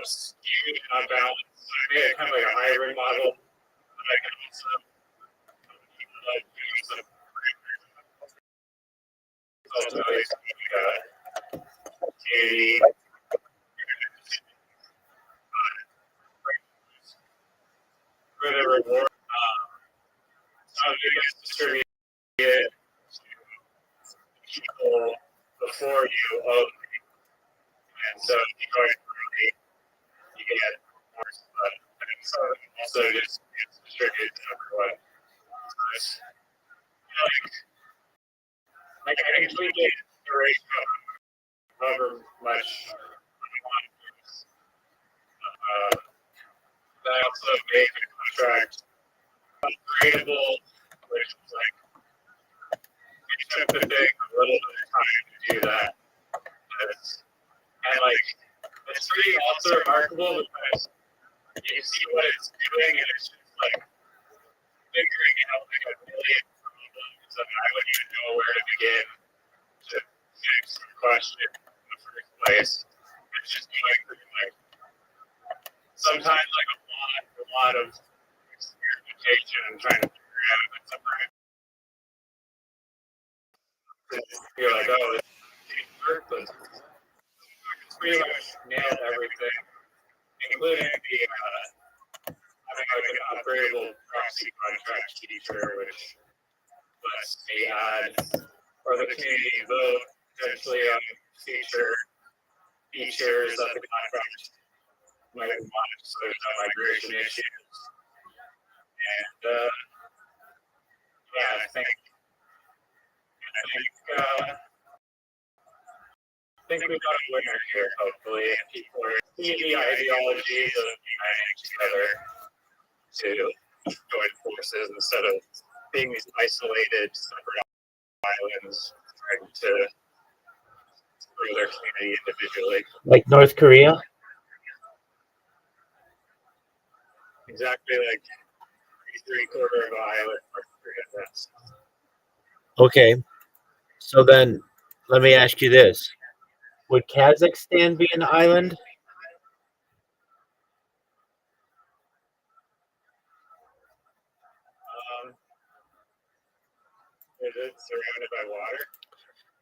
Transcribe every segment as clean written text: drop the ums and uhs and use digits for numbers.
skewed and unbalanced. So I made it kind of like a hybrid model, but I can also do some ultimately community for the reward. So you guys distribute it to people before you own it. And so if you go early, you get more stuff. And so also just gets distributed to everyone. So it's like I can tweak it to raise however much I want. I also made the contract upgradable, which was like, it took the big a little bit of time to do that. And like, it's pretty also remarkable because you see what it's doing and it's just like figuring out like a million problems and I wouldn't even know where to begin to fix the question in the first place. It's just going through like, sometimes like a lot of experimentation and trying to figure out, and sometimes you're like, oh, this didn't work, but it's pretty much nailed everything, including the having like an upgradable proxy contract feature, which lets me add or the community vote potentially on features that the contract might want, so there's no migration issues. And yeah, I think we got a winner here, hopefully. People are seeing the ideologies of uniting together to join forces instead of being these isolated, separate islands trying to grow their community individually. Like North Korea? Exactly like 3/4 of an island, North Korea. That's Okay. So then, let me ask you this. Would Kazakhstan be an island? is it surrounded by water?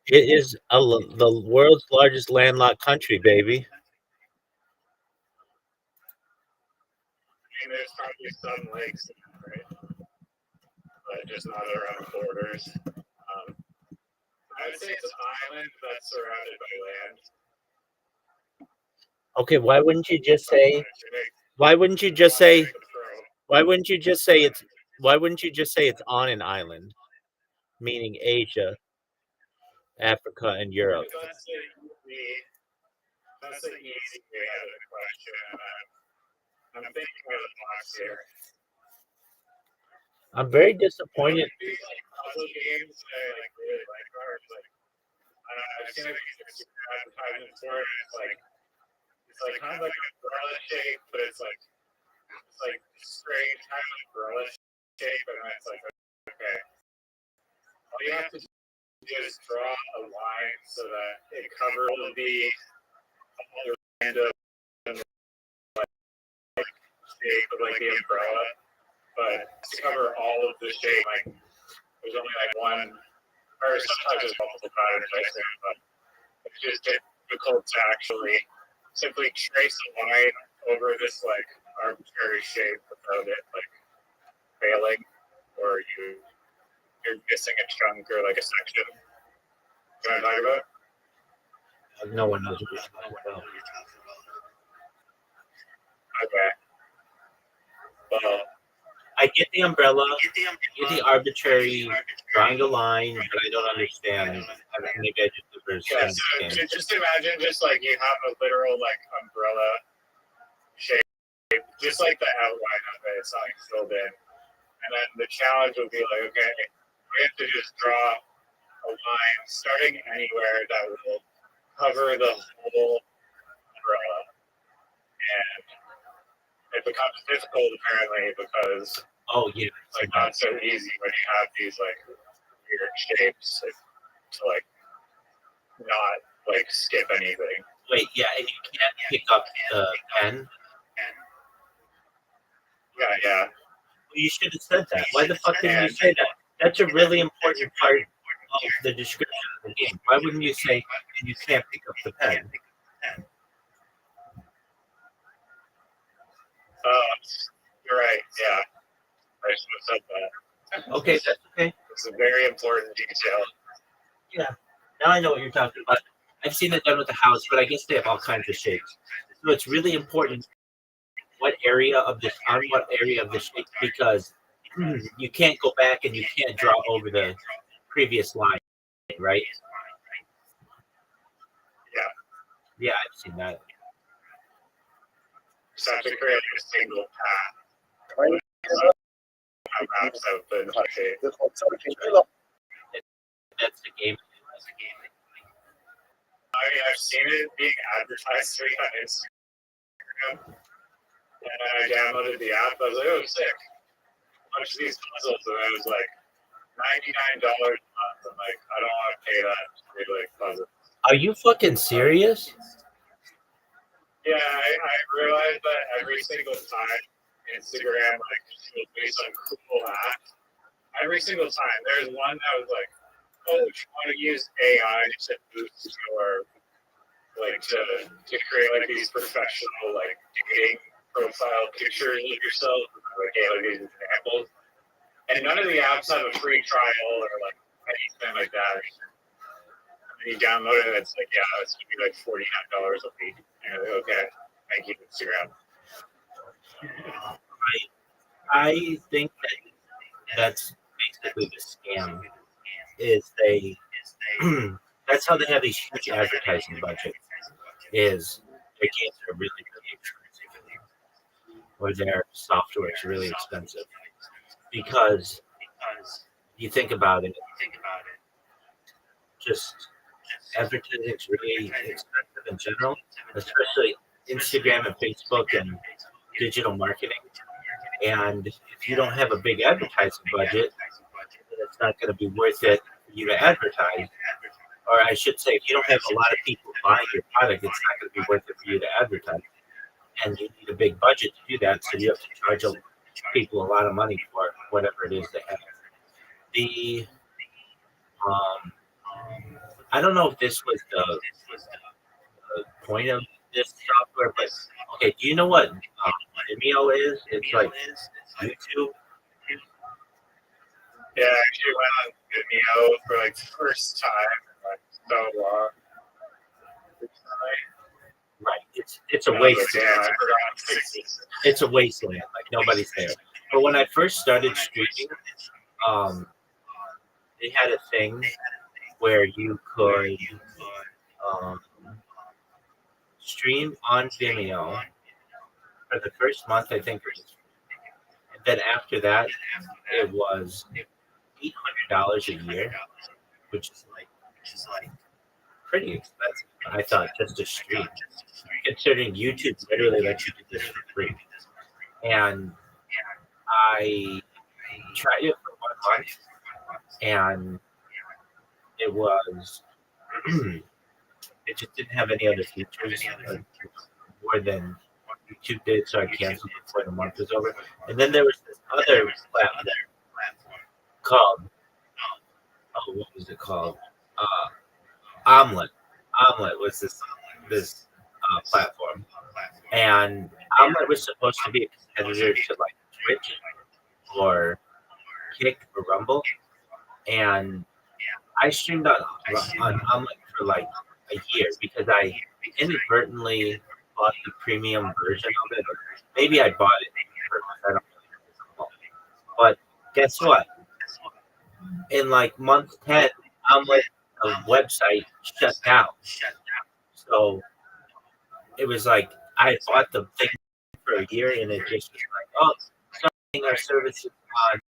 It is the world's largest landlocked country, baby. I mean, there's probably some lakes, right? But just not around borders. I would say it's an island that's surrounded by land. Okay, why wouldn't you just say? Why wouldn't you just say? Why wouldn't you just say it's? Why wouldn't you just say it's on an island, meaning Asia, Africa, and Europe? That's the easy way out of the question. I'm thinking of the box here. I'm very disappointed. These like puzzle games that I like really like are like I've seen these advertisements for it. And it's like kind of like an umbrella shape, but it's like strange kind of umbrella shape, and it's like okay. All you have to do is draw a line so that it covers all the random shape of like the umbrella, but to cover all of the shape, like there's only like one, or sometimes there's multiple patterns, I assume, but it's just difficult to actually simply trace a line over this like arbitrary shape without it like failing, or you're missing a chunk or like a section. You know what I'm talking about? No one knows what you're talking about. Okay. Well, I get the umbrella, I get the arbitrary drawing a line, but I don't understand. Maybe I just don't understand. Yeah, so just imagine just like you have a literal like umbrella shape, just like the outline of it, it's like filled in. And then the challenge would be like, okay, we have to just draw a line starting anywhere that will cover the whole umbrella. And it becomes difficult apparently because it's like not so easy when you have these like weird shapes to like not like skip anything. Wait, yeah, and you can't pick up the pen. Yeah. Well, you should have said that. Why the fuck didn't you say that? That's a really important part of the description of the game. Why wouldn't you say, and you can't pick up the pen? You're right. Yeah, I should have said that. Okay, that's okay. It's a very important detail. Yeah. Now I know what you're talking about. I've seen it done with the house, but I guess they have all kinds of shapes. So it's really important what area of this shape, because you can't go back and you can't draw over the previous line, right? Yeah, I've seen that. So I have to create a single path. Maps out the shape. That's the game. I've seen it being advertised to me on Instagram, and I downloaded the app. I was like, "Oh, sick!" A bunch of these puzzles, and I was like, $99 a month. I'm like, I don't want to pay that to read like puzzles. Are you fucking serious? Yeah, I realized that every single time Instagram like shows me some cool app. Every single time, there's one that was like, "Oh, you want to use AI to boost your to create like these professional like dating profile pictures of yourself, like these examples." And none of the apps have a free trial or like anything like that. And you download it, and it's like, yeah, it's gonna be like $49 a week. And you're like, okay, thank you, Instagram. I think that's basically the scam. Is they that's how they have these huge advertising budgets. Is their games are really, really expensive, or their software is really expensive. Because you think about it, just advertising is really expensive in general, especially Instagram and Facebook and digital marketing. And if you don't have a big advertising budget, then it's not going to be worth it for you to advertise. Or I should say, if you don't have a lot of people buying your product, it's not going to be worth it for you to advertise. And you need a big budget to do that, so you have to charge people a lot of money for whatever it is they have. The I don't know if this was the point of this software, but okay, do you know what Vimeo is? It's like YouTube. Yeah, I actually went on Vimeo for like the first time in like so long. Right, it's a wasteland. Damn, I forgot. It's a wasteland. Like nobody's there. But when I first started streaming, they had a thing where you could stream on Vimeo for the first month. I think it was, and then after that, it was $800 a year, which is like pretty expensive. I thought just to stream, considering YouTube literally lets you do this for free. And I tried it for 1 month, and it was it just didn't have any other features more than YouTube did, so I canceled before the month was over. And then there was this other platform called what was it called? Omelet. Omelet was this platform, and Omelet was supposed to be a competitor to like Twitch or Kick or Rumble, and I streamed on Omelet for like a year because I inadvertently bought the premium version of it. Maybe I bought it for I don't know. But guess what? In like month 10, Omelet website shut down. So it was like I bought the thing for a year, and it just was like, oh, starting our services on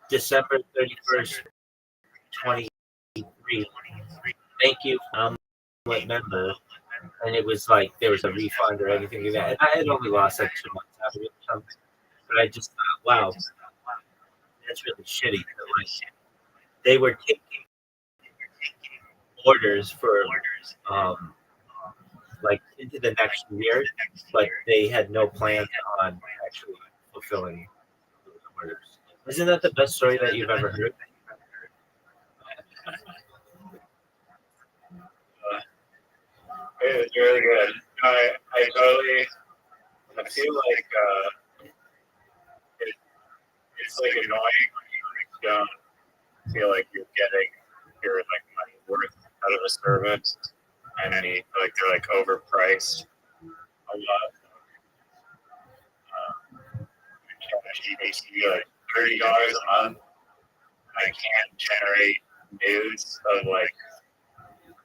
December 31st, 2023. Thank you, member. And it was like there was a refund or anything like that. And I had only lost like 2 months out of it or something. But I just thought, wow, that's really shitty. Like, they were taking orders for um, like into the next year, but they had no plans on actually fulfilling those orders. Isn't that the best story that you've ever heard? It was really good. I totally. I feel like it, it's like annoying when you like, don't feel like you're getting your like money worth out of a service, and then you feel like they're like overpriced a lot. GBT like $30 a month. I can't generate news of like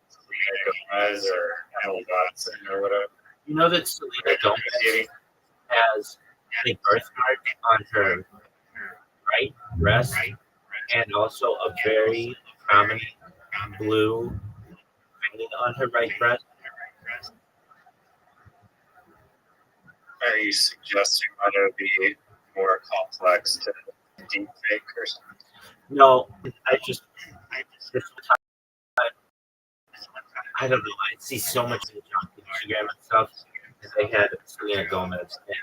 Selena Gomez or Emma Watson or whatever. You know that Selena Gomez has a birthmark on her right breast and also a very prominent blue vein on her right breast. Are you suggesting that it would be more complex to deep fake or something? No, this I don't know. I see so much on Instagram and stuff. And they had Selena Gomez, and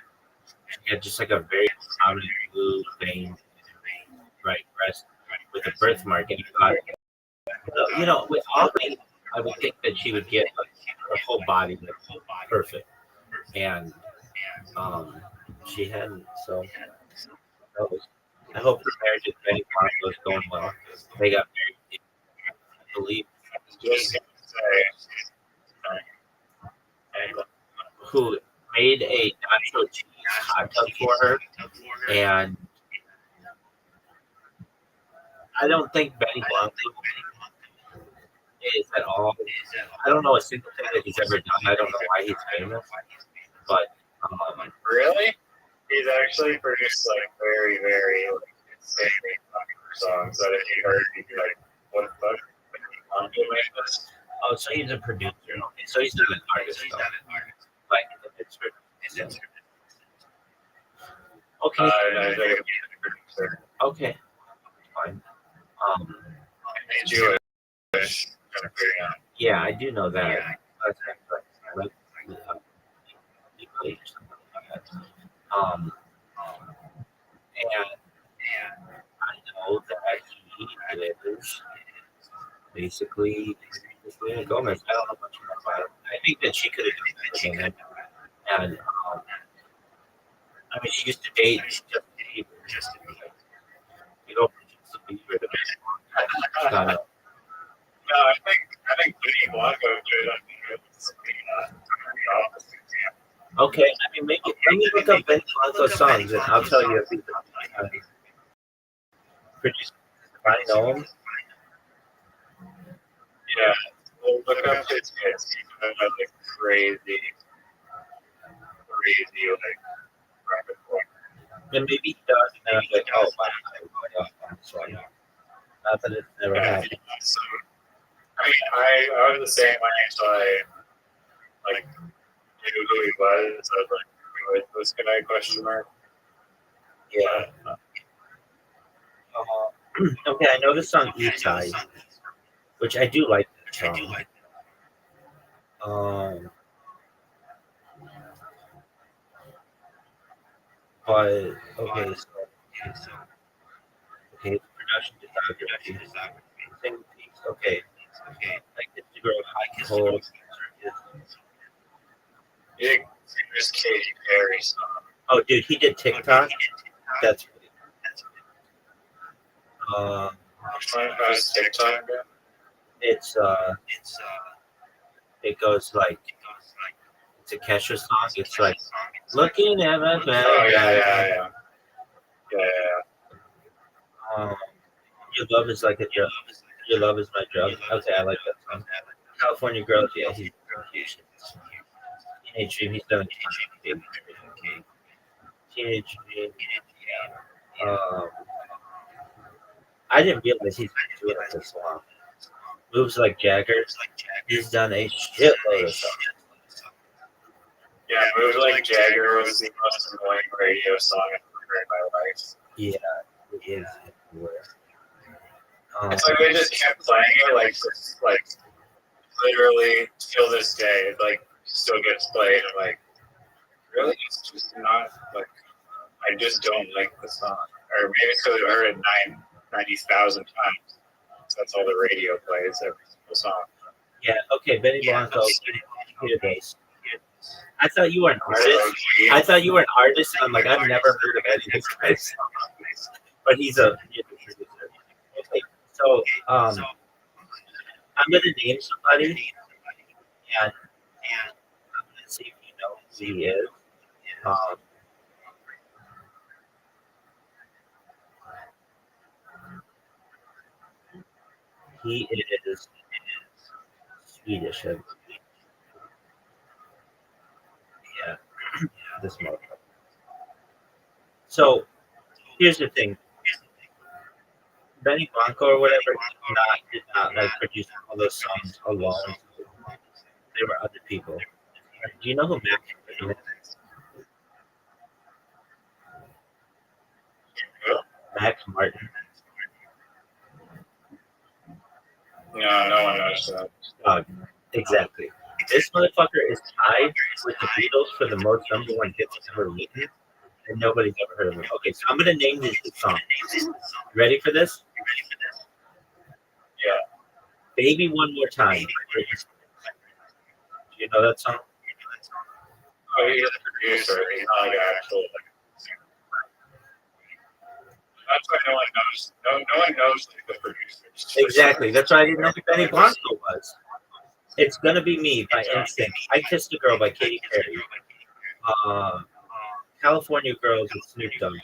she had just like a very prominent blue vein in her right breast with a birthmark. And I thought, with Aubrey, I would think that she would get like her whole body like perfect, and she hadn't. So I hope the marriage with Benny Blanco is going well. They got married, I believe. Just gonna say, Who made a nacho cheese hot tub for her, and I don't think Benny Blanco is at all. I don't know a single thing that he's ever done. I don't know why he's famous, but really, he's actually produced like very, very like, insanely popular songs that if you heard, you'd be like, "What the fuck? I'm doing this." oh, so he's a producer. Okay, so he's not an artist, though. Like it's okay. I think he's a producer. Okay, fine. He's Jewish. Kind of figuring out. Yeah, I do know that. Like, and I know that he lives basically with Selena Gomez. I don't know much more about it. I think that she could have done better than him. And I mean, she used to date Justin Bieber. Justin Bieber the best one. No, I think Benny Blanco did. I think it was the opposite. Okay, I mean, let me look up Benny Blanco's songs, and I'll tell you if he's produced. I know him. Yeah, well, look up his hits. He's been like crazy, like repertoire. And maybe he does, and I'm like, oh, wow, I'm sorry. Not that it's never happened. So, I mean, I was the same way until I like knew who he was. I was like, who is this guy? Question mark. Yeah. Okay, I know the song "Etai," which I do like that song. But okay, production discography, sing piece. Okay, like the girl high cold. Big famous Katy Perry song. Oh, dude, he did TikTok. That's Which one was TikTok? it goes like it's a Kesha song. It's like looking at my back. Oh yeah. Your love is like a drug. Your love is my drug. Okay, I like that song. California Girls, yeah, he's Teenage Dream. He's done Teenage Dream. I didn't realize he's been doing it this long. Moves Like Jagger. He's done a shitload of songs. Yeah, Moves Like Jagger was the most annoying radio song I've ever heard in my life. Yeah, it is. It's like they just kept playing it like literally till this day, it, like still gets played. I'm like, really? It's just not like I just don't like the song, or maybe it's because I heard it 90,000 times. That's all the radio plays every single song. Yeah. Okay, Benny Blanco. Hear this. I thought you were an artist. I thought you were an artist, and I'm like, I've never heard of any of his guys. But he's a producer. Okay, so I'm gonna name somebody, and I'm gonna see if you know who he is. He is Swedish. Yeah, this motherfucker. So here's the thing. Benny Blanco or whatever did not like produce all those songs alone. There were other people. Do you know who Max Martin is? Max Martin. No, no one knows that. Exactly. This motherfucker is tied with the Beatles for the most number one hits ever written, and nobody's ever heard of him. Okay, so I'm gonna name this song. Ready for this? Yeah. Baby One More Time. Do you know that song? Oh, he's a producer. He's not like an actual. That's why no one knows. No one knows like, the producers. Exactly. That's why I didn't know who Benny Blanco was. It's Gonna Be Me by Instinct. I Kissed a Girl by Katy Perry. California Girls with Snoop Dogg.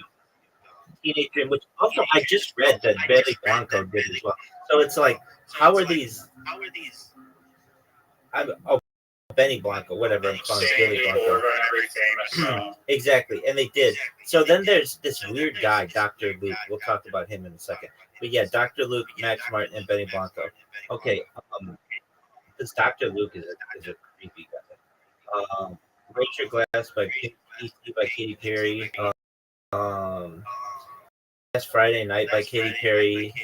Teenage Dream, which also I just read that Benny Blanco did as well. So it's like, how are these? Benny Blanco, whatever I'm calling Billy Blanco. Exactly, and they did. So then there's this weird guy, Dr. Luke. We'll talk about him in a second. But yeah, Dr. Luke, Max Martin, and Benny Blanco. Okay, this Dr. Luke is a creepy guy. Raise Your Glass by Katy Perry. Last Friday Night by Katy Perry.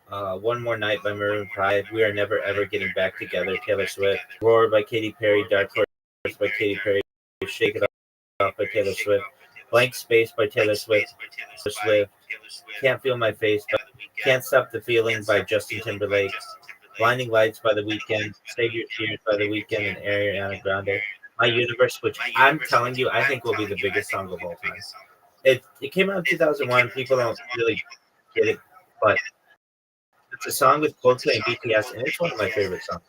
One More Night by Maroon 5. We Are Never Ever Getting Back Together, Taylor Swift. Roar by Katy Perry. Dark Horse by Katy Perry. Shake It Off by Taylor Swift. Blank Space by Taylor Swift. Can't Feel My Face by Can't Stop the Feeling by Justin Timberlake. Blinding Lights by The Weeknd. Save Your Tears by The Weeknd and Ariana Grande. My Universe, which I'm telling you, I think will be the biggest song of all time. It came out in 2001. People don't really get it, but it's a song with Coldplay and BTS, and it's one of my favorite songs.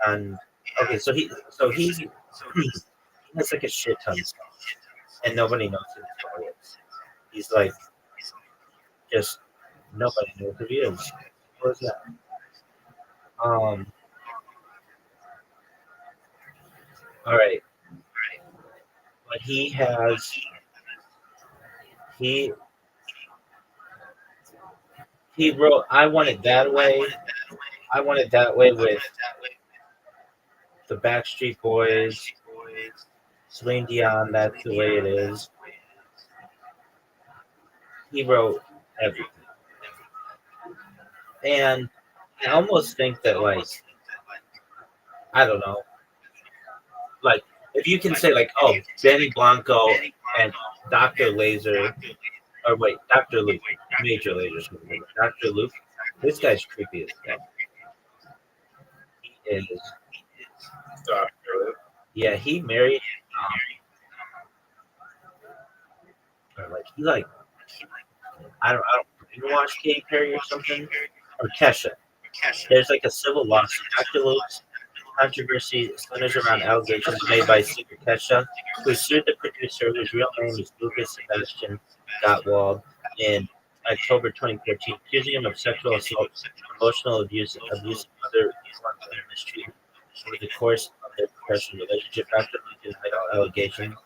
And okay, so he has like a shit ton of songs, and nobody knows who this guy is. He's like, just nobody knows who he is. What is that? All right, but he wrote I Want It That Way. I Want It That Way with the Backstreet Boys, Celine Dion, That's the Way It Is. He wrote everything. And I almost think that, like, I don't know, like, if you can say, like, oh, Benny Blanco and Dr. Laser, or wait, Dr. Luke, Major Laser, Dr. Luke, this guy's creepy as hell. He is. Yeah, he married, I don't you watch Katy Perry or something? Or Kesha. There's like a civil lawsuit. Dr. Luke's controversy centers around allegations made by singer Kesha, who sued the producer, whose real name is Lucas Sebastian Gottwald, in October 2014, accusing him of sexual assault, emotional abuse, and other forms of mistreatment over the course of their professional relationship. Dr. Luke denied all allegations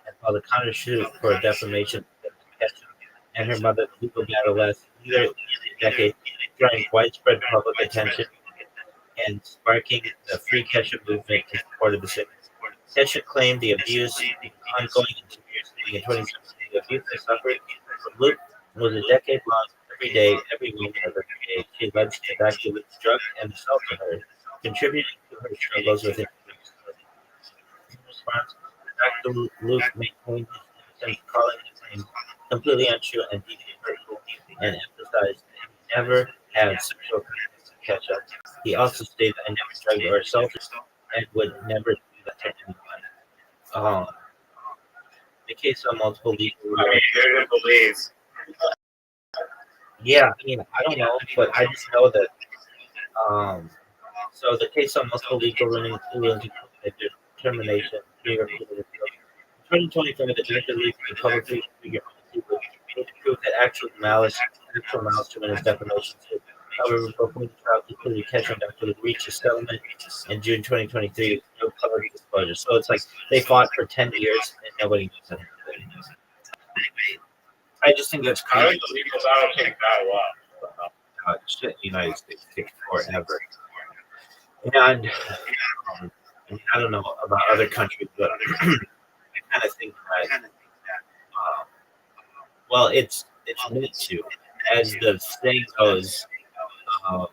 and filed a counter-suit for defamation against Kesha and her mother. Legal battle lasted nearly a decade, drawing widespread public attention and sparking the Free Kesha movement in support of the singer. Kesha claimed the abuse ongoing in 2017. The abuse they suffered from Luke was a decade-long every day, every moment of every day. She alleged that Dr. Luke's drug and assault to her, contributing to her struggles with injuries. In response, Dr. Luke maintained his innocence, calling the claim completely untrue and deeply hurtful, and emphasized that he never had sexual contact with ketchup. He also stated, "I never drugged or assaulted and would never do that to anyone." Um, the case on multiple legal. I mean, who to believe? Yeah, I mean, I don't know, but I just know that. So the case on multiple legal rulings determination here in 2024, the Dr. Luke, the public figure, would prove that actual malice to his defamation suit. However, before the trial concluded, Ketchum Dr. Luke reached a settlement in June 2023 with no public disclosure. So it's like they fought for 10 years and nobody knows anything. I just think that's I crazy. don't believe this. I don't think that well. Shit, the United States takes forever. And I mean, I don't know about other countries, but I kind of think that, well, it's meant to. As the saying goes, um,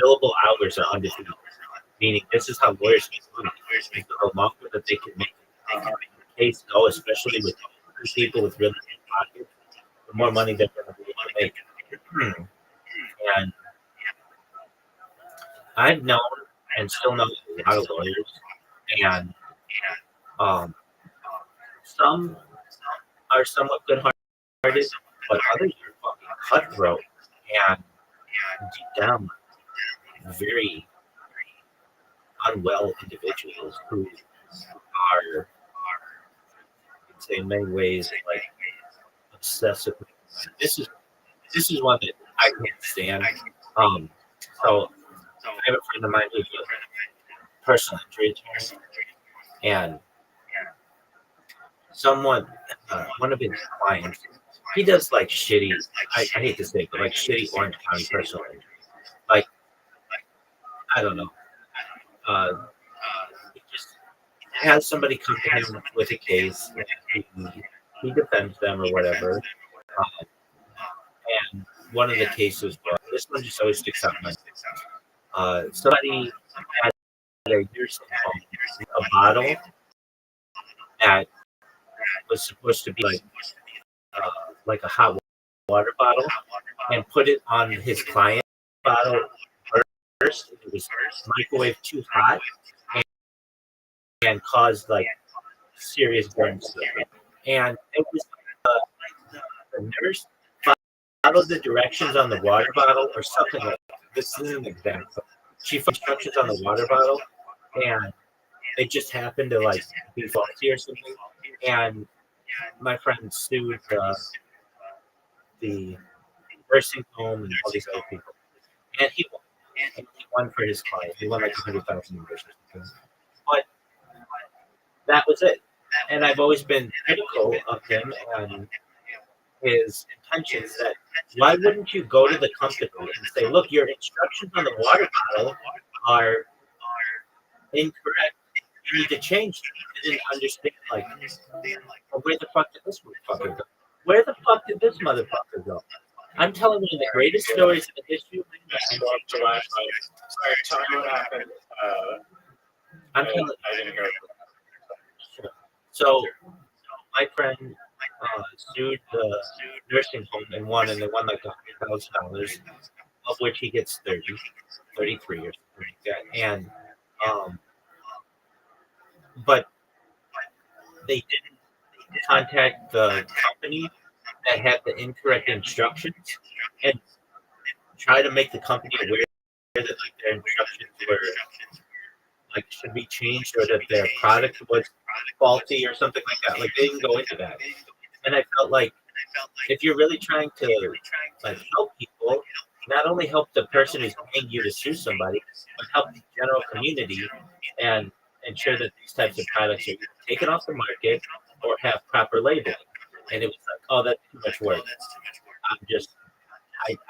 billable hours are undefeated, meaning this is how lawyers make money. And so the longer that they can make the case go, especially with people with really big pockets, the more money they're going to be able to make. And I've known and still know a lot of lawyers, and some are somewhat good-hearted, but others are fucking cutthroat and deep down very unwell individuals who are, I'd say, in many ways, like obsessive. This is one that I can't stand. So I have a friend of mine who's a personal injury attorney, and one of his clients, he does like shitty. I hate to say it, but like shitty Orange County personal injury. Like, I don't know. He just has somebody come to him with a case, and he defends them or whatever. And one of the cases was, this one just always sticks out in my mind. Somebody had a nursing home a bottle that was supposed to be like a hot water bottle, and put it on his client bottle first. It was microwave too hot and caused like serious burns. And it was the nurse followed the directions on the water bottle or something like that. This is an example. She followed instructions on the water bottle, and it just happened to like be faulty or something. And my friend sued the nursing home and all these other people, and he won. And he won for his client. He won like $100,000 or something. But that was it. And I've always been critical of him and his intentions. That why wouldn't you go to the company and say, look, your instructions on the water bottle are incorrect. You need to change them. I didn't understand, like, well, where the fuck did this motherfucker go? Where the fuck did this motherfucker go? I'm telling you the greatest stories in the history of mankind. Sorry, tell me what happened. I'm telling I didn't hear it. So my friend sued the nursing home and won, and they won like $100,000, of which he gets 33 or something like that. And but they didn't contact the company that had the incorrect instructions and try to make the company aware that like their instructions were like should be changed, or that their product was faulty or something like that. Like they didn't go into that. And I felt like if you're really trying to like help people, not only help the person who's paying you to sue somebody, but help the general community and ensure that these types of products are either taken off the market or have proper labeling. And it was like, oh, that's too much work.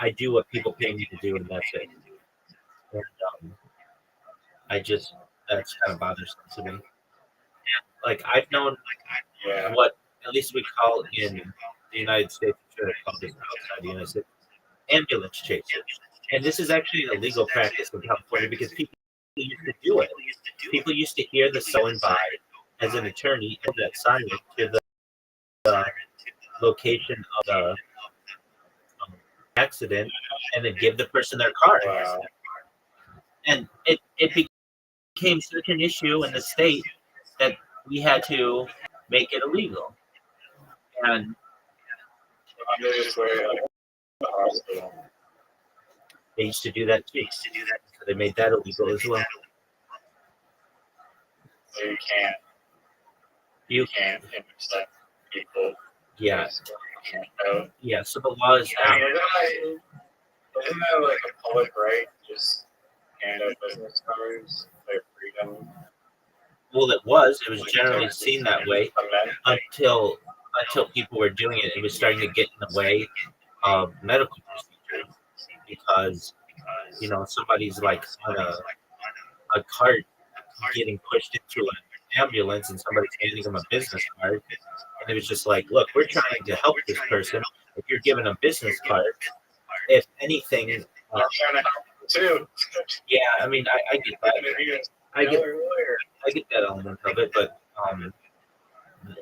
I do what people pay me to do, and that's it. And that's kind of bothersome to me. Like I've known what at least we call in the United States should have called this outside the United States, ambulance chasers. And this is actually an illegal practice in California because people used to do it. People used to hear the going by as an attorney and that siren to the location of the accident and then give the person their card. Wow. And it became such an issue in the state that we had to make it illegal. And Under this way, like the hospital. they used to do that too. So they made that illegal as well. So you You can't intercept people. yeah. So, Yeah, so the law is I now. mean, isn't that like a public right? Just hand out business cards, their freedom. Well, it was generally seen that way Amendment. until people were doing it. It was starting to get in the way of medical procedures because somebody's like on a cart getting pushed into an ambulance and somebody's handing them a business card, and it was just like, look, we're trying to help this person. If you're given a business card, if anything, I'm trying to help too. yeah, I mean, I get that. I get that element of it, but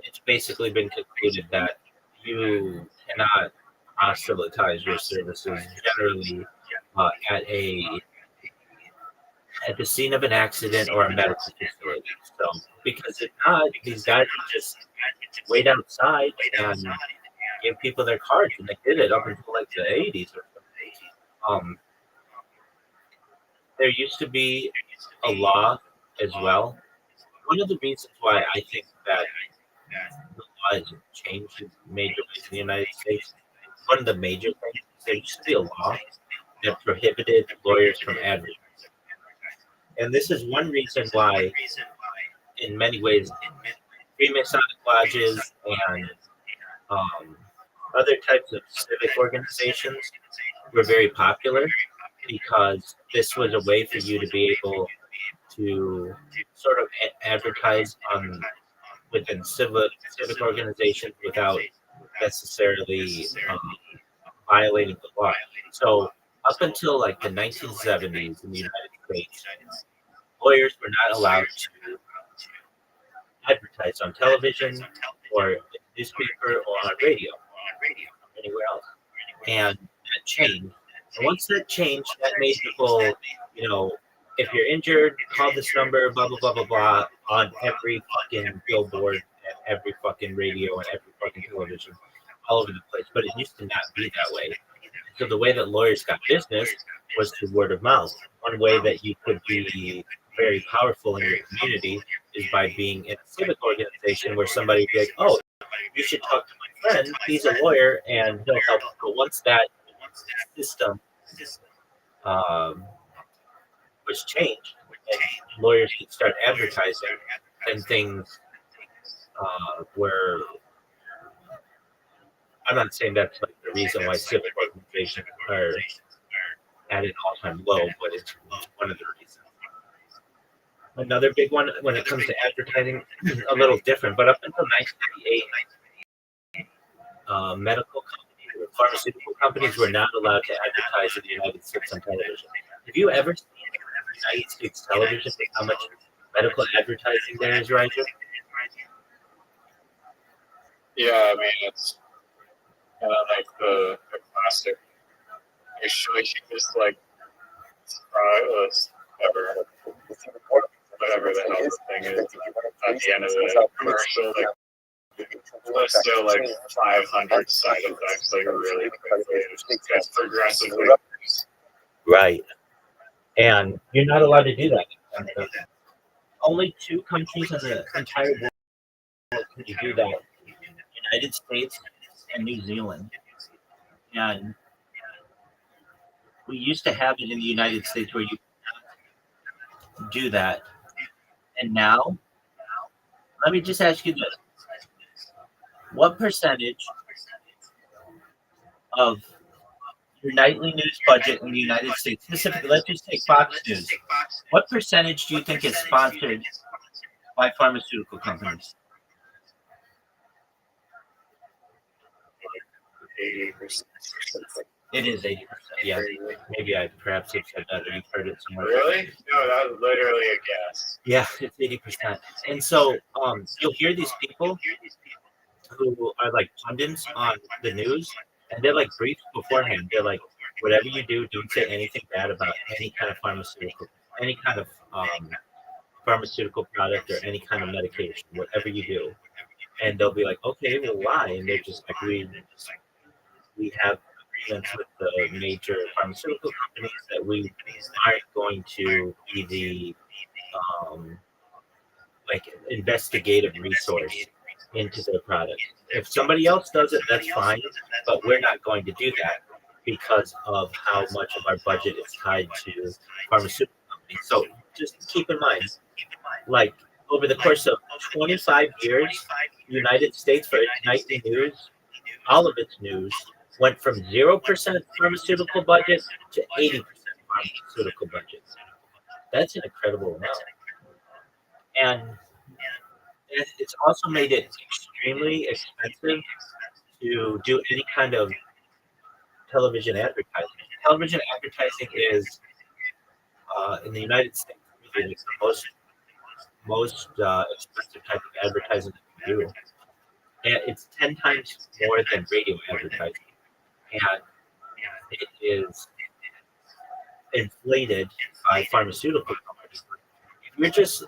it's basically been concluded that you cannot proselytize your services generally at the scene of an accident or a medical facility. So, because if not, these guys would just wait outside and give people their cards, and they did it up until like the 80s or something. There used to be a law as well. One of the reasons why I think that the law has changed in major ways in the United States, one of the major things is there used to be a law that prohibited lawyers from advertising. And this is one reason why, in many ways, Freemasonic lodges and other types of civic organizations were very popular because this was a way for you to be able to sort of advertise within civic organizations without necessarily violating the law. So up until like the 1970s in the United States, lawyers were not allowed to advertise on television or in the newspaper or on radio or anywhere else. And that changed. And once that changed, that made people, if you're injured, call this number, blah, blah, blah, blah, blah, on every fucking billboard and every fucking radio and every fucking television all over the place. But it used to not be that way. So the way that lawyers got business was through word of mouth. One way that you could be very powerful in your community is by being in a civic organization where somebody would be like, oh, you should talk to my friend. He's a lawyer and he'll help. But once that system was changed and lawyers could start advertising, and things were. I'm not saying that's like the reason why civic organizations are at an all-time low, but it's one of the reasons. Another big one when it comes to advertising, a little different, but up until 1998, medical companies or pharmaceutical companies were not allowed to advertise in the United States on television. Have you ever seen United States television and how much medical advertising there is, right? Yeah, I mean, it's kind of like the classic. Usually, just like whatever the hell the thing is. At the end of the commercial, like still like 500 side effects, like really quickly. It just gets progressively. Right. And you're not allowed to do that. Only 2 countries in the entire world can you do that. United States and New Zealand. And we used to have it in the United States where you do that. And now, let me just ask you this. What percentage of your nightly news budget in the United States, specifically, let's just take Fox News. What percentage do you think is sponsored by pharmaceutical companies? 80%. It is 80%. Yeah, maybe I perhaps have said that, or you've heard it somewhere. Really? No, that was literally a guess. Yeah, it's 80%. And so you'll hear these people who are like pundits on the news, and they're like briefed beforehand. They're like, whatever you do, don't say anything bad about any kind of any kind of pharmaceutical product or any kind of medication, whatever you do. And they'll be like, okay, well, why? And they're just like, we have agreements with the major pharmaceutical companies that we aren't going to be the like investigative resource into their product. If somebody else does it, that's fine, but we're not going to do that because of how much of our budget is tied to pharmaceutical companies. So just keep in mind, like over the course of 25 years, the United States for its nightly news, all of its news went from 0% pharmaceutical budget to 80% pharmaceutical budget. That's an incredible amount. And it's also made it extremely expensive to do any kind of television advertising. Television advertising is, in the United States, really the most expensive type of advertising that you do. And it's 10 times more than radio advertising. And it is inflated by pharmaceutical companies. If you're just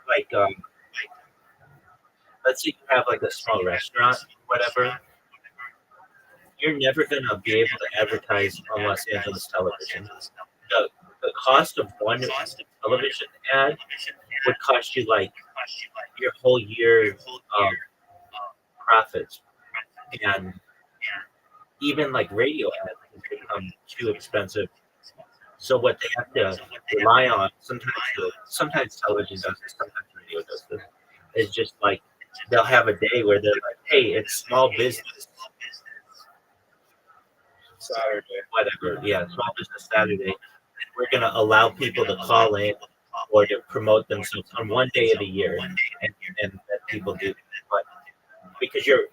like let's say you have like a small restaurant, whatever, you're never gonna be able to advertise on Los Angeles television. The cost of one television ad would cost you like your whole year of profits, and even like radio ads has become too expensive. So what they have to rely on, sometimes television does this, sometimes radio does this, is just like they'll have a day where they're like, hey, it's small business Saturday. whatever, yeah, small business Saturday. We're gonna allow people to call in or to promote themselves on one day of the year, and that people do, but because you're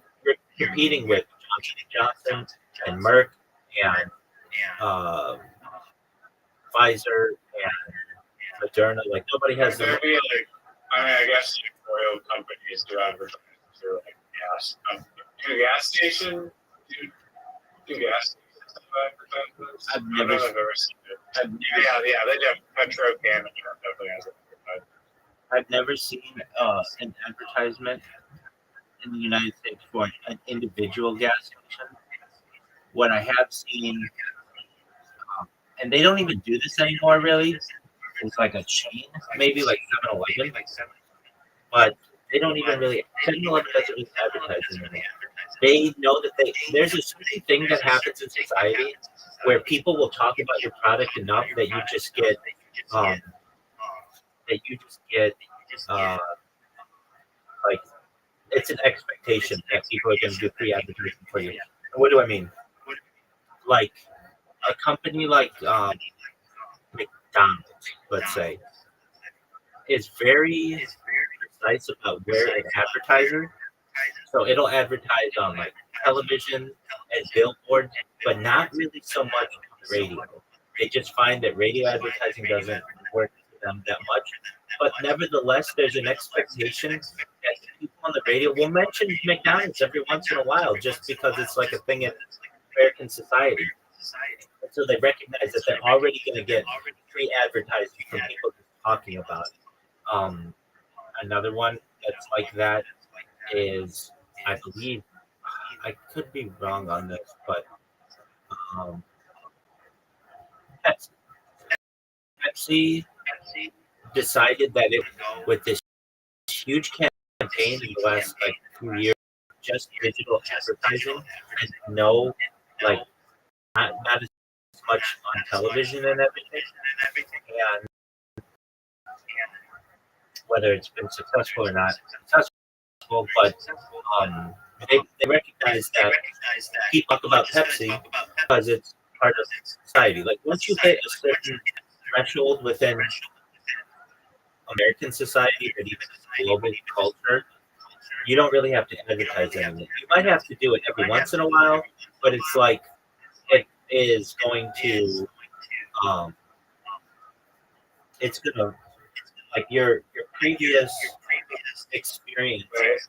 competing with Johnson and Merck and Pfizer and Moderna, like nobody has the. There be like, I mean, I guess like oil companies do advertise through like gas. Do gas station? Do gas stations have advertisements? I've never seen it. Yeah, they do. Petrochem definitely has advertising. I've never seen an advertisement in the United States for an individual gas station. What I have seen, and they don't even do this anymore, really, is like a chain, maybe like 7-Eleven, but they don't even really. 7-Eleven doesn't really advertise anymore. They know that there's a certain thing that happens in society where people will talk about your product enough that you just get like it's an expectation that people are going to do free advertising for you. And what do I mean? Like a company like McDonald's, let's say, is very precise about where it advertises. So it'll advertise on like television and billboards, but not really so much on the radio. They just find that radio advertising doesn't work for them that much. But nevertheless, there's an expectation that the people on the radio will mention McDonald's every once in a while just because it's like a thing in American society. And so they recognize that they're already going to get free advertising from people talking about it. Another one that's like that is, I believe, I could be wrong on this, but Pepsi decided that it, with this huge campaign in the last like 2 years, just digital advertising and no, like not as much on television and everything, and whether it's been successful or not, but they recognize that people talk about Pepsi because it's part of society. Like once you hit a certain threshold within American society or even global culture, You don't really have to advertise anymore. You might have to do it every once in a while, but it's like it is going to um, it's gonna like your previous experience is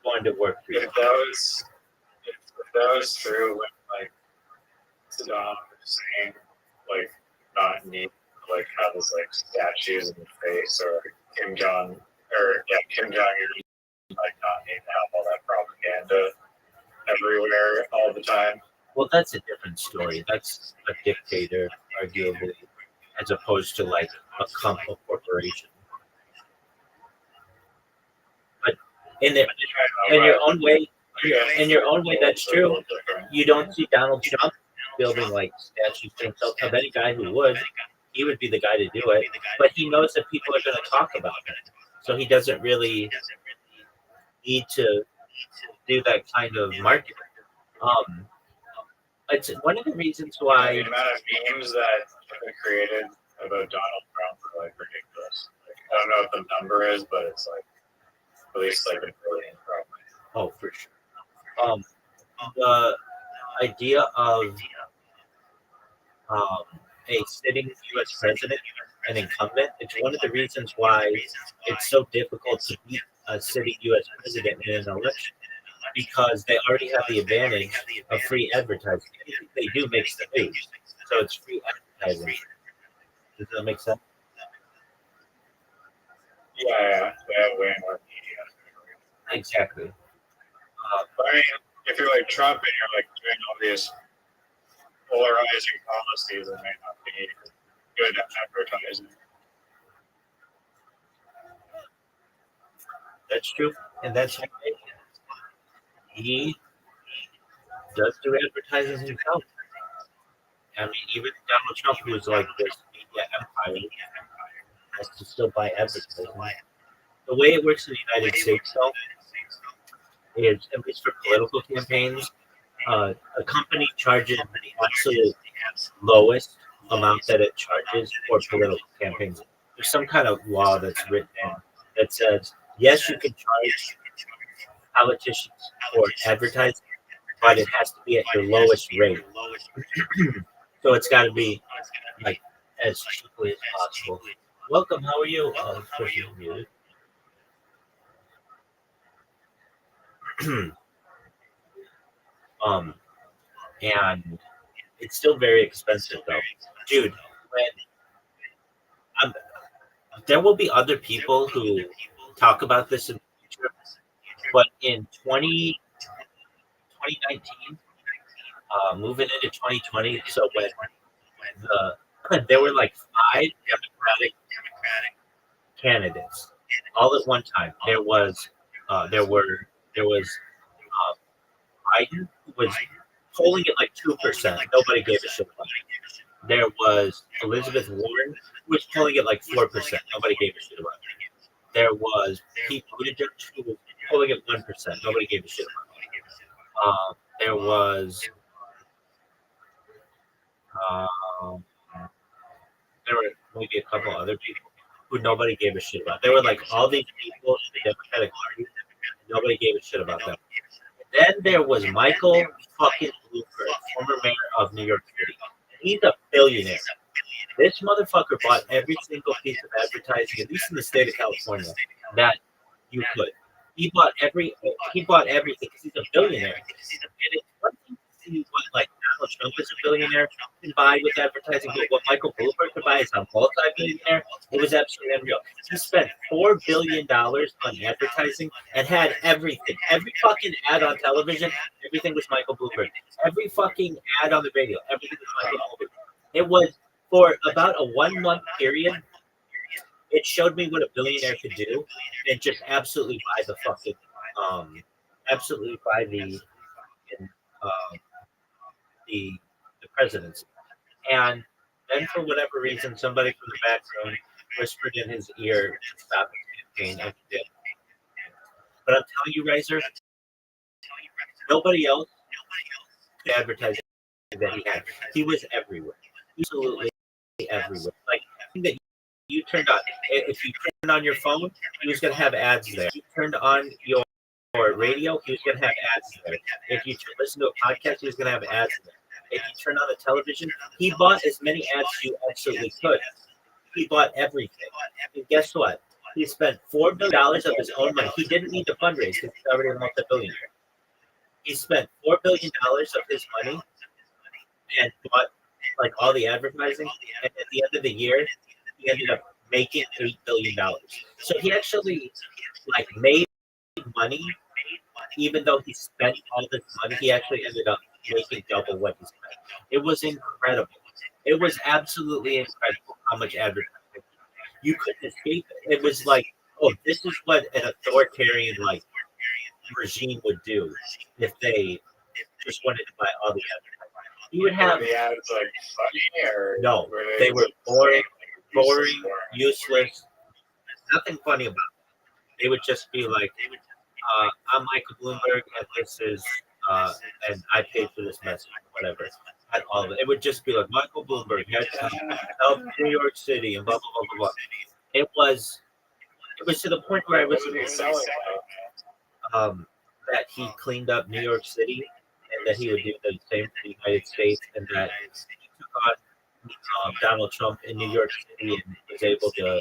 going to work for you. If that was true when like Saddam Hussein like not need to like have his like statues in the face, or Kim Jong Un like not need to have all that propaganda everywhere all the time. Well, that's a different story. That's a dictator, arguably, as opposed to like a corporation. But in the, in your own way, in your own way, that's true. You don't see Donald Trump building like statues to himself. Of any guy who would, he would be the guy to do it. But he knows that people are going to talk about him, so he doesn't really need to do that kind of marketing. It's one of the reasons why the amount of memes that have been created about Donald Trump are like ridiculous. Like, I don't know what the number is, but it's like at least like a billion probably. Oh, for sure. The idea of a sitting U.S. president, an incumbent, it's one of the reasons why it's so difficult to beat a sitting U.S. president in an election, because they already have the advantage of free advertising. Anything they do makes the news, so it's free advertising. Does that make sense? Yeah, they have way more media. Exactly. But I mean, if you're like Trump and you're like doing all these polarizing policies, it may not be good at advertising. That's true, and that's why he does do advertising himself. I mean, even Donald Trump, who is like this media empire, has to still buy advertising. The way it works in the United States, though, is at least for political campaigns, a company charges the absolute lowest amount that it charges for political campaigns. There's some kind of law that's written in that says, yes, you can charge politicians for advertising, but it has to be at your lowest rate. So it's got to be like as cheaply as possible. Welcome. How are you? And it's still very expensive though, dude. When there will be other people who talk about this in the future, but in 2019, moving into 2020, so when there were like 5 Democratic candidates all at one time. There was Biden, who was polling at like 2%. Nobody gave a shit about it. There was Elizabeth Warren, who was polling at like 4%. Nobody gave a shit about it. There was Pete Buttigieg, who was polling at 1%. Nobody gave a shit about it. There was there were maybe a couple other people who nobody gave a shit about. There were like all these people in the Democratic Party, nobody gave a shit about them. Then there was Michael fucking Bloomberg, former mayor of New York City. He's a billionaire. This motherfucker bought every single piece of advertising, at least in the state of California, that you could. He bought everything because he's a billionaire. And it's one thing to see what like Donald Trump is a billionaire can buy with advertising, but what Michael Bloomberg could buy is a multi-billionaire. It was absolutely unreal. He spent $4 billion on advertising and had everything. Every fucking ad on television, everything was Michael Bloomberg. Every fucking ad on the radio, everything was Michael Bloomberg. It was for about a 1 month period. It showed me what a billionaire could do, and just absolutely buy the fucking, absolutely buy the presidency. And then for whatever reason, somebody from the background whispered in his ear to stop his campaign, and he did. But I'm telling you, Riser, nobody else could advertise that he had. He was everywhere, absolutely everywhere. Like that you turned on. If you turned on your phone, he was going to have ads there. You turned on your radio, he was going to have ads there. If you listen to a podcast, he was going to have ads there. If you turn on the television, he bought as many ads as you absolutely could. He bought everything. And guess what? He spent $4 billion of his own money. He didn't need to fundraise because he's already a multi-billionaire. He spent $4 billion of his money and bought like all the advertising. And at the end of the year, he ended up making $8 billion. So he actually like made money, even though he spent all this money. He actually ended up making double what he spent. It was incredible. It was absolutely incredible how much advertising you couldn't escape it. It was like, oh, this is what an authoritarian like regime would do if they just wanted to buy all the advertising. You would have the ads like funny or no, they were boring, useless, nothing funny about it. They would just be like, I'm Michael Bloomberg, and this is, and I paid for this message, whatever. And all of it. It would just be like Michael Bloomberg had to help New York City and blah blah blah blah blah. It was to the point where I was that he cleaned up New York City, and that he would do the same for the United States, and that he took on Donald Trump in New York City and was able to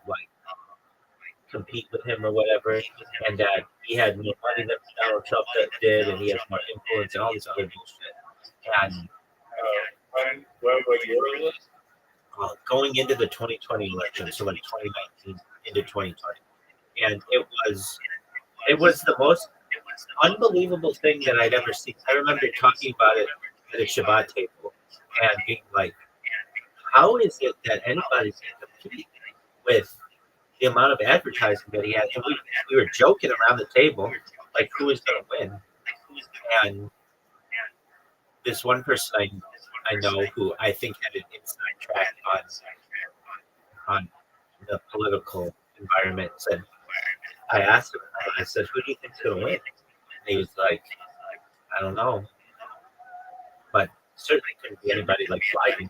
like compete with him or whatever, and that he had more money than Donald Trump did, and he has more influence and all this other bullshit. And what year was it? Going into the 2020 election, so like 2019 into 2020, and it was the most unbelievable thing that I'd ever seen. I remember talking about it at a Shabbat table and being like, how is it that anybody can compete with the amount of advertising that he had? And we were joking around the table, like, who is going to win? And this one person I know who I think had an inside track on the political environment said, I asked him, I said, who do you think's going to win? And he was like, I don't know. But certainly couldn't be anybody like Biden.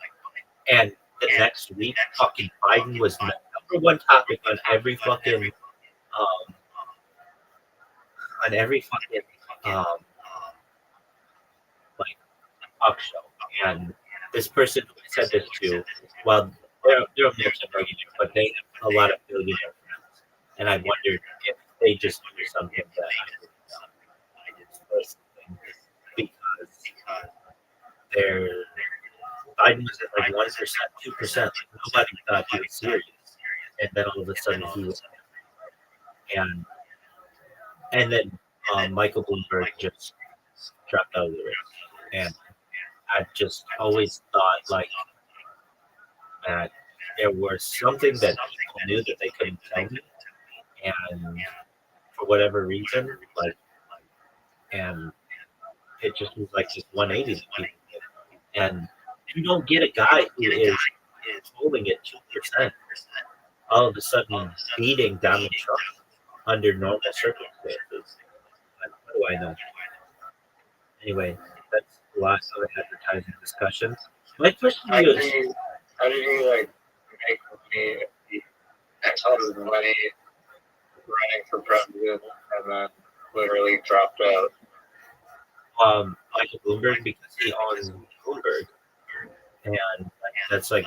And the next week, fucking Biden was the number one topic on every fucking like talk show. And this person said this to, well, they're a multi-millionaire, but they have a lot of billionaire friends. And I wondered if they just do something that I did something because Biden was at like 1%, 2%. Like nobody thought he was serious. And then all of a sudden he was. And then Michael Bloomberg just dropped out of the race. And I just always thought like that there was something that people knew that they couldn't tell me, and for whatever reason, like, and it just was like this 180 to people. And you don't get a guy who is holding it 2% all of a sudden beating Donald Trump under normal circumstances. What do I know? Anyway, that's lots of advertising discussions. My question to you is, how did you like make tons of money running for president and then literally dropped out? Michael Bloomberg, because he owns Bloomberg, and that's like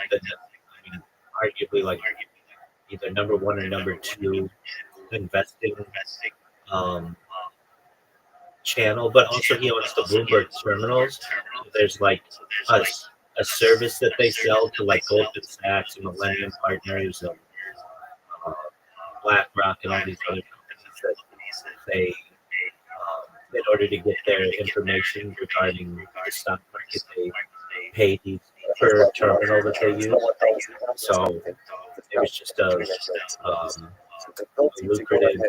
arguably like either number one or number two investing channel, but also he owns the Bloomberg terminals. There's like a service that they sell to like Goldman Sachs and Millennium Partners and BlackRock and all these other companies that they, in order to get their information regarding the stock market, they pay these per terminal that they use. So it was just a lucrative.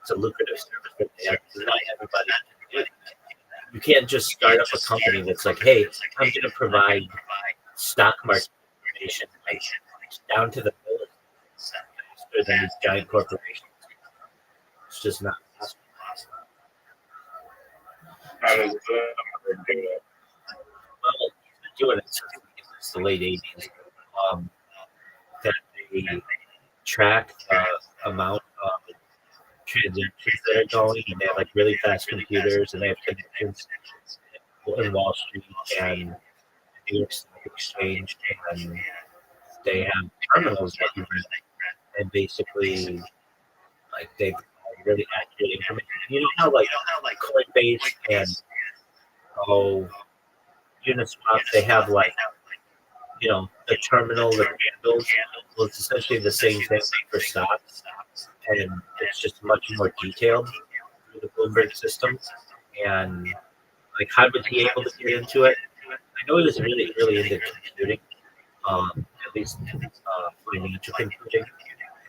It's a lucrative service that they have. Not everybody can do it. You can't just start up a company that's like, hey, I'm going to provide stock market information like, down to the millions faster than these giant corporations. It's just not possible. How does the do that? Well, he's been doing it since the late 80s. That they track the amount of transactions that are going, and they have like really fast computers, and they have connections in Wall Street and New York Stock Exchange, and they have terminals that you rent, and basically, like they provide really accurate information. You know how like Coinbase and Uniswap, they have like the terminal, the candles. Well, it's essentially the same thing for stocks, and it's just much more detailed through the Bloomberg system. And like, how was he able to get into it? I know he was really, really into computing, at least financial computing.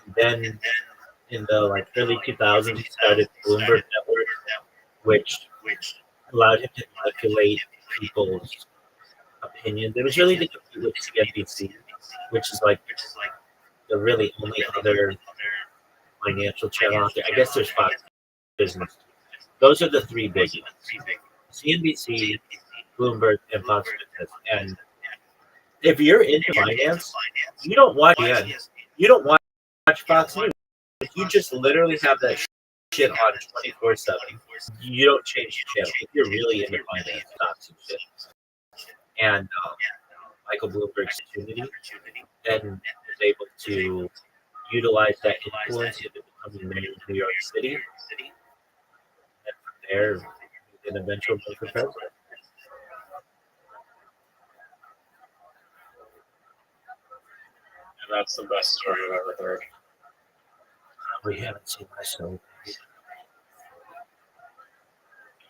And then in the like early 2000s, he started Bloomberg Network, which allowed him to manipulate people's opinions. It was really to compete with CNBC, which is like the really only other financial channel out there. I guess there's Fox Business. Those are the three big ones: CNBC, Bloomberg, and Fox Business. And if you're into finance, you don't watch you don't watch Fox News. You just literally have that shit on 24/7. You don't change the channel if you're really into finance, stocks, and shit. And Michael Bloomberg's opportunity then was able to utilize that influence into becoming mayor of New York City. And from there, an eventual run for president. And that's the best story I've ever heard. We haven't seen my show. I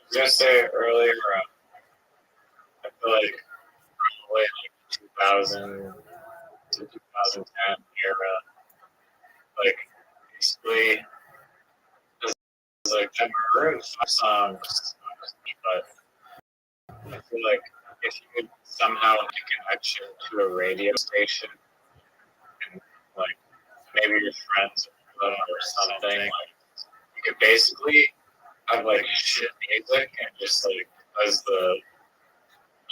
was gonna say earlier, I feel like probably like 2000 to 2010 era, like basically, it was like the Maroon 5 songs, but I feel like if you could somehow have a connection to a radio station and like maybe your friends or something, like you could basically have like shit music and just like because the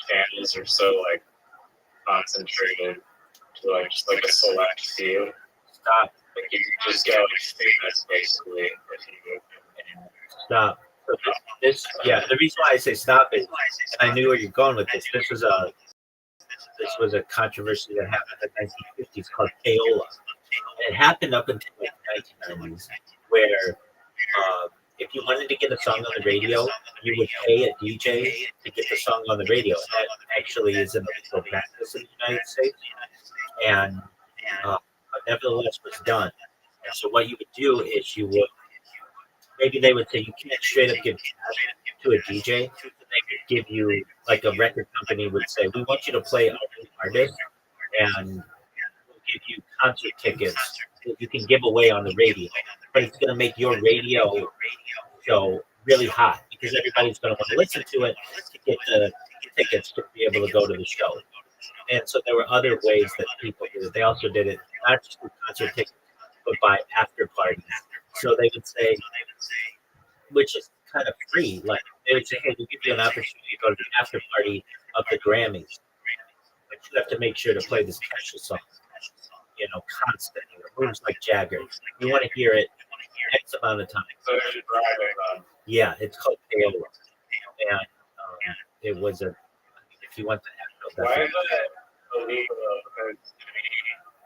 channels are so like concentrated to like just like a select few. Stop. Like you can just get like famous basically if you Stop. So the reason why I say stop is, and I knew where you're going with this. This was a controversy that happened in the 1950s called payola. It happened up until like the 1990s, where if you wanted to get a song on the radio, you would pay a DJ to get the song on the radio. And that actually is an illegal practice in the United States, and nevertheless was done. And so what you would do is maybe they would say you can't straight up give cash to a DJ. They would give you, like a record company would say, we want you to play our artist, and we'll give you concert tickets that you can give away on the radio. But it's going to make your radio show really hot because everybody's going to want to listen to it to get the tickets to be able to go to the show. And so there were other ways that people did it. They also did it not just with concert tickets, but by after parties. So they would say, which is kind of free, like they would say, hey, we'll give you an opportunity to go to the after party of the Grammys. But you have to make sure to play this special song, constantly. Moves like Jagger. You want to hear it X amount of time. So you're driving. Yeah, it's called payola. And it was if you want to have why is it illegal? Because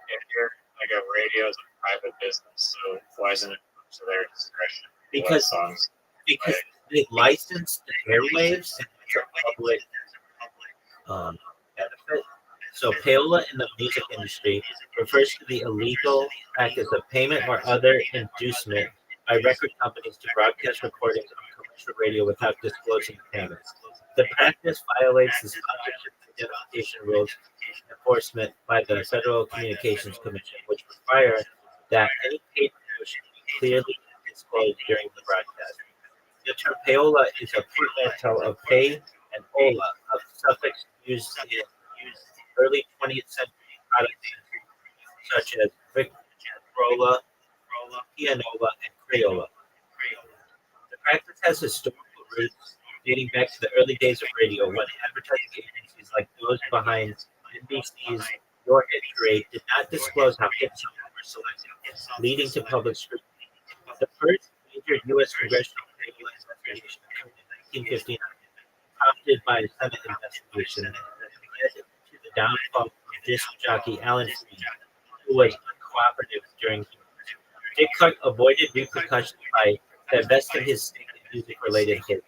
if you're like a radio is a private business, so why isn't it up to their discretion? Because they license the airwaves and it's a public benefit. So payola in the music industry refers to the illegal practice of payment or other inducement by record companies to broadcast recordings on commercial radio without disclosing the payments. The practice violates the sponsorship identification rules enforcement by the Federal Communications Commission, which require that any paid promotion be clearly disclosed during the broadcast. The term payola is a portmanteau of pay and ola, a suffix used in early 20th century product names such as Victrola, Pianola, and Crayola. The practice has historical roots dating back to the early days of radio when advertising agencies like those behind NBC's Your Hit Parade did not disclose how hit songs were selected, leading to public scrutiny. The first paid major U.S. congressional radio investigation occurred in 1959, prompted by a Senate investigation that led to the downfall of disc jockey Alan Freed, who was uncooperative during hearings. Dick Clark avoided repercussions by divesting his stake in music-related hits.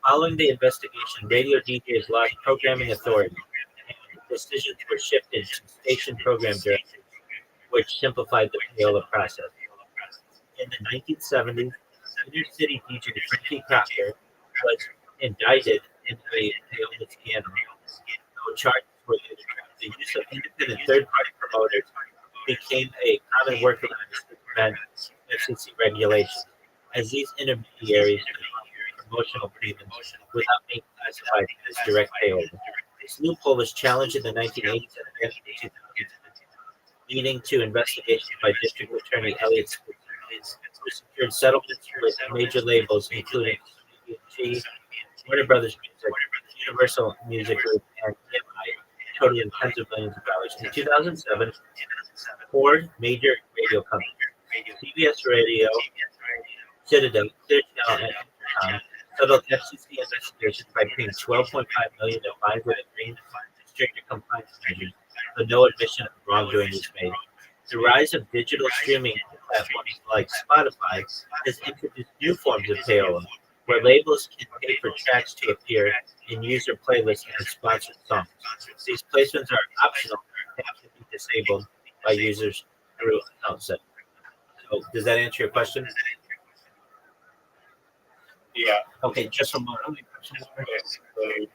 Following the investigation, radio DJs lost programming authority, and decisions were shifted to station program directors, which simplified the payola process. In the 1970s, inner city DJ Frankie Crocker was indicted in a payola scandal. No charges were later dropped. The use of independent third-party promoters became a common workaround to prevent FCC regulations, as these intermediaries could offer promotional payments without being classified as direct payola. This loophole was challenged in the 1980s and again in the 2000s, leading to investigations by District Attorney Elliot Spitzer, who secured settlements with major labels including AT&T, Warner Brothers Music, Universal Music Group, and EMI, totaling tens of millions of dollars. In 2007, four major radio companies, CBS Radio, Citadel, Clear Channel, and Intercom, settled FCC investigations by paying $12.5 million to fines with agreeing to stricter compliance measures, but no admission of wrongdoing was made. The rise of digital streaming platforms like Spotify has introduced new forms of payola, where labels can pay for tracks to appear in user playlists and sponsored songs. These placements are optional and have to be disabled by users through account setting. So, does that answer your question? Yeah. Okay, just a moment. Basically,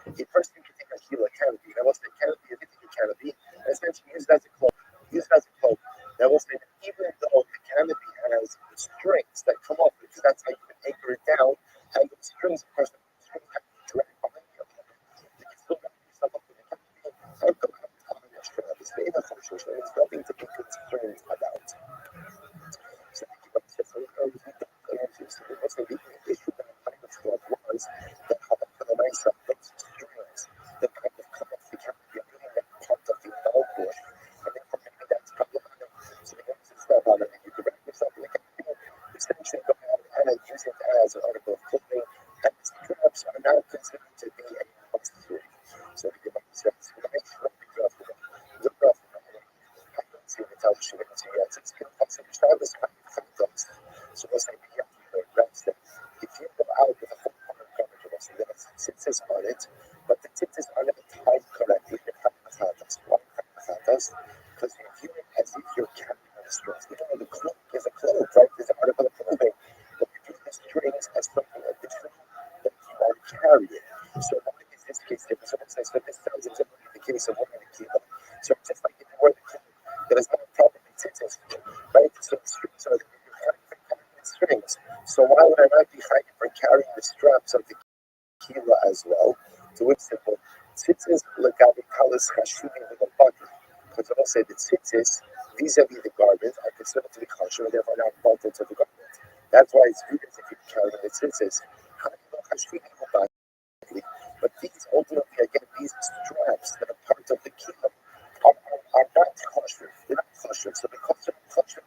A person can take a kilo canopy. That was the canopy, if you take a canopy, and essentially use it as a cloak. Use it as a cloak. That will say that even though the canopy has strings that come up, because that's how you can anchor it down, and the strings, of course, the strings have to be dragged behind you. You can still wrap yourself up in the canopy and go out on the string. It's made of function, so there's nothing to be concerned about. So thank you, but the issue that I'm kind of thought was that how the nice those strings that kind of come off the canopy are really that part of the bell bush, and therefore maybe that's problematic. So the only step on it, you can wrap yourself in the canopy, essentially go ahead and use it as an article of clothing, and the straps are now considered to be a must-have. So you can use that nice wrapping graphic. The graphic, I don't see the television yet. It's been possible to have this kind of symptoms. So we'll say we have to rest it. If you go out with a full cover coverage, we'll say that tzitzis on it, but the tzitzis are not tied correctly. They're chatas. Why chatas? Because you view it as if you're carrying the strings. Even though the cloak is a cloak, right? It's an article of clothing. But you view the strings as something additional that you are carrying. So why is this case different? So let's say, so this sounds exactly the case of wearing a kippah. So just like if you wear the cloak that is not properly tzitzis, right? So the strings are the strings. So why would I not be fighting for carrying the straps of the kila as well? To which simple, tzitzis legabi kalas chashuvim v'gabaki. Because I'll say that tzitzis vis-a-vis the garment are considered to be kosher and therefore not bundled to the garment. That's why it's viewed as if you're carrying the tzitzis. But these ultimately, again, these straps that are part of the kila are not kosher. They're not kosher. So because they're not kosher,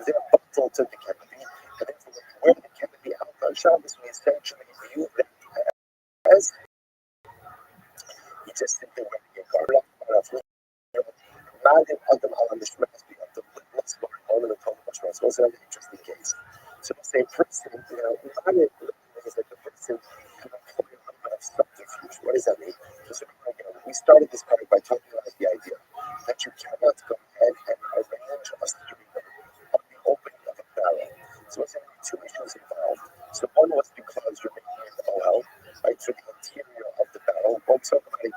they're bundled to the canopy. And therefore, when you wear the canopy out on Shabbos, we essentially view them as you just simply wearing a garment. Madam Adam al Mishmas be of the witness for all of the Torah Mishmas was an interesting case. So the same person, Madam is like the person can employ a little bit of subterfuge. What does that mean? So, we started this part by talking about the idea that you cannot go ahead and arrange a streamer on the opening of a barrel. So it's two issues involved. So one was because you're making an OL, right, for the interior of the barrel. Also, really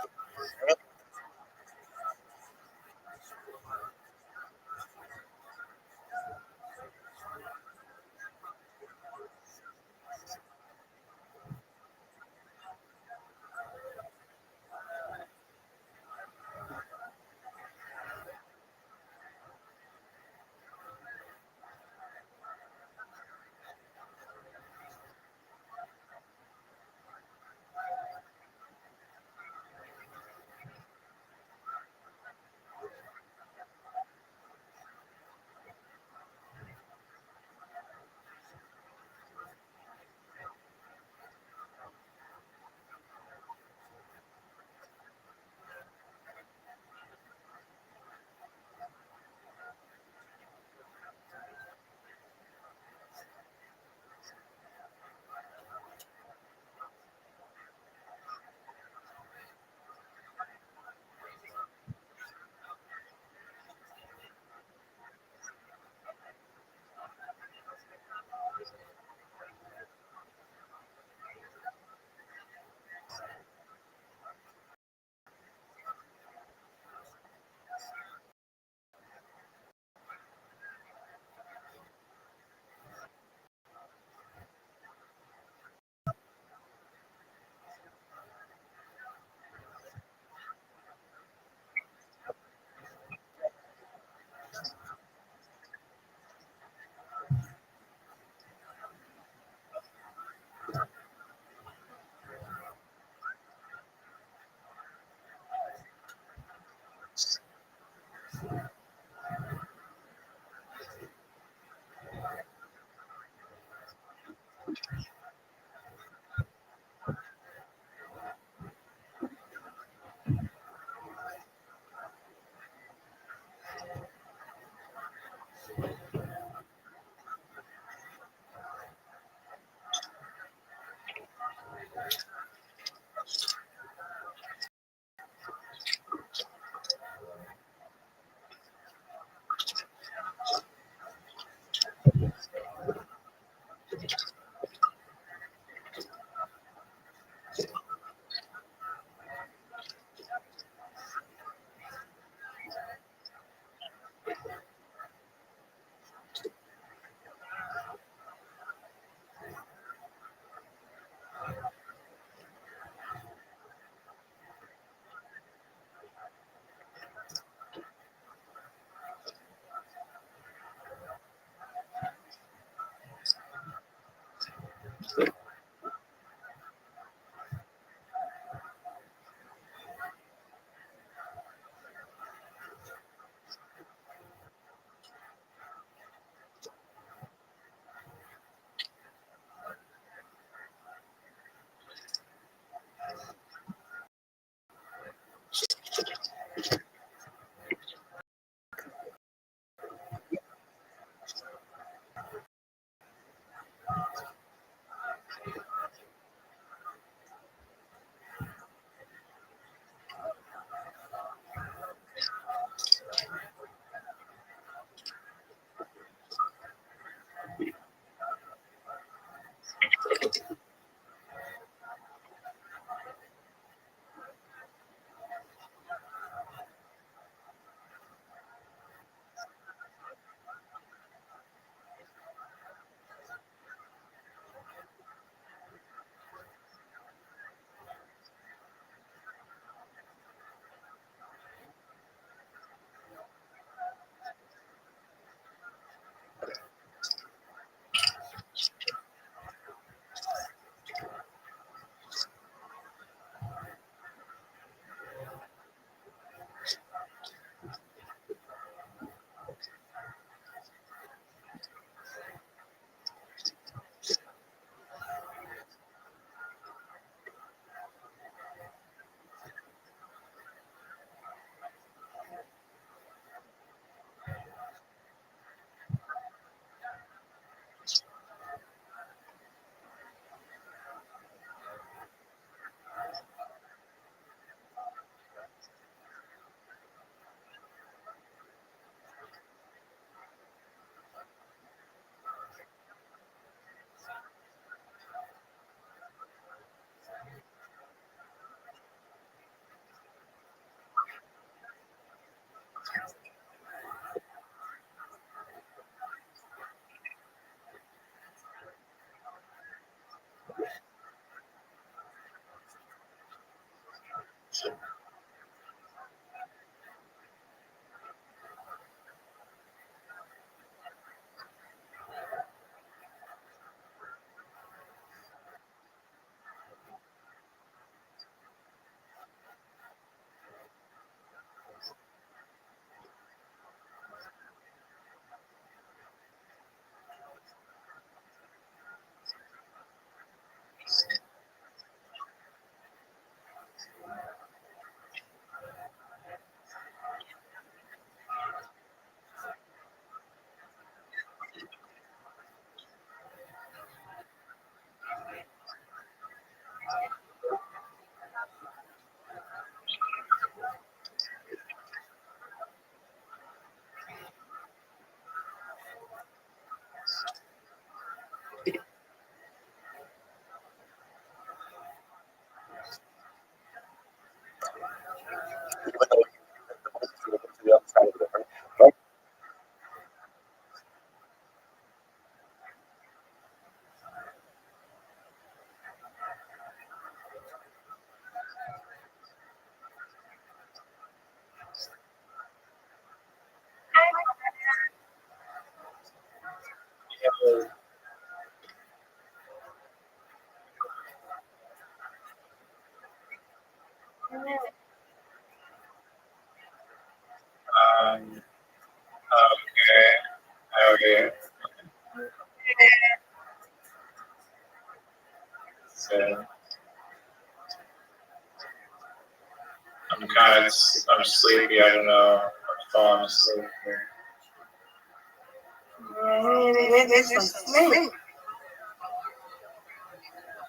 I'm sleepy. I don't know. I'm falling asleep.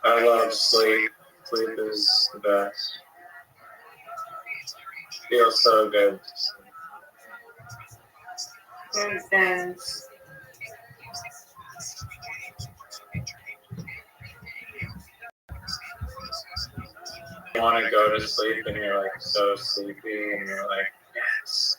I love sleep. Sleep is the best. Feels so good. You want to go to sleep and you're like so sleepy and you're like, yes.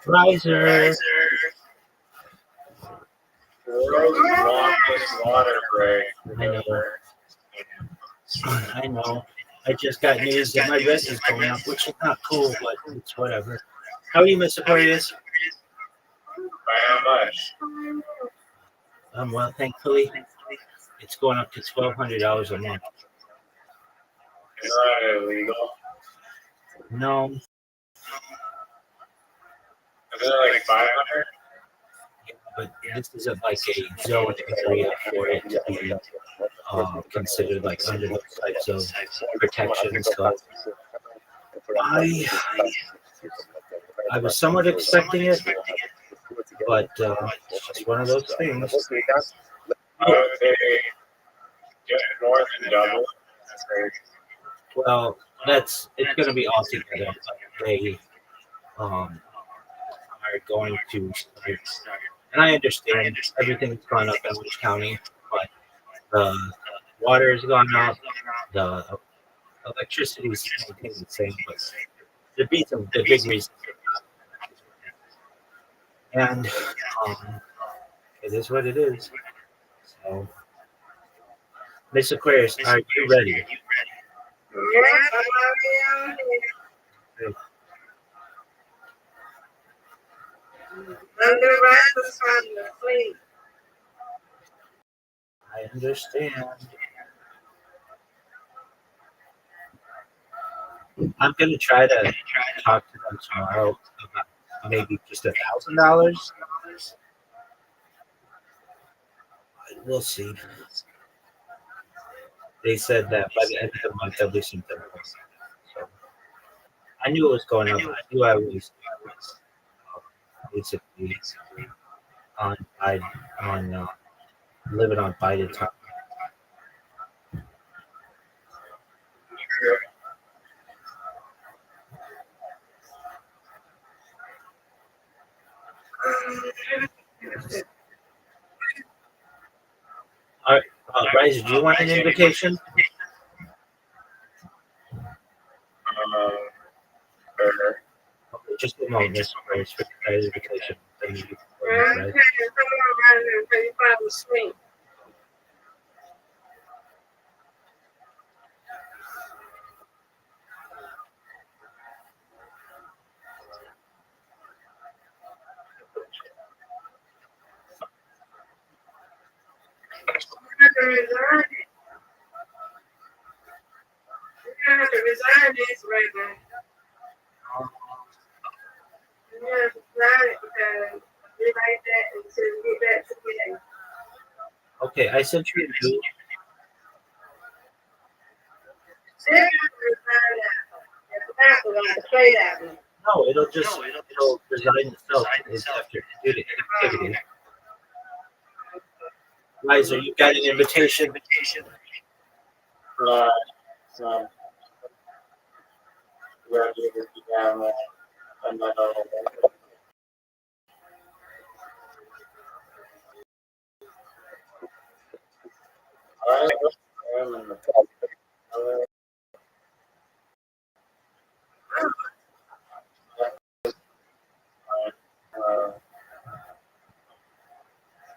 Riser. World's longest water break. I know. I just got news that my rent is going up, which is not cool, but it's whatever. How are you, Miss Aquarius? By how much? Well, thankfully, it's going up to $1,200 a month. Is that illegal? No, Is it like 500? but this isn't like a zone area for it to be considered like under those types of protections. So I was somewhat expecting it, but it's just one of those things. I would say get more than double. That's great. Well, it's going to be all together. They are going to start, and I understand everything's gone up in Orange County, but the water has gone up, the electricity is maintained the same, but there'd be some the big reasons. And it is what it is. So, Miss Aquarius, are you ready? I understand. I'm gonna try to talk to them tomorrow about maybe just $1,000. We'll see. They said that by the end of the month there'll be something. So I knew it was going up. I knew I was basically on living on Biden time. All right, Riser, do you want an invitation? Burger. Okay, just a moment, Miss Aquarius, for the invitation. Then you can go, right? Okay, I sent you a new. No, it'll resign itself after activity. Riser, you got an invitation. So, we're doing it again, and then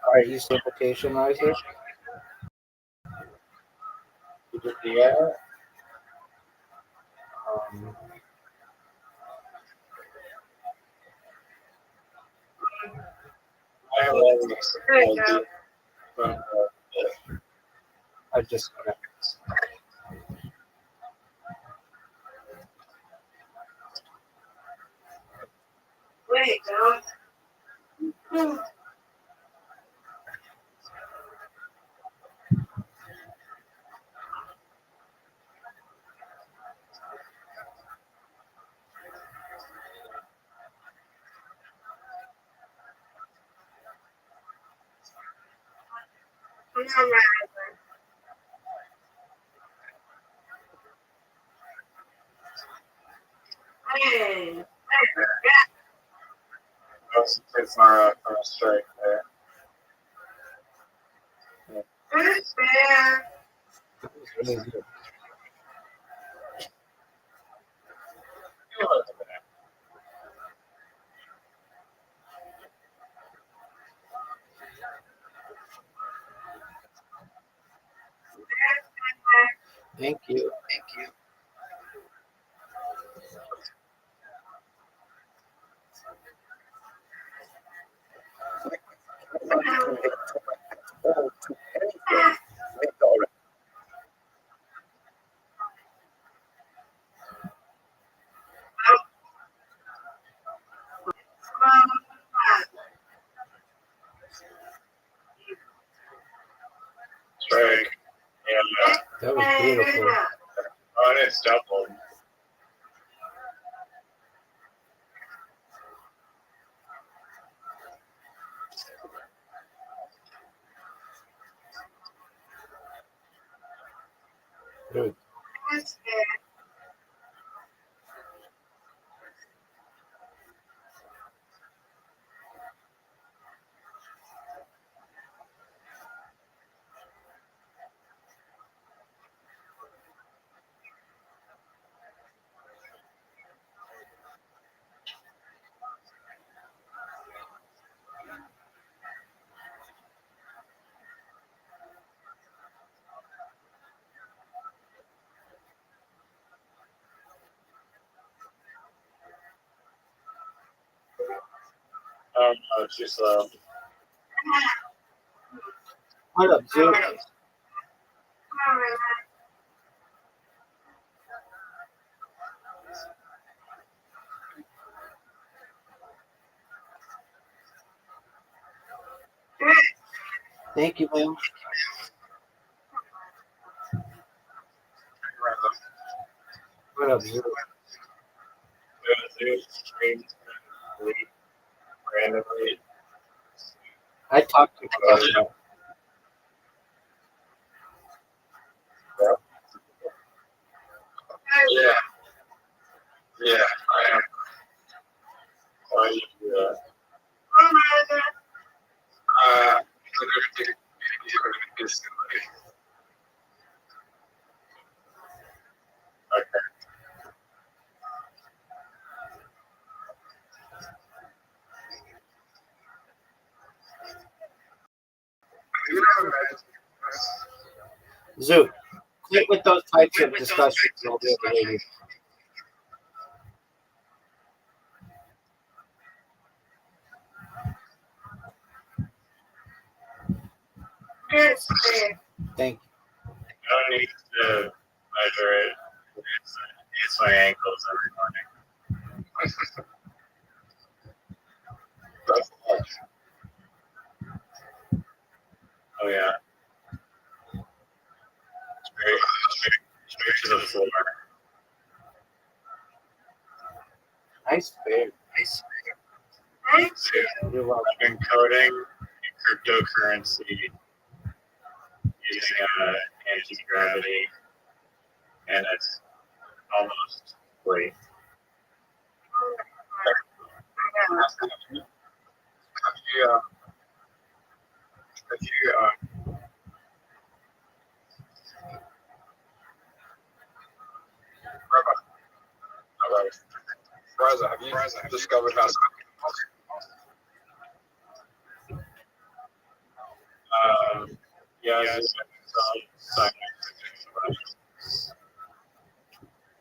All right, use the invitation, Riser. yeah. Um, I just Wait, don't. Hey. It's our first strike there. It's fair. really good. Thank you. Strike. Yeah. That was beautiful. Oh, and it's doubled. Good. It's fair. Oh, no, too slow. What up, Zoo? Thank you, ma'am. What up, Zoo? Randomly. I talked to you about that. Yeah. Yeah, I am. Why do you do that? Okay. Zoo, quit with those types of discussions. I'll be able to hear you. It's fair. Thank you. I don't need to measure it. It's my ankles every morning. Oh yeah. Straight to the floor. Nice bear. Thanks. You're welcome. I've been coding cryptocurrency using anti-gravity, and it's almost complete. Raza, have you discovered how Yeah,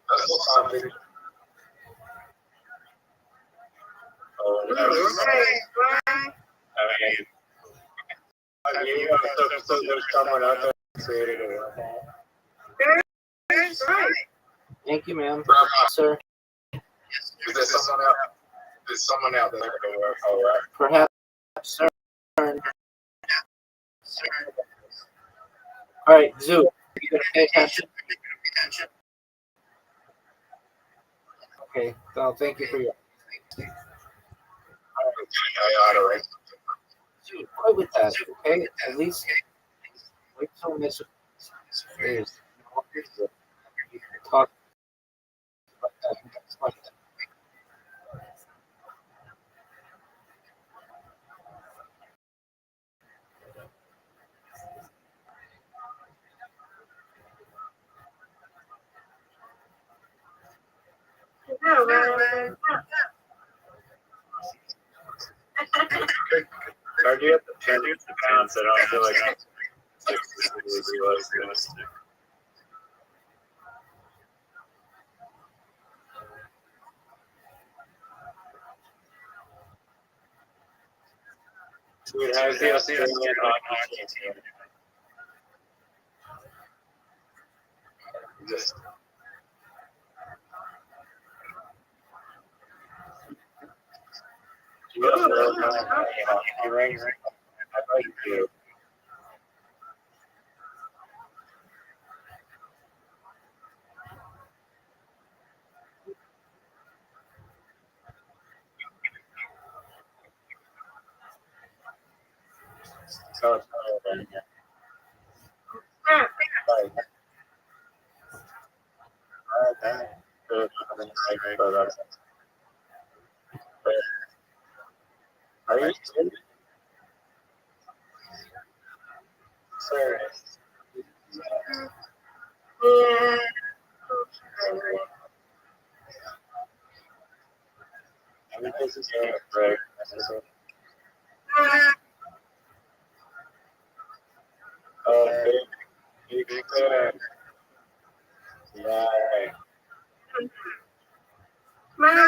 that's what time, baby? I mean, So there's someone out there who created a wormhole. That's right. Thank you, ma'am. Sir, There's someone out there with a wormhole, right? perhaps, sir. All right, Zoo, you gonna pay attention? Okay, well, thank you for your. Dude, quit with that, okay? At least wait till next is talk about that next question. No, man. Or do you have to bounce? I don't feel like I'm Dude, how's the Australian hockey team? Just do you have a hockey ring? I thought you do. So it's not over here. Okay. So that's are you kidding? Serious? Yeah. I mean, this is a break. Oh, big fan. Yeah. Mom.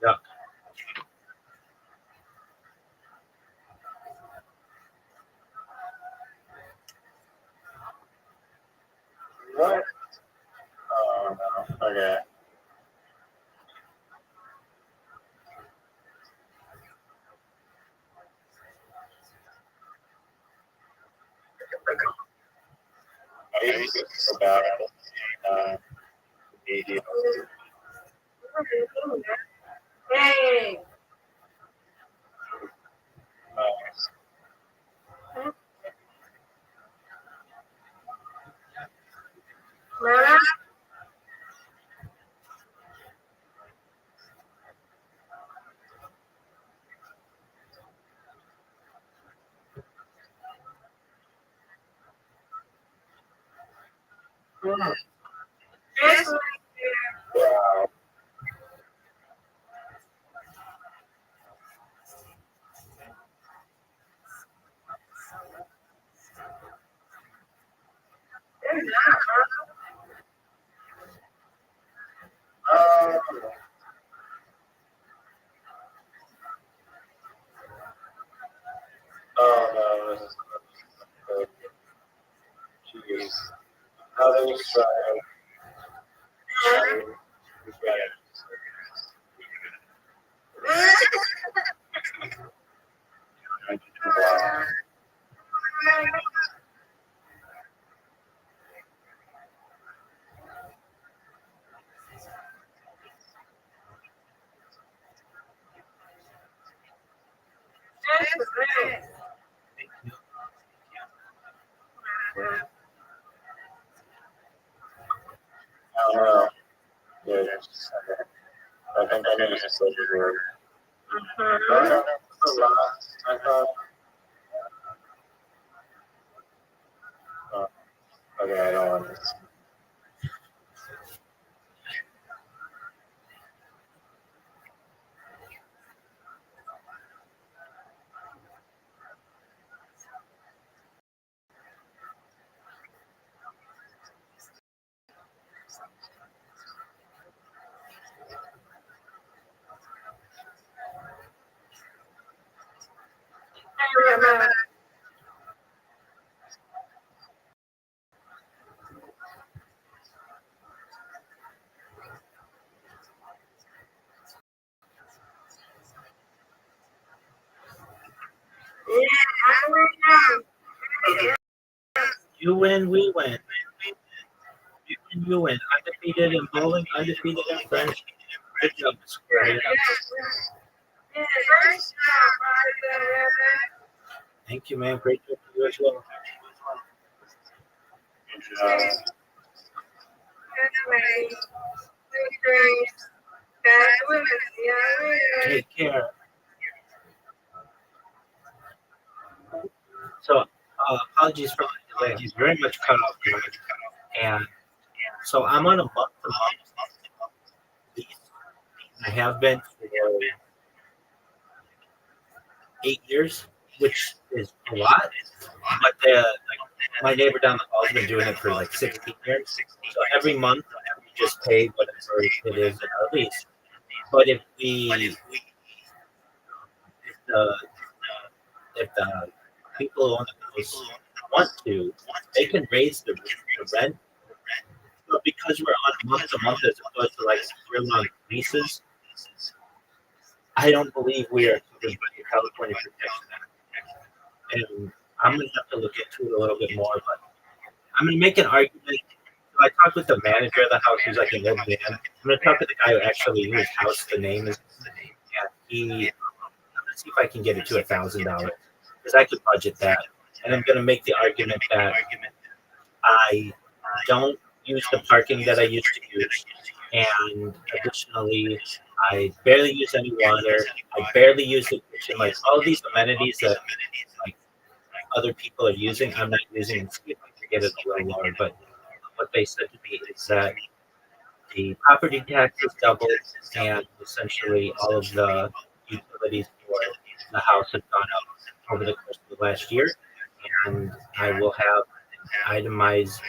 Yeah. What? Oh, no. Okay. I used to feel bad media. Hey. Mama. Yes. Wow. Oh, oh no, this is good. Jeez. Another strike. I don't know. Yeah, just, I think I need to just let it work. Oh, the last, I thought. Oh, okay, I don't want this. You win, we win. You win, you win. Undefeated in bowling, undefeated in French. Good job, Square. Thank you, man. Great job for you as well. Take care. So, apologies for the delay. He's very much cut off here. And so I'm on a month-to-month lease. I have been for 8 years, which is a lot. But my neighbor down the hall has been doing it for like 16 years. So every month, we just pay whatever it is in our lease. But if the people who own the house want to, they can raise the rent. But because we're on a month to month as opposed to like year-long leases, I don't believe we are covered by the California Protection Act. And I'm going to have to look into it a little bit more, but I'm going to make an argument. So I talked with the manager of the house, who's like an old man. I'm going to talk to the guy who actually whose house the name is. And I'm going to see if I can get it to $1,000 because I could budget that. And I'm going to make the argument that I don't use the parking that I used to use. And additionally, I barely use any water. I barely use the kitchen. Like all these amenities that like other people are using, I'm not using. And see if I can get it a little lower. But what they said to me is that the property tax is doubled, and essentially all of the utilities for the house have gone up over the course of the last year. And I will have an itemized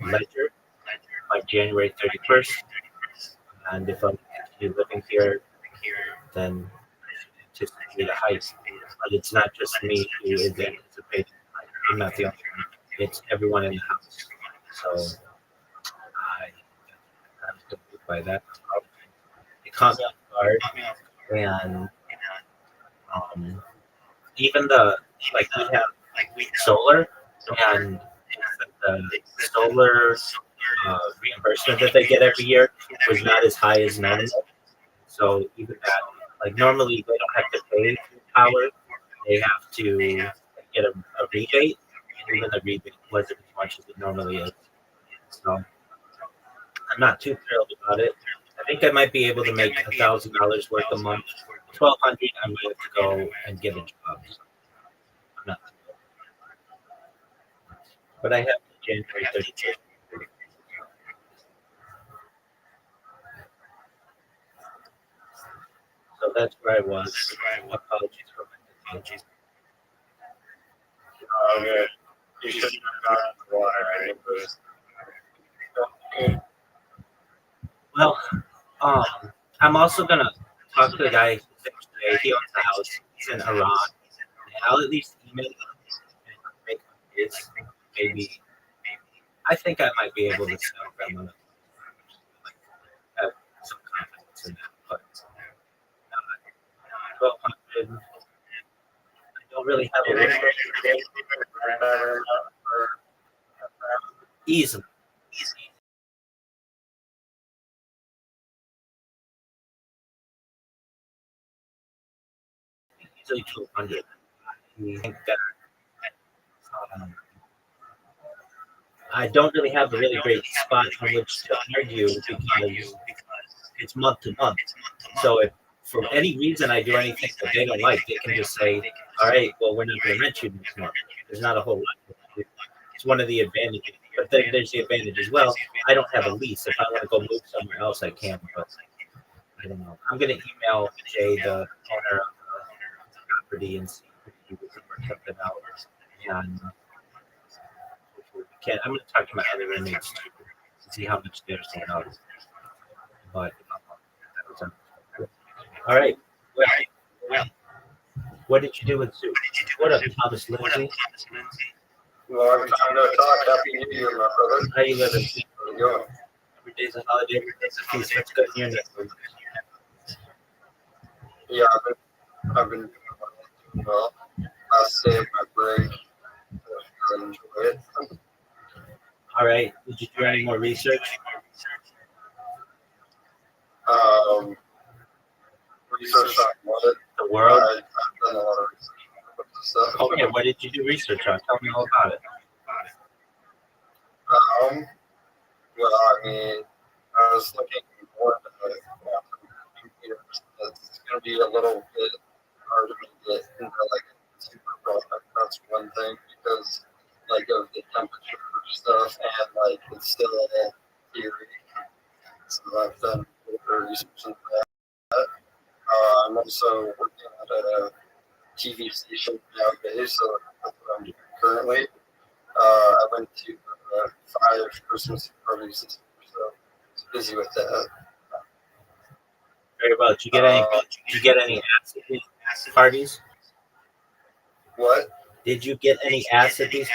ledger by January 31st. And if I'm actually living here, then I should anticipate a hike. But it's not just me who is anticipating. I'm not the only one. It's everyone in the house. So I'm confused by that. It caught me off guard. And even we have solar, and the solar reimbursement that they get every year was not as high as normal. So even that, like normally they don't have to pay power, they have to get a rebate, and even the rebate wasn't as much as it normally is. So I'm not too thrilled about it. I think I might be able to make $1,000 worth a month. 1,200, I'm going to go and get a job. So I'm not. But I have January 32nd. So that's where I was. Apologies for my apologies. Okay. You should have gotten the water, right? Well, I'm also gonna talk to the guy. He owns the house. He's in Iran, and I'll at least email him and make his maybe. I think I might be able to sell them. Have some confidence in that, but 1,200. I don't really have a list. Easily. Easily 200. I think that I don't really have a really great spot on which to argue because it's month to month. So if for any reason I do anything that they don't like, they can just say, all right, well, we're not going to rent you next month. There's not a whole lot. It's one of the advantages. But then there's the advantage as well. I don't have a lease. If I want to go move somewhere else, I can. But I don't know. I'm going to email Jay, the owner of the property, and see if he can work something out. And I'm going to talk to my other roommates too to see how much they're saying out. But all right. What did you do with Zeus? What up, Thomas Lindsay? Long time no talk. Happy New Year, my brother. How you living? How you going? Every day's a holiday. Every day's a feast. That's good in your neighborhood. Yeah, I've been doing well. Last day of my break. I enjoy it. All right. Did you do any more research? Research on what? The world? I've done a lot of research on stuff. Okay, what did you do research on? Tell me all about it. Well, I mean, I was looking more at the computers. It's going to be a little bit hard to get into like a super product. That's one thing because like of the temperature stuff and like it's still all theory. So I've done a little bit of research into that. I'm also working at a TV station nowadays, so that's what I'm doing currently. I went to 5 Christmas parties this year, so I was busy with that. Very well. Did you get any acid parties? What? Did you get any ass at these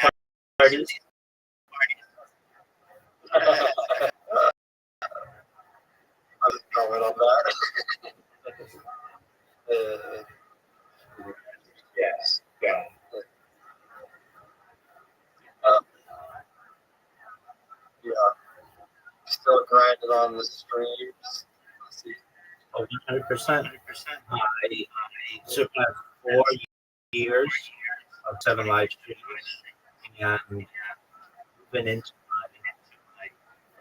parties? I didn't comment on that. Yes. Yeah. Yeah. Still grinding on the streams. Let's see. 100%. I surpassed 4 years of 7 live streams and moving into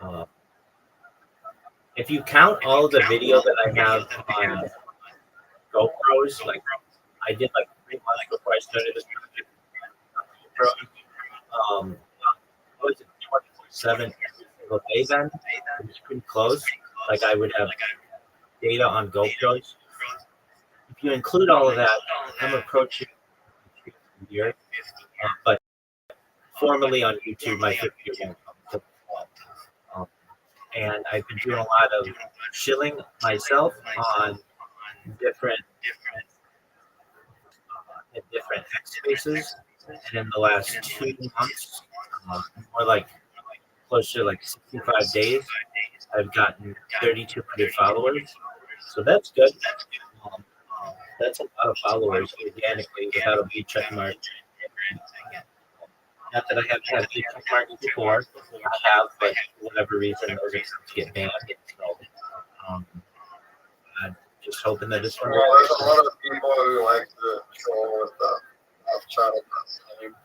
my. If you count all the video that I have on GoPros, like I did like 3 months before I started this project. I was at 24/7 every single day then. It was pretty close. Like I would have data on GoPros. If you include all of that, I'm approaching a year. But formally on YouTube, my 5th year won't come. And I've been doing a lot of shilling myself on different X spaces. And in the last 2 months, more like close to like 65 days, I've gotten 3,200 followers. So that's good. That's a lot of followers organically without a blue check mark. Not that I haven't had a blue check mark before. I have, but for whatever reason, those accounts get banned. So, I'm just hoping that this one. Well, there's a lot of people who like to troll with the off channel name.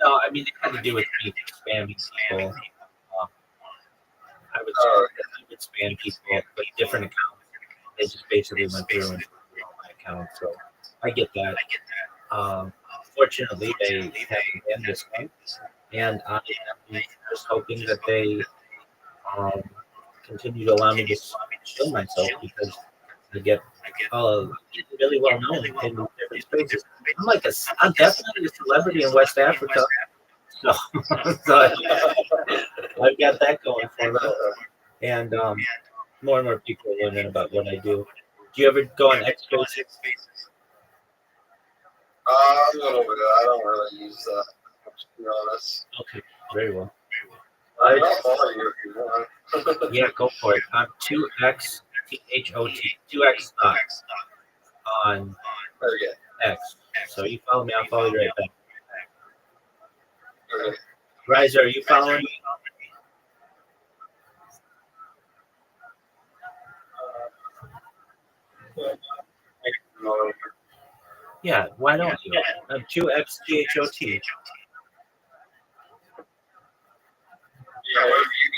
No, I mean, it had to do with me spamming people. I would spam people with different accounts. They just basically went through and all my accounts. So I get that. Fortunately, they haven't banned this one. And I'm just hoping that they continue to allow me to show myself because I get really well known in different spaces. I'm definitely a celebrity in West Africa. So, I've got that going for me. And more and more people are learning about what I do. Do you ever go on X spaces? A little bit. I don't really use that, to be honest. Okay, very well. I'll follow you if you want. Yeah, go for it. I'm 2X THOT, 2X on X. So you follow me, I'll follow you right back. Okay. Riser, are you following me? Yeah, why don't you? I'm 2X THOT. Yeah, what have you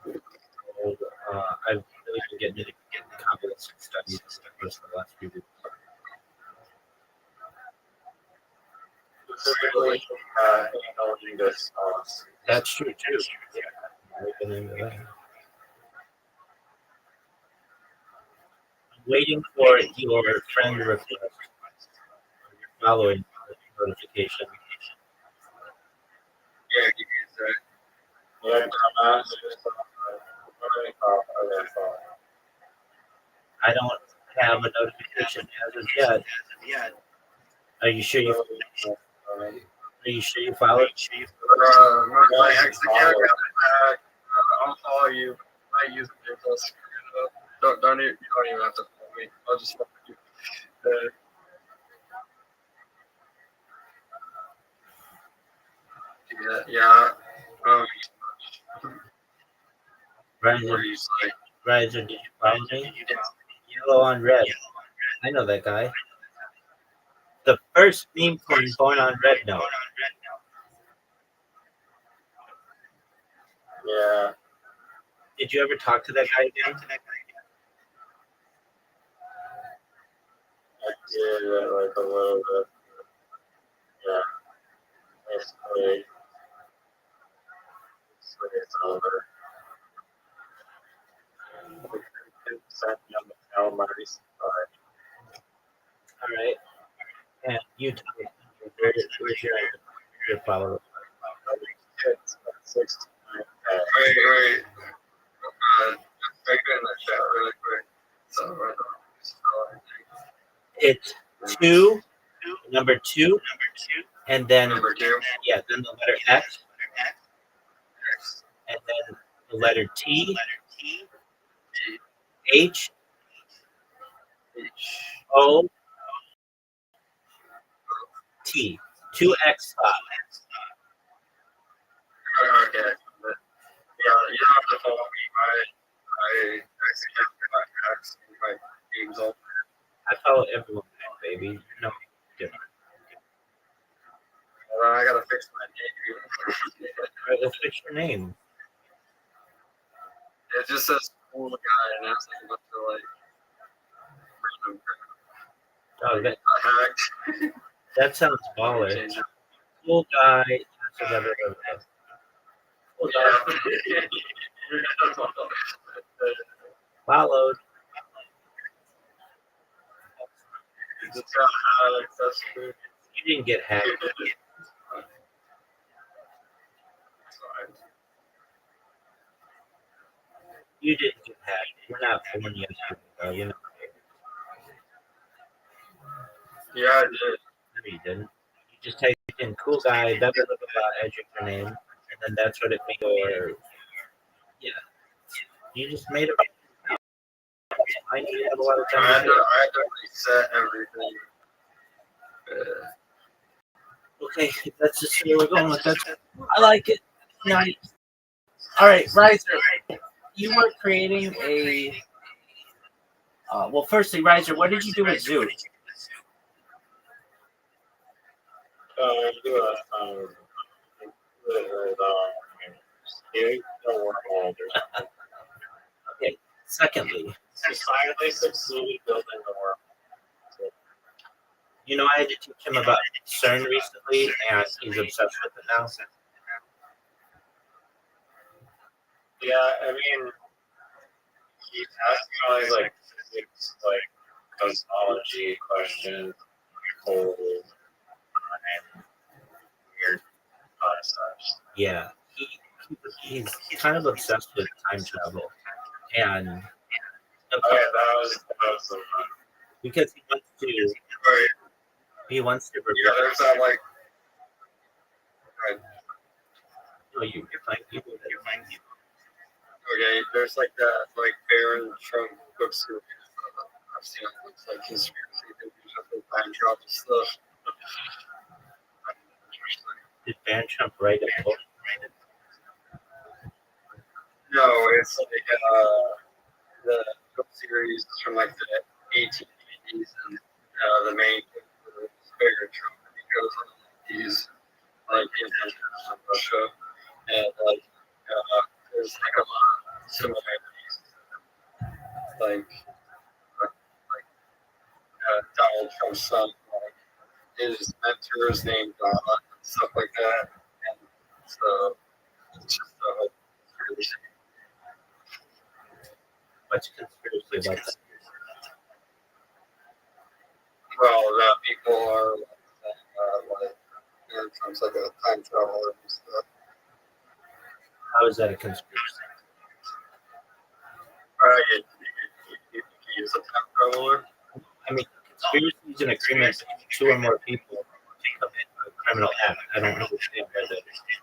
been I've really been getting into confidence studies for the last few weeks. specifically acknowledging this? That's true too. Yeah, I've been into that. I'm waiting for your friend request, or your following notification. Yeah, give me a sec. Yeah, I don't have a notification as of yet. Are you sure you? Are you sure you followed? My ex account got back. I'll follow you. I use it plus. Don't you don't even have to follow me. I'll just follow you. Yeah. Riser, did you follow me? Yellow on red. I know that guy. The first meme coin born on red note. Yeah. Did you ever talk to that guy again? I did like a little bit. Yeah. Basically, it's over. Sent me on the calamari. All right. And you tell me, where's your follower? It's 69. Wait. Type it in the chat really quick. So I don't spell anything. It's number two, and then Number 2. yeah, then the letter X, and then the letter T, H, O, T. 2X stop. Okay. Yeah, you don't have to follow me. My ex account got X. My name's all. I follow everyone, baby. No different. Well, I gotta fix my name. All right, let's fix your name. It just says cool guy, and that's like a bunch of like random Oh, hacked. that sounds baller. Change it. Cool guy. Cool guy. Followed. Just got hacked. That's good. You didn't get hacked. You didn't get hacked. You're not born yesterday. You know. Yeah, I did. No, you didn't. You just typed in "cool guy," blah blah blah blah as your name, and then that's what it made. Or yeah, you just made it. I know you have a lot of I time. had to reset everything. Okay, that's just where we're going with that. I like it. Nice. All right, Riser, you were creating a. Well, firstly, Riser, what did you do with Zoo? Do a Okay. Secondly, finally succeeded building the world. you know, I had to teach him about CERN recently, and he's obsessed with it now. Yeah, I mean, he's asking all these like physics, like cosmology questions, whole weird concepts. Yeah, he's kind of obsessed with time travel, and Okay, that was the one. because he wants to Yeah, there's that like. No, you're fine. Okay, there's like that like Baron Trump book series. I've seen it. It's like conspiracy theories of time travel stuff. Did Van Trump write a book? No, it's like the book series is from like the 1880s, and the main character is Baron Trump. He goes on these like adventures from Russia, and like there's like a lot of similarities, like Donald Trump's son, like his mentor is named Donna, and stuff like that, and so it's just a whole conspiracy. What's conspiracy about that? Well, that people are like Trump's like a time traveler and stuff. How is that a conspiracy? You think he is a time traveler? I mean, conspiracy is an agreement between two or more people to commit a criminal act. I don't understand where that is criminal.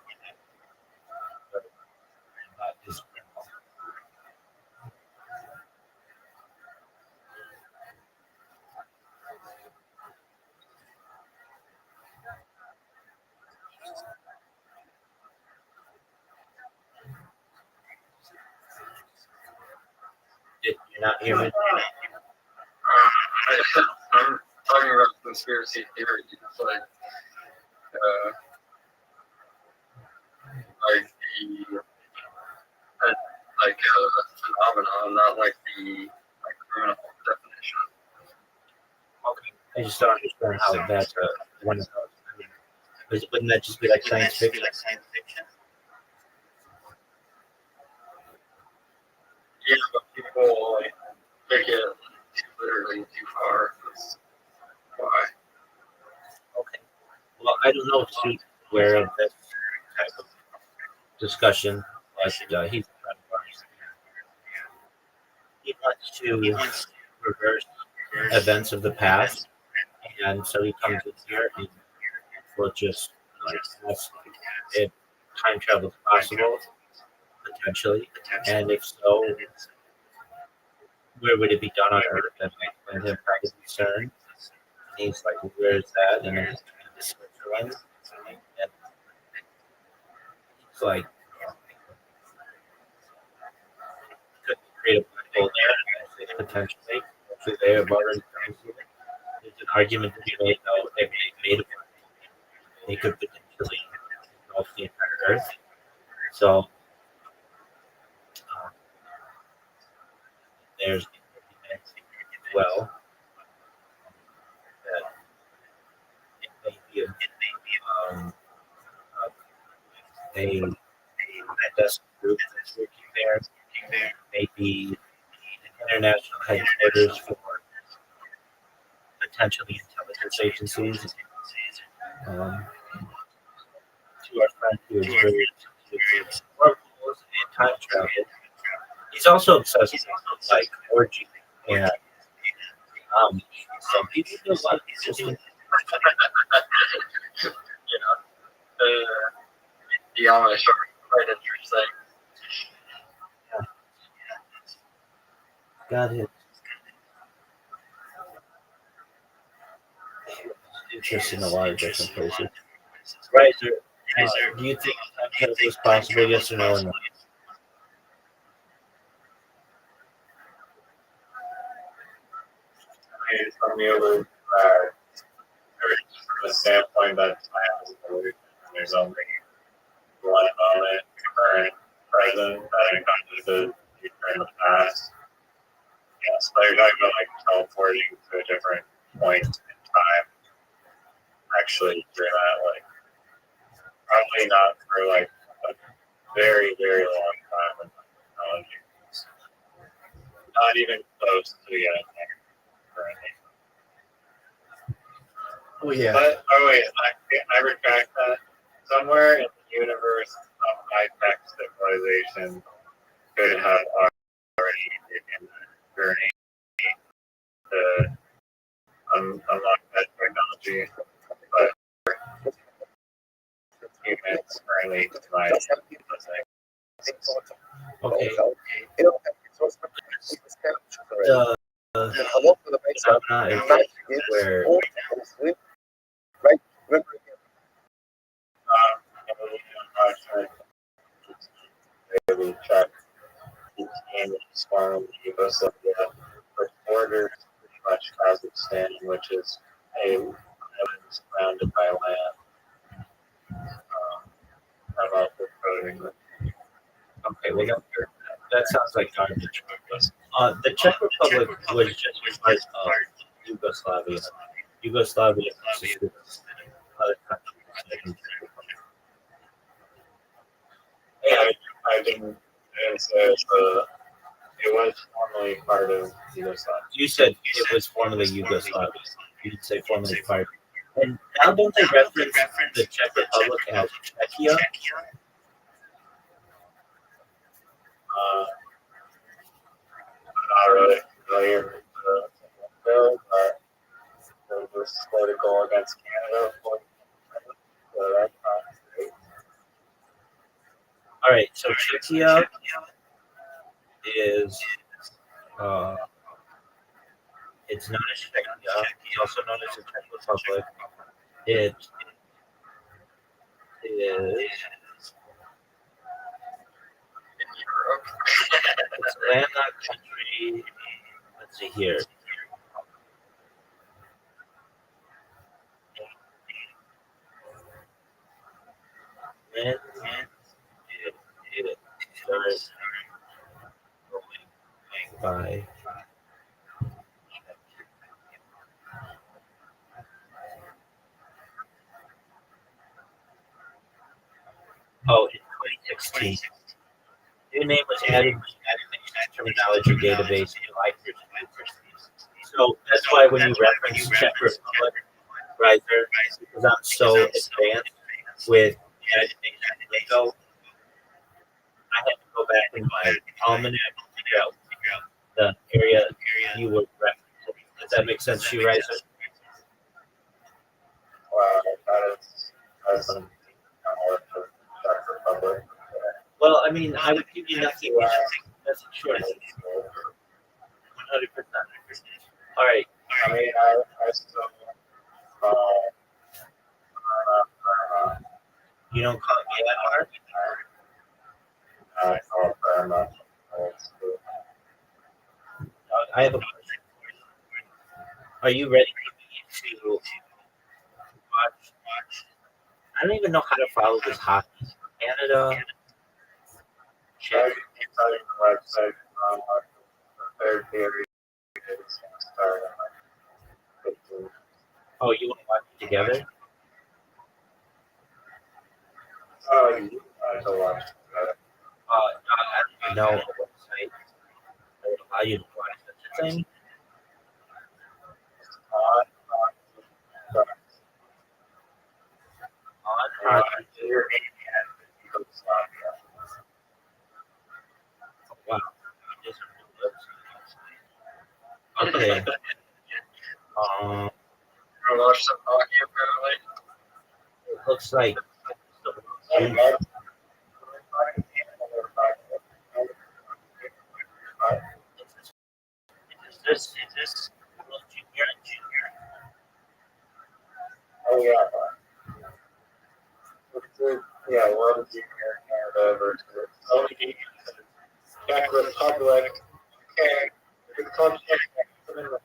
Did you not hear me? I'm talking about conspiracy theory. It's like the phenomenon, not like the criminal definition. Okay. I just don't understand how that's one of those. I mean, wouldn't that just be like science fiction? Yeah, but people like take it literally too far. That's why. Okay. Well, I don't know if she's aware of this type of discussion, but he's he wants to reverse events of the past, and so he comes in here and will just ask if time travel is possible, potentially, and if so, where would it be done on Earth? And I explained him kind of concern. And he's like, where is that? And then it's Switzerland. And it's like, could create a black hole there, and I say potentially. So they have already done it. There's an argument to be made, though, if they made a black hole, they could potentially engulf the entire Earth. So there's the argument as well that it may be a clandestine group that's working there, maybe an international headquarters for potentially intelligence agencies. To our friend who is very into wormholes and time travel, he's also obsessed with like orgy and some people do a lot of interesting. The Amish are quite interesting. Got it. Interest in a lot of different places. Right. Do you think time travel is possible? Yes or no? Or no? From the standpoint that time is evolution, there's only one moment, current, present, that encompasses the future and the past. Yes, but you're talking about like teleporting to a different point in time. Actually, during that, like, probably not for like a very, very long time with technology. Not even close to the end currently. Oh yeah. But wait, I retract that. Somewhere in the universe, a high-tech civilization could have already taken the journey to unlock that technology, but humans currently might. Okay. Phenomena is where Daily check and storm Yugoslavia with borders pretty much Kazakhstan, which is a island surrounded by land. I'm also quoting the okay, well that sounds like garbage. The Czech Republic was just part of Yugoslavia. Yugoslavia consisted of other countries. I didn't say it was formerly part of Yugoslavia. You said it was formerly Yugoslavia. You didn't say formerly part. And now don't they reference the Czech Republic as Czechia? I'm not really familiar with the bill, but That's Canada. So that's not great. All right, so Czechia is it's known as Czechia. It's also known as the Czech Republic. It is it's a landlocked country. Let's see here. When it starts going by. Oh, in 2016. New name was added to the terminology database in July 1st. So that's why when you reference Czech Republic, Riser, because I'm so advanced with editing lingo, I had to go back in my almanac to figure out the area you would reference. Does that make sense to you, Riser? Wow, that's Czech Republic. Well, I mean, I would give you nothing. That's short. 100%. All right. I mean, I still. You don't call it Myanmar? I call it Burma. I have a question. Are you ready for me to watch? I don't even know how to follow this hockey. Canada. Check the website. The third period is start on 15. Oh, you want to watch it together? Oh, you have to watch it. I don't even know a website that would allow you to watch such a thing. On Your wow. Okay. Gonna watch some hockey apparently. It looks like is this World Junior? Oh yeah. Yeah, World Junior Canada versus only Czech Republic. Okay, it's called Czech Republic.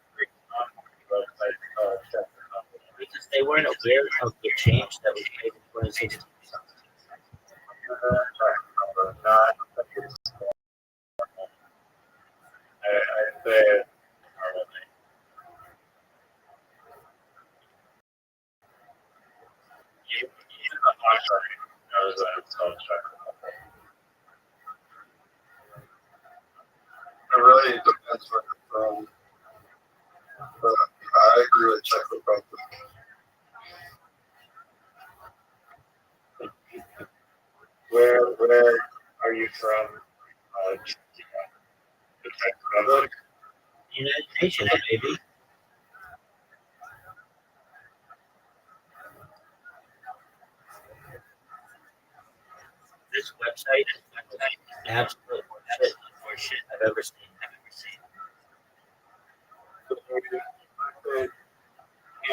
Because they weren't aware of the change that was made in 2016. Not. I said. It really depends where you're from. But I agree with Czech Republic. Where are you from? The Czech Republic. United Nations, maybe. This website is absolute horseshit I've ever seen.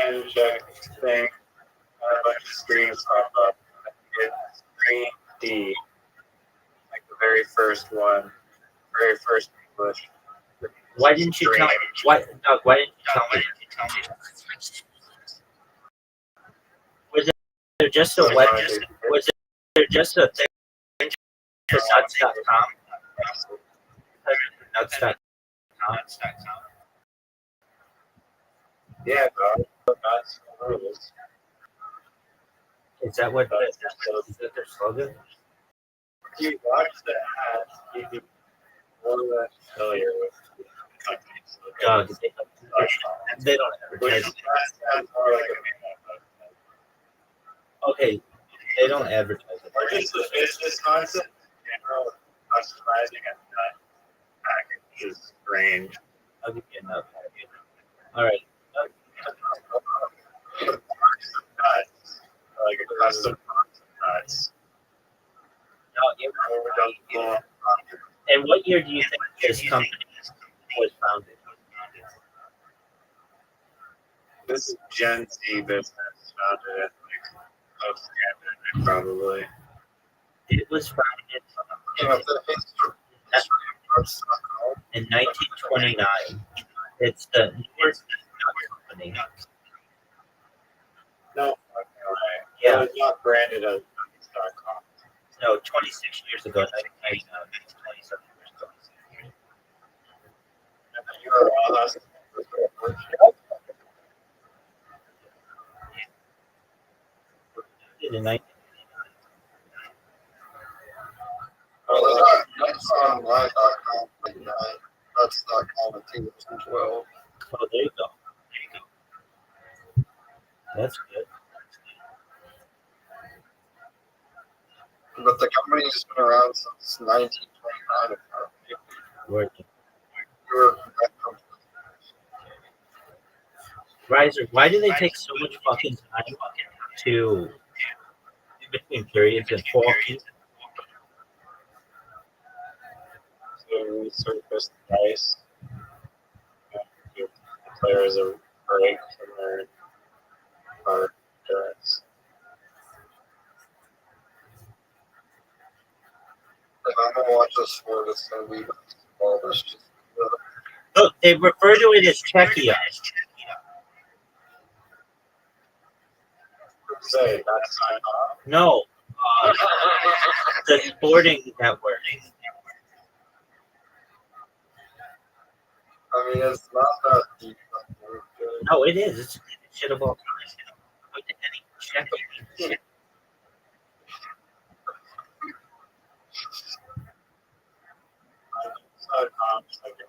And check thing. A bunch of screens pop up. It's screen D. Like the very first one. Very first English. Why didn't you tell me? Doug, why didn't you tell me? Was there just a web? Was there just a thing for nuts.com? Nuts.com. Yeah, bro. That's rules. Is that what? Is that their slogan? If you watch the ads, you'd be more or less familiar with the companies. Doug, they don't Which advertise. sounds more like a Okay, they don't advertise it. or just the business concept in general, customizing a nut package is strange. I'll give you another. All right. like a custom nuts. No, and what year do you think this company was founded? This is Gen Z business founded in like post-pandemic, probably. It was founded in 1929. It's the Newark company. No, fucking right. Yeah. It was not branded as .com. No, 26 years ago, 1999. 27 years ago. And then you were all us. In 19, That's online.com. That's .com in 2012. oh, there you go. That's good. But the company's been around since 1929. Working. We were Riser, why do they take so much fucking time to in between periods and walking? So resurface the dice. Give the players a break from their hard endurance. If I'm gonna watch this sport, it's gonna be all this. Look, they refer to it as Czechia. Say that's sign off. No, the sporting network. I mean, it's not that deep. No, it is. It's shit of all kinds. What did any Czech?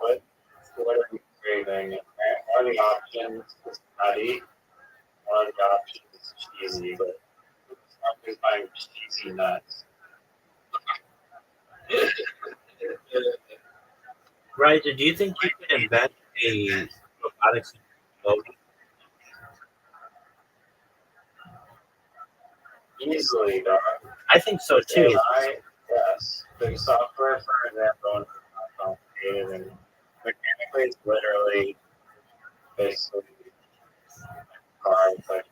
Like what are you craving? One of the options is nutty. One of the options is cheesy, but I'm just buying cheesy nuts. Riser, do you think you could invent a robotics boat? Easily, dog. I think so too. Yes. The software, for example, is not complicated, and mechanically, it's literally basically cars like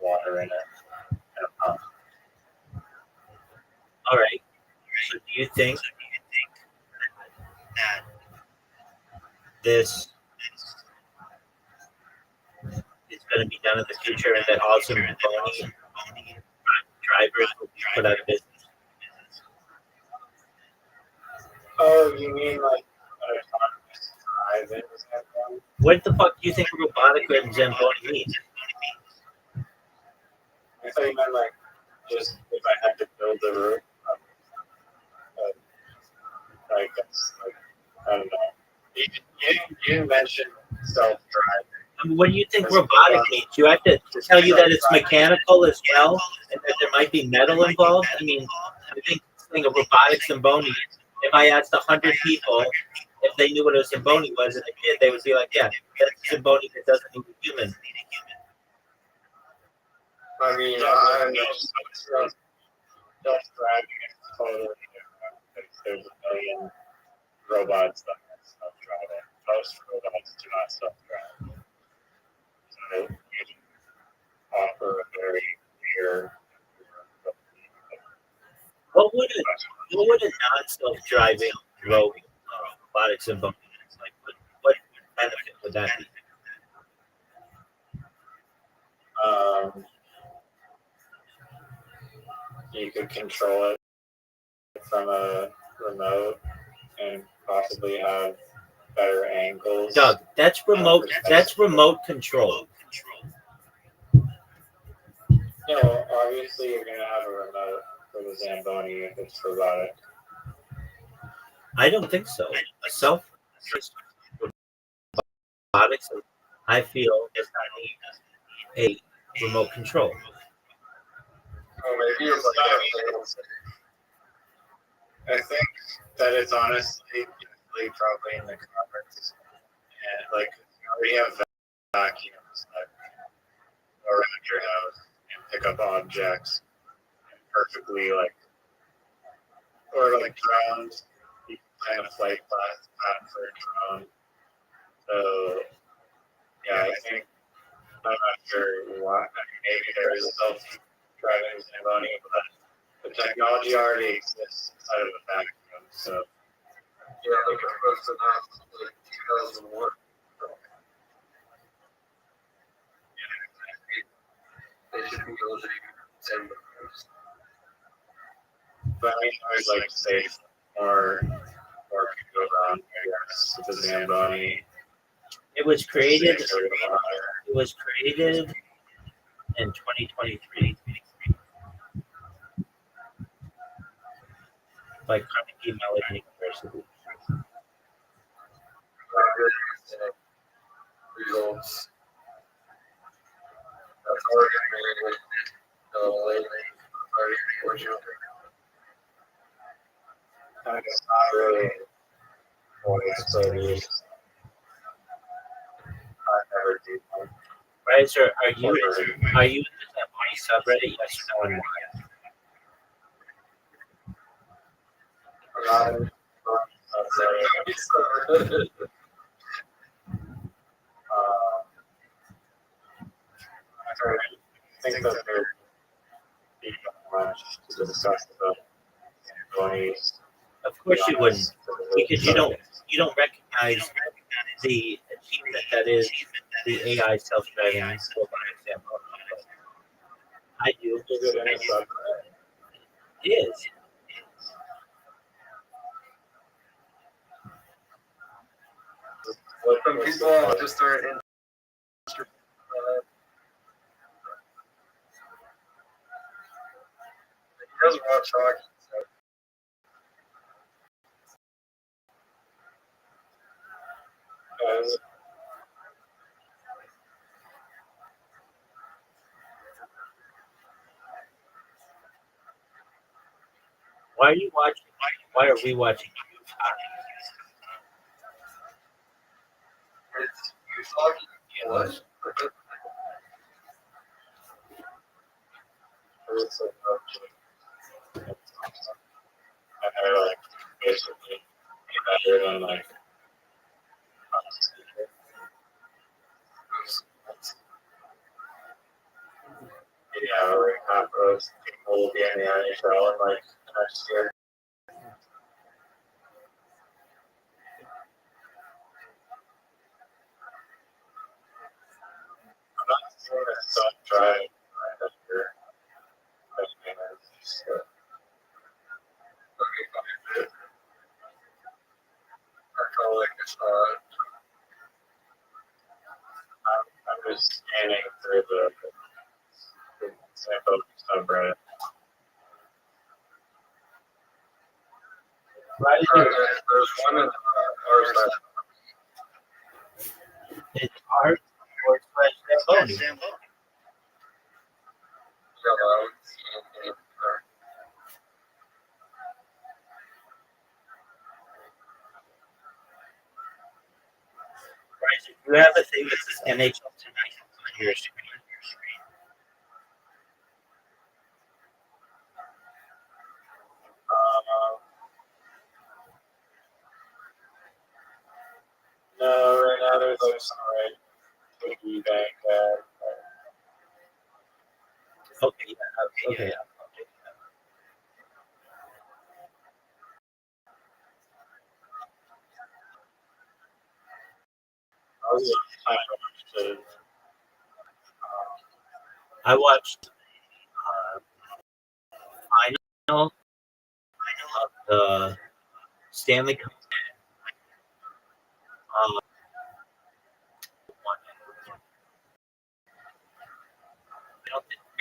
water in it. And a pump. All right. So do you think that this is going to be done in the future, and that also Boney drivers will be put out of business? Oh, you mean like autonomous driving or something? What the fuck do you think robotica and Zamboni means? I thought you meant like just if I had to build a route, like that's like I don't know. You mentioned self-driving. I mean, what do you think robotic means? You have to tell you that it's mechanical as well, and that there might be metal involved. I mean, I think this thing of robotics and Zamboni. If I asked 100 people if they knew what a Zamboni was, and they did, they would be like, "Yeah, that's a Zamboni that doesn't need a human." I mean, Self-driving is totally different. There's a million robots that are self-driving. Most robots do not self-drive. So you offer a very clear. What would a non-self-driving robotics and Zamboni like? What benefit would that be? You could control it from a remote and possibly have better angles. Doug, that's remote. That's remote control. No, obviously you're gonna have a remote for the Zamboni if it's robotic. I don't think so. A self robotics, I feel, does not need a remote control. oh, maybe it's like I think that it's honestly probably in the cupboards. And like you already have vacuums that go around your house and pick up objects perfectly, like, or like drones. You can plan a flight path for a drone. So, yeah, I think, I'm not sure why. I mean, maybe there is self-driving Zamboni, but the technology already exists inside of a vacuum. So, Yeah, they're supposed to have like 2001. They should be able to send those. but I mean, I would like to say more could go wrong, I guess, with the Zamboni. It was created. Sort of higher. It was created in 2023 by Carnegie Mellon University. Results. That's already lately. I guess not really more studies. I never do one. Right, sir? Are you in the Zamboni subreddit? Yes or no, and why? I think that there'd be much to discuss about Zamboni's. Of course you wouldn't, because you don't recognize the achievement that is the AI self-driving robotic Zamboni. I do. It is. Some people just are in. He doesn't watch hockey. Guys, Why are you watching? Why are we watching? It's youth hockey. What? it's I like basically measured on like like half those people will be in the NHL in like next year. I'm not saying that self-driving right up here. I'm just scanning through the sample subreddit. Right? There's one in our side. It's art or slash Zamboni. Right, so you have a thing that says NHL tonight on your screen. No, right now there's like some piggy bank Okay, yeah, okay. I was trying to I watched final of the Stanley Cup.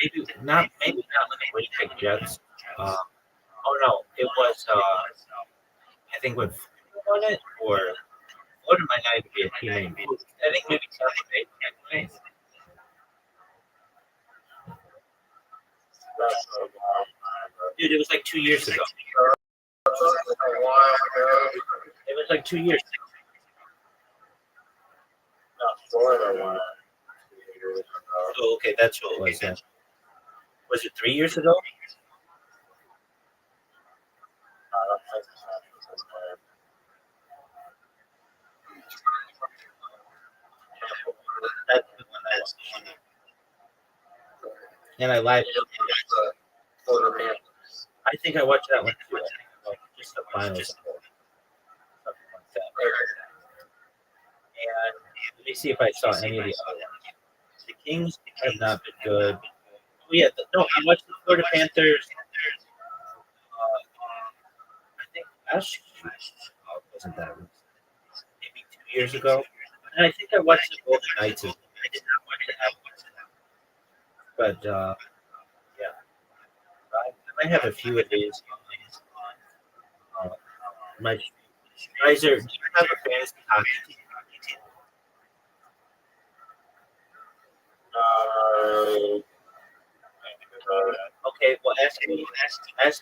Maybe not with the Winnipeg Jets. Oh no, it was I think with on it or Florida might not even be a team name. I think maybe Tampa Bay. Dude, it was like 2 years ago. A while ago. It was like 2 years ago. Florida one. Oh, okay, that's what it was then. Was it 3 years ago? That's the one I watched. And I live. Florida Panthers. I think I watched that one too. Just the finals. Something like that. And let me see if I saw any of the other ones. The Kings have not been good. Oh, yeah, no, I watched the Florida Panthers. I think last year. Oh, it wasn't that recent. Maybe 2 years ago. And I think I watched the Golden Knights. I did not watch the Avalanche. But yeah, I might have a few of these. My Riser, do you have a fantasy hockey team? Okay, well, ask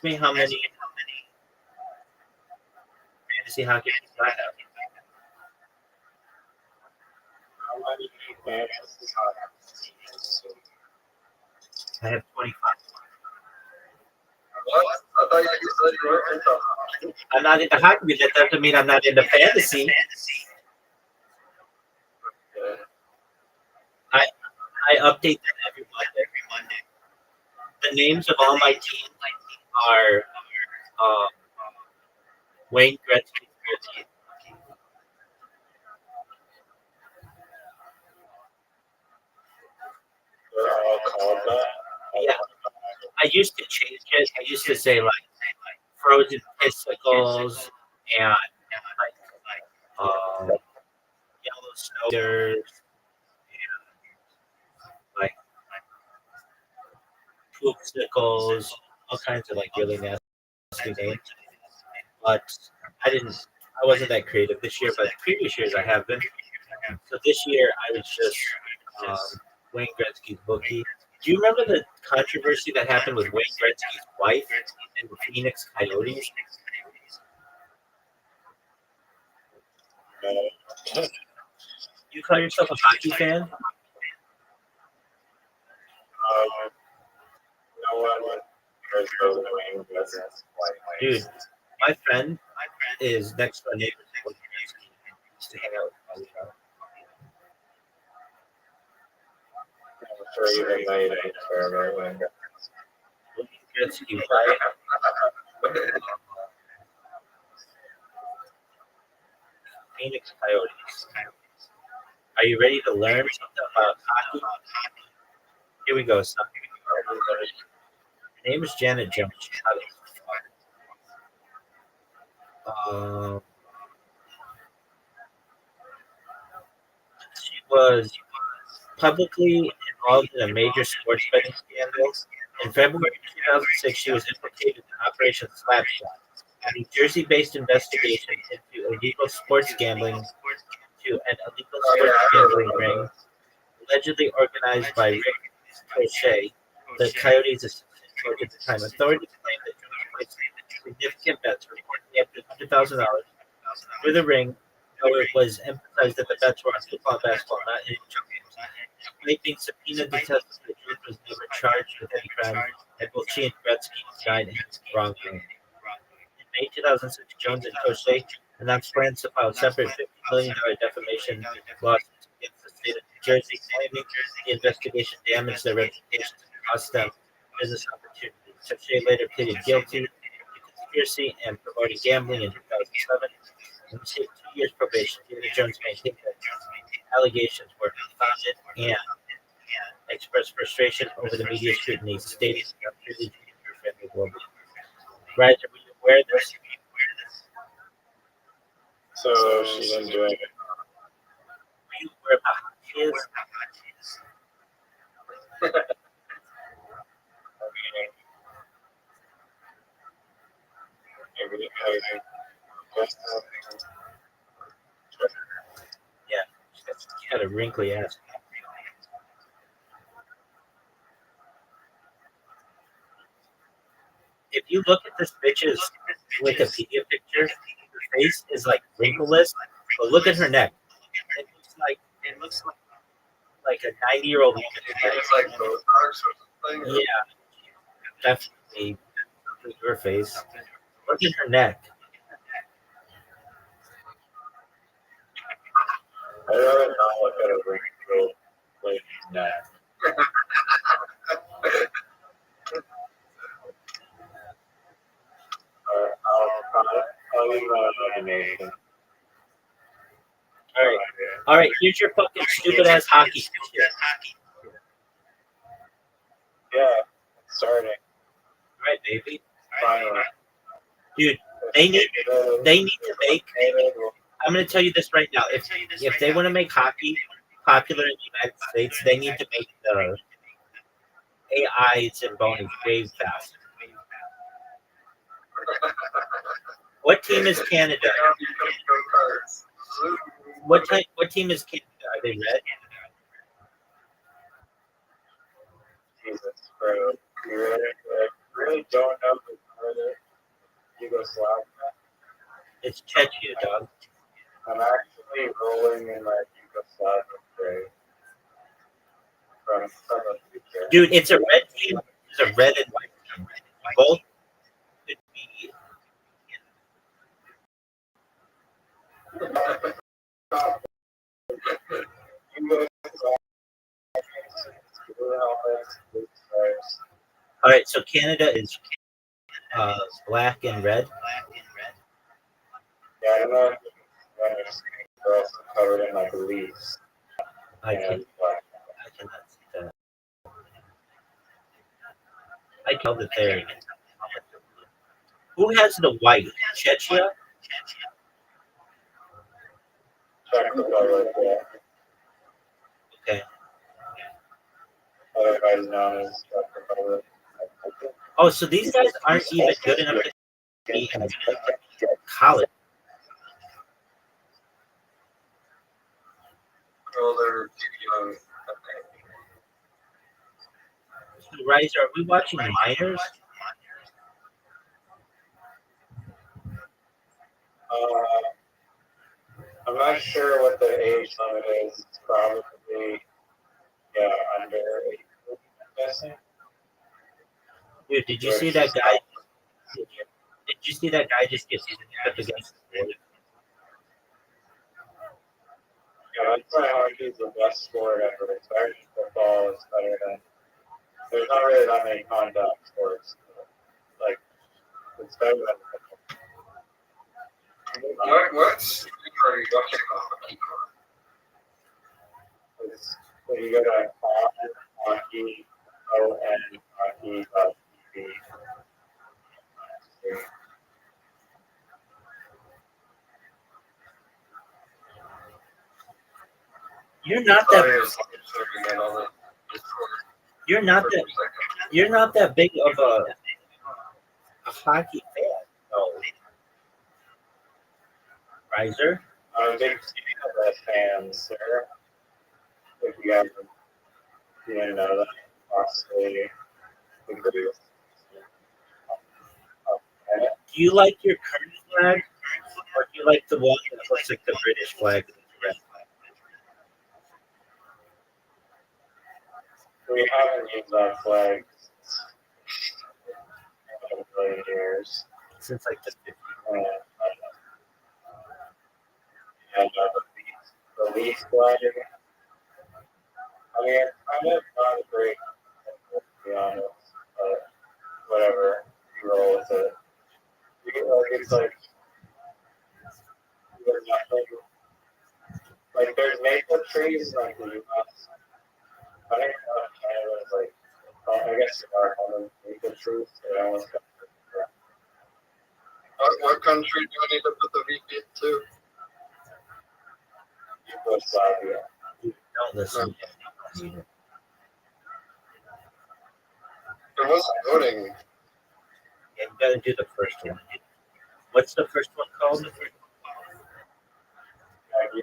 me how many fantasy hockey teams I have. I have 25. What? I thought you said you were into hockey. I'm not into hockey, but that doesn't mean I'm not into fantasy. I update them every Monday. The names of all my teams are Wayne Gretzky. Yeah, I used to change it. I used to say like frozen testicles and yellow snowders and like poopsicles, all kinds of like really nasty names. But I wasn't that creative this year, but previous years I have been. So this year I was just Wayne Gretzky's bookie. Do you remember the controversy that happened with Wayne Gretzky's wife and the Phoenix Coyotes? You call yourself a hockey fan? Dude, my friend is next door neighbor to Wayne Gretzky. He used to hang out with him all the time. Wayne Gretzky, right? Phoenix Coyotes. Are you ready to learn something about hockey? Here we go, son. Her name is Janet Jones. She was publicly involved in a major sports betting scandal. In February 2006, she was implicated in Operation Slapshot, a New Jersey-based investigation into illegal sports gambling to an illegal sports gambling ring allegedly organized by Rick Crochet, the Coyotes' assistant coach at the time. Authorities claim that Jones placed significant bets, reportedly up to $100,000, with the ring, though it was emphasized that the bets were on football and basketball, not NHL games. Despite being subpoenaed to testify, Jones was never charged with any crime, and both she and Gretzky died in wrongdoing. In May 2006, Jones and Crochet announced plans to file separate $50 million defamation lawsuits against the state of New Jersey, claiming the investigation damaged their reputation and cost them business opportunities. Crochet later pleaded guilty to conspiracy and promoting gambling in 2007 and received 2 years probation. David Jones maintained that allegations were unfounded and expressed frustration over the media scrutiny, stating that really her family globally. Right, were you aware of this? So she didn't do it. Were you aware of how she is? Yeah, she had a wrinkly ass. If you look at this bitch's Wikipedia picture, her face is like wrinkleless, but look at her neck. It looks like a 90-year-old woman. It's like Botox or something. Yeah, definitely your face. Look at her neck. I'd rather not look at a wrinkle lady's neck. I'll leave my imagination. All right. Here's your fucking stupid ass hockey shit. Yeah, it's starting. All right, baby. Finally. Dude, they need to make. I'm gonna tell you this right now. If they want to make hockey popular in the United States, they need to make the AIs and bowling way faster. What team is Canada? What team is Canada? Are they red? Jesus, bro. You really don't know the further Yugoslavia. It's Czechia, dog. I'm actually rolling in my Yugoslavia grave from the future. Dude, it's a red team. It's a red and white team. Both could be. All right, so Canada is black and red. Yeah, I don't know if I'm just covered in my beliefs. I cannot see that. I tell that they're. Who has the white? Czechia? Okay. Otherwise known as Oh, so these guys aren't even good enough to be in college. Well, they're young. So, Riser, are we watching minors? I'm not sure what the age limit is. It's probably under 8, I'm guessing. Dude, did you see that guy? Did you see that guy just get up against the board? Yeah, I'd say hockey's the best sport ever. Especially football is better than. There's not really that many contact sports. Like, it's better than football. What sport are you talking about? When you go to hockey, hockey.tv. You're not that. You're not that big of a hockey fan, no. Riser. I'm a big fan, sir. If you guys didn't know that, possibly. Do you like your current flag, or do you like the one that looks like the British flag? We haven't used that flag in a million years. Since like the 50s. And the Leaf flag. I mean, I'm not a great, to be honest, but whatever, you roll with it. It's like, there's nothing, like there's maple trees like the U.S. I think Canada is like, I guess there are other maple trees. They almost got What country do I need to put the VP to? Yugoslavia. Don't listen. There wasn't voting. Yeah, you gotta do the first one. What's the first one called? You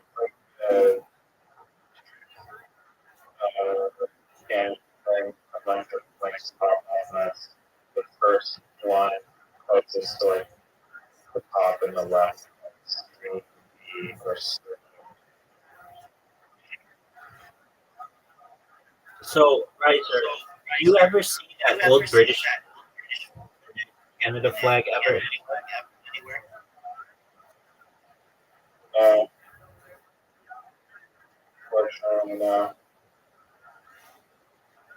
and a bunch of links pop on this. The first one closest to like the top in the left. So, Riser, you ever see that old British Canada flag ever? Uh, Fortunately, no.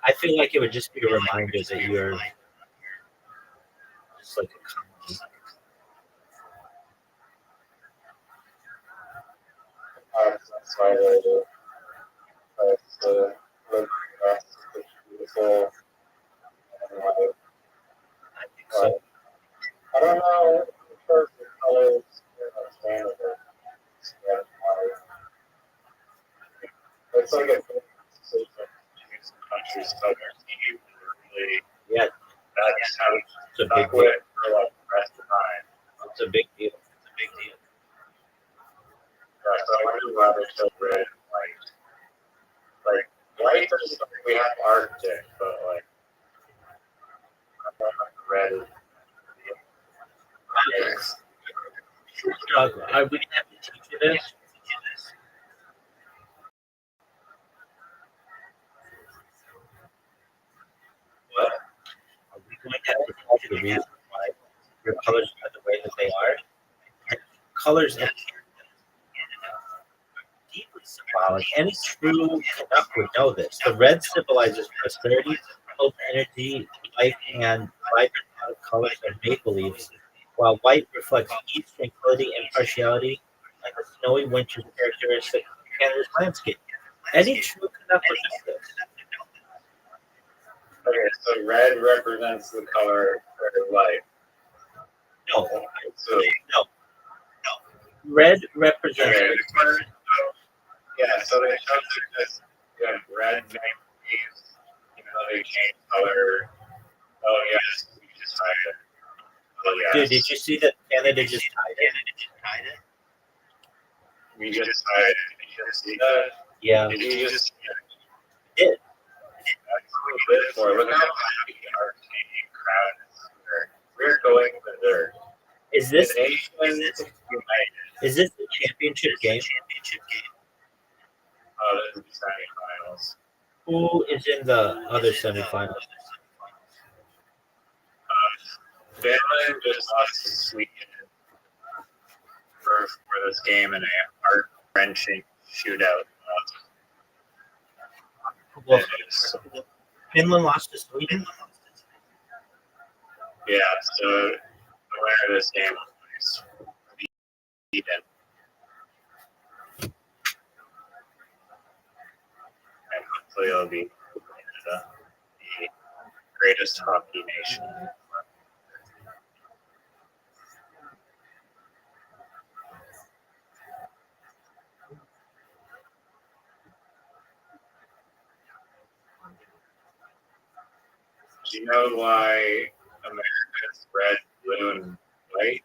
I feel like it would just be a reminder that you're just like a colony. That's why they do. It's the liberty us, it's beautiful. And, I think so. I don't know the first colors in Canada. It's like a big decision to choose countries to their team. Really, Yeah, that's how it's a big stuck deal. with for like the rest of the time. It's a big deal. It's a big deal. Yeah, so I wonder why they're so red and white. Like, white is something we have Arctic, but like, I don't know if red is. Doug, are we gonna have to teach you this? What? Are we going to have to teach you the reason why your colors are the way that they are? And colors of deeply symbolic. Any true Canuck would know this. The red symbolizes prosperity, hope, energy, life, and vibrant pot of colors and maple leaves, while white reflects peace, tranquility, and partiality, like a snowy winter's characteristic of Canada's landscape. Any true Canuck would know this. Okay, so red represents the color for life. No, So, no. Red represents okay, yeah, so they chose this red names, they change color. Oh, yes, we just hide it. Oh, yes. Dude, did you see that Canada just tied it? We just hide it. Did you just see that? Yeah. Did you just Did. That's what we live for. Look how happy our Canadian crowd is. We're going berserk. Is this The nation is united. is this the championship game? Oh, this is the semifinals. Who is in the other semifinals? Finland just lost to Sweden for this game in a heart-wrenching shootout. Well, And it's- Finland lost to Sweden. yeah, so the winner of this game was Sweden. And hopefully it'll be Canada, the greatest hockey nation. Do you know why America is red, blue, and white?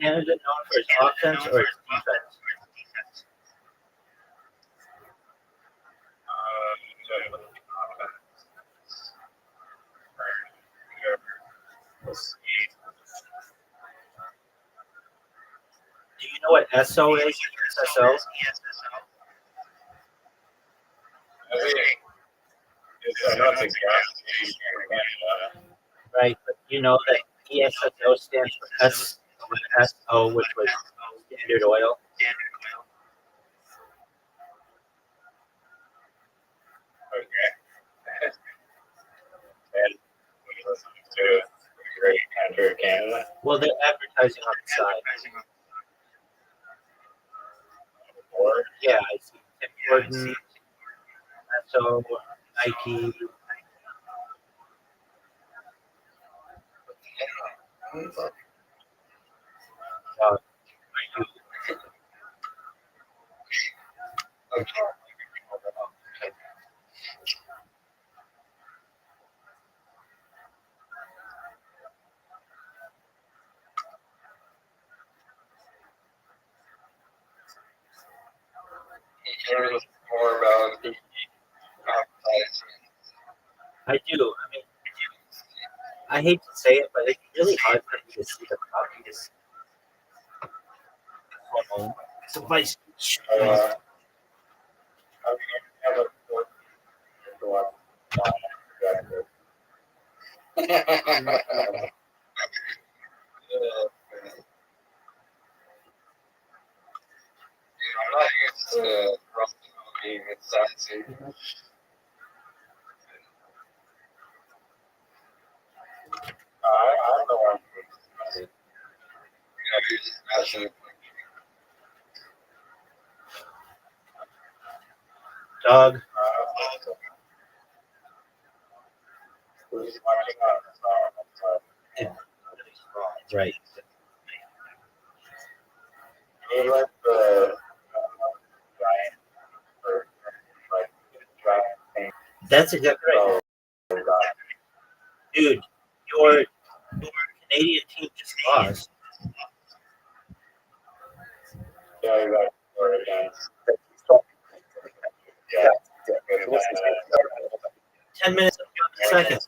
Canada known for its offense or its defense? Do you know what SO is? SSO? I know it's a gas station in Canada. Right, but you know that ESSO stands for SO, which was Standard Oil. Okay. And we listen to a great country of Canada. Well, they're advertising on the side. Or Yeah, I see Tim Horton, SO, Nike. Uh, He cares more about the advertisement. I do. I mean, I hate to say it, but it's really hard for me to see the copies. Suffice. have a fourth to watch. I'm not used to Rothschild being sassy. I'm the one who's You're just passionate. Dog. who's watching us. Right. He let the giant or like giant thing That's exactly right. go. Dude, your Canadian team just lost. Yeah, you got it again. Yeah. 10 minutes, 50 seconds.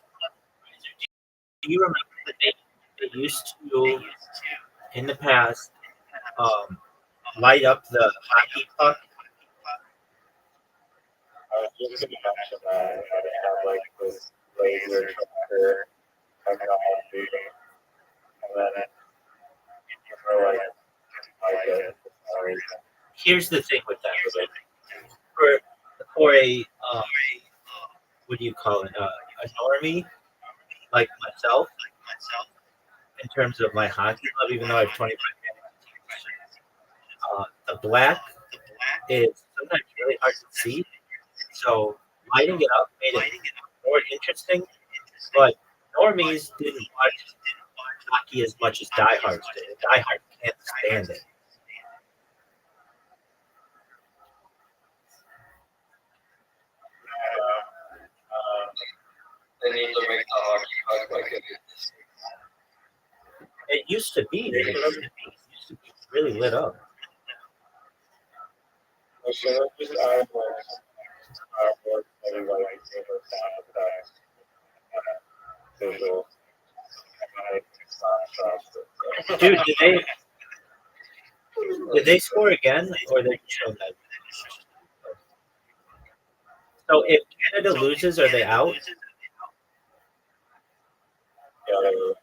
Do you remember that they used to, in the past, light up the hockey puck? I was just gonna mention that they have like this laser tracker technology, and then you throw like it for some reason. Here's the thing with that. For a, what do you call it, a normie like myself, in terms of my hockey club, even though I have 25 the black is sometimes really hard to see. So lighting it up made it more interesting. But normies didn't watch hockey as much as diehards did. Diehard can't stand it. They need to make the hockey puck like it is. It used to be. It used to be really lit up. We should have just added artwork everybody favorite sound effects, visual. Dude, did they score again, or they show that? So if Canada loses, are they out? Yeah, they were.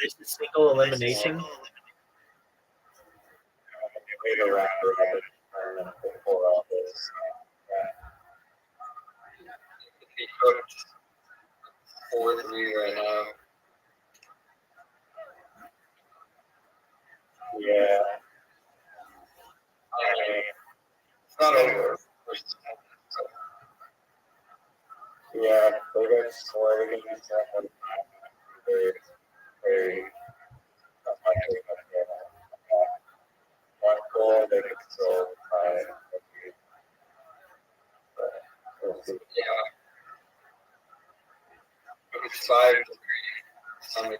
This is single elimination. They made a round robin tournament before all this. He coached 4-3 right now. Yeah. I mean, It's not over. yeah, they got scored against them. Very unlikely to get one goal. They could still try. We'll see. Yeah. It's 5-3. Something else.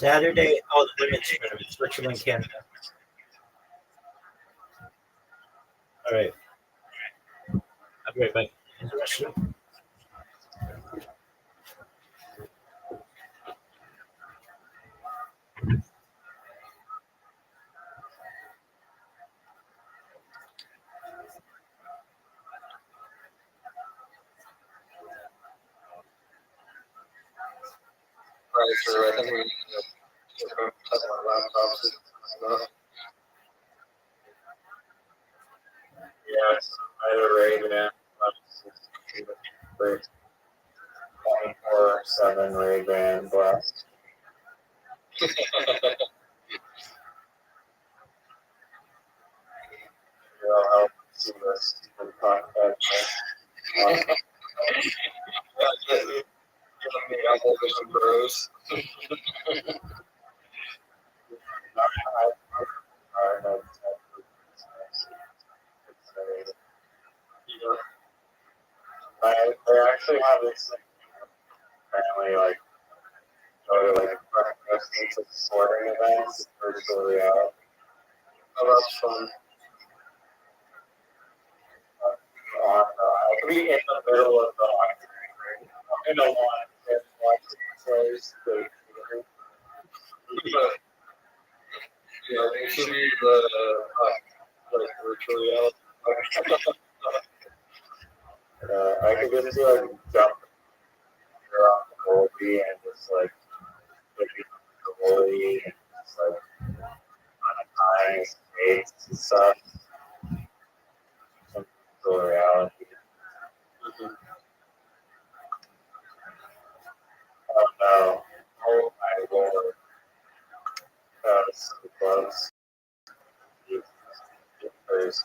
Saturday. Oh, the women's tournament, Switzerland, Canada. All right. I'll be right back. Interesting. Right, sure. I think we need to set our laptops and stuff. Yes, either Ray-Ban, 24/7 Ray-Ban blast. It'll help see this contact. I'm over some bros. They actually have this like, apparently like go to like breakfast and sporting events virtual reality. Oh, that's fun. I could be in the middle of the in a line and watching plays. Yeah, they should be the like virtual reality. I could just do like jump around the goalie and just like maybe the goalie and just like on a time skates and stuff. Some virtual reality. Oh no! Oh my lord! That was so close. There's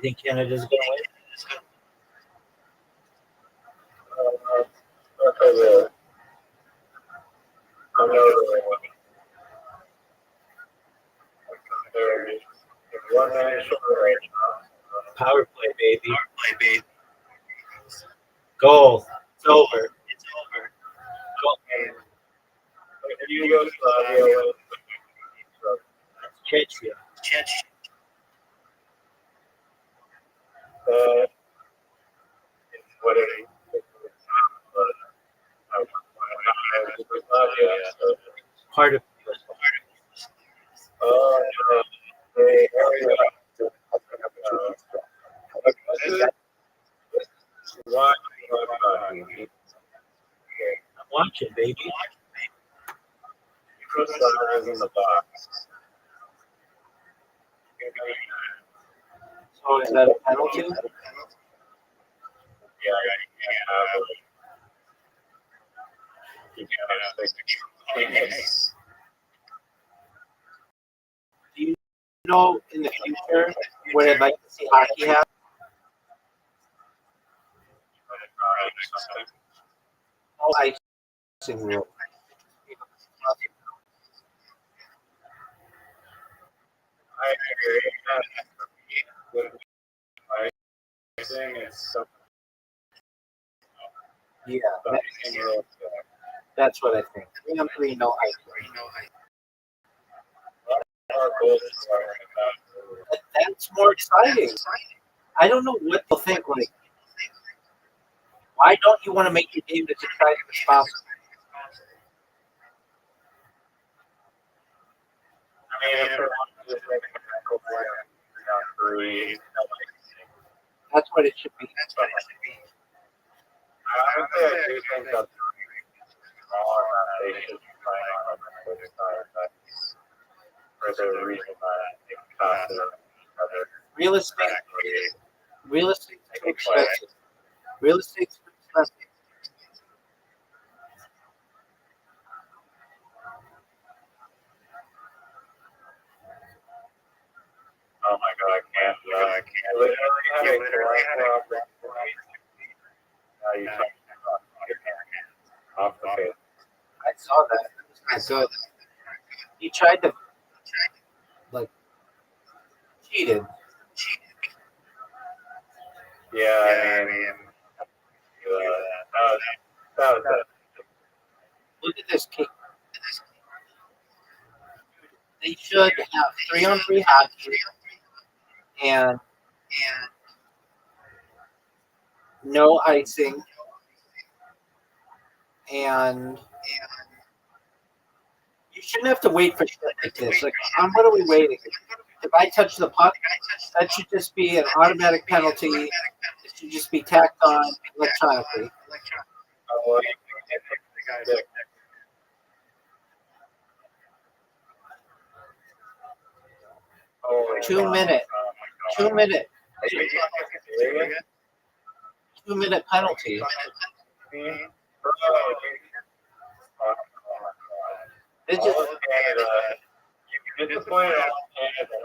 think Canada's going to win? Power play, baby. Goal. It's over. Chechia. Part of I'm watching, baby. So is that a penalty? Do you know in the future what I'd like to see hockey have? No icing rule. Yeah, that's what I think. 3-on-3, no icing. That's more exciting. I don't know what they'll think. Like, why don't you want to make your game as exciting as possible? That's what it should be. Real estate. Real estate's too expensive. Real estate's too expensive. Oh my god, I can't. Literally off the face. I saw that. It was good. He tried to, like, cheated. Yeah, I mean, that was Look at this kick. They should have 3-on-3 hockey and no icing and you shouldn't have to wait for shit like this. Like, what are we waiting? If I touch the puck, that should just be an automatic penalty. It should just be tacked on electronically. Two minute penalty. It just you just pointed out Canada.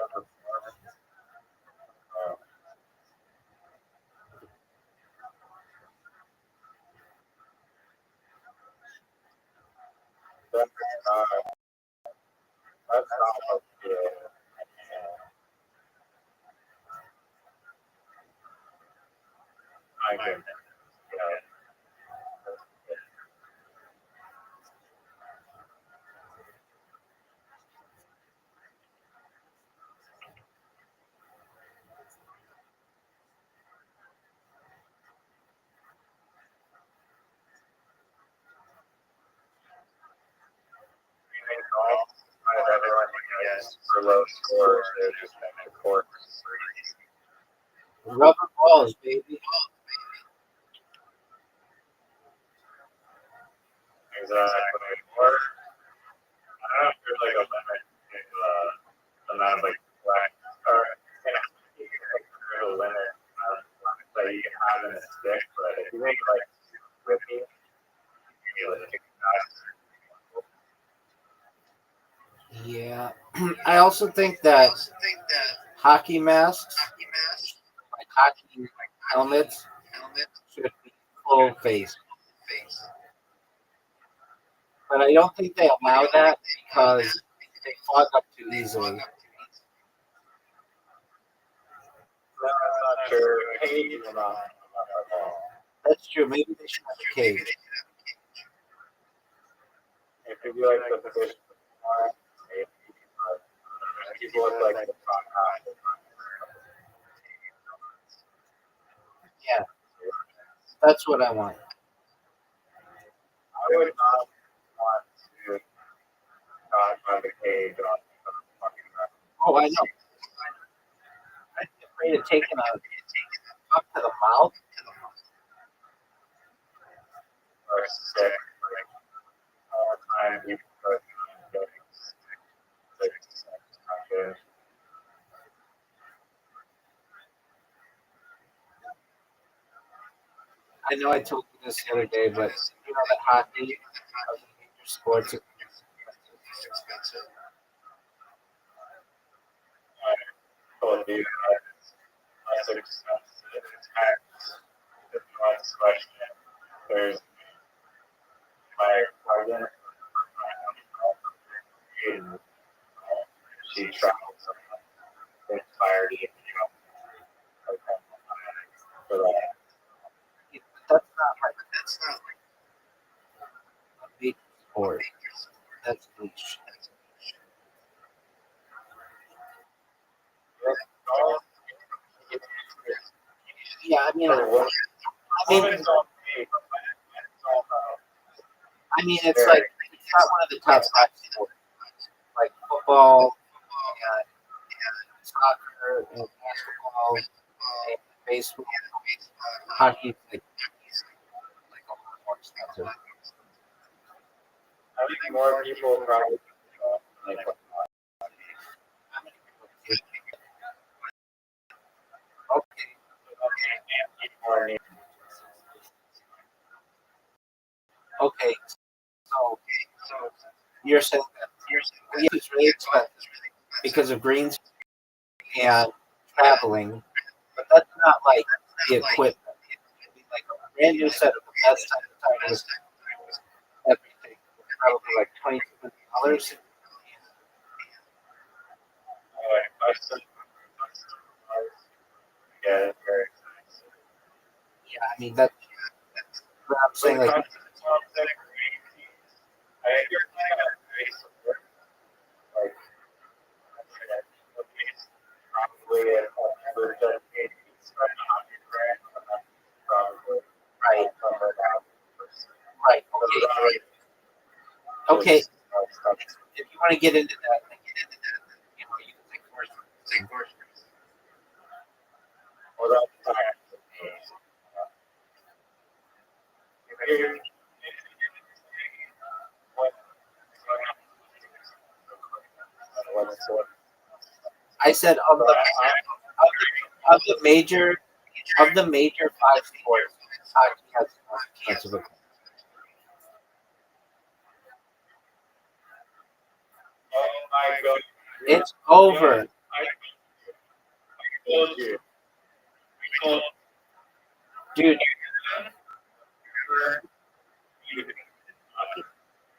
That's not good. I can. For low scores, they're just making court. rubber balls, baby. Exactly. Or I don't know if there's like a limit to the amount of like black or a limit that you can have in a stick, but if you make it like whippy, you feel it. Yeah. I also think that hockey masks hockey helmets should be full face. But I don't think they allow that because they fog up too easily. I'm not sure. Cage is not. That's true. Maybe they should have a cage. It could be like the fish. People look like the Yeah, that's what I want. I would not want to not have a cage on the fucking ground. Oh, I know. I'm afraid of taking up to the mouth. Or sick. Like, all the time people are getting sick. It's not good. I know I told you this the other day, but you know that hockey of the major sports is expensive. Told you that it's expensive. It's taxed. It's not question. There's my cousin. She travels entirety, for that. That's not like a major sport. That's niche. Yeah, I mean, it's like it's not one of the top five sports, like football, and soccer, and basketball, and baseball, hockey. Like a lot more expensive. I think more people probably like Okay, so you're saying that it's really expensive because of greens and traveling, but that's not like the equipment. I mean, like a brand new set of the best tires, everything, probably like $2,200. yeah, it's very expensive. Yeah, I mean that's what I'm saying. Like, I you're playing a great sport. Like, probably a for dedicated spend $100,000, probably right, somewhere down. right, okay. If you want to get into that, you know, you can take courses. Well, that's fine. I said of the major five sports, hockey has the most chance of a. Oh my God. It's over. I told you. Dude,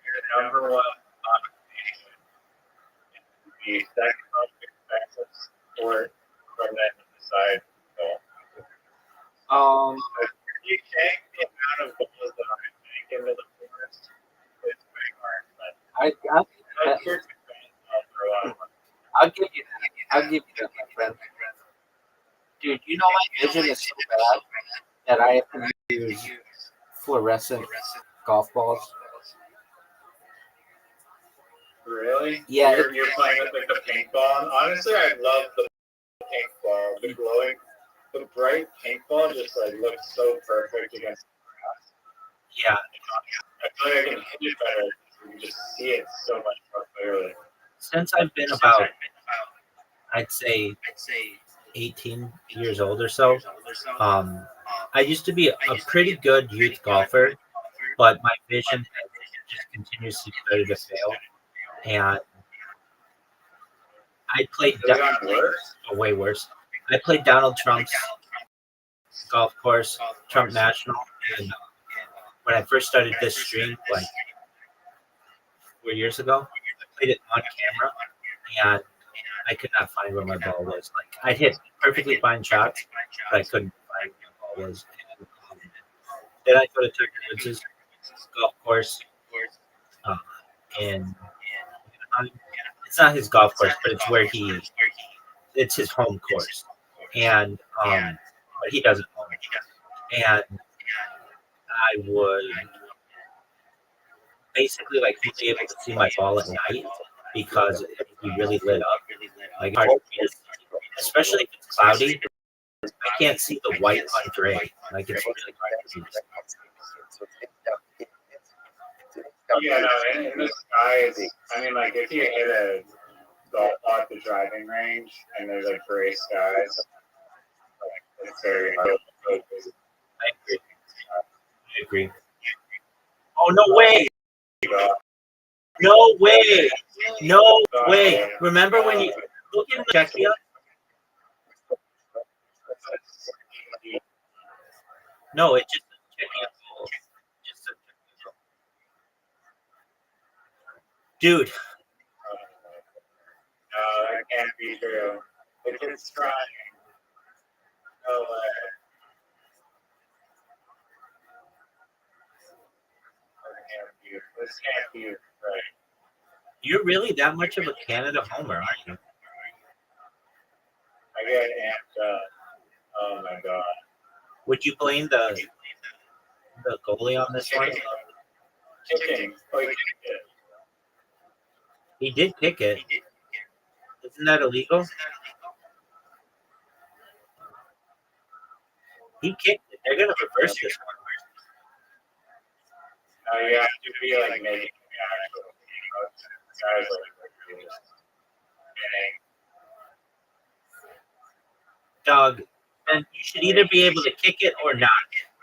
You're number one occupation. The second most expensive sport from that side. So, you check the amount of balls that I make into the forest. It's way hard, but that's your defense for a lot of money. I'll give you that, my friend. Dude, you know my vision is so bad that I have to use fluorescent golf balls. Really? Yeah. You're playing with like the paintball. And honestly, I love the paintball. The glowing, the bright paintball just like looks so perfect against the grass. Yeah. I feel like I can hit it better. You just see it so much more clearly. Since I've been about, I'd say 18 years old or so, I used to be a pretty good youth golfer, but my vision has just continuously started to fail. And I played way worse. I played Donald Trump's golf course, Trump National, and when I first started this stream, like 4 years ago, I played it on camera, and I could not find where my ball was. Like I'd hit perfectly fine shots, but I couldn't find where my ball was. And, then I go to Tiger Woods' golf course, and it's not his golf course, but it's where it's his home course, and but he doesn't own it. And I would basically like be able to see my ball at night because it would be really lit up. Like hard for me to see, especially if it's cloudy. I can't see the white on gray. Like it's really hard to see. Yeah, no, in the skies, I mean, like, if you hit a golf ball at the driving range and there's, like, gray skies, like, it's very hard. I agree. I agree. Oh, no way. No way. No way. Remember when you look in the check here? No, it just checking out. Dude. No, that can't be true. If it's trying, no way. This can't be right. You're really that much of a Canada homer, aren't you? I get amped up. Oh my god. Would you blame the goalie on this one? Kicking. Oh, He did kick it. Isn't that illegal? He kicked it. They're gonna reverse this one. No, you have to be like making Dog, then you should either be able to kick it or not.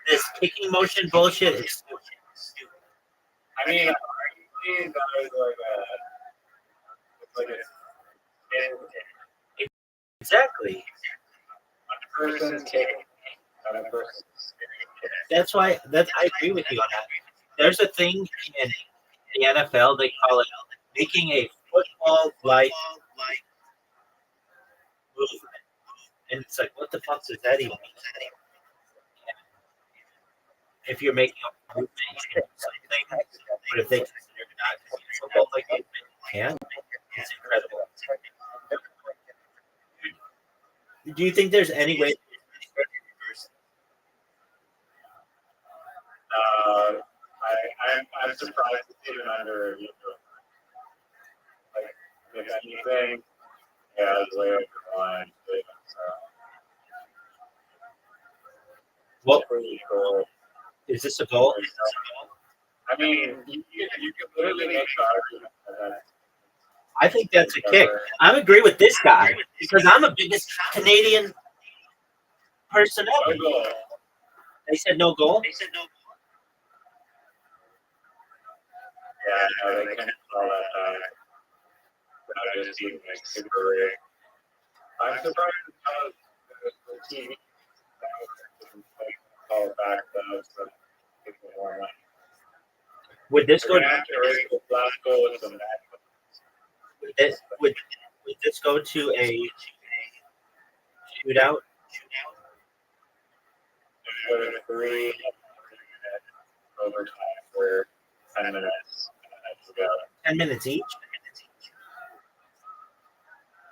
This kicking motion bullshit is stupid. I mean, arguably, that is like a Exactly. one person's kicking, another person's That's why I agree with you on that. There's a thing in the NFL, they call it making a football-like movement. And it's like, what the fuck does that even mean? If you're making a movement, you can do something. But if they consider it not football-like movement, you can. It's incredible. Do you think there's any way? I'm surprised it's even under review. Like, if anything, yeah, it's way over the line. What Pretty cool. is this a goal? I mean, you can literally make the argument that I think that's a kick. I agree with this guy because I'm the biggest Canadian person no ever. goal. They said no goal. Yeah, no, they can't call that that just being like super rigged. I'm surprised how the TV call it back though, so people warm up. Would this go? We're gonna have to raise the last goal with some Would this go to a shootout? Go to 3 overtime for 10 minutes. To go. 10 minutes each.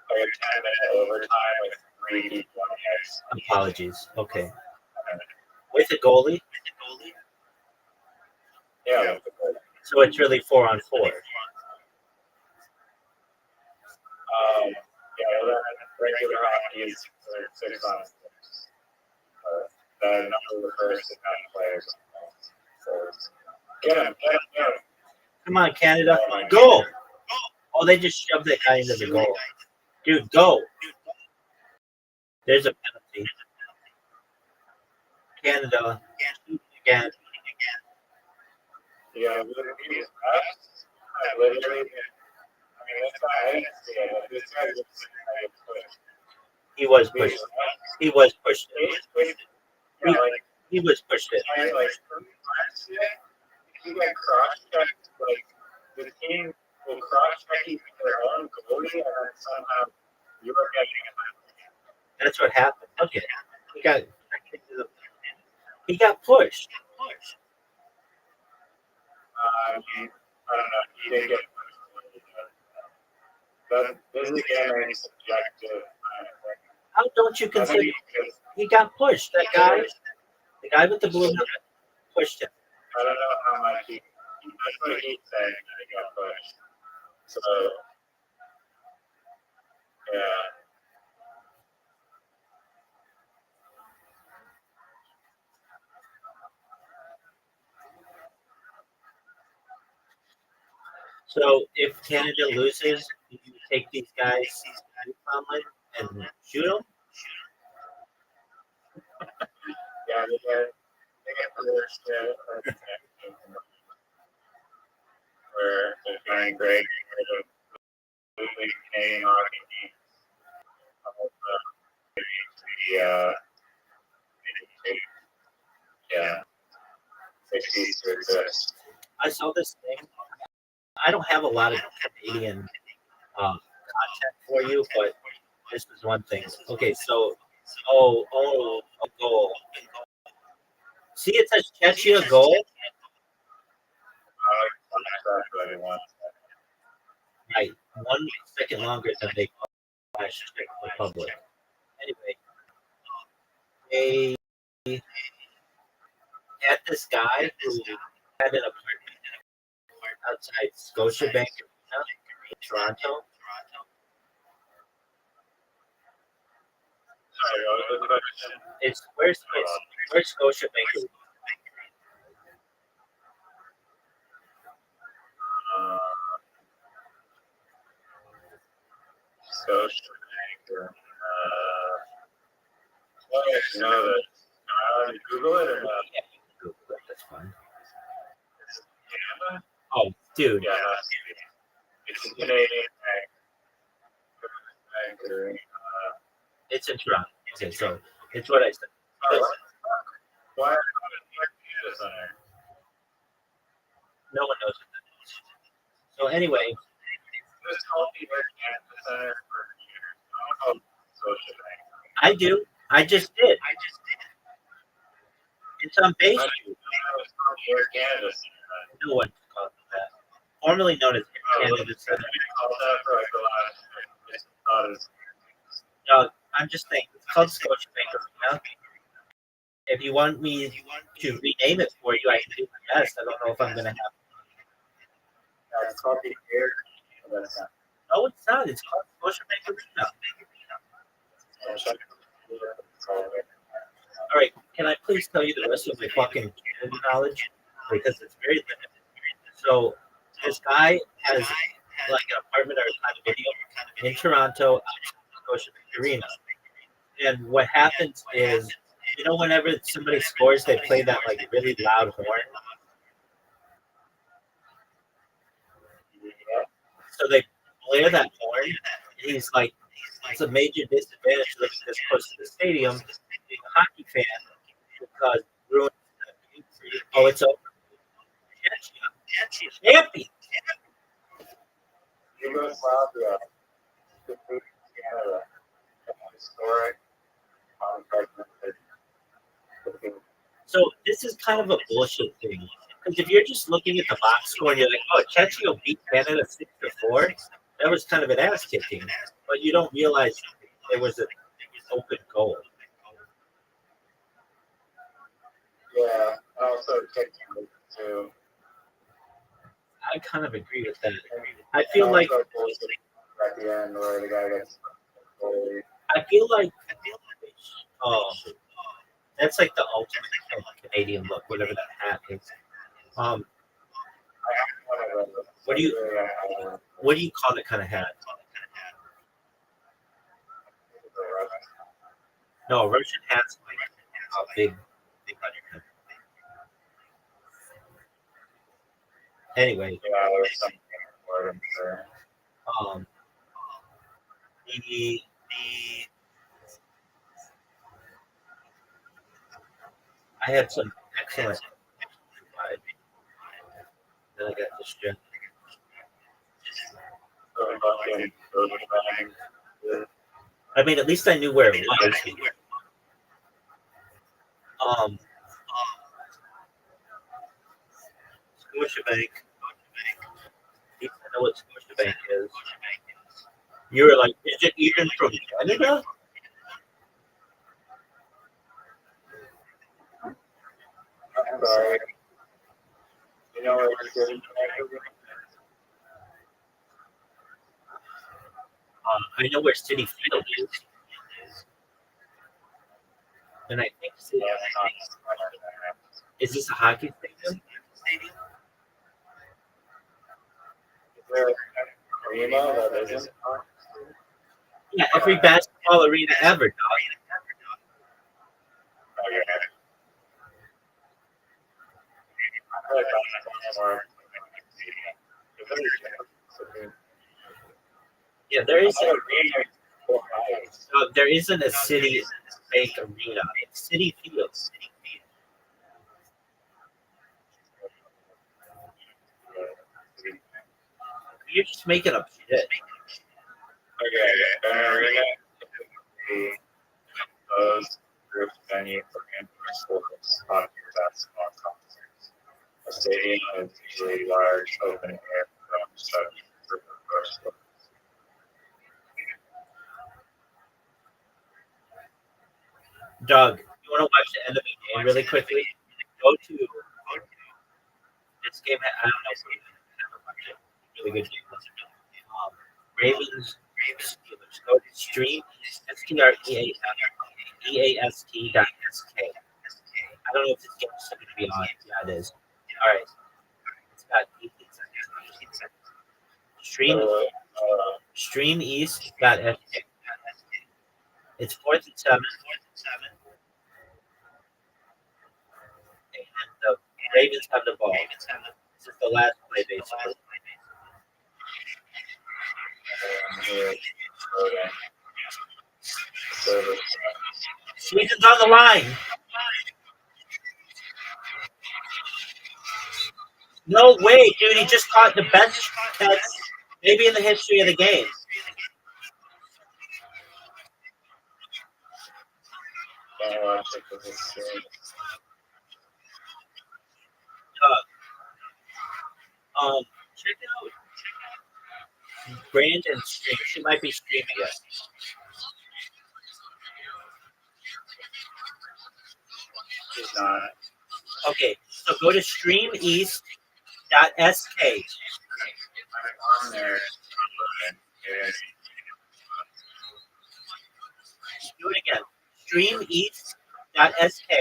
Like a 10-minute overtime with 3 people on the ice. Apologies. Okay. With a goalie. Yeah. With the goal. So it's really 4-on-4. Yeah, well, regular hockey is 6 on 6. The number refers to 9 players. So, get him. Come on, Canada. Go. Oh, they just shoved that guy into the goal. Dude, go. There's a penalty. Canada. Again. Yeah, literally, I mean, that's why I didn't see it. This guy was pushed. He was pushed. He was pushed. Yeah, like He was pushed in. like last year, he got cross-checked. Like the team will cross-check even their own goalie, and then somehow you are getting a penalty. That's what happened. Okay, he got pushed. I don't know. He didn't get pushed. But this is again a subjective. How don't you consider he got pushed? That guy, the guy with the blue helmet, pushed him. I don't know how much that's what he's saying that he got pushed. So, yeah. So if Canada loses, do you take these guys to Newfoundland and shoot them? Yeah, they get pushed where they're trying great for the Canadian hockey team. Yeah, 60s to exist. I saw this thing. I don't have a lot of Canadian content for you, but this was one thing. Okay, so a goal. See, it says Chechia goal. That's what I want. Right, 1 second longer than they flash Czech Republic. Anyway, they had this guy who had an apartment outside Scotiabank Arena in Toronto. Sorry, what was the question? It's where's Scotiabank Arena? Scotiabank. Well, I should know that. Google it or not? Yeah, you can Google it. That's fine. Canada? Oh, dude. Yeah, it's a Canadian bank. It's in Toronto. Okay, so it's what I said. Why are Canada Center? No one knows what that is. So anyway, Just call me Canada Center for years. I don't call it Scotiabank. I do. I just did. It's on Bay Street. Air Canada Center. No one calls it that. Formerly known as Canada Center. Called that for like the last. No, I'm just saying it's called Scotiabank Arena. If you want me to rename it for you, I can do my best. I don't know if I'm gonna have. It's called the Air Canada Center. No, it's not. It's called Scotiabank Arena. All right, can I please tell you the rest of my fucking Canada knowledge because it's very limited. So this guy has like an apartment or a condominium in Toronto, Scotiabank Arena, and what happens is, whenever somebody scores, they play that like really loud horn. So they blare that horn. He's like, it's a major disadvantage living this close to the stadium, being a hockey fan, because it ruins the game for you. Oh, it's over. Champion. Yugoslavia, Canada, historic. So this is kind of a bullshit thing. Because if you're just looking at the box score and you're like, oh, Chechia beat Canada 6-4, that was kind of an ass kicking. But you don't realize it was an open goal. Yeah, also kicking too. I kind of agree with that. I feel like at the end where the guy gets. oh, that's like the ultimate Canadian look, whatever that hat is. What do you call that kind of hat? No, a Russian hat's like a big on your head. Anyway, there's something for him, sure. the I had some excellent. Then I got distracted. I mean, at least I knew where it was. Scotiabank. At least I know what Scotiabank is. You were like, is it even from Canada? I'm sorry. You know where it's good? I know where City Field is. And I think City is this a hockey stadium? Is there an arena that isn't? Yeah, every basketball arena ever. Okay. I feel like that's more. Yeah, there is. There isn't a City Bank arena. It's City Field. You're just making up shit. Okay, an arena is those group venue for indoor sports, hockey, basketball, concerts. A stadium is usually large, open air, such for indoor sports. Doug, you want to watch the end of the game really quickly? Go to this game. I don't know if we never watched it. Really good game. Ravens Steelers. Go to stream streeast.sk. I don't know if this game is still going to be on. Yeah, it is. All right. It's got 18 seconds. Stream east.sk. It's 4th and 7. And the Ravens have the ball. This is the last play, basically. Season's on the line. No way, dude. He just caught the best catch maybe in the history of the game. Check it out. Brandon stream. She might be streaming it. She's not. Okay, so go to streameast.sk. On there. Do it again. Streameast.sk.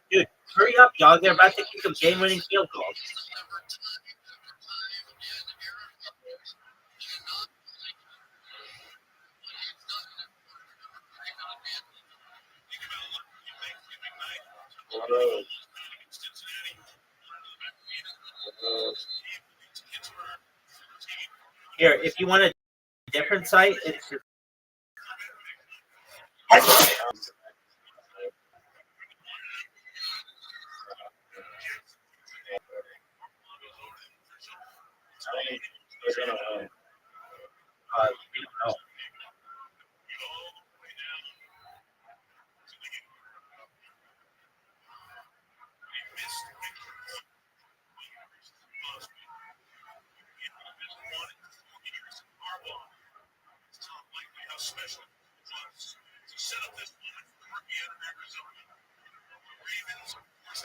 Dude, hurry up, dog. They're about to kick a game-winning field goal. Here, if you want a different site, it's you know.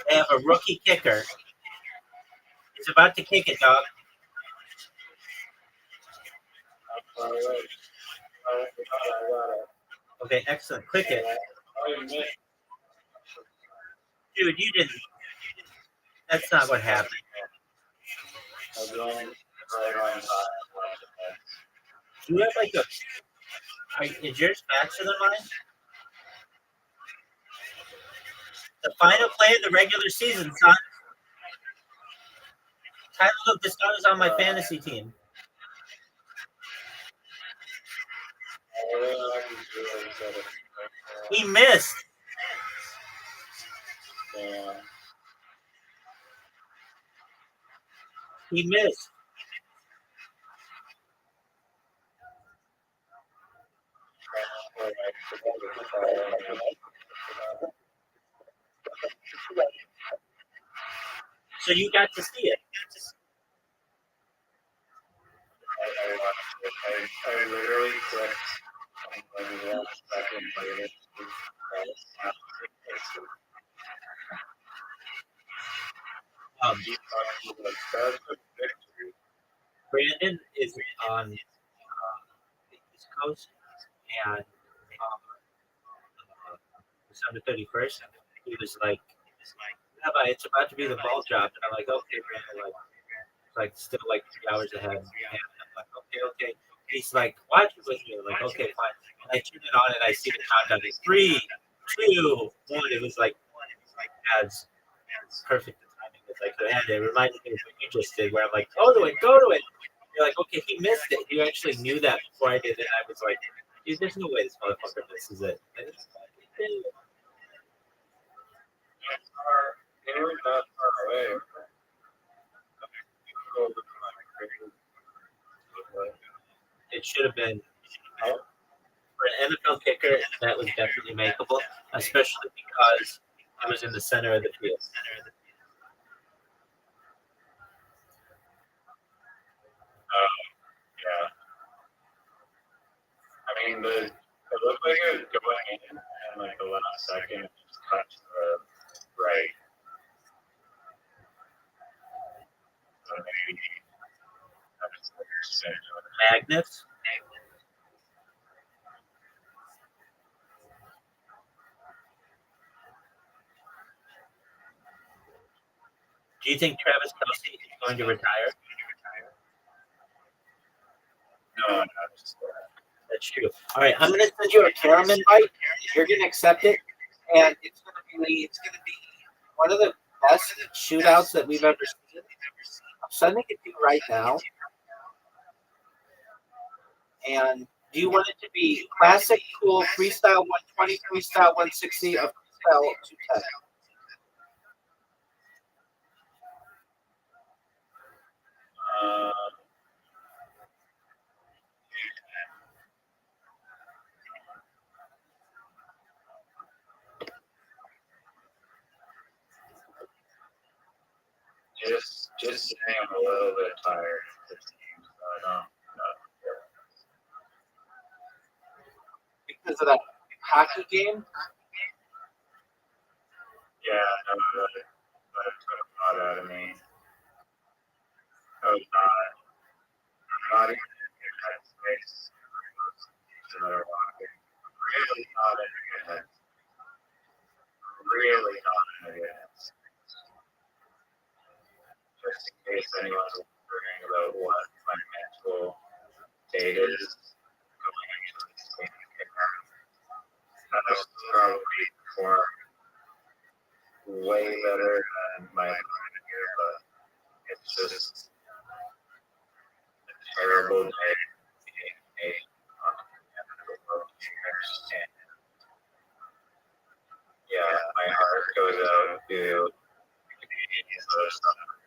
They have a rookie kicker. He's about to kick it, dog. Okay, excellent. Click it. Dude, you didn't. That's not what happened. Do you have like a. Is yours faster than mine? The final play of the regular season, son. Tyler, look, this guy was on my fantasy team. He missed. Yeah. He missed. So you got to see it. I literally clicked like 1 second later. Brandon is on the East Coast, and December 31st, he was like, Rabbi, it's about to be the ball drop. And I'm like, okay, Brandon, like still like 3 hours ahead. And I'm like, okay. He's like, watch it with me. I'm like, okay, fine. And I turn it on and I see the countdown. It's 3, 2, 1. It was like as perfect the timing as I could. And it reminded me of what you just did, where I'm like, go to it. You're like, okay, he missed it. You actually knew that before I did it. I was like, dude, there's no way this motherfucker misses it. And it's They were not far away. it should have been for an NFL kicker. That was definitely makeable, especially because it was in the center of the field. Yeah. I mean, it looked like it was going in, and like the last second, it just cut to the right. So maybe that's what you're saying. Magnets. Do you think Travis Kelce is going to retire? No, no, just That's true. All right, I'm going to send you a Karam invite. You're going to accept it, and it's going to be one of the best shootouts that we've ever seen. I'm sending it to you right now. And do you want it to be classic, cool, freestyle 120, freestyle 160, or freestyle 210? Just saying I'm a little bit tired of this team, so I don't know. Because of that hockey game? Yeah, no, that took a lot out of me. I was not even in good headspace for most teams that are walking. Really not in a good headspace. Really not in a good headspace. Just in case anyone's wondering about what my mental state is going into this game. I was probably performed way better than my opponent here, but it's just a terrible day being a and yeah, my heart goes out to Canadians that are suffering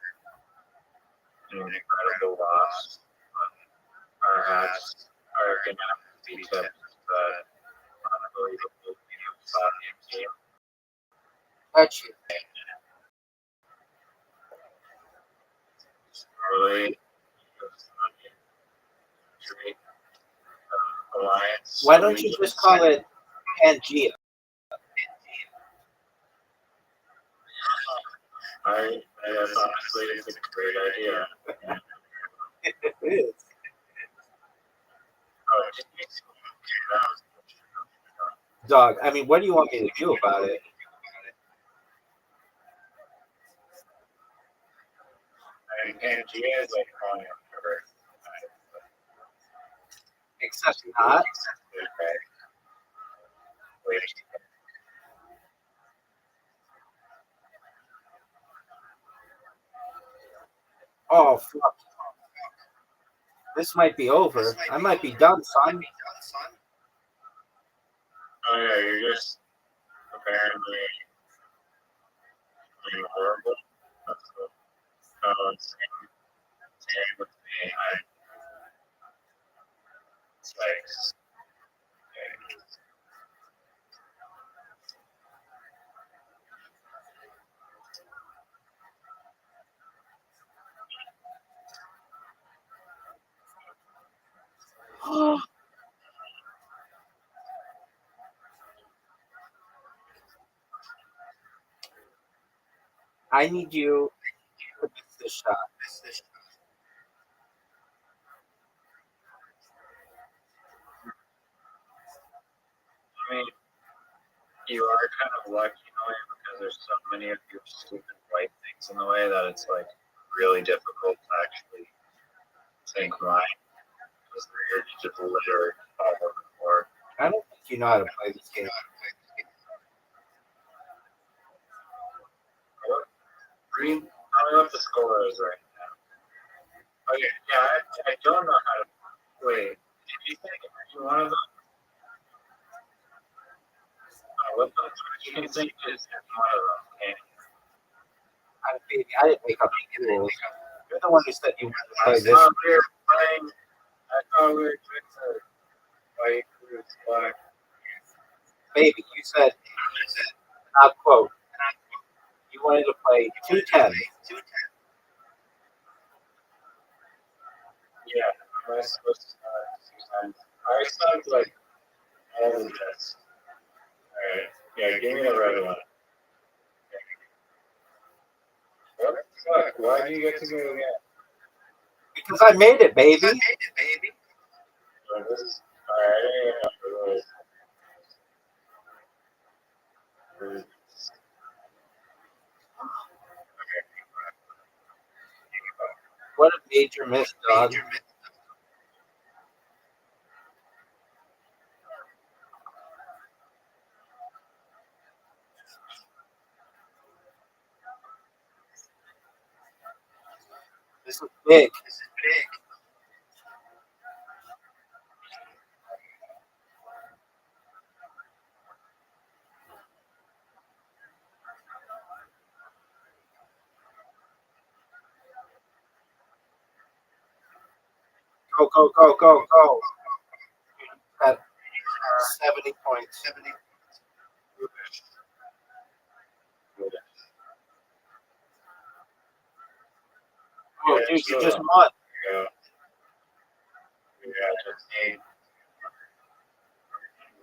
an incredible loss. Our hats are going to have to be kept unbelievable soccer team. Touch you. Early alliance. Why don't you just call it Pangea? Yes, honestly, it's a great idea. It is. Dog, I mean, what do you want me to do about it? I mean, Pangea is like calling it for Except not. Oh, fuck. This might be over. I might be done, son. Oh yeah, you're just apparently being horrible. That's cool. Oh, same with me. It's like, I need you to miss this shot. I mean, you are kind of lucky in a way because there's so many of your stupid white things in the way that it's like really difficult to actually think mine. Because you're just literally all over the floor. I don't think you know how to play this game. Green, I don't know what the score is right now. Okay, yeah, I don't know how to. Wait, did you think you one of them? What the? You can think it's one of them. Okay. I didn't make up the rules. You're the one who said you wanted to play I this. thought we were playing. I thought we were doing the white versus black. Baby, you said, I'll quote, you wanted to play 210. Yeah, am I supposed to start 2 times? I started like all of this. alright. Yeah, give me the red one. What the fuck? Why do you get to go again? Because I made it, baby. Oh, this is alright. I didn't even know the rules. What a major miss, dog. This is big. Go, go, go, go, go. At 70 points. Oh, dude, you just won. Yeah. Yeah, just need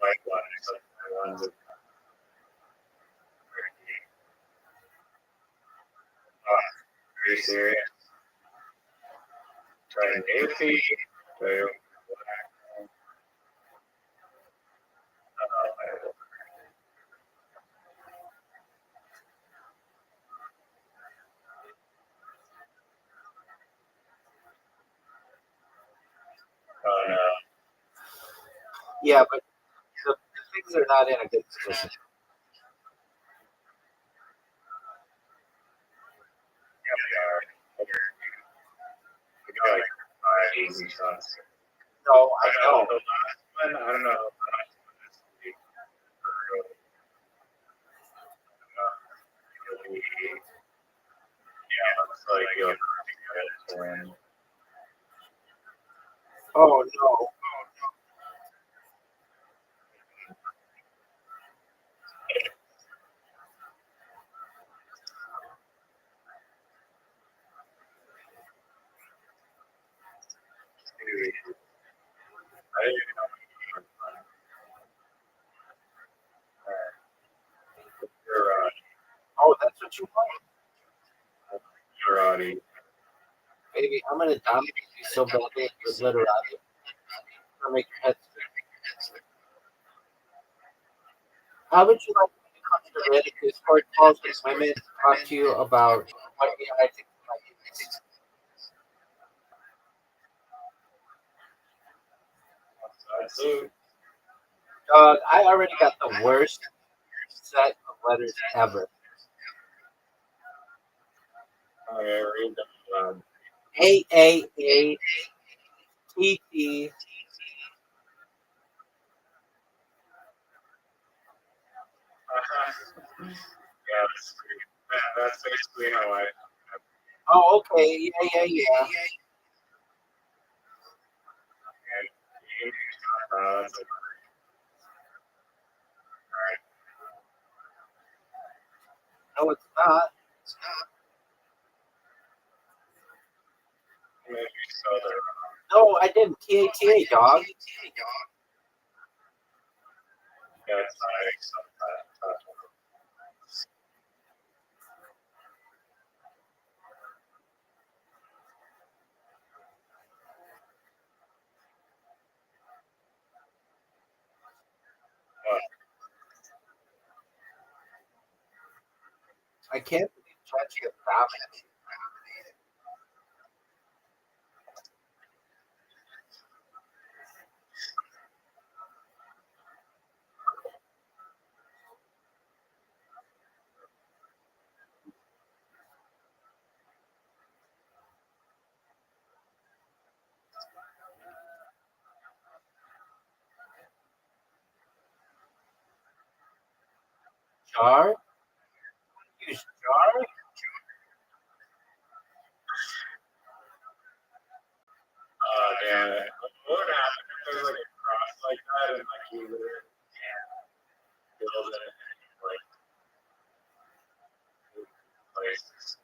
white one. Except the ones that are you serious? Try navy. Try black. Oh no. Yeah, but the things are not in a good position. Yeah, we are. We got like 5 easy shots. No, I know. The last one, I don't know. The last one is really yeah, looks like you're pretty good to win. Oh, no. I didn't even know you were fun. You're Oh, that's what you want. you're already. Baby, I'm going to dominate you so badly with literati. I'm going to make your head spin. How would you like me to come to the Reddit Discord calls with women to talk to you about what AI thinks about you? So, Dog, I already got the worst set of letters ever. okay, read them aloud. A A A T T We know what. Oh, okay. Yeah. And you can that's like, No, it's not. maybe southern. No, I didn't. TATA, dog. Yeah, it's not like sometimes. I can't believe Chachi dominated. Jar? Use jar? Damn it. What would happen if there's like a cross like that and like you literally can't build it in like places?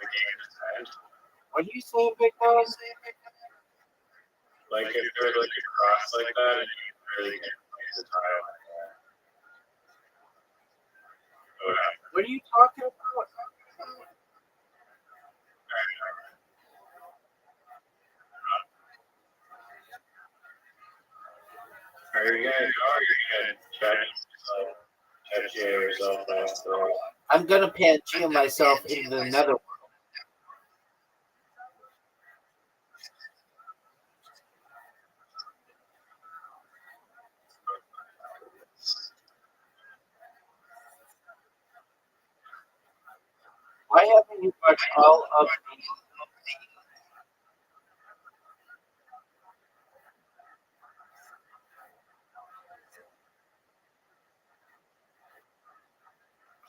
The game just ends. What are you saying, Big Dog? Like if there's like a cross like that and you really can't place the tile like that. What would happen? What are you talking about? Are you gonna go or are you gonna check yourself out? I'm gonna Pangea myself into the netherworld. Why haven't you watched all of the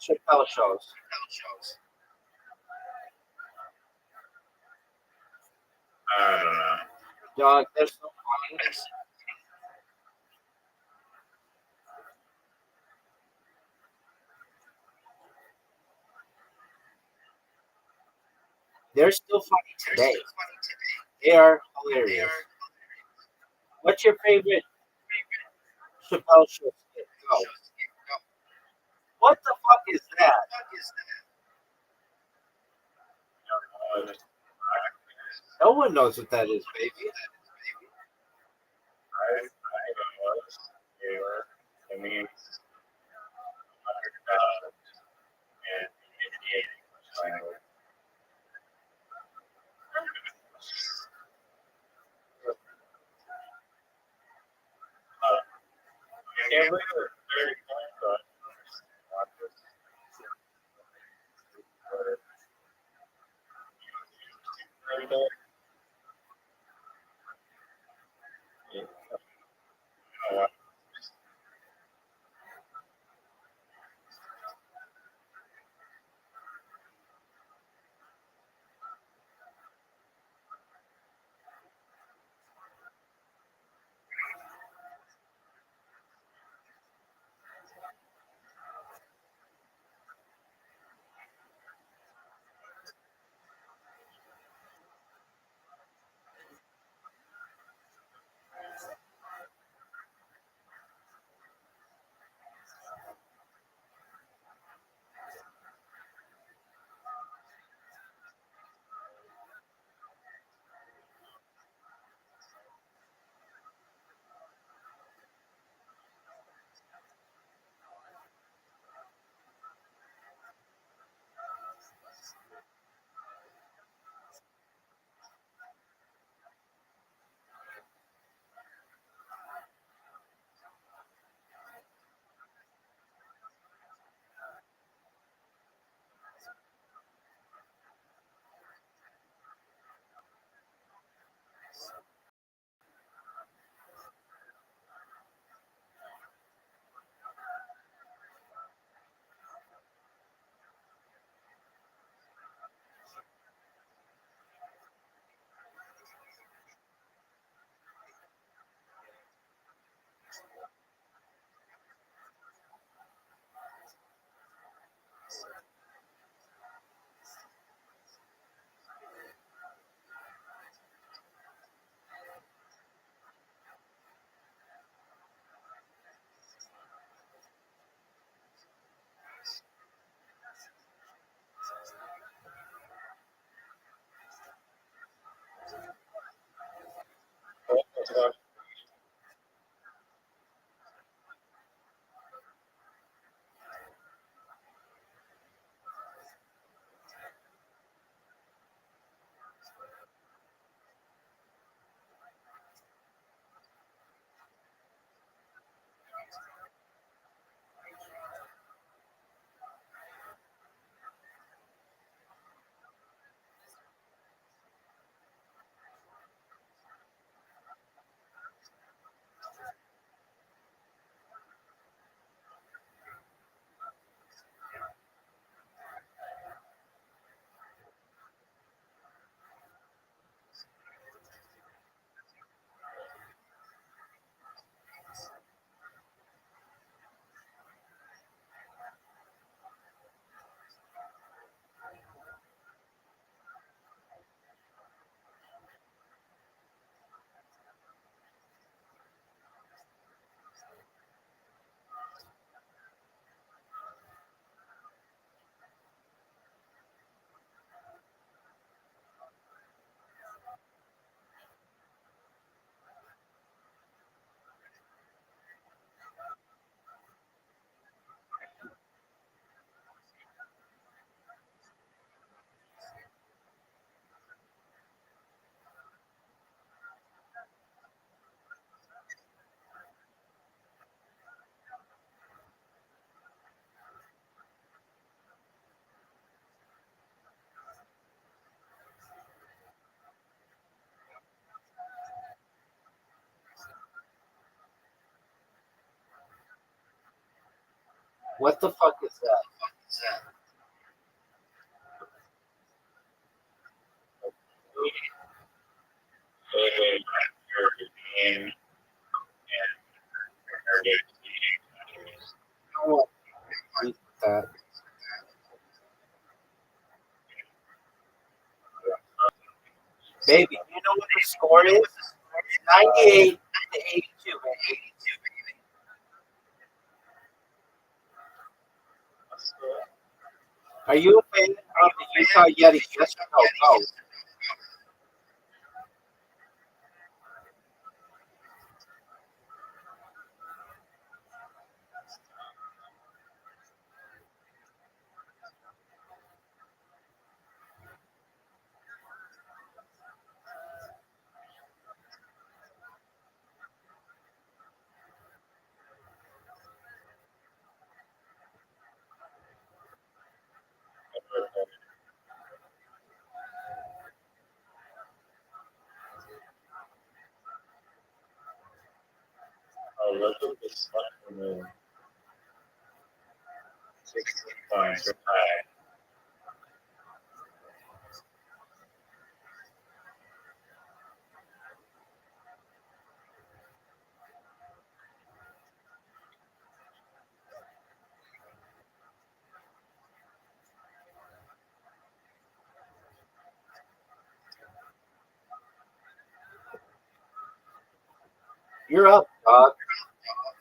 Chappelle shows? I don't know. Dog, they're so funny. They're still funny today. They are hilarious. What's your favorite Chappelle show skit? Go. What the fuck is that? No one knows what that is, baby. I mean, I can't believe it. Very fun, but What the fuck is that? European and I don't want to read that. Baby, you know what the score is? 98 to 82. Are you a fan of the Utah Yeti? Yes or no? Go. Oh, look at this fucking moon. 16 points. High. You're up, dog.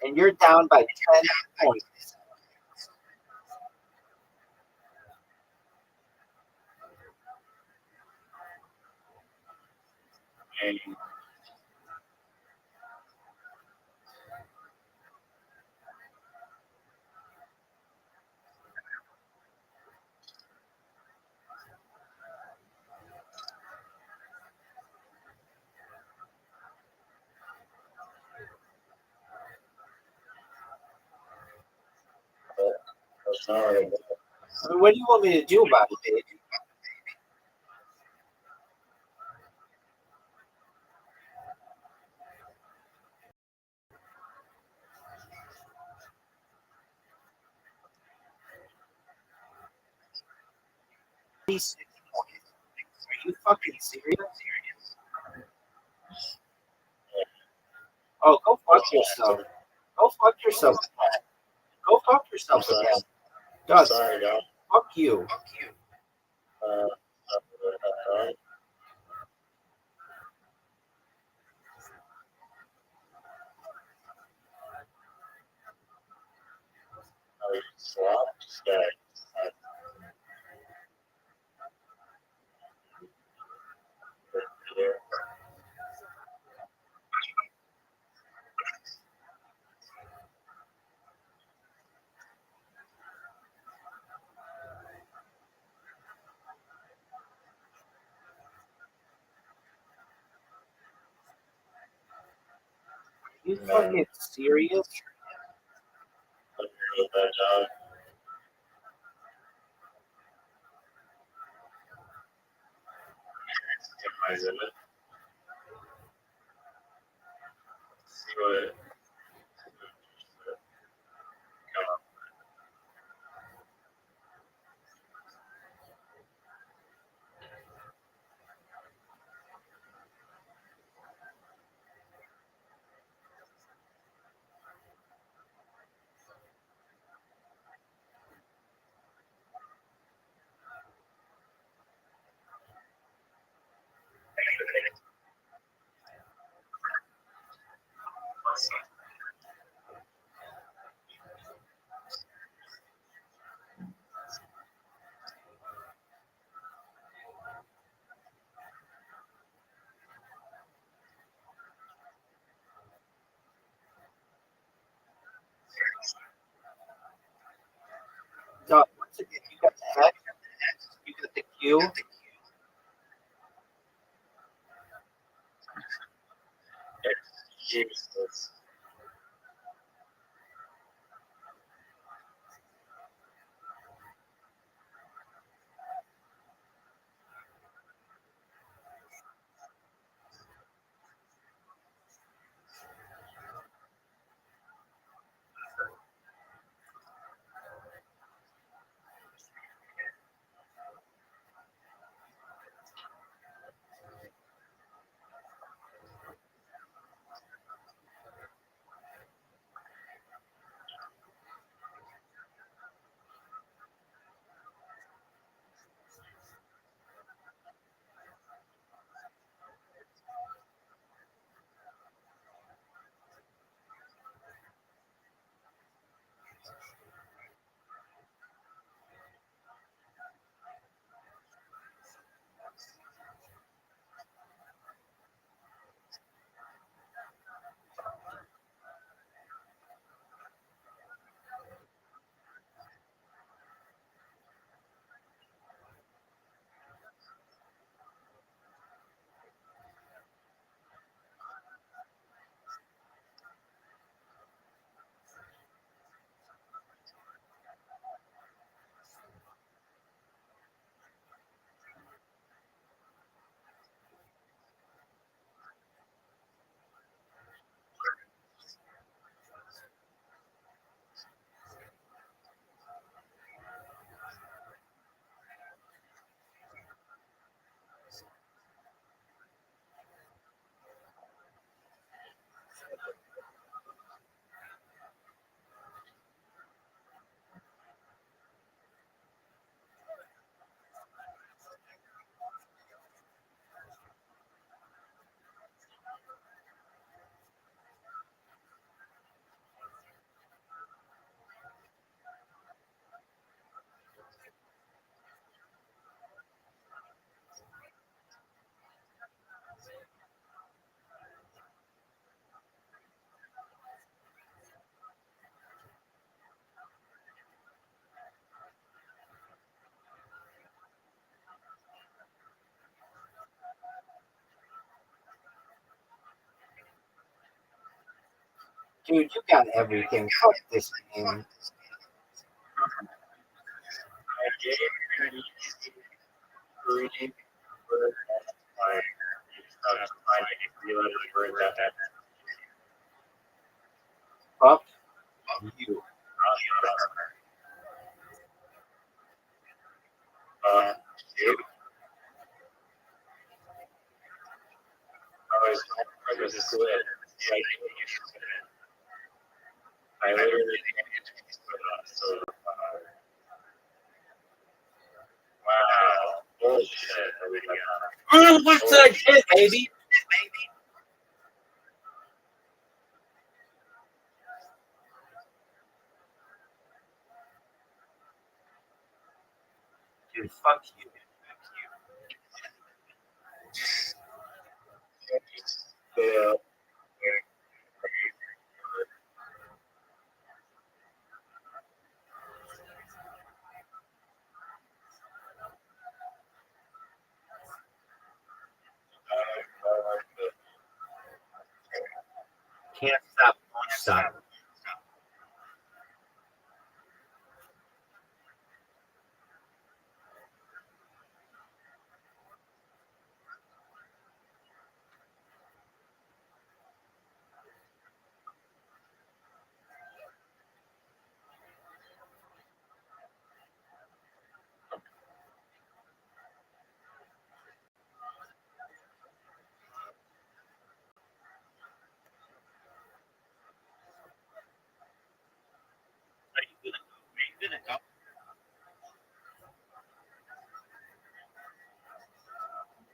And you're down by 10 points. And sorry. I mean, what do you want me to do about it, baby? Are you fucking serious? Oh, go fuck yourself. Go fuck yourself. Go fuck yourself again. Doug, Sorry, dog. fuck you. Swap stack. You fucking serious? That dog. Minimize it. See what. Come up. Doug, once again, you got the X, you got the Q. Jesus. Dude, you got everything. Fuck this game. I gave you an easy green word like you just have to find a three-letter word that Fuck you. You. I was squid. Like, I literally so wow, bullshit. Oh, what's that shit, baby? Dude, fuck you. Yeah. Can't stop, won't stop.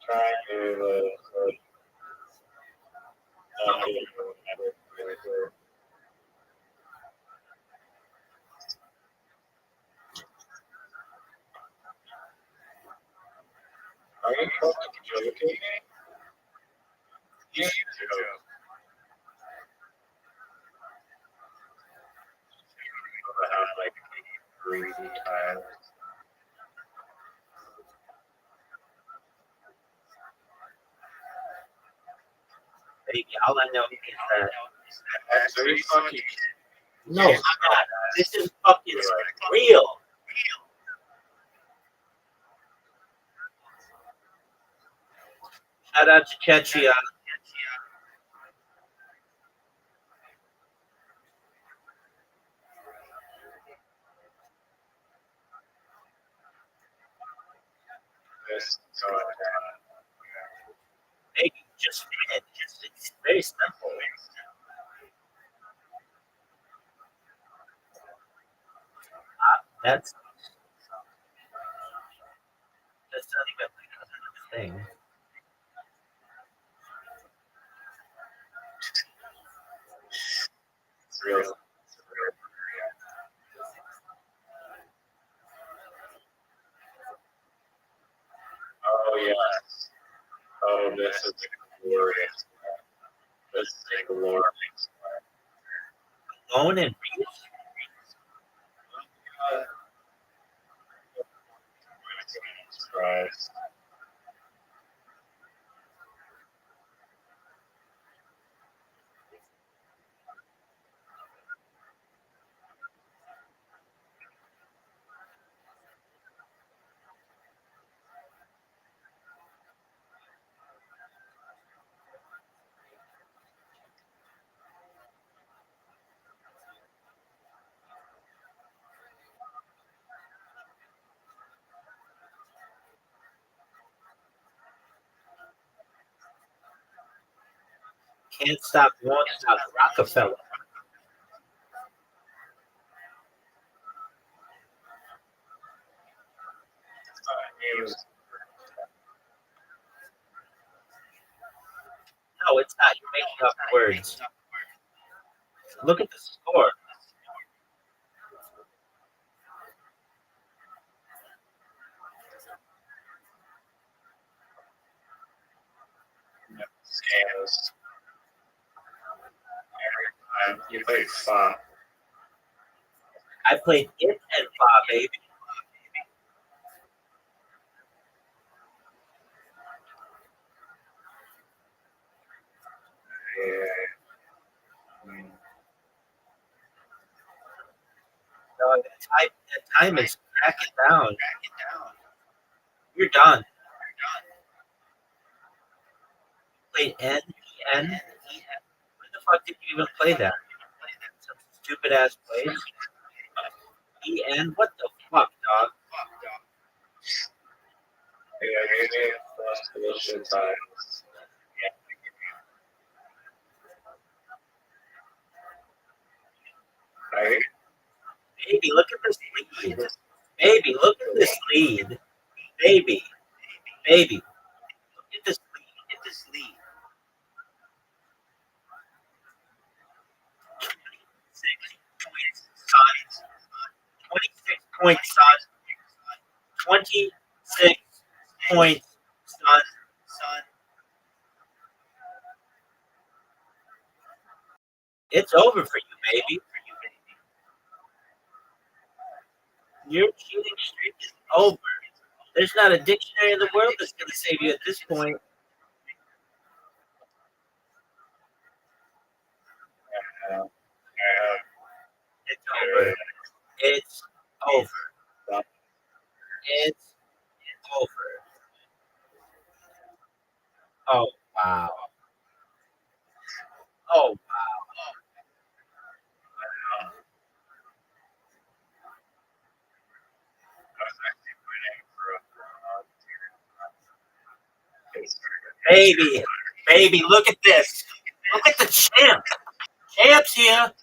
Trying to are you fucking joking me? You have like 3 times. Baby, all I know is that. That's very fucking. No, I'm not. This is fucking real. Shout out to Chechia. This Baby, just read it. It's very simple. That's not even a thing. it's real. Oh yes. Oh, this is glorious. This is glorious. Alone and read. Christ. Can't stop, won't stop. Rockefeller. No, it's not. You're making up words. Look at the score. Scams. Every time you play Fa. I played it and Fa, baby. Yeah. time is cracking down. You're done. Played N. Where the fuck did you even play that? Some stupid ass place. What the fuck, dog? Baby, look at this lead. Baby, look at this lead. Baby, look at this lead. 26 points, son. 26 points, son. It's over for you, baby. Your cheating streak is over. There's not a dictionary in the world that's going to save you at this point. It's over. It's over. It's over. Oh, wow. Oh, wow. Baby, look at this. Look at the champ. Champ's here.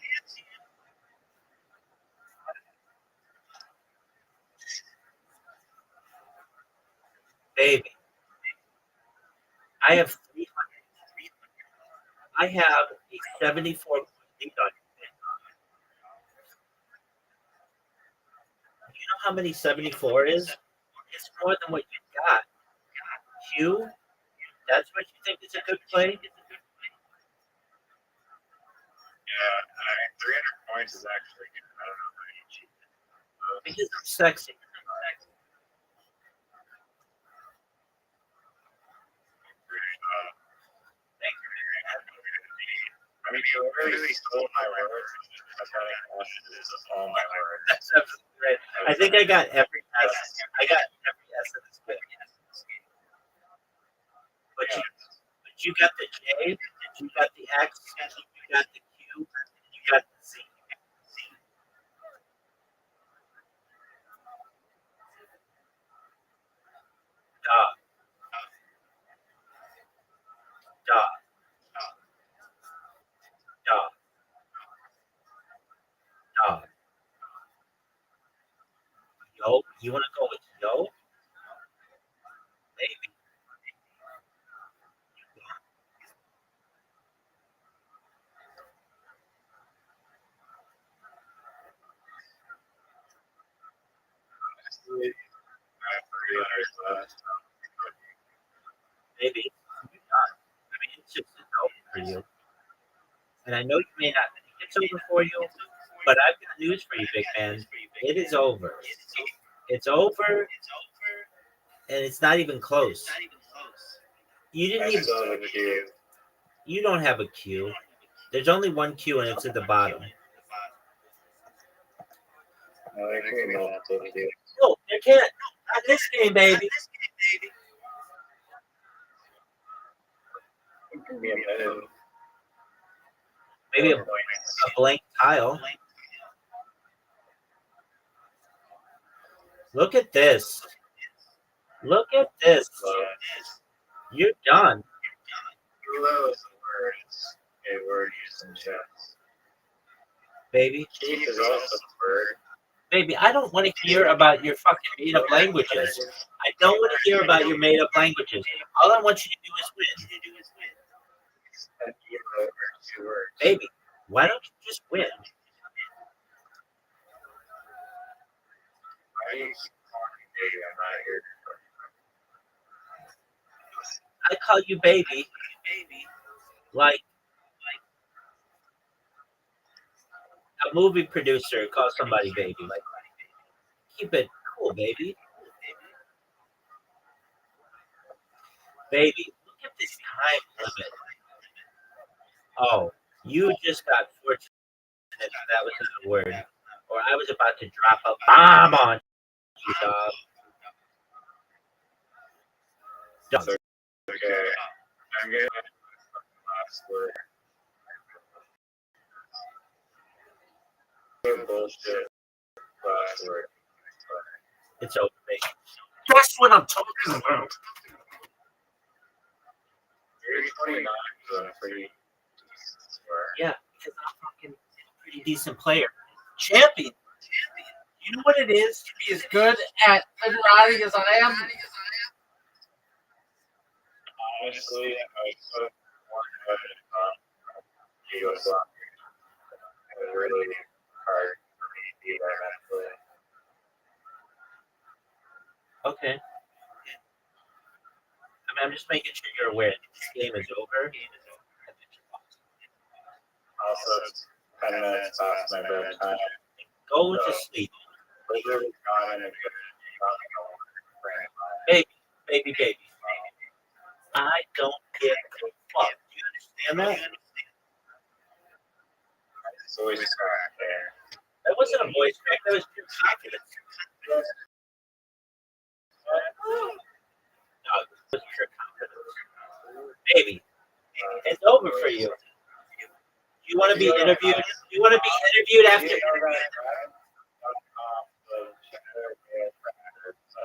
Baby, I have 300. I have a 74 lead on you. You know how many 74 is? It's more than what you got. Q, that's what you think is a good play? Yeah, 300 points is actually good. I don't know how you cheat. Because I'm sexy. I mean, you really stole my word. That's how this is all my word. That's absolutely right. I think I got every S. I got every S in this bit. But you got the J, you got the X, you got the Q, you got the Z. Dog. Yo, you want to go with yo? Maybe. Maybe. You're not. I mean, it's just over for you. And I know you may not think it's over for you, but I've got news for you, big man. It is over. It's over, and it's not even close. You didn't even. You don't have a Q. There's only one Q, and it's at the bottom. No, there can't. Not this game, baby. Maybe a blank tile. Look at this. Look at this. You're done. Hello is a word used in chess. Baby. Cheat is also a word. Baby, I don't want to hear about your fucking made-up languages. I don't want to hear about your made-up languages. All I want you to do is win. Baby, why don't you just win? Why do you keep calling me baby? I'm not here. I call you baby, like a movie producer calls somebody baby. Like, keep it cool, baby. Baby, look at this time limit. Oh, you just got fortunate. That was a word. or I was about to drop a bomb on you, dog. So, okay. I'm getting last word. Bullshit. Last word. It's over, baby. That's what I'm talking about. You're 29, so I'm pretty swear. Yeah, because I'm fucking a pretty decent player. Champion. You know what it is to be as good at literati as I am? Honestly, I put more effort on US soccer. It was really hard for me to be there mentally. Okay. I mean, I'm just making sure you're aware this game is over. Also, it's 10 minutes past my bedtime. Go to sleep. Literally gone in a good Baby. I don't give a fuck. Do you understand that? It's always crack there. That wasn't a voice crack. That was pure confidence. No, it was pure confidence. Baby, it's over for you. You want to be interviewed? You want to be interviewed after?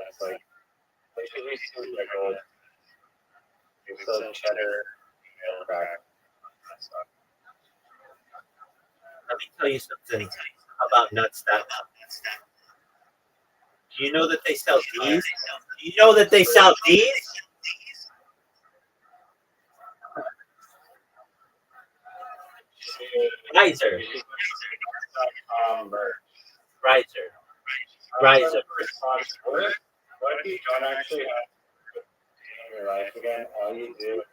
It's like, they should be super good. So cheddar, crack. Let me tell you something about nuts.com. Do you know that they sell D's? Do you know that they sell D's? Riser. What if you don't actually have in your life again? All you do is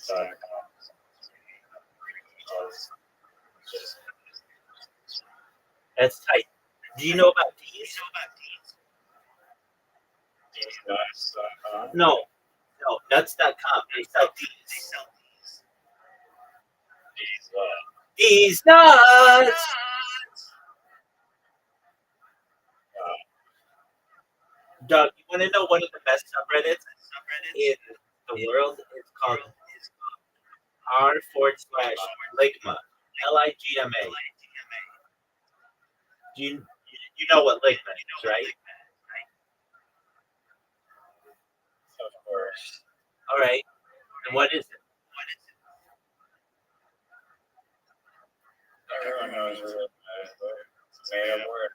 say, like, That's tight. Do you know about D's? No, nuts.com. They sell D's. D's nuts. Doug, you want to know one of the best subreddits in the world? It's called r/Ligma. Ligma. Do you know what Ligma is, right? Of course. All right. And what is it? Everyone knows what it is, but it's a made-up word.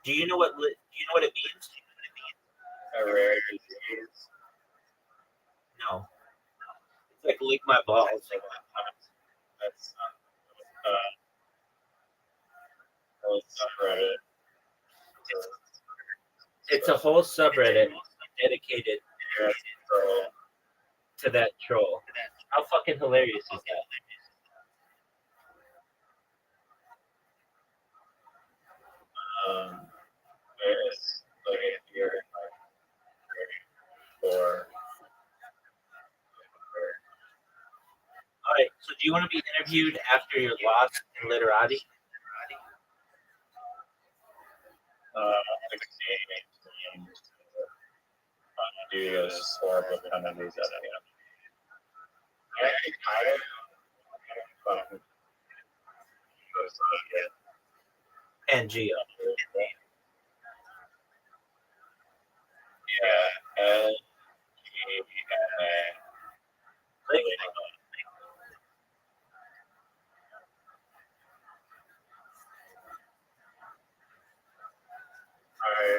Do you know what it means? A rare disease. No. It's like lick my balls. That's whole subreddit. It's a whole subreddit dedicated to that troll. How fucking hilarious is that? There's like if you're or All right. So, do you want to be interviewed after your loss in literati? do those horrible penalties that I kind of Pangea. yeah, and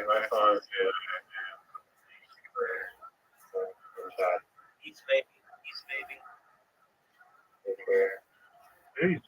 my phone's good. He's baby. Hey.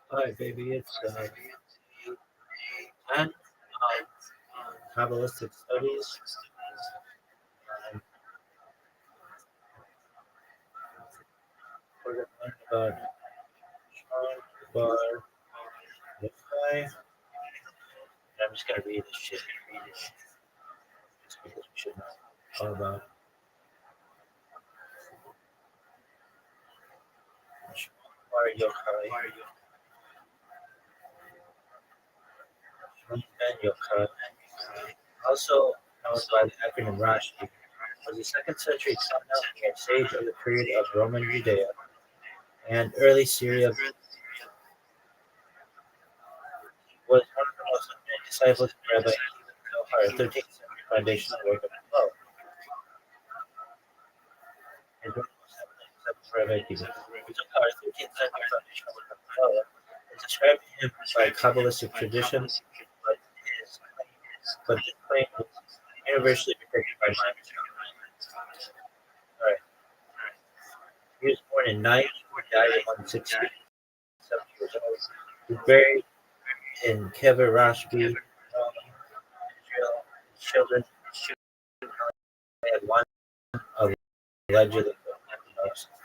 Hi, baby. It's 10 Kabbalistic studies. And we're going to learn about Sean Bar Yochai. And I'm just going to read this shit. Just because we should know all about Sean Bar Yochai. Sean Ben Yochai, also known by the acronym Rashi, was a second century Tanakh sage of the period of Roman Judea and early Syria. Was one of the most eminent disciples of Rabbi Zohar, 13th century foundational work of the Flow. His one of the most eminent disciples of Rabbi Zohar, 13th century foundational work of the Flow, is described him by Kabbalistic tradition, but this claim was universally rejected by science. All right. He was born in 90, died at 160, 7 years old. He was buried in Kever Rashbi, Israel. His children had one allegedly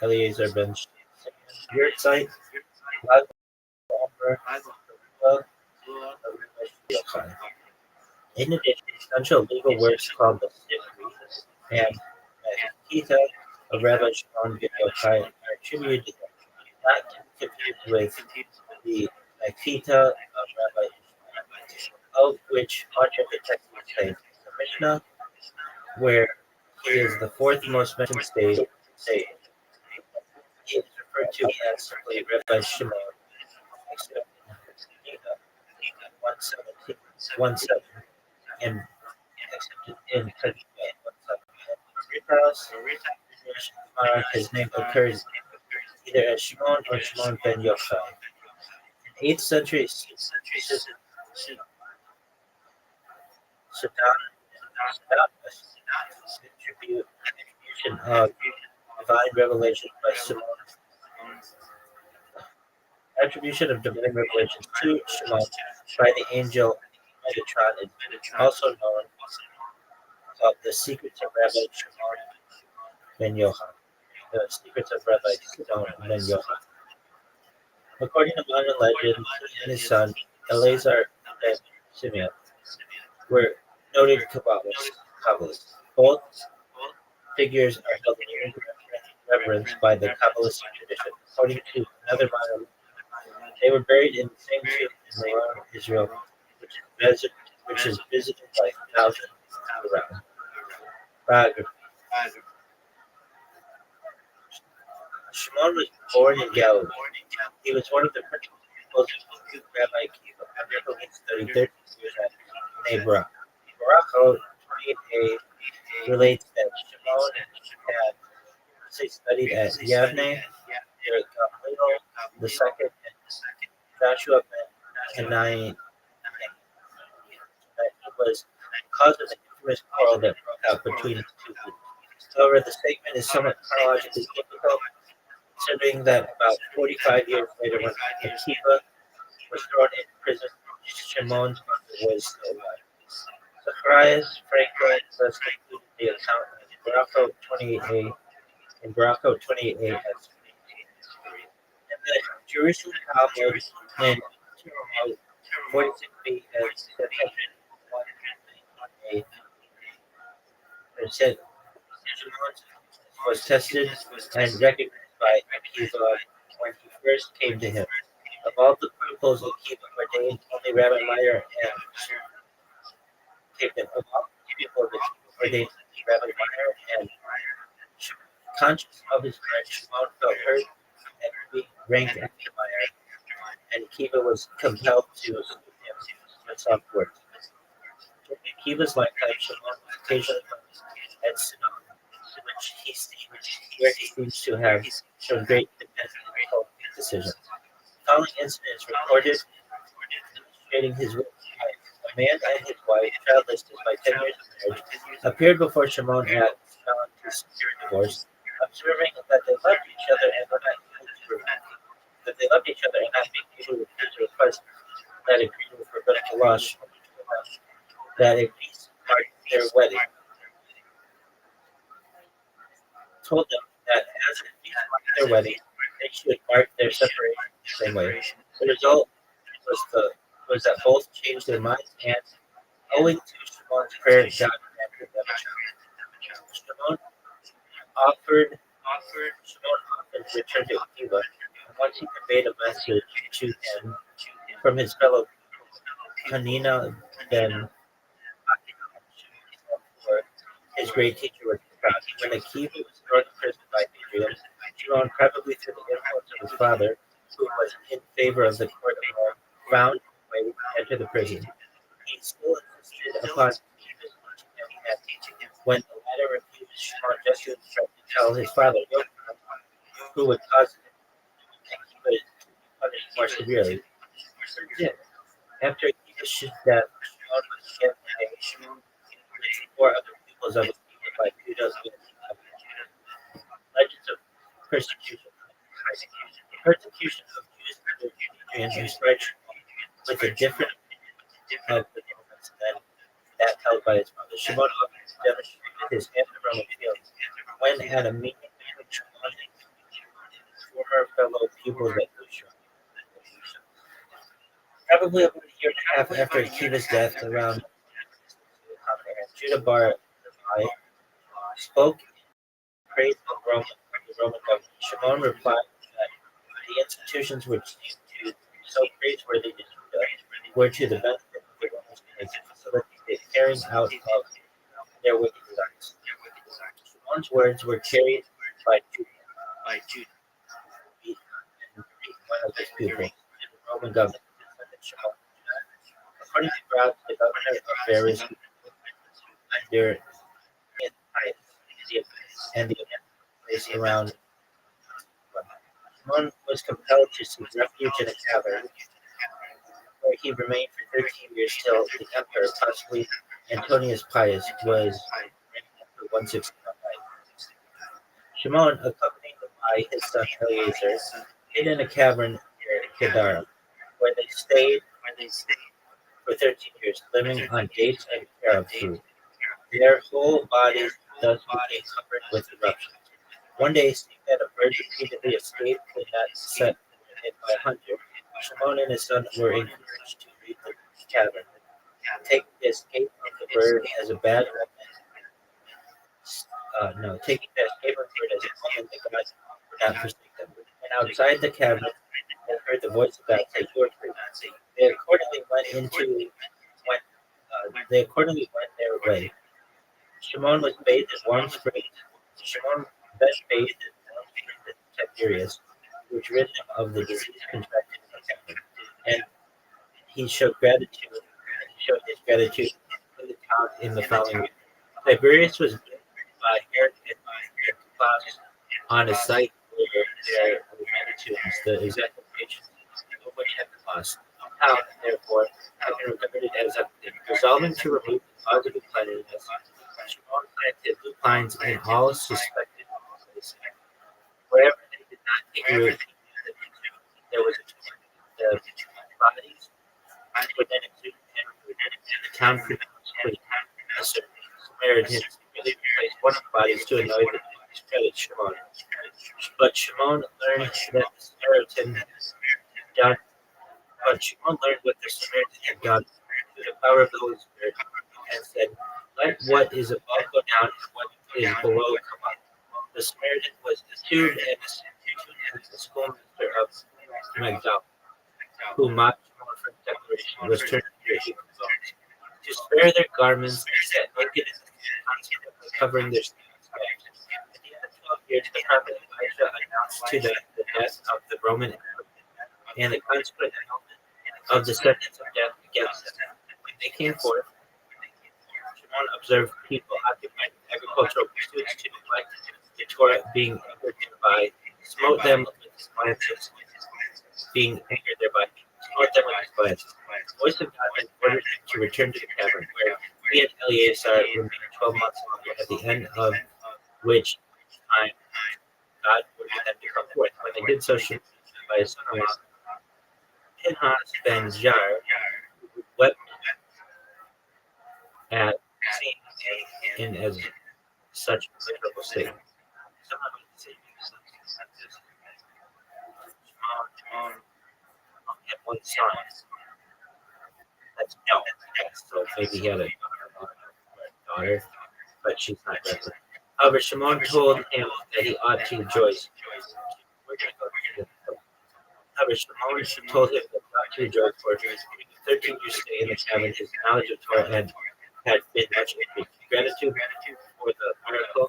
Eliezer ben Shimon, site, in addition, essential legal works called the Sifri and Kita of Rabbi Shimon ben Yochai are attributed not to be confused with the Akita of Rabbi Ishmael, of which much of the text contains. The Mishnah, where he is the fourth most mentioned sage, he is referred to as simply Rabbi Shimon, except in 117, and accepted in 17. His name occurs either as Shimon or Shimon ben Yochai. In 8th century, Sudan attribution of divine revelation by Shimon. Attribution of divine revelation to Shimon by the angel Metatron is also known as the secrets of Rabbi Shimon ben Yochai. The secrets of Rabbi Shimon ben Yochai. According to modern legend, he and his son Eleazar ben Simeon were noted Kabbalists. Both figures are held in reverence by the Kabbalistic tradition. According to another modern, they were buried in the same tomb in Meron, Israel, which is visited by thousands around. Biography. Shimon was born in Galilee. He was one of the principal pupils of Rabbi Akiva, under whom he studied 13 years at Nebra. Baruch 28a relates that Shimon had studied at Yavne, near Gamliel the second, and Joshua ben Kenai. That he was cause of the infamous quarrel that broke out between the two groups. However, the statement is somewhat chronologically difficult, considering that about 45 years later, when Akiva was thrown in prison, Shimon's mother was still alive. Zacharias Franco thus concluded the account in Baruch 28a and Baruch 28a as and the Jerusalem Talmud in 46b as 701a was tested and recognized by Akiva when he first came to him. Of all the pupils Akiva ordained, only Rabbi Meir and of all the people ordained Rabbi Meir and conscious of his merit, Shimon felt hurt and being ranked after Meir, and Akiva was compelled to salute him with soft words. During Akiva's lifetime, Shimon occasionally at Synod, where he seems to have shown great independence in decisions. The following incident is recorded demonstrating his will. A man and his wife, childless by 10 years of marriage, appeared before Shimon at Synod to secure divorce, observing that they loved each other and were not able to refuse a request that agreed with rabbinical law, that a feast marked their wedding. Told them that as a feast marked their wedding, they should mark their separation the same way. The result was that both changed their minds, and owing to Shimon's prayer, God granted them a child. Shimon offered to return to Akiva, and once he conveyed a message to him from his fellow Hanina, then his great teacher was proud. When Akiva was thrown in prison by Adrian, Shimon, probably through the influence of his father, who was in favor of the court of Rome, found a way to enter the prison. He still insisted upon teaching him. When the latter refused, Shimon just tried to tell his father, who would cause Akiva to be punished more severely. Yeah. After Akiva's death, Shimon was given and 4 other peoples of Akiva by Judah. Legends of persecution. The persecution of Jews under Judeans inspired Shimon with a different opinion of the Romans than that held by his mother. Shimon often demonstrated his anti-Roman feelings when at a meeting between Shimon and his former fellow pupils at Lusha. Probably about a year and a half after Akiva's death, around Judah Bar spoke in praise of the Roman government. Shimon replied that the institutions which seemed to be so praiseworthy to Judah were to the benefit of the Romans and to facilitate the carrying out of their wicked designs. Shimon's words were carried by Judah, one of his pupils, in the Roman government. According to Brad, the governor of various under and the place around Shimon was compelled to seek refuge in a cavern where he remained for 13 years till the emperor, possibly Antonius Pius, was reigning for 165. Shimon, accompanied by his son Eleazar, hid in a cavern near Kedar, where they stayed for 13 years, living on dates and carob food. Their whole bodies thus became covered with eruptions. One day, seeing that a bird repeatedly escaped the net set by a hunter, Shimon and his son were encouraged to leave the cavern, taking the escape of the bird as a bad omen. Taking the escape of the bird as a omen that God would not forsake them. And outside the cavern, they heard the voice of God say, "You are free." They accordingly went their way. Shimon was bathed in warm springs. Shimon then bathed in warm springs in Tiberias, which rid him of the disease contracted in the cavern. And he showed his gratitude to the town in the following week. Tiberias was built by Herod and Claus on a site where there were many tombs, the exact location of which had been lost. The town, therefore, had been regarded as a resolving to remove the positive cleanliness. Shimon planted blue pines in all suspected places. Wherever they did not take root, there was a tomb. The bodies were then exhumed and removed, and the town pronounced clean. A certain Samaritan secretly replaced one of the bodies to annoy the discredit Shimon. But Shimon learned what the Samaritan had done through the power of the Holy Spirit, and said, "Let what is above go down, and what is below come up." The Samaritan was entombed and as the schoolmaster of Magdala, who mocked Shimon for his declaration, was turned into a heap of bones. To spare their garments, they sat naked in the field, consequently covering their skins. At the end of 12 years, the prophet Elijah announced to them the death of the Roman emperor and the consequent annulment of the sentence of death against them. When they came forth, Shimon observed people occupied with agricultural pursuits to neglect the Torah, being angered thereby, smote them with his glances, being angered thereby, smote them with his glances. The voice of God then ordered him to return to the cavern, where he and Eleazar remained 12 months longer, at the end of which time God ordered them to come forth. When they did so, Shimon, by his son-in-law, Pinhas ben Jair, wept at seeing him in as such a miserable state. Someone would say, Shimon had one son. That's no. So maybe he had a daughter, but she's not record. However, Shimon told him that he ought to rejoice. However, Shimon told him that he ought to rejoice, for 13 years stay in the cabin, his knowledge of Torah had been much increased. Gratitude for the miracle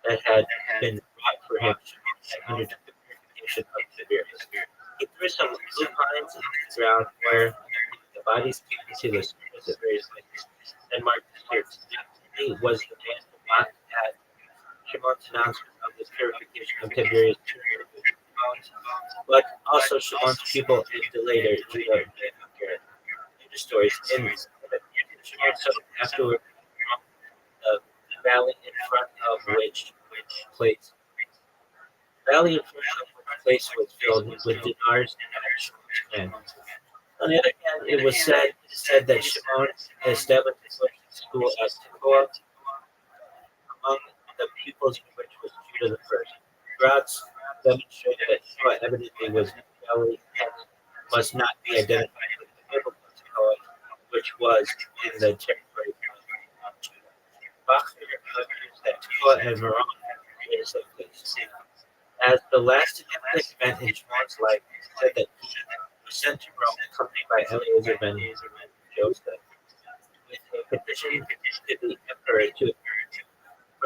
that had been wrought for him, Shimon had undertook the purification of Tiberias. He threw some blue pines into the ground where the bodies came to the surface at various places, and marked the spirits. He was the man who mocked at Shimon's announcement of the purification of Tiberias, but also Shimon's pupil and the later Judah the stories in the afterward the valley in front of which place was filled with dinars and men. On the other hand, it was said that Shimon established a school at Tekoa among the pupils of which was Judah the first. Routes demonstrated that Tekoa evidently was in Galilee and must not be identified with the biblical Tekoa, which was in the territory of Judah. Bachner argues that Tekoa and Meron were the same place. As the last significant event in Shimon's life, it said that he was sent to Rome accompanied by Eliezer ben Joseph with a petition to the emperor for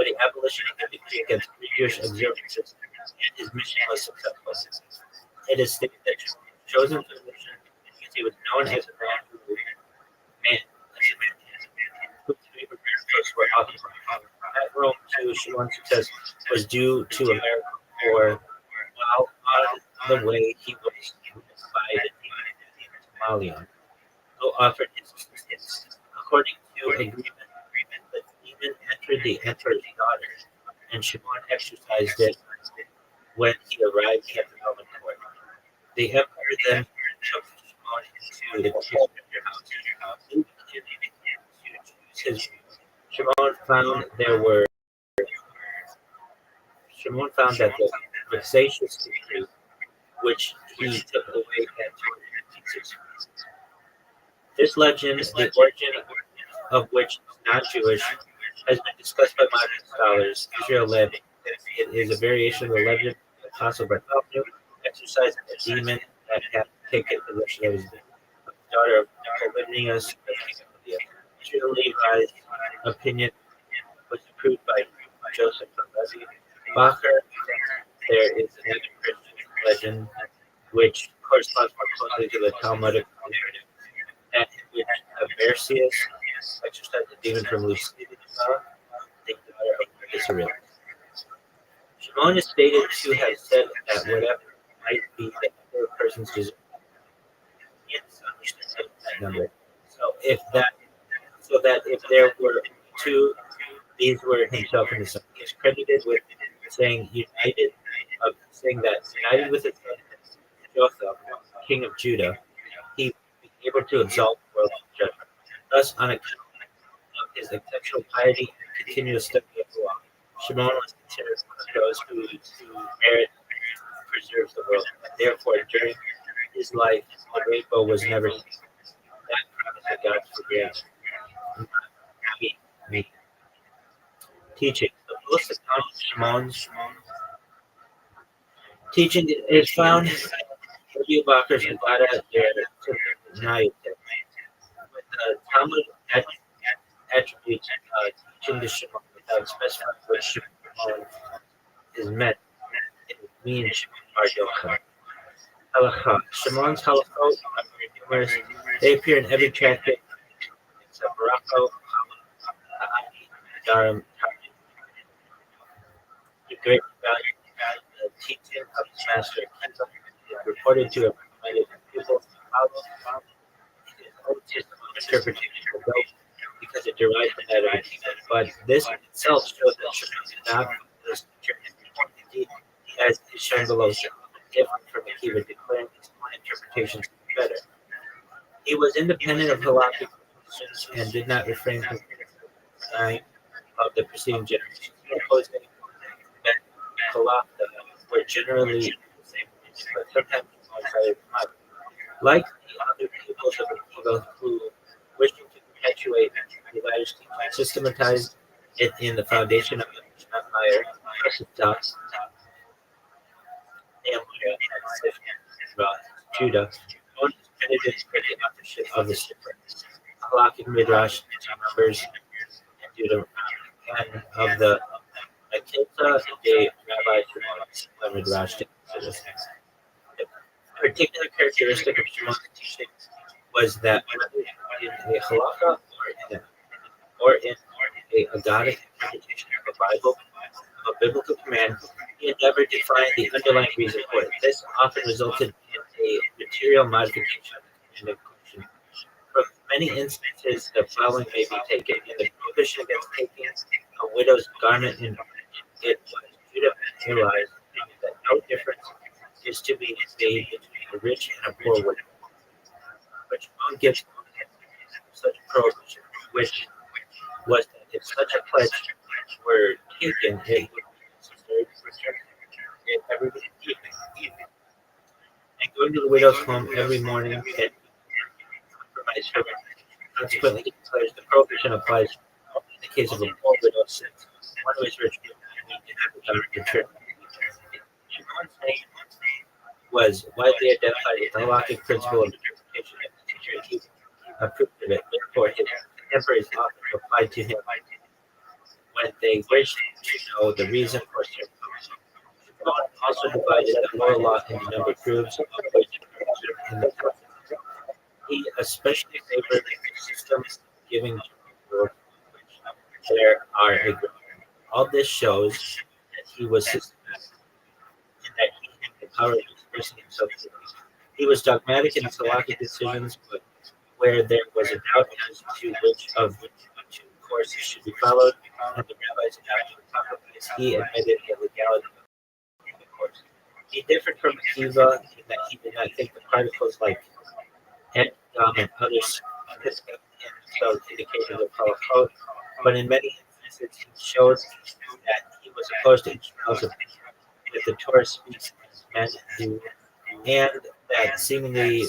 the abolition of the decree against Jewish observances, and his mission was successful. It is stated that he was chosen for the mission because he was known as a man whose favorite miracles were occupied. At Rome, too, Shimon's success was due to a miracle, for while on the way he was by the demon Malion, who offered his assistance. According to agreement, the demon entered the emperor's daughter, and Shimon exorcised it when he arrived at the Roman court. The emperor then took Shimon into the prisoner house. In to choose his Shimon found that the vexatious decree which he took away had torn pieces. This legend, the origin of which is non-Jewish, has been discussed by modern scholars. Israel led it is a variation of the legend of the Apostle Bartholomew exorcising a demon that had taken possession of his daughter of Polymnius, the king of Lydia. Israel Levi's opinion was approved by Joseph of Levi. Bacher thinks there is another Christian legend which corresponds more closely to the Talmudic narrative, and in which Aversius exorcised the demon from Lucidia, the daughter of Israel. Shimon is stated to have said that whatever might be the number of persons deserving, that number. So that if there were two, these were himself and his son. He is credited with saying that united with his son Jotham, king of Judah, he would be able to exalt the world in judgment. Thus, on account of his exceptional piety and continuous study of the law, Shimon was considered one of those who merit preserves the world, and therefore during his life the rainbow was never seen. That promise of God's forgiveness. Teaching. The fullest account of Shimon's teaching is found in Rabbi Bacher's Haggadah der Tonight, with the Talmud attributes teaching the Shimon without specifying what Shimon is meant. It means Shimon Bar Yochai. Halakha. Shimon's halachot are very numerous. They appear in every tractate except Barako, Darim, the great value the teaching of his master Akiva is reported to have provided people to follow his own system of interpretation of the because it derives from that of Akiva. But this itself shows that Shimon did not this indeed, as is shown below, different from Akiva, declaring his own interpretations to be better. He was independent of halakhic questions and did not refrain from criticizing of the preceding generations. He opposed that halakha were generally the same, but sometimes outside of time. Like the other pupils of Akiva who, wishing to perpetuate the writer's teaching, systematized it in the foundation of the Empire, Nehemiah, and Judah, one is credited for the authorship of the Sefer, halakhic midrash, numbers, and Deuteronomy, and of the Akilta de Rabbi Shimon midrash. The particular characteristic of Shimon's teaching was that whether in a halakha or in a Aggadic interpretation of the Bible, of a biblical command, he endeavored to find the underlying reason for it. This often resulted in a material modification of the command of from many instances, the following may be taken. In the prohibition against taking a widow's garment in marriage, it was Judah-realized that no difference is to be made between a rich and a poor widow. But Shimon gives such prohibition, which was that if such a pledge were taken, it would be necessary to return it every evening. And going to the widow's home every morning and compromise her. Consequently, he declares the prohibition applies only in the case of a poor widow, since one who is rich would need to have a garment returned. Shimon's name was widely identified with the halakhic principle of interpretation, and his teacher he approved of it. Therefore, his contemporaries often replied to him when they wished to know the reason for circumcision. Shimon also divided the moral law into number of groups, of which are observed in the Talmud. He especially favored the system of giving to which there are a group. All this shows that he was systematic and that he had the power of expressing himself. He was dogmatic in his halakhic decisions, but where there was a doubt as to which of the two courses should be followed, and the rabbis adopted a compromise, he admitted the legality of the course. He differed from Akiva in that he did not think the particles like and and others themselves indicated the Holocaust, but in many instances he showed that he was opposed to Ishmael's opinion that the Torah speaks as men do, and that seemingly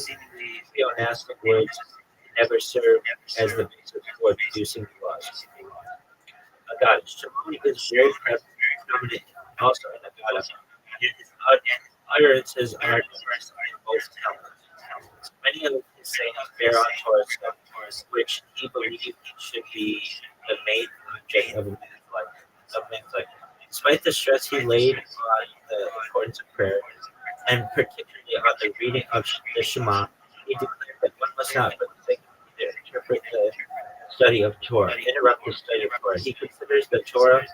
theonastic words never serve as the basis for producing the laws. Agada. Shimon is very prominent also in Agada. His utterances are numerous in both Talmuds. Many of his sayings bear on Torah, which he believed should be the main object of a man's life. Despite the stress he laid on the importance of prayer, and particularly on the reading of the Shema, he declared that one must not, for the sake of either, interpret the study of Torah, interrupt the study of Torah. He considers the Torah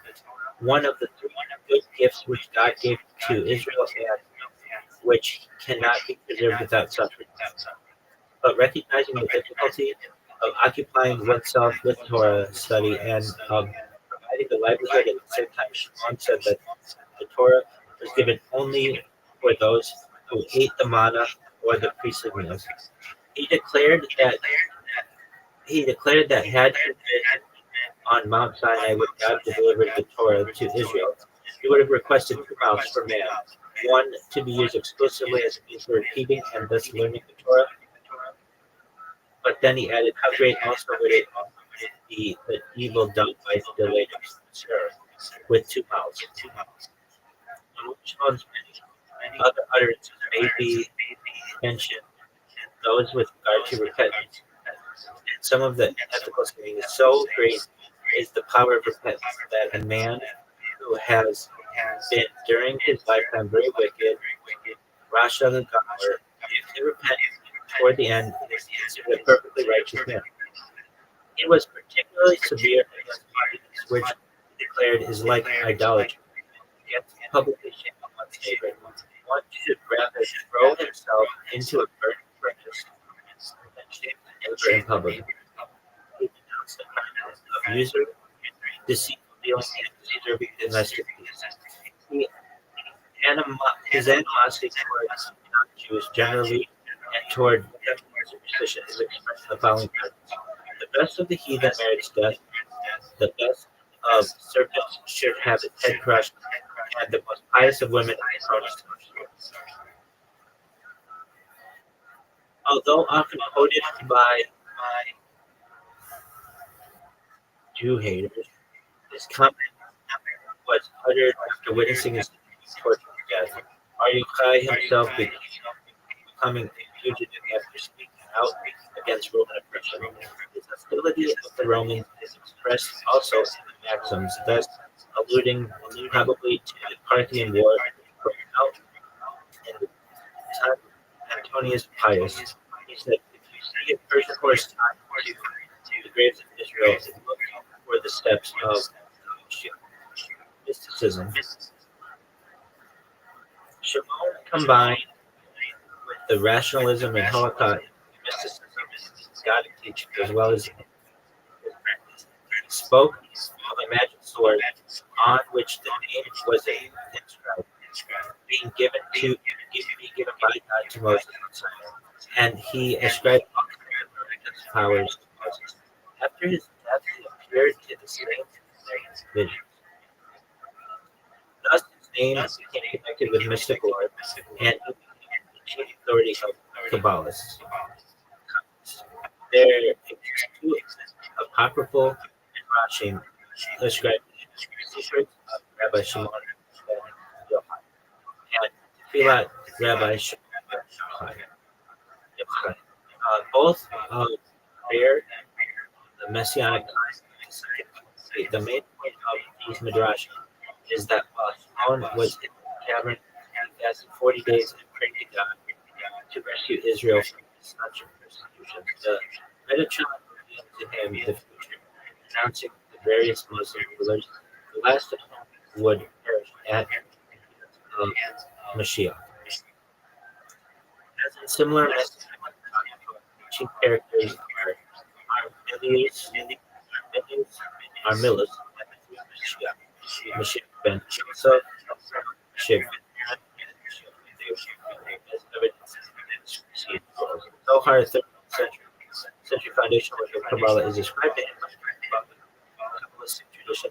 one of the three good gifts which God gave to Israel and which cannot be preserved without suffering. But recognizing the difficulty of occupying oneself with Torah study and of providing the livelihood at the same time, Shimon said that the Torah was given only for those who ate the manna or the priestly meals. He declared that had he been on Mount Sinai when God delivered the Torah to Israel, he would have requested 2 mouths for man, one to be used exclusively as a means for repeating and thus learning the Torah. But then he added, how great also would it be the evil done by the delayed with 2 mouths. Shimon's many other utterances may be mentioned, those with regard to repentance. And some of the ethical sayings, so great is the power of repentance that a man who has been during his lifetime very wicked, Rasha the Gomer, if he repents toward the end, is considered a perfectly righteous man. He was particularly severe against arguments which he declared is like idolatry, against publicly shaming one's neighbor. One should rather throw himself into a burning furnace than shame the neighbor in public. He denounced the practice of usury, deceitful dealing, and deserving domestic peace. His animosity towards non-Jews generally and toward superstition is expressed in the following terms. The best of the heathen merits death, the best of serpents should have its head crushed, and the most pious of women is thrown into the sword. Although often quoted by Jew haters, this comment was uttered after witnessing his torture to death. Yochai himself becoming a fugitive after speaking out against Roman oppression. His hostility of the Romans is expressed also in the maxims, thus alluding probably to the Parthian War which broke out in the time of Antonius Pius. He said, if you see a Persian horse tied to the graves of Israel, look for the steps of mysticism. Shimon combined with the rationalism and Holocaust mysticism Gnostic teachings as well as his practice. He spoke of a magic sword on which the name was inscribed, being given by God to Moses, and he ascribed all kinds of miraculous powers to Moses. After his death, he appeared to the slaves in their visions. Thus, his name became connected with mystic lore, and he became the chief authority of Kabbalists. There exist two apocryphal and Rashim ascribed secrets of Rabbi Shimon ben Yochai and Tefillat Rabbi Shimon ben Yochai. Both bear the messianic concept. The main point of these midrash is that while Shimon was in the cavern, he fasted 40 days and prayed to God to rescue Israel from such persecution. The Metatron revealed to him the future, announcing the various Muslim rulers, the last of whom would perish at the Mashiach. As in similar messages, chief characters are Armilius, Mashiach ben Joseph, Mashiach ben Aaron, and Mashiach ben David, as evidence in the Zohar, 13th century foundation work of Kabbalah is described in Kabbalistic tradition,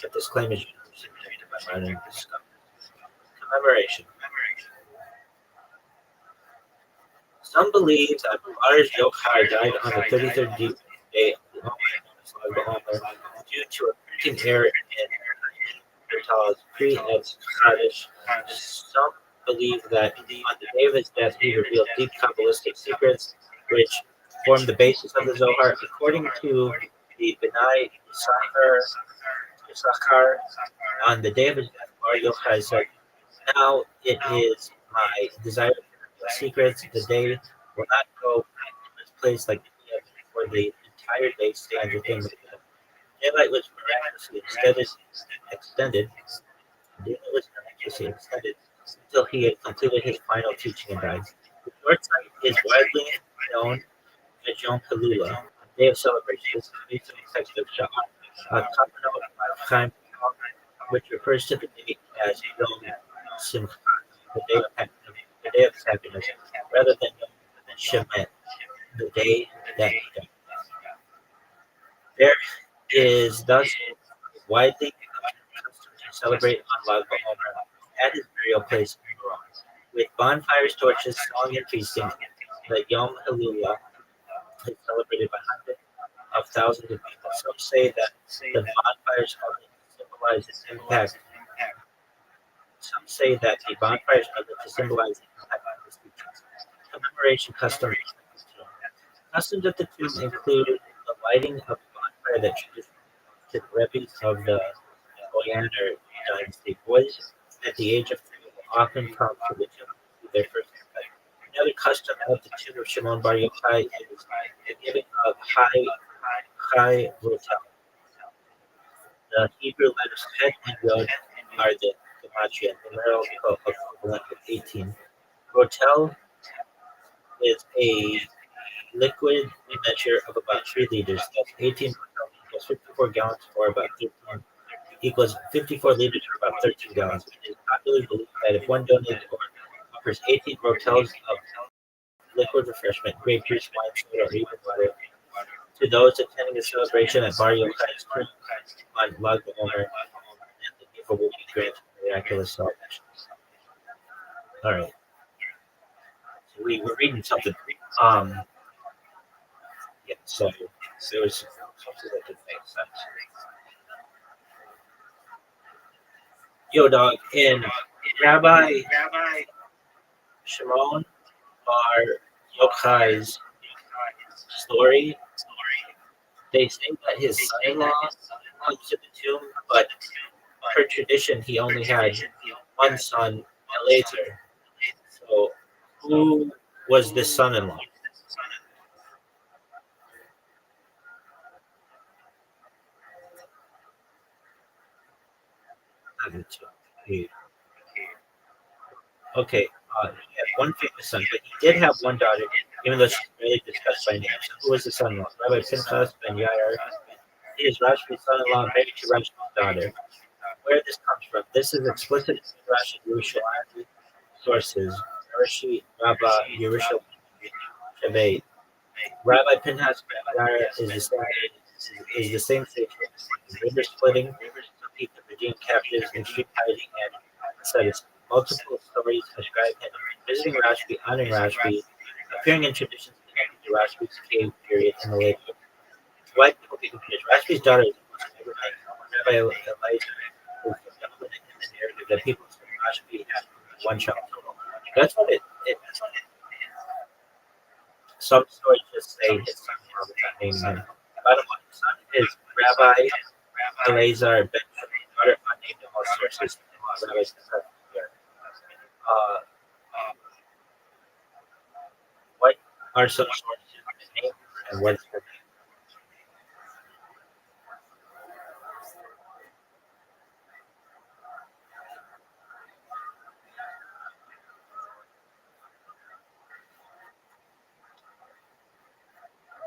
but this claim is universally rejected by modern scholars. Commemoration. Some believe that Bar Yochai died on the 33rd day of the Omer due to a printing error in Bertal's pre-Etz Kaddish. Some believe that on the day of his death he revealed deep Kabbalistic secrets which form the basis of the Zohar. According to the B'nai Yisachar, on the day of his death, Bar Yochai said, "Now it is my desire to reveal secrets. The day will not go in its place like any other, for the entire day stands within the daylight was miraculously extended until he had completed his final teaching and died. The short sight is widely known as Yom Halula, a day of celebration. This is based on the text of Sha'ar, Chaim, which refers to the day as Yom Simcha, the day of happiness, rather than Yom Shemet, the day that he died. There is thus widely custom to celebrate on Lag BaOmer at his burial place in Iran, with bonfires, torches, song, and feasting. The Yom Halula is celebrated by hundreds of thousands of people. Some say that the bonfires symbolize its impact. Some say that the bonfires are to symbolize the impact of his teachings. Commemoration customs. Customs at the tomb include the lighting of a bonfire that traditionally to the rabbis of the Goyan or dynasty. Boys at the age of 3 will often come to the tomb to do their first confession. Another custom at the tomb of Shimon Bar Yochai is the giving of Chai Rotel. The Hebrew letters Het and Yod are the gematria, numerical equivalent of 18. Rotel is a liquid measure of about 3 liters. That's 18 equals 54 gallons, or about 13 equals 54 liters, or about 13 gallons. It is popularly believed that if one donates or offers 18 rotels of liquid refreshment, grape juice, wine, soda, or even water to those attending the celebration at Bar Yochai's tomb on Lag BaOmer, and the giver will be granted miraculous salvation. All right. So we were reading something. Yeah, so there was something that didn't make sense. Yo, dog, in Rabbi Shimon Bar Yochai's story, they say that his son-in-law comes to the tomb, but per tradition, he only had one son, Eliezer. So, who was this son-in-law? Okay, he had one famous son, but he did have one daughter even though she's barely discussed by name. So who was the son-in-law? Rabbi Pinchas ben Yair. He is Rashi's son-in-law and married to Rashi's daughter. Where this comes from, this is explicit in Rashi Yerushalmi sources. Rashi Rabbi Yerushalmi Shavei. Rabbi Pinchas ben Yair is the same situation. River splitting, compete the regime captives, extreme hiding, and asceticism. Multiple stories ascribe him visiting Rashbi, honoring Rashbi, appearing in traditions connected to Rashbi's cave period in the late. Why people get confused? Rashbi's daughter is Rabbi Elijah, who is dominant in the narrative that people say Rashbi had one child total. That's what it. Some stories just say his son without naming him. Bottom line, his son is Rabbi Elazar ben daughter unnamed in all sources. Rabbi what are some sources of the name and what is her name?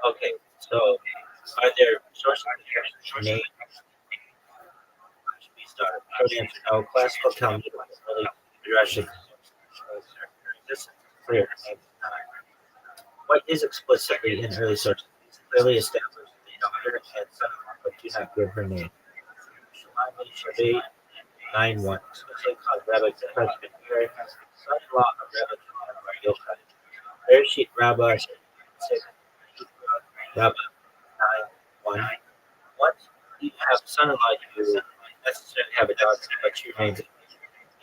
Okay, so are there sources of the name Rashbi's daughter? Short answer no. Classical Talmud early Midrashic this is clear. What is explicitly in early sources is clearly established the daughter and son-in-law, but do not give her name. Shalami Shabbat 9:1, especially called Rabbi husband here, son-in-law of Rabbi Bar Yochai. Bereshit Rabbi Rabbi 9:1. Once you have a son-in-law, you necessarily have a daughter, but you name it.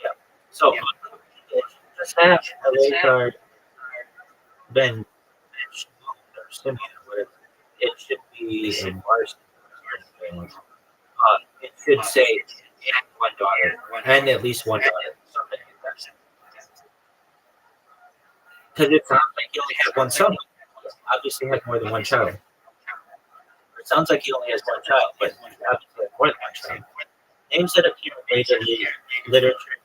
Yeah. So just have Eleazar ben Shimon or Simeon or whatever. It should be a Mars. It should say and one daughter, and at least one daughter. Something like that. Because it sounds like he only had one son. Obviously, had more than one child. It sounds like he only has one child, but he obviously had more than one child. Names that appear in later literature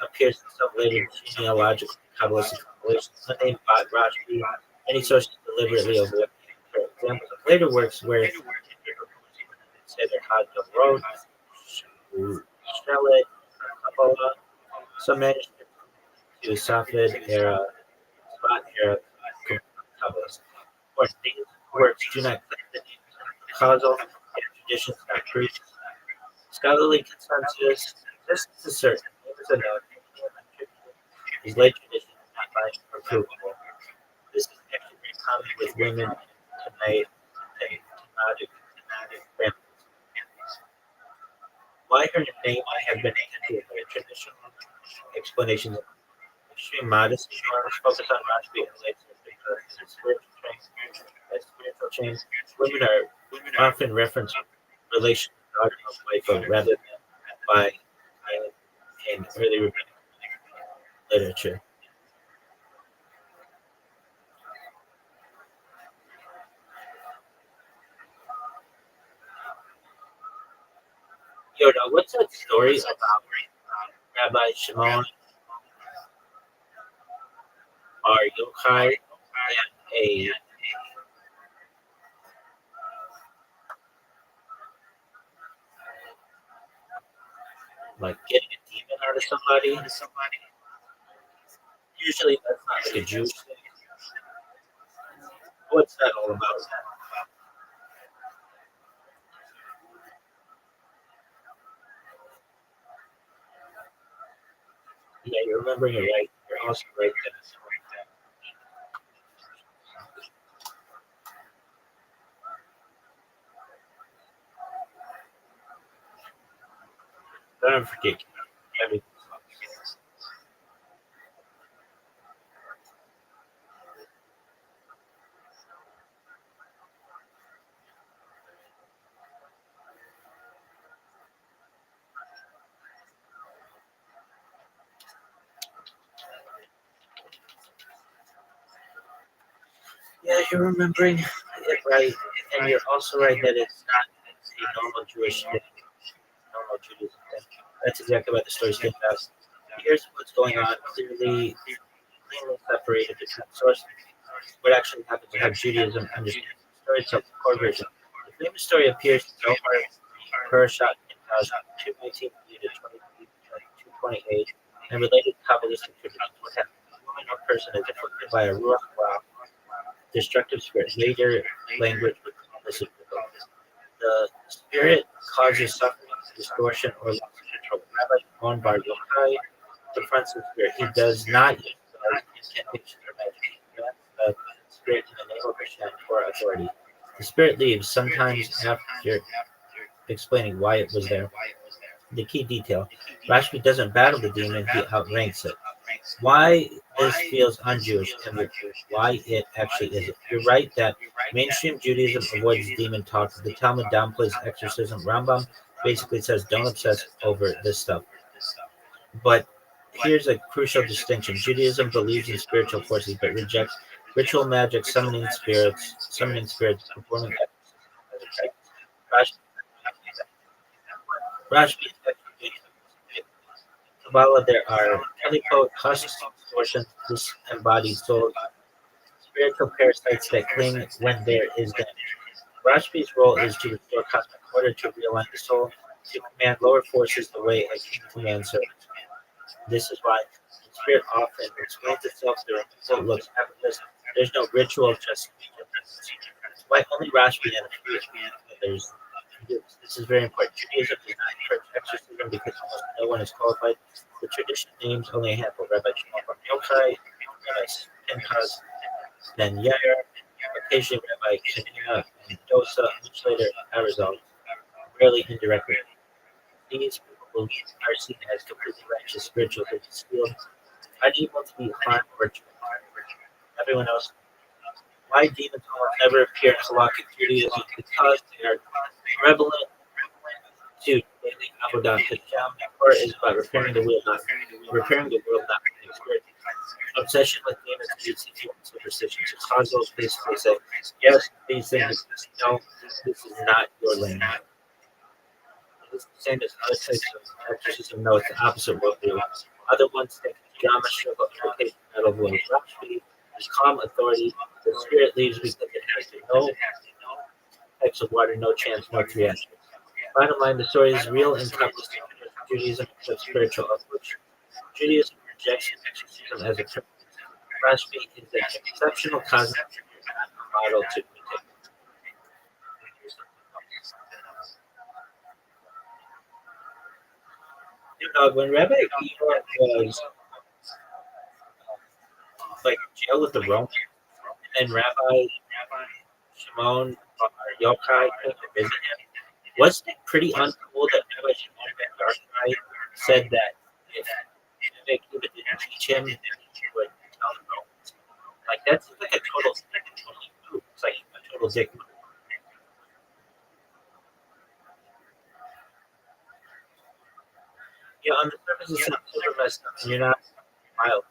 appears in some later genealogical Kabbalistic compilations. Unnamed by Rashi, any source deliberately avoid. For examples of later works where consider Hadam Road, Shelet, Kabbalah, some manuscripts to Safed era, Spot era Kabbalists. Of course, these works do not claim the causal and traditions not proof. Scholarly consensus exists to certain names are known. These late traditions are not binding or provable. This is actually very common with women in Tanadic families. Why her name might have been hinted by traditional explanations of extreme modesty, focus on Rashbi and later because in spiritual chains, women are often referenced relation to daughter of wife of rather than by in early rabbinic literature. Yoda, what's that story about Rabbi Shimon Bar Yochai and a like getting a demon out of somebody? Usually that's not like a Jewish thing. What's that all about? Yeah, you're remembering it right. You're also right there. Don't forget everything. Yeah, you're remembering it right, and you're also right that it's not a normal Jewish thing, normal Judaism thing. That's exactly what the story's getting about. Here's what's going on. Clearly, cleanly separated between source and what actually happened to have Judaism understand the story itself, the core version. The famous story appears in Zohar, Parashat in 219 to 228, and related Kabbalistic traditions. What happened? A woman or person is afflicted by a ruach ra, destructive spirit. Later language would call this a devil. The spirit causes suffering, distortion, or loss of control. Rabbi Shimon Bar Yochai confronts the spirit. He does not use incantations or magic. He commands the spirit in the name of Hashem for authority. The spirit leaves, sometimes after explaining why it was there. The key detail: Rashbi doesn't battle the demon, he outranks it. Why this feels un-Jewish and why it actually isn't. You're right that mainstream Judaism avoids demon talk. The Talmud downplays exorcism. Rambam basically says don't obsess over this stuff. But here's a crucial distinction. Judaism believes in spiritual forces but rejects ritual magic, summoning spirits, performing exorcism. Rashbi Kabbalah, there are teleport, cosmic distortions, disembodied souls, spiritual parasites that cling when there is damage. Rashbi's role is to restore cosmic order, to realign the soul, to command lower forces the way a king commands servants. This is why the spirit often explains itself through it looks effortless. There's no ritual, just why only Rashbi and a few others. This is very important. Judaism does not encourage exorcism because almost no one is qualified. The tradition names only a handful: Rabbi Shimon Bar Yochai, Rabbi Pinchas Ben Yair, occasionally Rabbi Shemina and Dosa, much later Arizal, rarely indirectly. These people are seen as completely righteous, spiritual, skilled, unable to be harmed or treated. Everyone else. Why demons almost never appear in halakhic Judaism? Because they are prevalent to daily avodah Hashem. Torah is about repairing the wheel, not repairing the world, not the spirit. Obsession with demons leads to superstition. So Chazals basically say, yes, these things exist. No, this is not your lane. It's the same as other types of exorcism. No, it's the opposite worldview. Other ones think drama, struggle, irritation, metal blows. Rashbi is calm authority. The spirit leaves because it has to. No types of water, no chance, no reaction. Bottom line, the story is real and Kabbalistic. Judaism is spiritual approach. Judaism rejects exorcism as a trick. Rashbi is an exceptional cosmic model to imitate. When Rabbi Akiva was like in jail with the Romans, and Rabbi Shimon Bar Yochai came to visit him, wasn't it pretty uncool that Rabbi Shimon Ben Yochai said that if Rabbi Akiva didn't teach him, then he would tell the Romans? Like that's like a total move. It's like a total dick move. On the surface it sounds super messed up, and you're not mild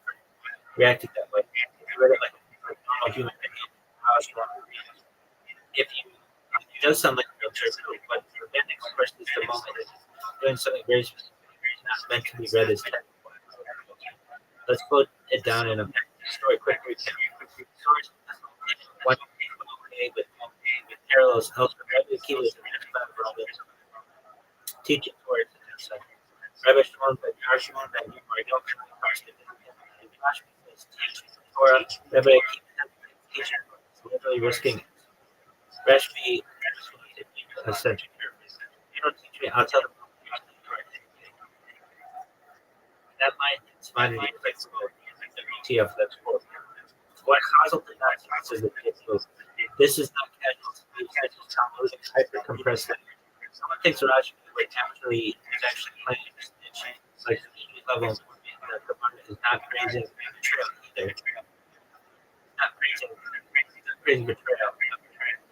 reacting that way. If you read it like a normal human being, how else you want to react? If you, it does sound like a real jerk, but the band expresses the moment is doing something very specific. It's not meant to be read as technical. Let's put it down in a story quick recap. Source one with parallels elsewhere. Rabbi Akiva is an expert Romans teaching towards the inside. Rabbi Shimon Ben Yochai comes to visit him, and Rashbi is teaching the Torah. Rabbi Akiva is literally risking Rashbi ascension. You don't teach me, I'll tell them. That line is mine and you like the BTF, that's cool. What Hazel did not teach is the move. This is not casual. This is Talmudic hyper-compressed. Someone thinks Rashbi actually is actually playing this niche. Like the EG level, the Gemara is not praising betrayal either. Not praising betrayal.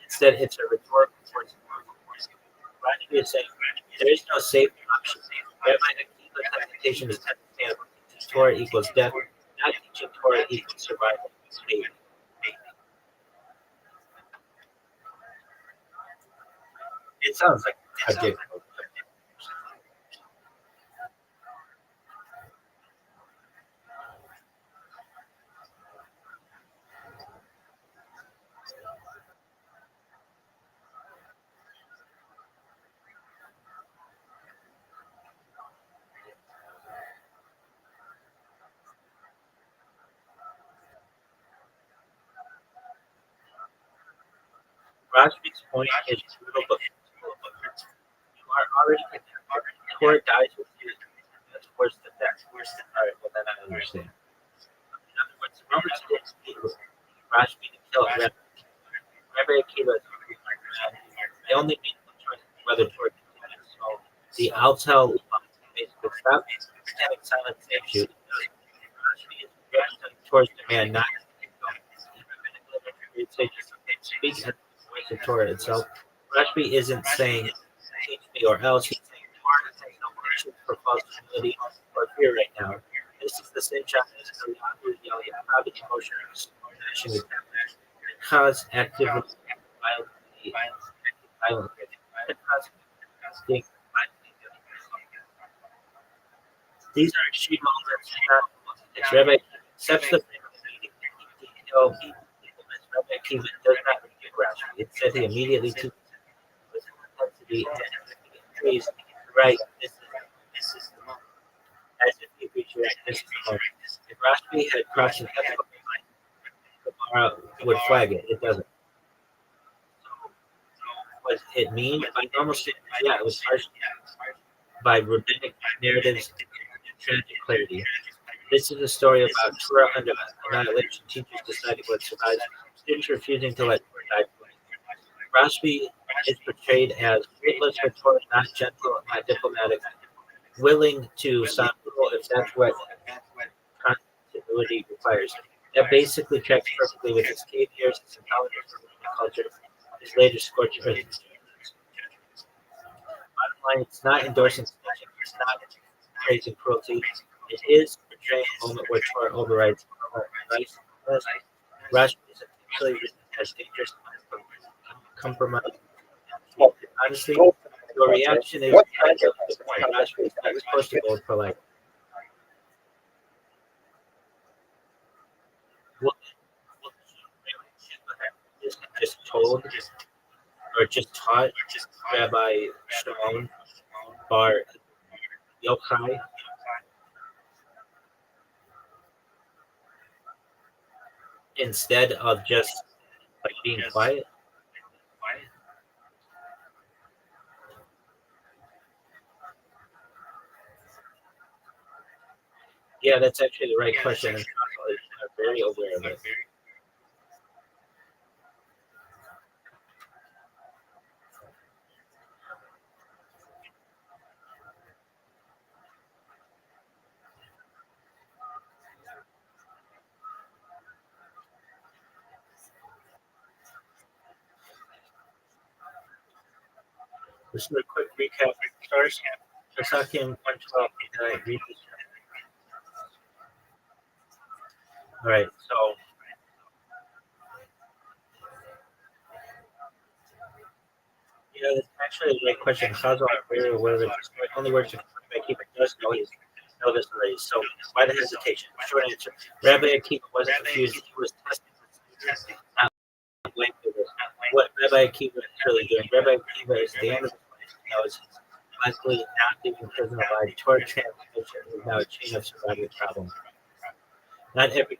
Instead, it's a rhetorical force. Rashbi is saying there is no safe option. Rabbi Akiva's hesitation is understandable. Teaching Torah equals death. Not teaching Torah equals survival. It sounds like a dick. Rashbi's point is brutal, but you are already connected. Torah dies with you. That's worse than that. All right, well, then I understand. In other words, the Romans didn't need Rashbi to kill Rabbi Akiva. They only need the choice of whether Torah continues. So the Altel basically stopped standing silent and shoot. Rashbi is representing Torah's demand not to keep going. In rabbinic literature, it speaks at the voice of Torah itself. Rashbi isn't saying teach me or else. He's saying Torah has no patience for false humility or fear right now. This is the same chapter as the yelling at private emotion and passion with cause actively violent these are extreme moments. It's Rabbi accepts the Rabbi Akiva does not rebuke Rashi. It says he immediately teaches with intensity and praise. Right, this is the moment. As if he appreciates this is the moment. If Rashi had crossed an ethical line, Gemara would flag it. It doesn't. Was it mean? By normal statements, yeah, it was harsh. By rabbinic narratives and tragic clarity. This is a story about Torah under annihilation, teachers deciding what survives, students refusing to let Torah die. Rashbi is portrayed as weightless for Torah, not gentle, not diplomatic, willing to sound cruel if that's what continuity requires. That basically tracks perfectly with his cave years, his intelligence, and culture, his later scorched earth. Bottom line, it's not endorsing snitching, it's not praising cruelty. It is portraying a moment where Torah overrides vice. Rashi is essentially written as dangerous, compromise. Honestly, your reaction is kind of the point. Rashi is not supposed to go for like. What just told or just taught Rabbi Shimon Bar Yochai instead of just like being quiet. Yeah, that's actually the right question. I'm very aware of it. Just a quick recap. First, Pesakim 112. Can I read this? All right, so yeah, that's actually a great question. Chazal are very aware of it. The only words to Rabbi Akiva does know this already. So why the hesitation? Short answer: Rabbi Akiva wasn't confused. He was testing. Not blamed for this. What Rabbi Akiva is really doing? Rabbi Akiva is the end of the place. Knows he's likely not leaving prison alive. Toward transformation is now a chain of survival problem. Not every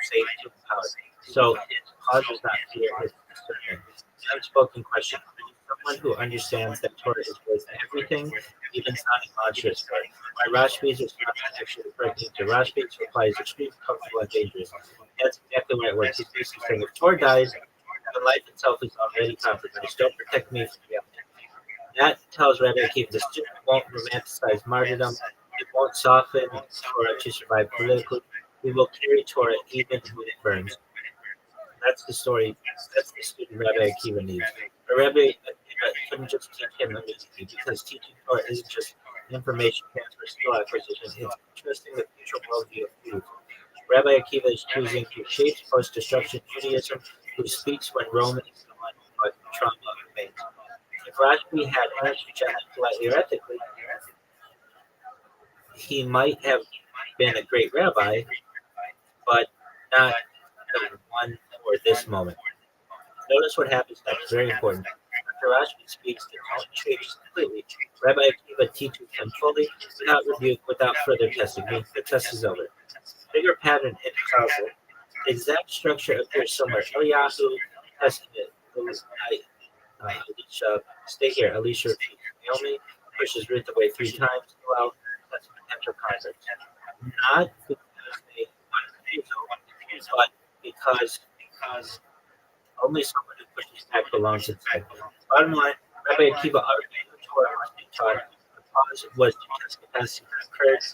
safe to power. So his cause is not fear, his discernment. The unspoken question. Someone who understands that Torah is worth everything, even sounding monstrous. Why Rashbi's response is actually the correct answer. Rashbi's reply is extremely comfortable and dangerous. That's exactly where it works. He's basically saying if Torah dies, then life itself is already compromised. Don't protect me from the other. That tells Rabbi Akiva the student won't romanticize martyrdom. It won't soften Torah to survive politically. We will carry Torah even when it burns. That's the story. That's the student Rabbi Akiva needs. But Rabbi Akiva couldn't just teach him immediately because teaching Torah isn't just information transfer, skill acquisition. It's interesting the future worldview of youth. Rabbi Akiva is choosing to shape post-destruction Judaism, who speaks when Rome is the one but trauma remains. If Rashbi had answered Janet politely or ethically, he might have been a great rabbi, but not the one for this moment. Notice what happens next, very important. After Rashbi speaks, the tone changes completely. Rabbi Akiva teaches him fully, without rebuke, without further testing. Means the test is over. Bigger pattern in Chazal. The exact structure appears somewhere. Eliyahu tested it. Alicia, stay here. Alicia, Naomi pushes Ruth away 3 times. Well, that's potential conflict. Not because they want refusal, but because only someone who pushes back belongs inside. Bottom line, Rabbi Akiva already knew Torah must be taught. The cause was to test capacity for courage.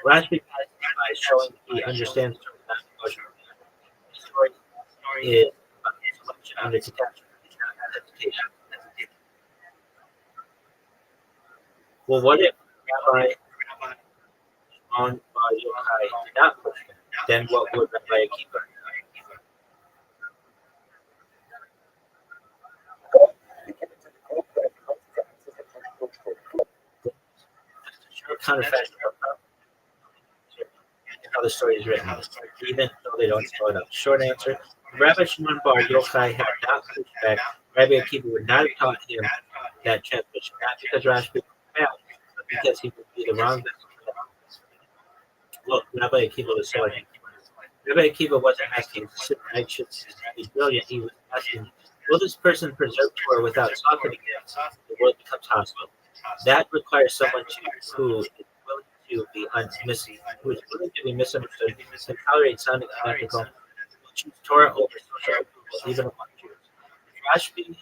Rashi passes by showing he understands Torah not emotionally. The story is about selection under catastrophe, not hesitation. Well, what if Rabbi Shimon Bar Yochai did not push back? Then what would Rabbi Akiva? Sure, counterfactual how the story is written, even though they don't spell it out. Short answer: Rabbi Shimon Bar Yochai had not pushed back. Rabbi Akiva would not have taught him that transmission, not because Rashi failed, but because he would be the wrong vessel. Look, Rabbi Akiva was so like Rabbi Akiva wasn't asking, righteous be brilliant. He was asking, will this person preserve Torah without softening it? The world becomes hostile. That requires someone who is willing to be who is willing to be misunderstood, and tolerate sounding unethical, will choose Torah over social approval, even among Jews. Rashbi,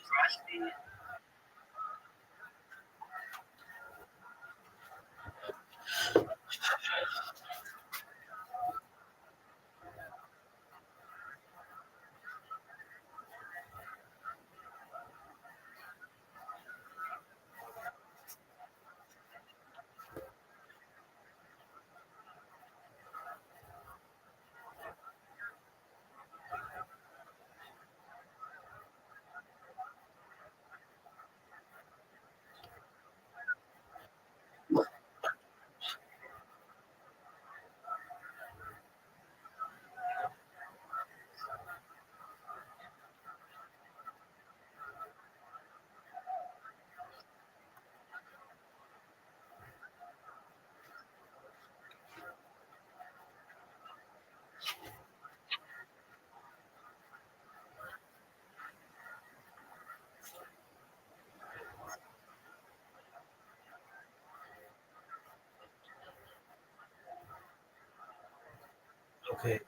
okay.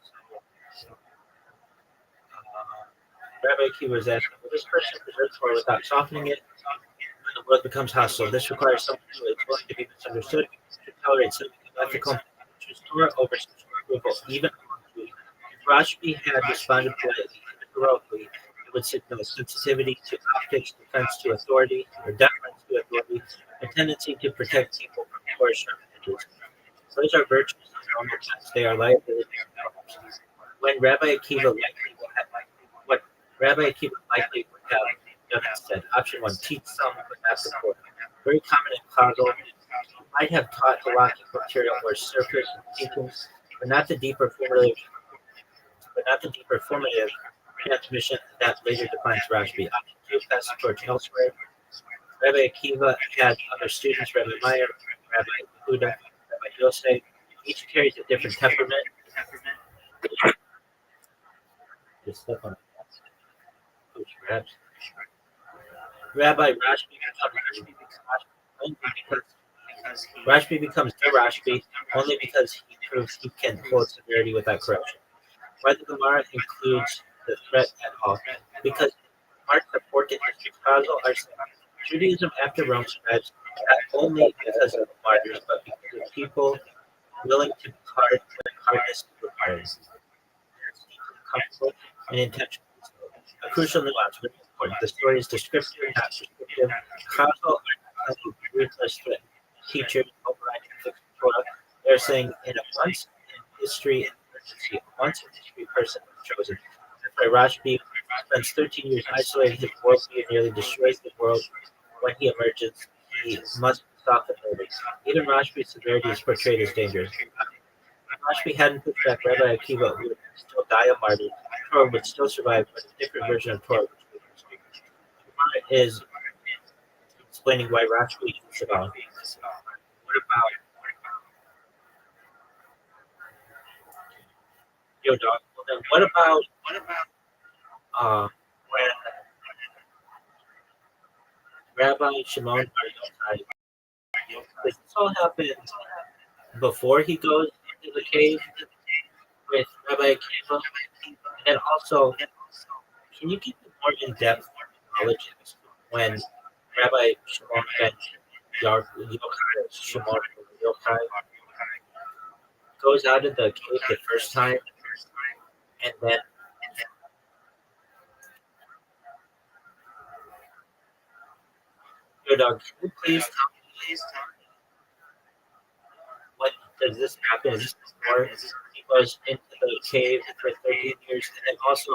Rabbi Akiva was asking, will this person preserve Torah without softening it? When the world becomes hostile, this requires someone who is willing to be misunderstood, to tolerate something unethical, choose Torah over social approval, even among Jews. If Rashbi had responded politely, even heroically, it would signal sensitivity to optics, defense to authority, or deference to authority, a tendency to protect people from Torah sharp edges. Those are virtues in normal times. They are liabilities and problems. When Rabbi Akiva likely will have what Rabbi Akiva likely would have done instead. Option one, teach some but not support. Very common in Chicago. You might have taught halakhic material or surface teachings, but not the deeper formative transmission that later defines Rashbi. Option two, pass the torch elsewhere. Rabbi Akiva had other students, Rabbi Meyer, Rabbi Yehuda, Rabbi Yosef. Each carries a different temperament. Just step on it. Perhaps. Rabbi Rashbi becomes the Rashbi only because he proves he can hold severity without corruption. Why the Gemara includes the threat at all? Because Mark the 14th Chicago are Judaism after Rome spreads not only because of the martyrs, but because of people willing to hard when hardness requires. It's deeply comfortable and intentional. A crucial nuance, very important. The story is descriptive, not prescriptive. Causal are ruthless threat. Teachers overriding fixed Torah. They're saying in a once in history emergency, a once in history person was chosen. That's why Rashbi spends 13 years isolating his worldview and nearly destroys the world. When he emerges, he must soften motives. Even Rashbi's severity is portrayed as dangerous. If Rashbi hadn't pushed back, Rabbi Akiva would still die a martyr. Torah would still survive, but a different version of Torah. Is explaining why Rashbi is about. What about Yo dog? Well, then what about when Rabbi Shimon Bar Yochai. Does this all happen before he goes into the cave with Rabbi Akiva? And then also, can you give me more in-depth knowledge when Rabbi Shimon ben Yochai, Shimon ben Yochai, goes out of the cave the first time, and then your dog, can you please tell me when does this happen? Is this before he goes into the cave for 13 years, and then also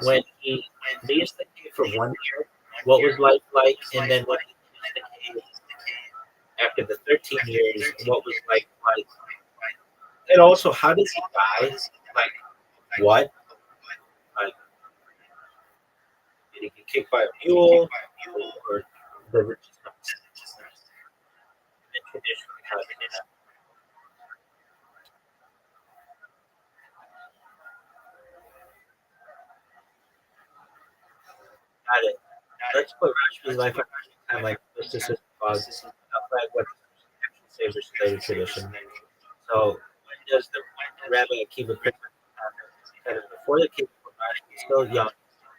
when he leaves the cave for 1 year, what was life like, and then when he leaves the cave after the 13 years, what was life like? And also, how does he die? Like, what? Like, did he get kicked by a mule? Or the richest traditionally how they did that? Got it. Let's put Rashbi's life on time like mysticism cause outside what saves or slavery tradition. So when does the Rabbi Akiva Christmas happen? Because before the king of Rashbi is still young,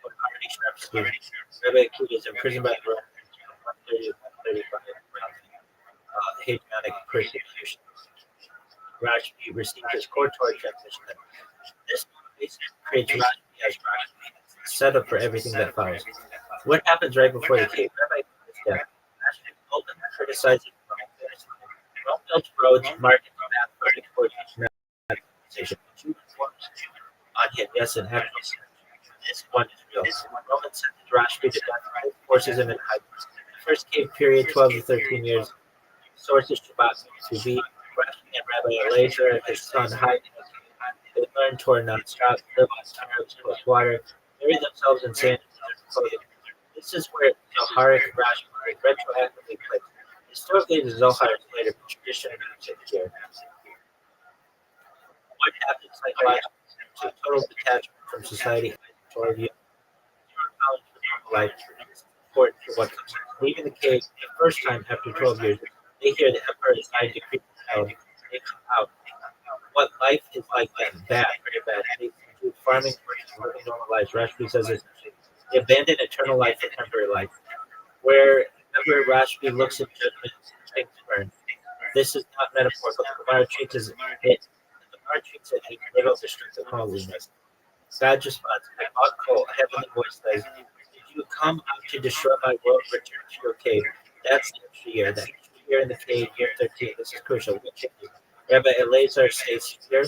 but already sharp student. Rabbi Akiva is imprisoned by the Romans from 130 to 135 around Hadrianic persecution. Rashbi received his court transition. This basically creates Rashbi as Rashbi, set up for everything that follows. What happens right before the king? Rabbi Akiva's death. Rashbi openly criticizes Rome built roads, markets, paths, public transportation. Two forms on him, yes, and actually, this one is real. Roman sentenced Rashbi to death, forces him in hiding. First cave period, 12 to 13 years. Sources Shabbat to be Rashbi and Rabbi Elazar and his son hiding. They learn Torah non-stop, live on turnips plus water, bury themselves in sand and clothing. This is where Zoharic Rashbi retroactively plays. Historically, the Zohar is later, but traditionally takes care. What happens psychologically to total detachment from society or view knowledge for normal life is important for what comes next. Leaving the cave the first time after 12 years, they hear the emperor is signed decree held. They come out. What life is like then? Bad, very bad. They do farming, working, living normal lives. Rashbi says this. They abandon eternal life for temporary life. Wherever Rashbi looks at judgment, things burn. This is not metaphorical. The Gemara treats it. The Gemara treats it a little the strength of holiness. God responds, I bought coal. A heavenly voice says, did you come out to destroy my world? Return to your cave. That's the extra year. That extra year in the cave, year 13. This is crucial. Rabbi Elazar states here,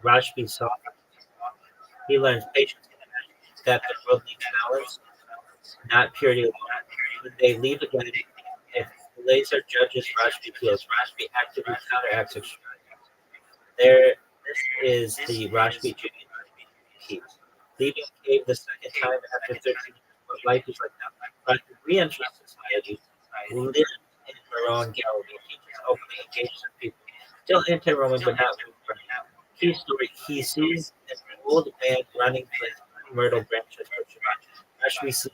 Rashbi saw. He learns patience that the world needs balance, not purity alone. When they leave again, if Elazar judges, Rashbi feels. Rashbi actively counteracts extreme. There, this is the Rashbi Judaism keeps. Leaving the cave the second time after 13 years, what life is like now. Rashbi re-enters society, lives in Maron, Galilee, teaches openly, engages with people, still anti-Roman but not Roman. Key story: he sees an old man running with myrtle branches for Shabbat. Rashbi sees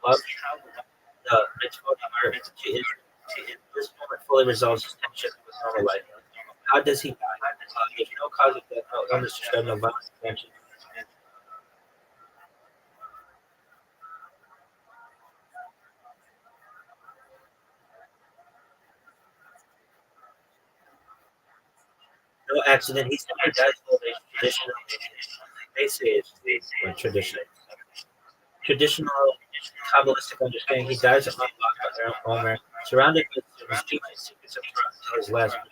how the mitzvot are to Israel. This moment fully resolves his tension with normal life. How does he die? There's no cause of death, no illness, distress, no violence, tension. No accident. He simply dies of old age. Traditional. They say it's traditional. Traditional Kabbalistic understanding. He dies of unlocked by Omer, surrounded with his teaching secrets of Torah until his last breath.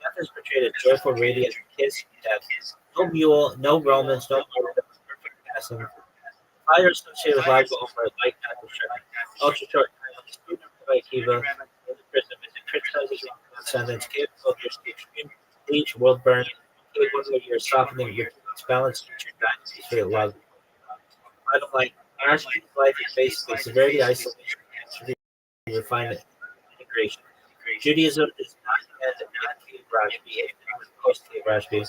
Death is portrayed as joyful, radiant, kiss, death. No mule, no Romans, no mortal, perfect passing. Fire associated with life over like that of ultra short time. The student of Akiva in the prison visit criticizes wrong sentence, cave soldiers, extreme bleach, world burn, cave 1 year softening your balance, future dynasties for the love. I don't like Ashby's life is basically severity, isolation, and refinement, integration. Judaism is not as a non-cave Rashbi, it was post-cave Rashbi.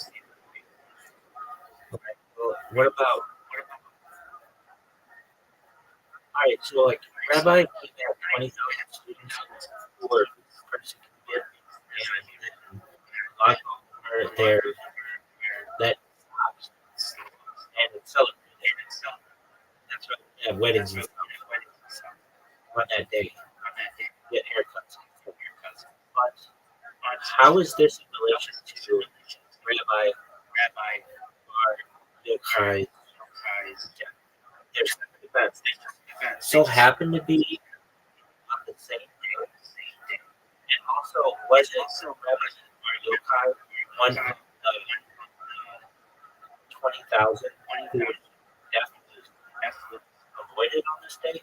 Okay, well, what about? All right, so like Rabbi had 20,000 students who were persecuted, and God over there that stopped and it celebrated. That's why they have weddings and stuff on that day. Get haircuts. But how is this in relation to Rabbi Bar Yochai? There's defense. So happened to be on the same day. And also, was it Rabbi Bar Yochai one of the 20,000 who was definitely avoided on this day?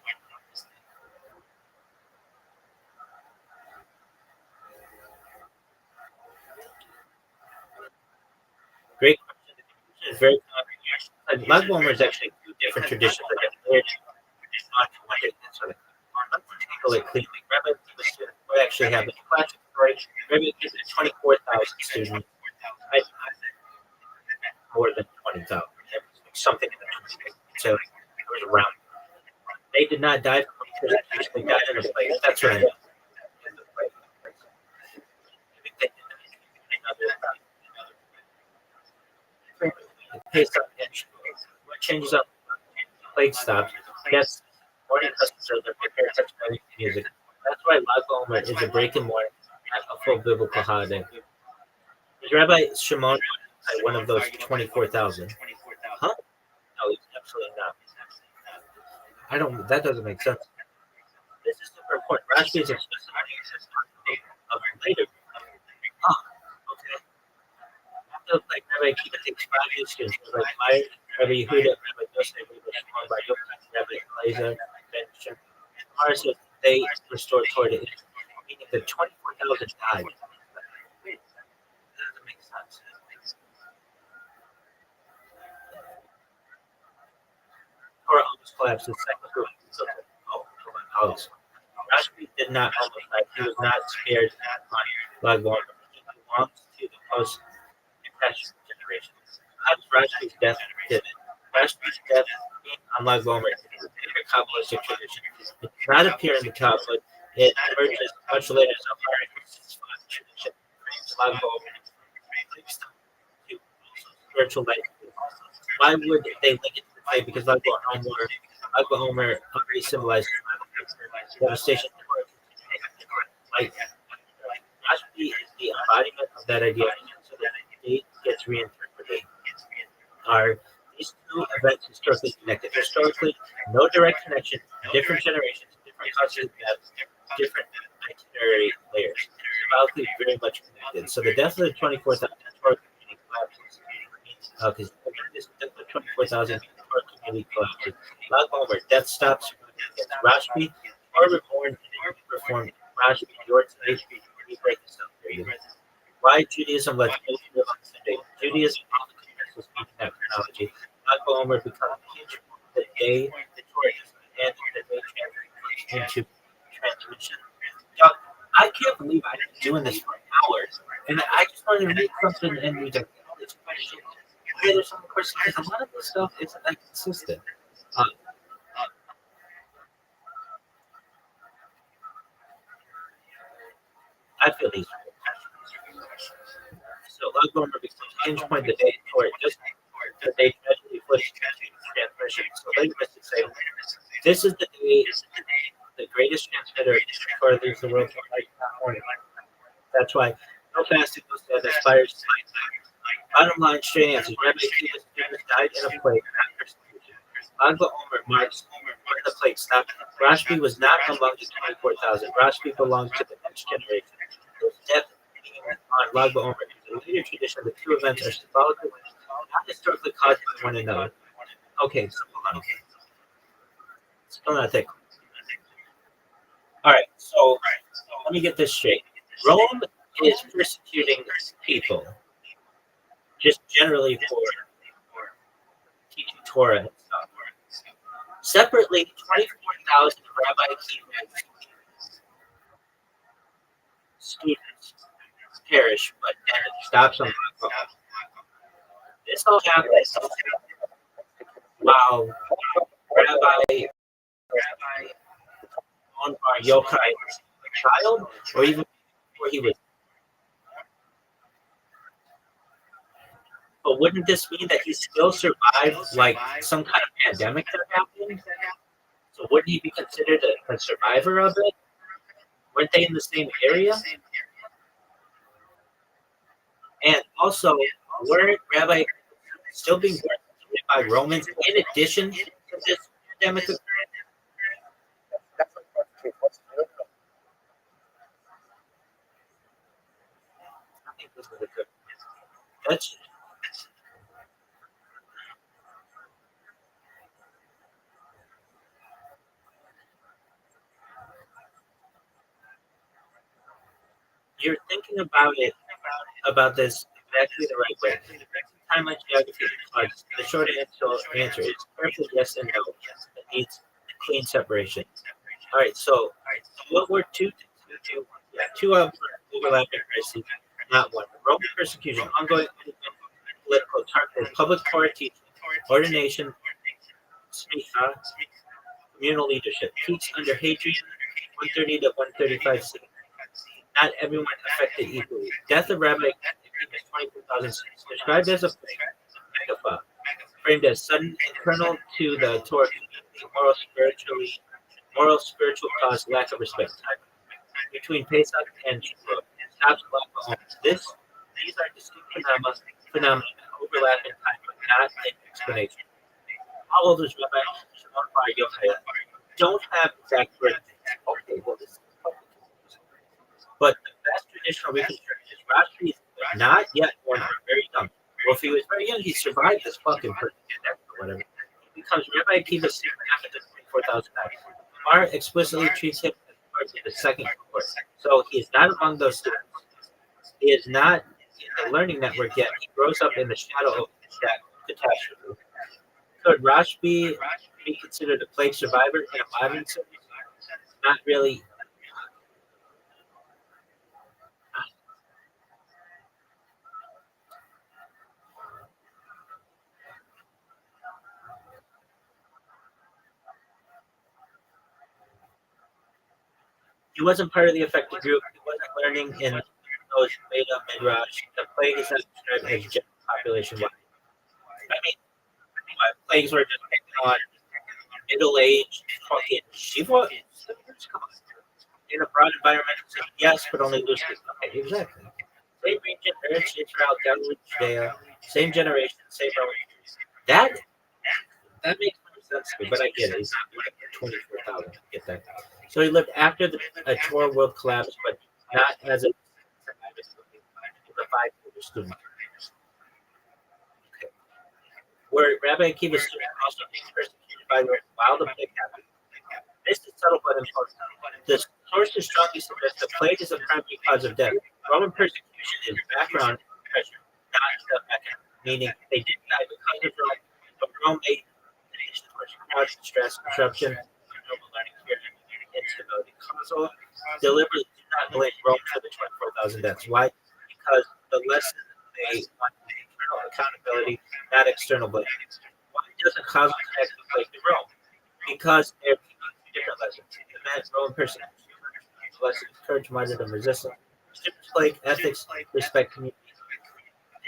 Great question. The confusion is very common. Lag Bomer is actually two different traditions that have lived on connected. So let's tackle it cleanly. Rabbi we actually have the classic story. Rabbi gives it 24,000 students. I more than 20,000. Something in the so it was around. They did not die from persecution. They died in a place. That's what I know. What changes up? Plague stops. Yes, morning customers are prepared such music. That's why Lag BaOmer is a break in morning, not a full biblical holiday. Is Rabbi Shimon one of those 24,000? Huh? No, he's absolutely not. I don't. That doesn't make sense. This is super important. Rashi is a of later. Oh, okay. After like Rabbi Akiva takes 5 students, Rabbi Meir, Rabbi Yehuda, Rabbi Yosef, Rabbi Shimon, Rabbi Yochanan, Rabbi Eliezer, Ben Shem. Mara says they restored Torah to Israel, meaning the 24,000 died. That doesn't make sense. Torah almost collapsed. The second group. Alex. Rashi did not almost die. He was not spared on Lag BaOmer. He belongs to the post-Impressionist generation. How does Rashi's death fit in? Rashi's death on Lag BaOmer is a Kabbalistic tradition. It does not appear in the Talmud. It emerges much later as a tradition. Lag BaOmer to spiritual life. Why would they link it to the faith? Because Lag BaOmer already symbolized devastation. Like Rashi is the embodiment of that idea, so that the date gets reinterpreted. Are these two events historically connected? Historically, no direct connection, different generations, different causes of death, different itinerary layers. Symbolically, very much connected. So the death of the 24,000 community collapses. Because this death of 24,000 community collapses. Lag BaOmer, death stops. Rashi, or reborn and reformed. Rashi, your faith, rewrite the stuff. Why Judaism lets both live on the same day? Judaism often connects with speaking that chronology. Lag BaOmer becomes a huge the day the Torah is and the day translates into transmission. Y'all, I can't believe I've been doing this for hours, and I just wanted to read something and read all these questions. Okay, there's some questions because a lot of this stuff isn't that consistent. I feel these. So Lag BaOmer becomes a hinge point the day Torah just that they gradually push transmission. So later mystics say this is the day the greatest transmitter of Torah leaves the world for light morning. That's why no fasting goes to aspires to light. Bottom line, straight answers. Rabbi Akiva's students died in a plague, not persecution. Lag BaOmer marks when the plague stopped. Rashi was not among the 24,000. Rashi belongs to the next generation. His death on Lag BaOmer is a later tradition. The two events are symbolically, not historically caused by one another. Okay, so hold on. Still not thick. All right, so let me get this straight. Rome is persecuting people, just generally for teaching Torah and stuff. Separately, 24,000 Rabbi Akiva students perish, but then it stops on Lag BaOmer. This all happens while Rabbi on Bar Yochai a child, or even before he was. But wouldn't this mean that he still survived like some kind of pandemic that happened? So wouldn't he be considered a survivor of it? Weren't they in the same area? And also, weren't Rabbi still being persecuted by Romans in addition to this pandemic occurring? I think this is a good. That's you're thinking about this exactly the right way. Timeline geography cards. The short answer is perfectly yes and no. It needs clean separation. All right, so what were two overlapping crises, not one. Roman persecution, ongoing political targeted public party, ordination, smicha, communal leadership, peaks under Hadrian, 130 to 135 C. Not everyone affected equally. Death of Rabbi 24,000 described as a megaphone, framed as sudden internal to the Torah moral spiritual cause lack of respect. Between Pesach and Shavuot, stops lack of these are distinct phenomena that overlap in time but not in explanation. All others Rabbi Shimon Bar Yochai don't have exact words. Okay, well this is but the best traditional reconstruction is Rashi is not yet born or very young. Well, if he was very young, he survived this fucking pandemic or whatever. He becomes Rabbi Akiva soon after the 24,000 years. Mar explicitly treats him as part of the second cohort. So he is not among those students. He is not in the learning network yet. He grows up in the shadow of that catastrophe. Could Rashbi be considered a plague survivor in a modern sense? Not really. He wasn't part of the affected group. He wasn't learning in those made-up midrash. The plague is not described as general population-wide. I mean, plagues were just picking on middle-aged fucking shiva. Come on. In a broad environmental sense, yes, but only loosely. Okay, exactly. Same region, Eretz Israel, Galilee, Judea, same generation, same Roman. That makes no sense to me, but I get it. He's not like 24,000. I get that. So he lived after the Torah world collapsed, but not as a 5-year student. Okay. Where Rabbi Akiva's student also being persecuted by the while the plague happened. This is subtle but important. The sources strongly suggest the plague is a primary cause of death. Roman persecution is background pressure, not the mechanism, meaning they didn't die because of Rome, but Rome made conditions for crowd, stress, disruption, normal learning experience, instability. Causal deliberately did not blame Rome for the 24,000 deaths. Why? Because the lesson they want internal accountability, not external blame. Why doesn't causal connect the plague to Rome? Because they're different lessons. The man's Roman persecution, lessons, courage, martyrdom, resistance, students like ethics, respect, community.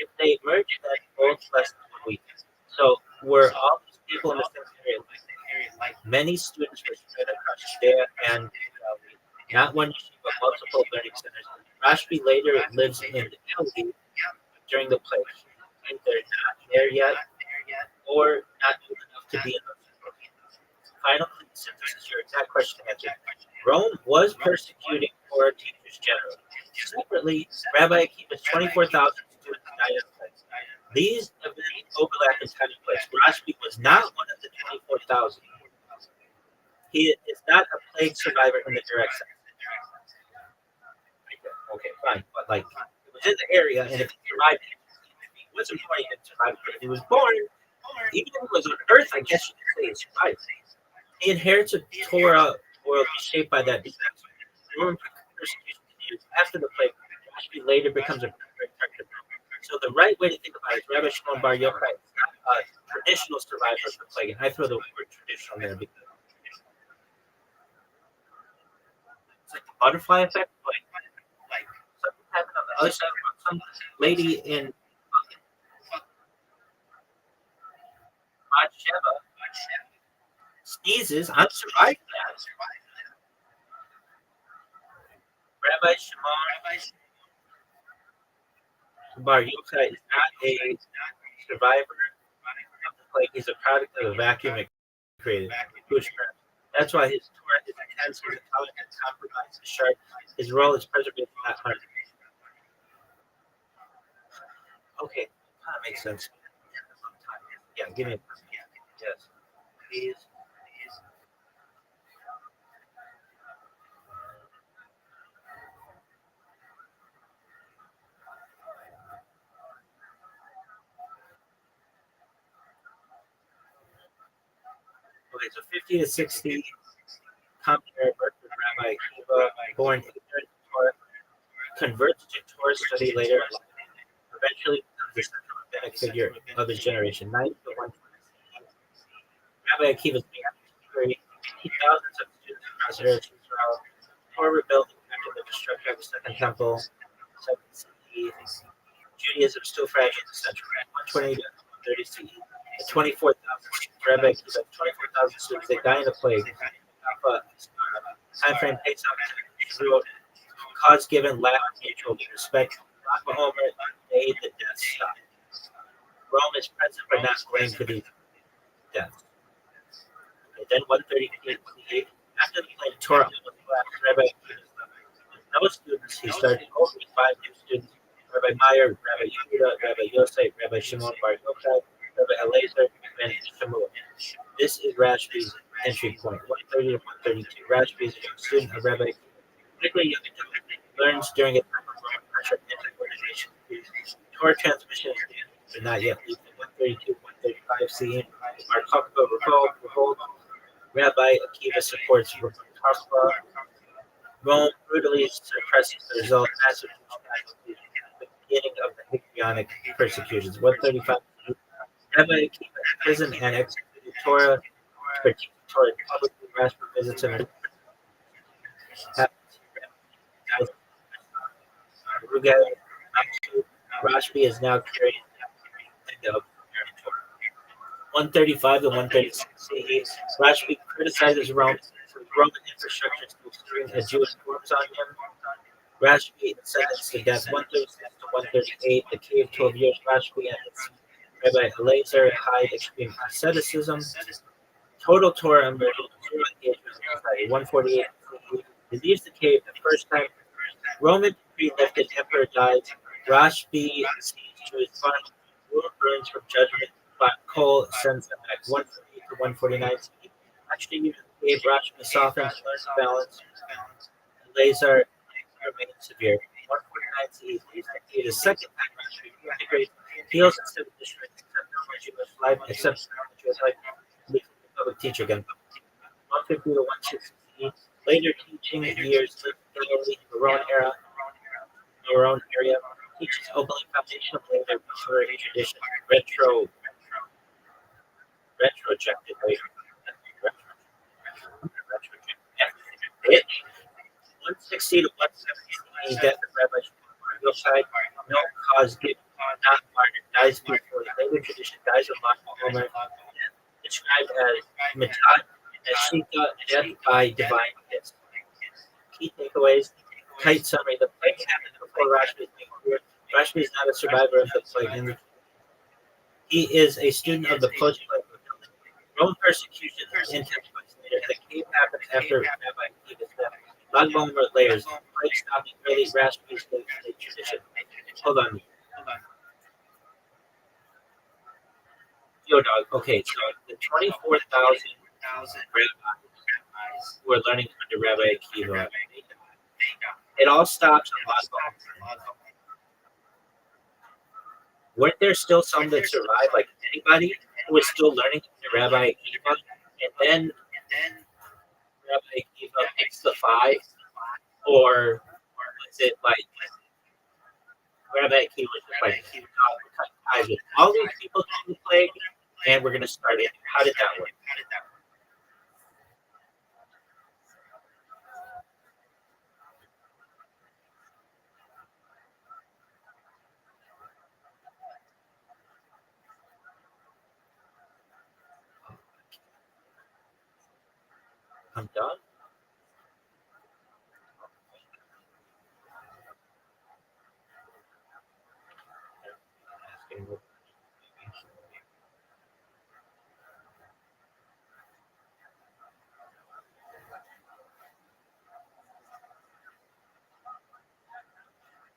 If they merge, then both lessons were weak. So were all these people in the same area? Many students were spread across Judea and Galilee, not one yeshiva, but multiple learning centers. Rashbi later lives in Italy during the plague, and they're not there yet, or not old enough to be in those. Final synthesis, your exact question answered. Rome was persecuting Torah teachers generally. Separately, Rabbi Akiva's 24,000 students died in the plague. These events overlap in time and place. Rashbi was not one of the 24,000. He is not a plague survivor in the direct sense. Okay, fine, but like it was in the area, and if he survived, it wasn't important to survive. If he was born, even if it was on Earth, I guess you could say he survived. He inherits a Torah world shaped by that disaster. Roman persecution continues after the plague. Rashbi later becomes a target. So the right way to think about it is Rabbi Shimon Bar Yochai is not a traditional survivor of the plague. And I throw the word traditional there because butterfly effect, like something happened on the other side. Some lady in Sheva sneezes. I'm surviving that. Rabbi Shimon Bar Yochai is not a survivor of the plague. He's a product of the vacuum it created. That's why his Torah is intense, his intelligence is compromised, is sharp. His role is preservation, not harm. Okay, that makes sense. Yeah, give me a yes, please. Okay, so 50 to 60 commentary birth of Rabbi Akiva, born ignorant of Torah, converts to Torah study later, eventually becomes the central rabbinic figure of his generation. 90 to 120. Rabbi Akiva's being carried thousands of students across Eretz Israel. Torah rebuilt after the destruction of the Second Temple, 7 CE. Judaism still fragile in the central 120 to 30 CE. At 24,000 Rabbi Akiva, 24,000 students, they die in the plague. Time frame takes up to cause given lack of mutual respect. Oklahoma made the death stop. Rome is present but not blamed for these deaths. And then 138 after the plague, Torah was collapsed. Rabbi Akiva no students. He started only 5 new students. Rabbi Meyer, Rabbi Yehuda, Rabbi Yosef, Rabbi Shimon Bar Yochai, Rabbi Eliezer, and Shmuel. This is Rashbi's entry point, 130 to 132. Rashbi is a young student of Rabbi, particularly young adult, learns during a time of growing pressure and anti-organization. Torah transmission is not yet legal. 132, 135 CE. Bar Kokhba revolt. Rabbi Akiva supports Kokhba. Rome brutally suppresses the result of massive the beginning of the Histrionic persecutions. 135. Rabbi Akiva imprisoned and executed Torah, critiqued Torah publicly. Rashbi visits him. Rashbi is now carrying the end of Torah. 135 to 136 CE. Rashbi criticizes Rome for Roman infrastructure to a Jewish corpse on him. Rashbi sentenced to death 136 to 138. The cave 12 years. Rashbi and Rabbi Eliezer hide extreme asceticism. Total Torah emergence. 148. He leaves the cave the first time. Roman decree lifted. Emperor dies. Rashbi sees to his farm. World burns from judgment. But Cole sends them back. 148 to 149. Actually, even the cave. Rashbi softens, learns balance. Eliezer remains severe. 149 CE. The second time Rashbi integrates. Heals instead of destroying Jewish life, accepts Jewish life, leaves the public teacher again. 150 to 160. Later teaching years lived in the Roman area, teaches openly foundational later literary tradition, retrojectively. 160 to 170. Death of Rabbi Rothschild, no cause given, not martyred, dies before the later tradition dies of Homer, described as Matad, Nashika, death by divine kiss. Key takeaways, kite summary, the plague happened before Rashbi is being clear. Rashbi is not a survivor of the plague. He is a student of the post-plague. Roman persecution intensifies later. The cave happened after Rabbi Akiva's death. Lagbomer layers. Plague stopped early. Rashbi's tradition. Hold on. Yo, dog. Okay, so the 24,000 rabbis who are learning under Rabbi Akiva, it all stops on Lagbomer. Weren't there still some that survived, like anybody who was still learning under Rabbi Akiva, and then Rabbi Akiva picks the 5, or is it like Rabbi Akiva was just like, all these people came to plague, and we're going to start it. How did that work? I'm done. Asking what-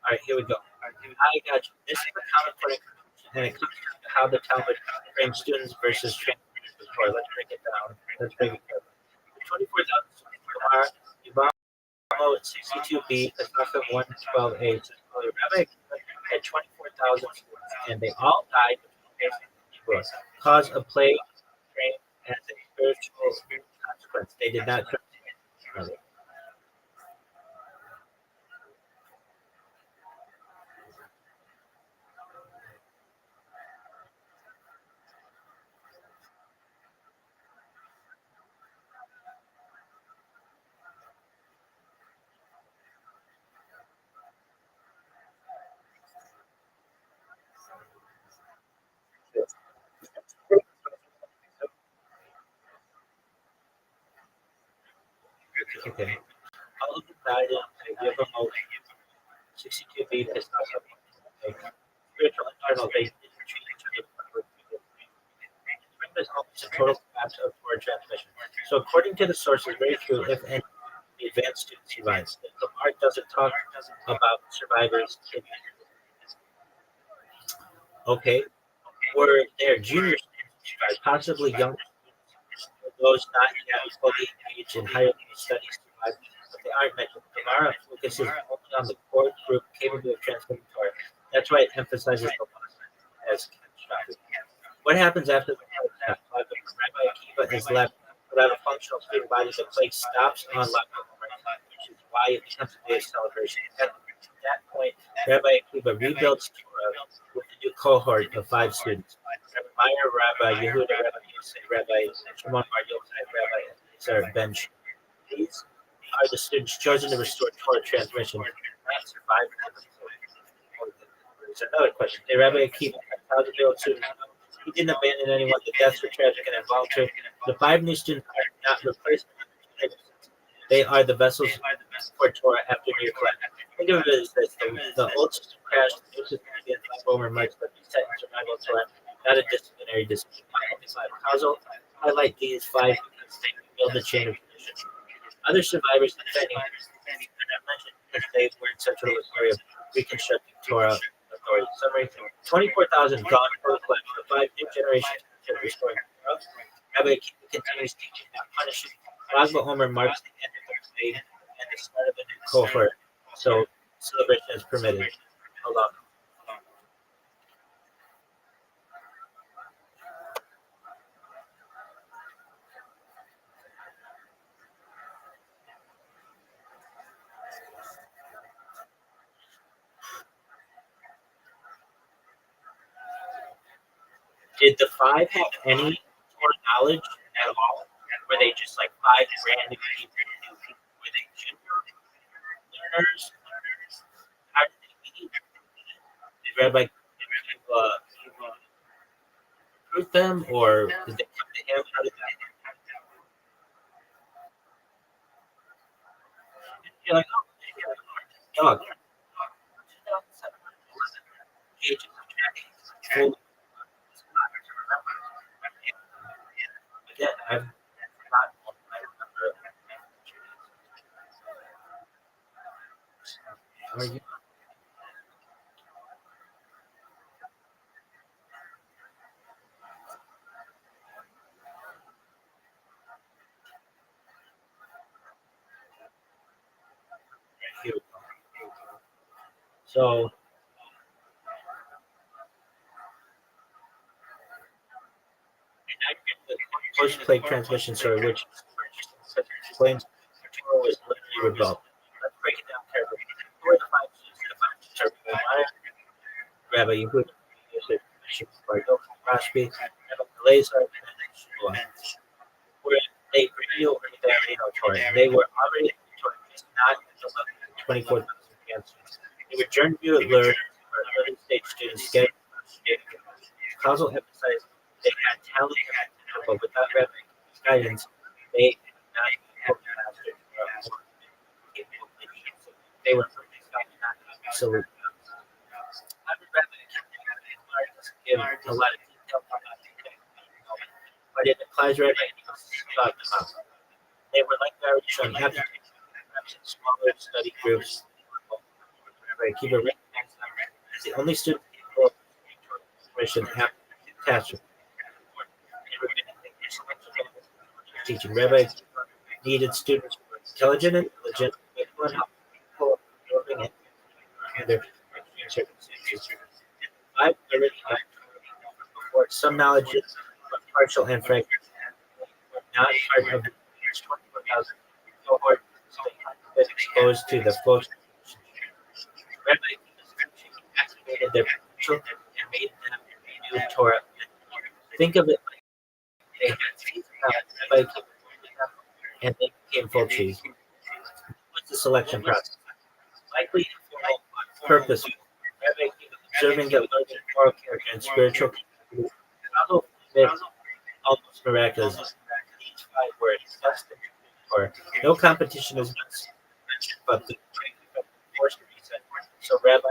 All right, here we go. I got you. This is the common point, and it comes down to how the Talmud frames students versus translators of Torah. Let's break it down. Let's break it down. 24,000 students Gemara, Yavamo 62b, Pesachim 112a. Rabbi had 24,000 students, and they all died between cause of plague, train as a spiritual consequence. They did not trust each other. Okay. All of them died in Yavamo 62b, Pesachim. Spiritual and cardinal, they didn't treat each other. There's almost a total collapse of Torah transmission. So according to the sources, very few, if any, the advanced students survive. The Gemara doesn't talk about survivors. Okay, were there junior students, possibly young students, those not yet fully engaged in higher level studies survive, but they aren't mentioned. The Gemara focuses only on the core group capable of transmitting Torah. That's why it emphasizes the loss as catastrophic. What happens after the plague stops? Rabbi Akiva is left without a functional student body. The plague stops on lockdown, which is why it becomes a day of celebration. At that point, Rabbi Akiva rebuilds Torah with a new cohort of 5 students. Rabbi Meir, Rabbi Yehuda, Rabbi Yosef, Rabbi Shimon Bar Yochai, Rabbi Eliezer Ben Shimon. These are the students chosen to restore Torah transmission, not survive. There's another question. Hey, Rabbi Akiva, how did the old students know? He didn't abandon anyone. The deaths were tragic and involuntary. The 5 new students are not replacements. They are the vessels for Torah after near collapse. Think of it as this: the old system crashed, the new system began to form and merge, but reset and survival of Torah, not a disciplinary discipline. Causal highlight these 5 because they build the chain of tradition. Other survivors, defending, are not mentioned because they were central to the story of reconstructing Torah authority. Summary: 24,000 gone for the collapse. The 5 new generations of restoring Torah. Rabbi Akiva continues teaching, not punishing. Lag BaOmer marks the end of the plague and the start of a new cohort. So celebration is permitted. Allah. Did the 5 have any Torah knowledge at all? Were they just like 5 random people? Were they junior learners? How did they meet? Did Rabbi recruit them, or did they come to him? How did that happen? You're like, oh, dog. 2,711 pages of tracking. Full. Again, I've forgotten what I remember. Are you? Here we go. So, the post-plague transmission story, which explains Torah was literally rebelled. Let's break it down carefully. Who are the 5 students? The 5 students are Rabbi Yehuda, Yosef, Shimon Bar Yochai, Rashbi, Rabbi Eliezer, and Shmuel. Where they revealed that they know Torah. They were already Torah, just not until 24,000 students. They were journey learners or early stage students getting causal emphasized they had talent, but without Rabbi's guidance, they did not give a lot of detail about the but in the class Rabbi thought them out. They were like various on aptitude, perhaps in smaller study groups. Rabbi Akiva recognized them as the only student capable of mission after the catastrophe. Teaching Rabbi needed students who were intelligent and diligent, capable and helpful of absorbing and their circumstances. I've already before some knowledge is but partial and fragmented, not part of the 24,000 cohort been exposed to the flow. Rabbi activated their potential and made them a new Torah. Think of it like they had seeds Rabbi came and they became full trees. What's the selection process? Likely informal, purposeful. Rabbi observing the learning moral character and spiritual capacity. Also, almost miraculous. Each 5 words, tested, or no competition is mentioned, but the forced reset. So Rabbi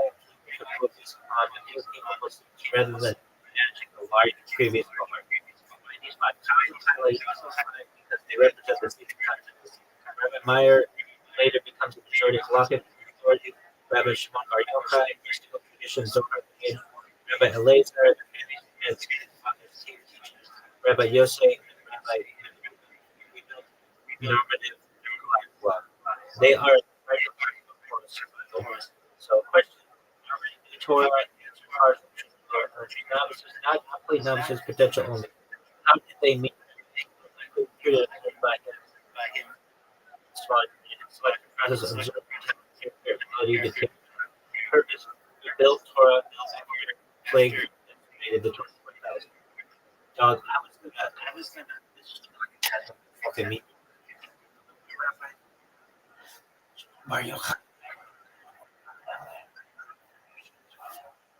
could focus on the new capable students rather than managing the large previous cohort. These highlight because they represent the same context. Rabbi Meyer later becomes a majority halakhic authority. Rabbi Shimon Bar Yochai, mystical traditions of Rabbi Elazar, and Rabbi Yosef, Rabbi normative law. They are so question Torah novices, not complete novices, potential only. How did they meet? By him, process of observing ability to take purpose. We built Torah, plague, estimated the 24,000. Dog, I was gonna fucking meet Mario.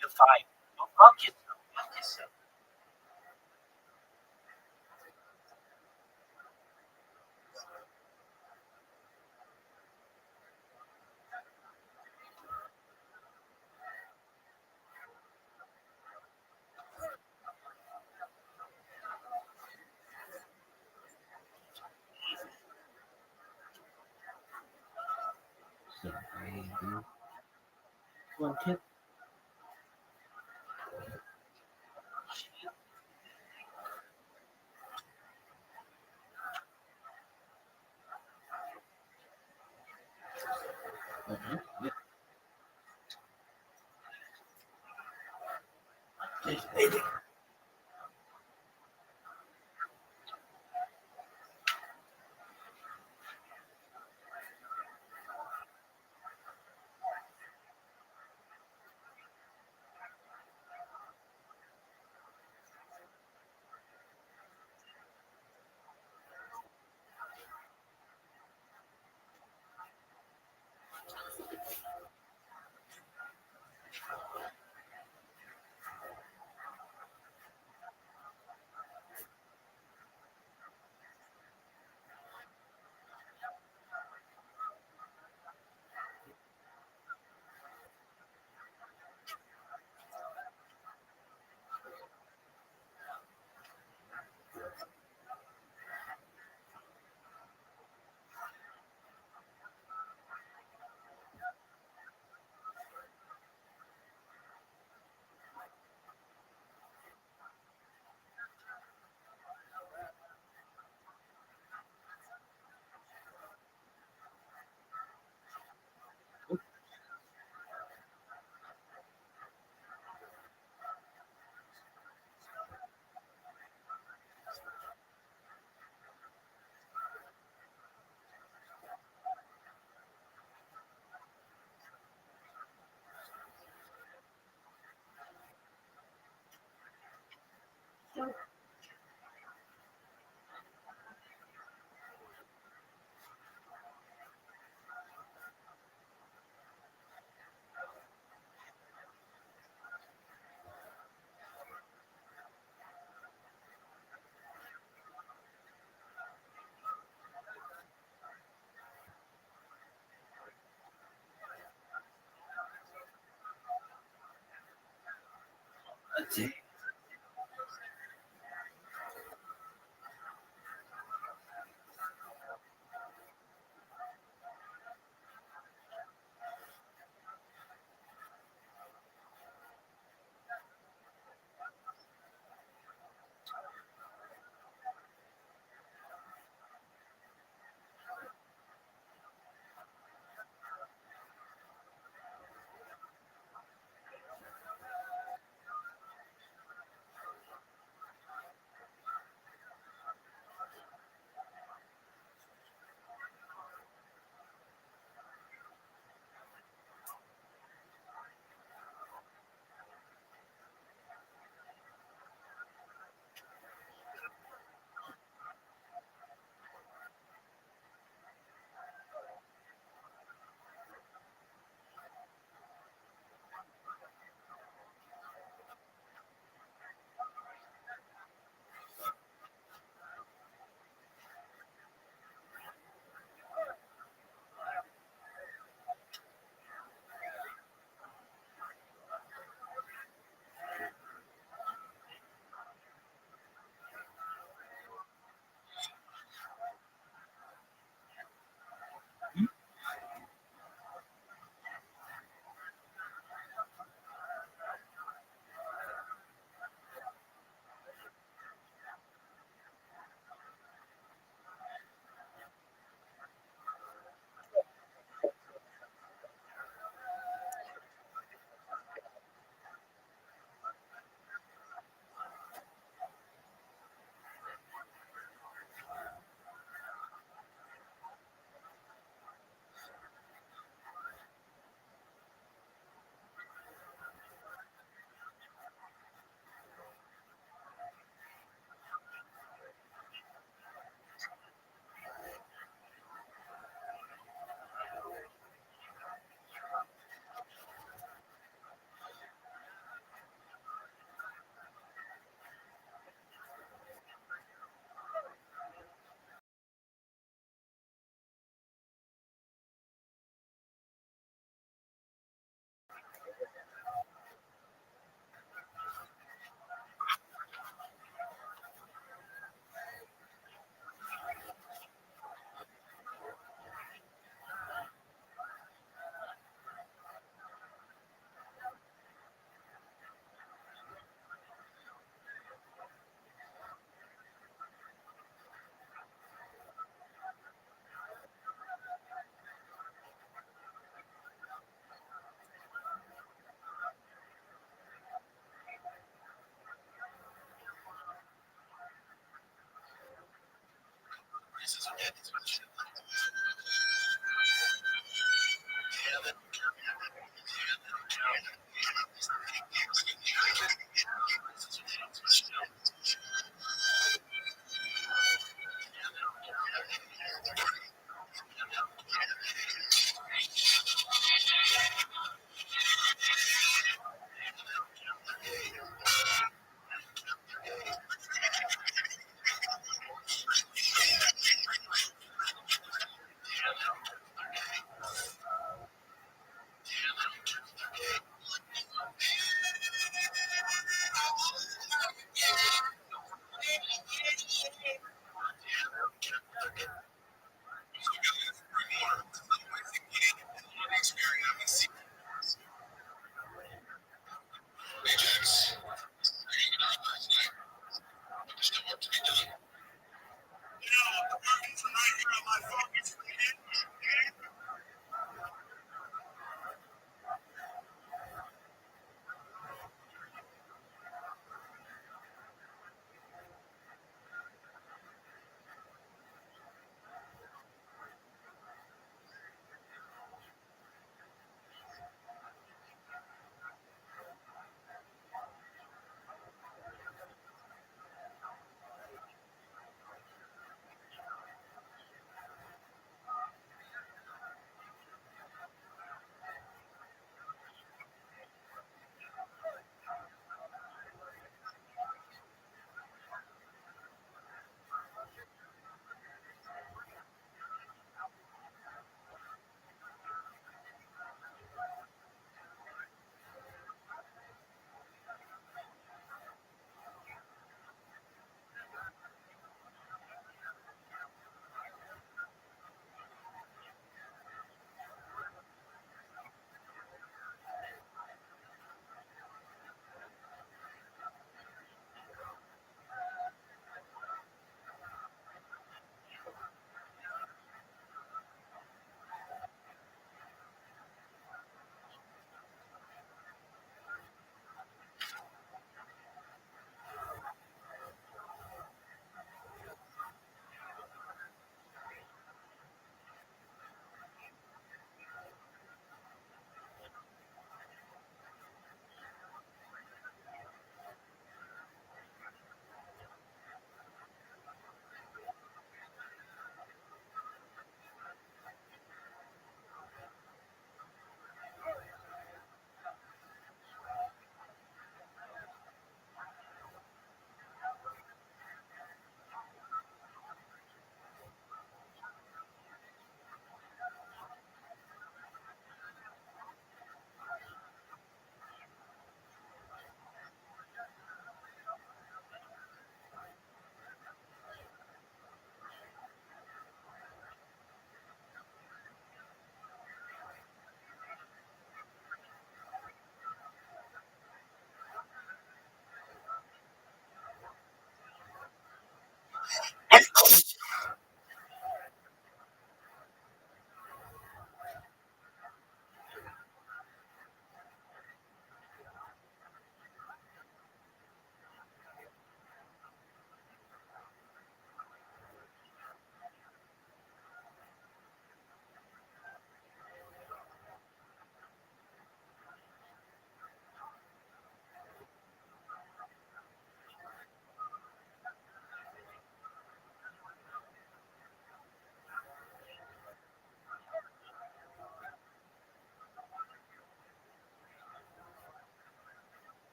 You're fine. Don't fuck yourself. One tip. Let's see.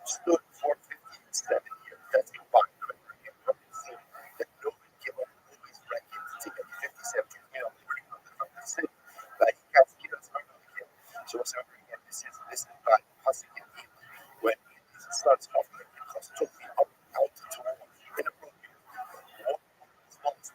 stood for 57 years. That's combined. That no one give up always records to get 57 years. Like Catskills are not here. So what's over again? This is by passing it in when it starts off because totally out to inappropriate. What is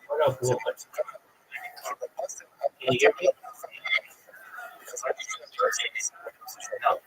What up, Will? Can you hear me? No.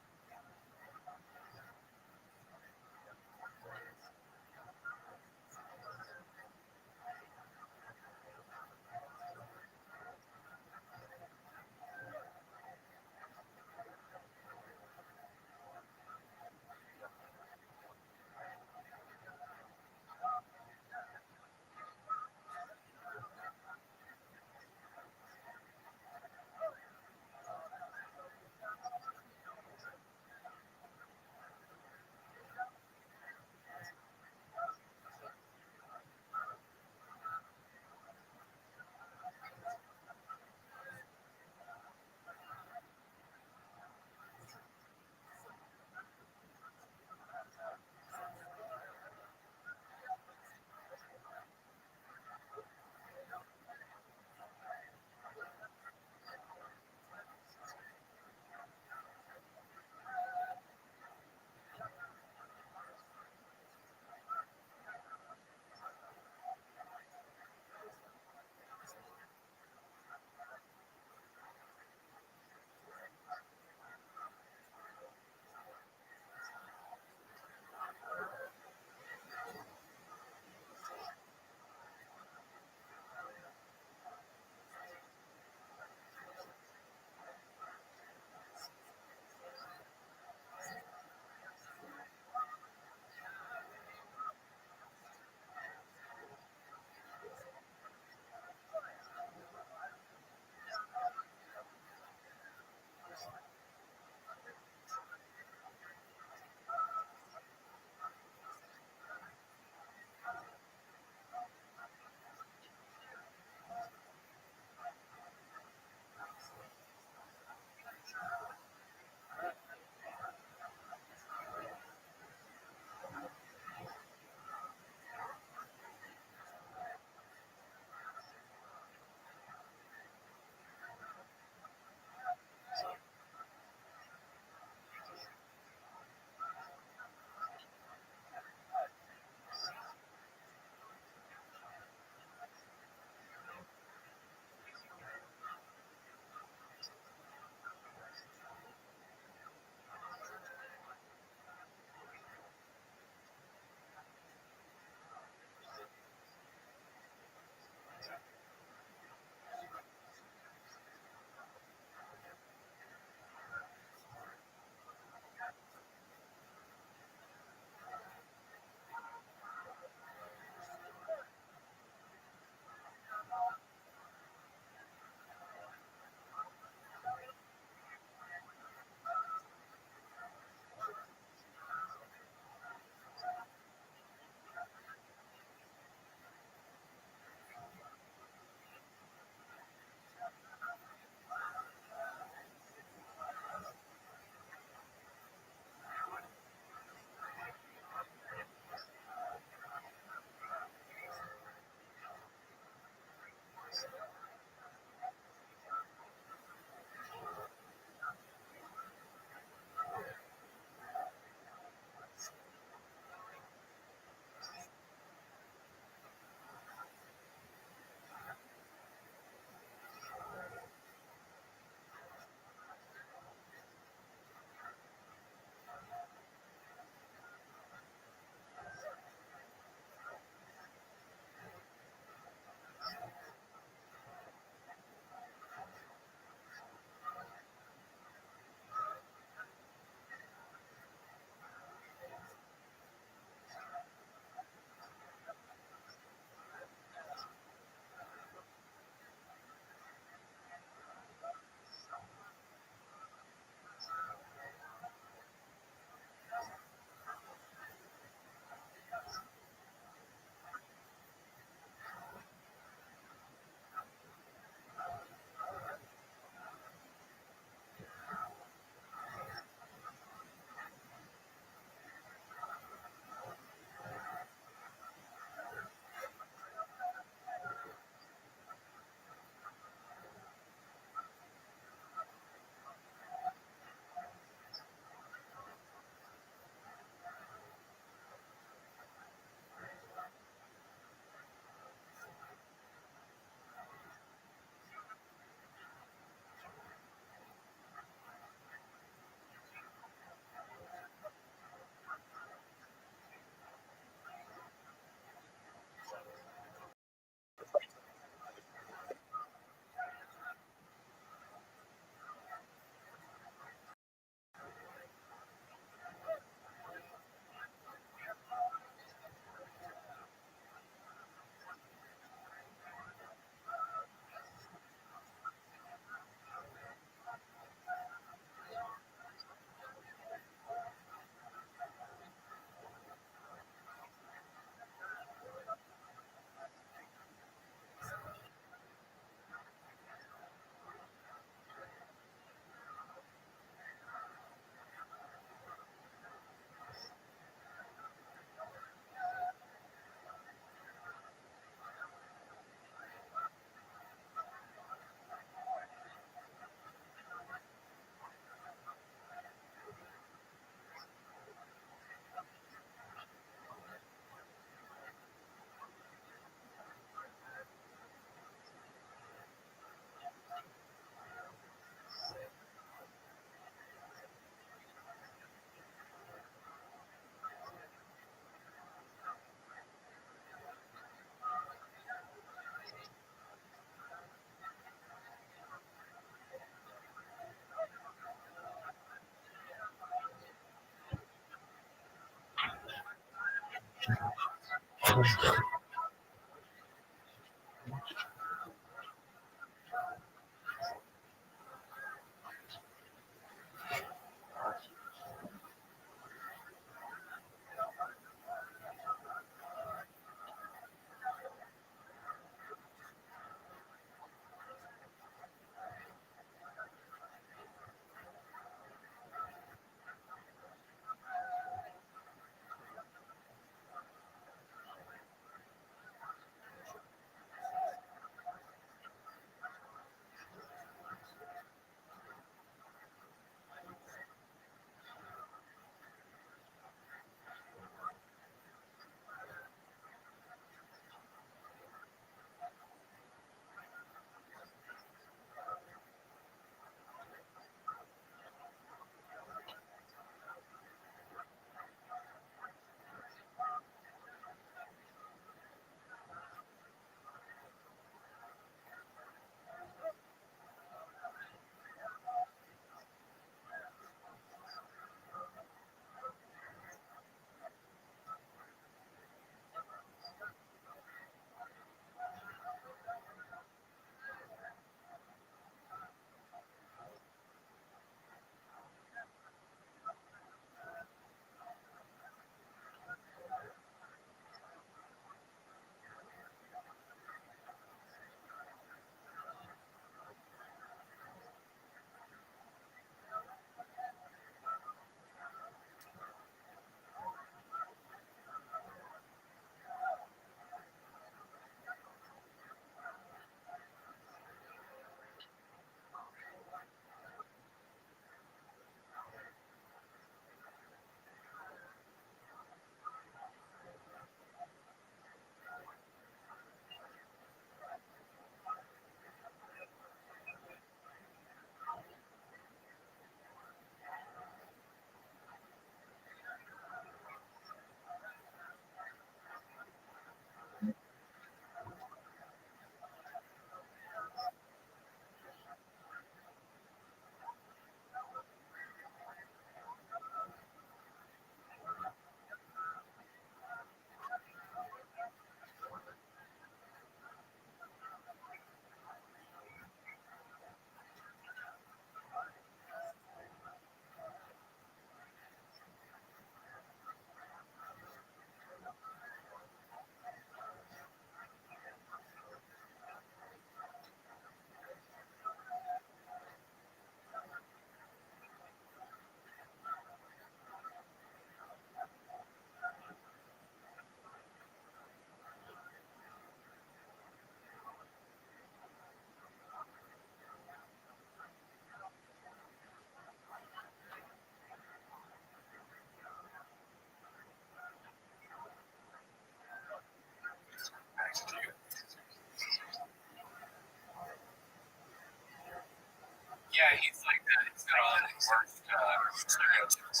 Yeah, he's like that. He's got all the worst stereotypes.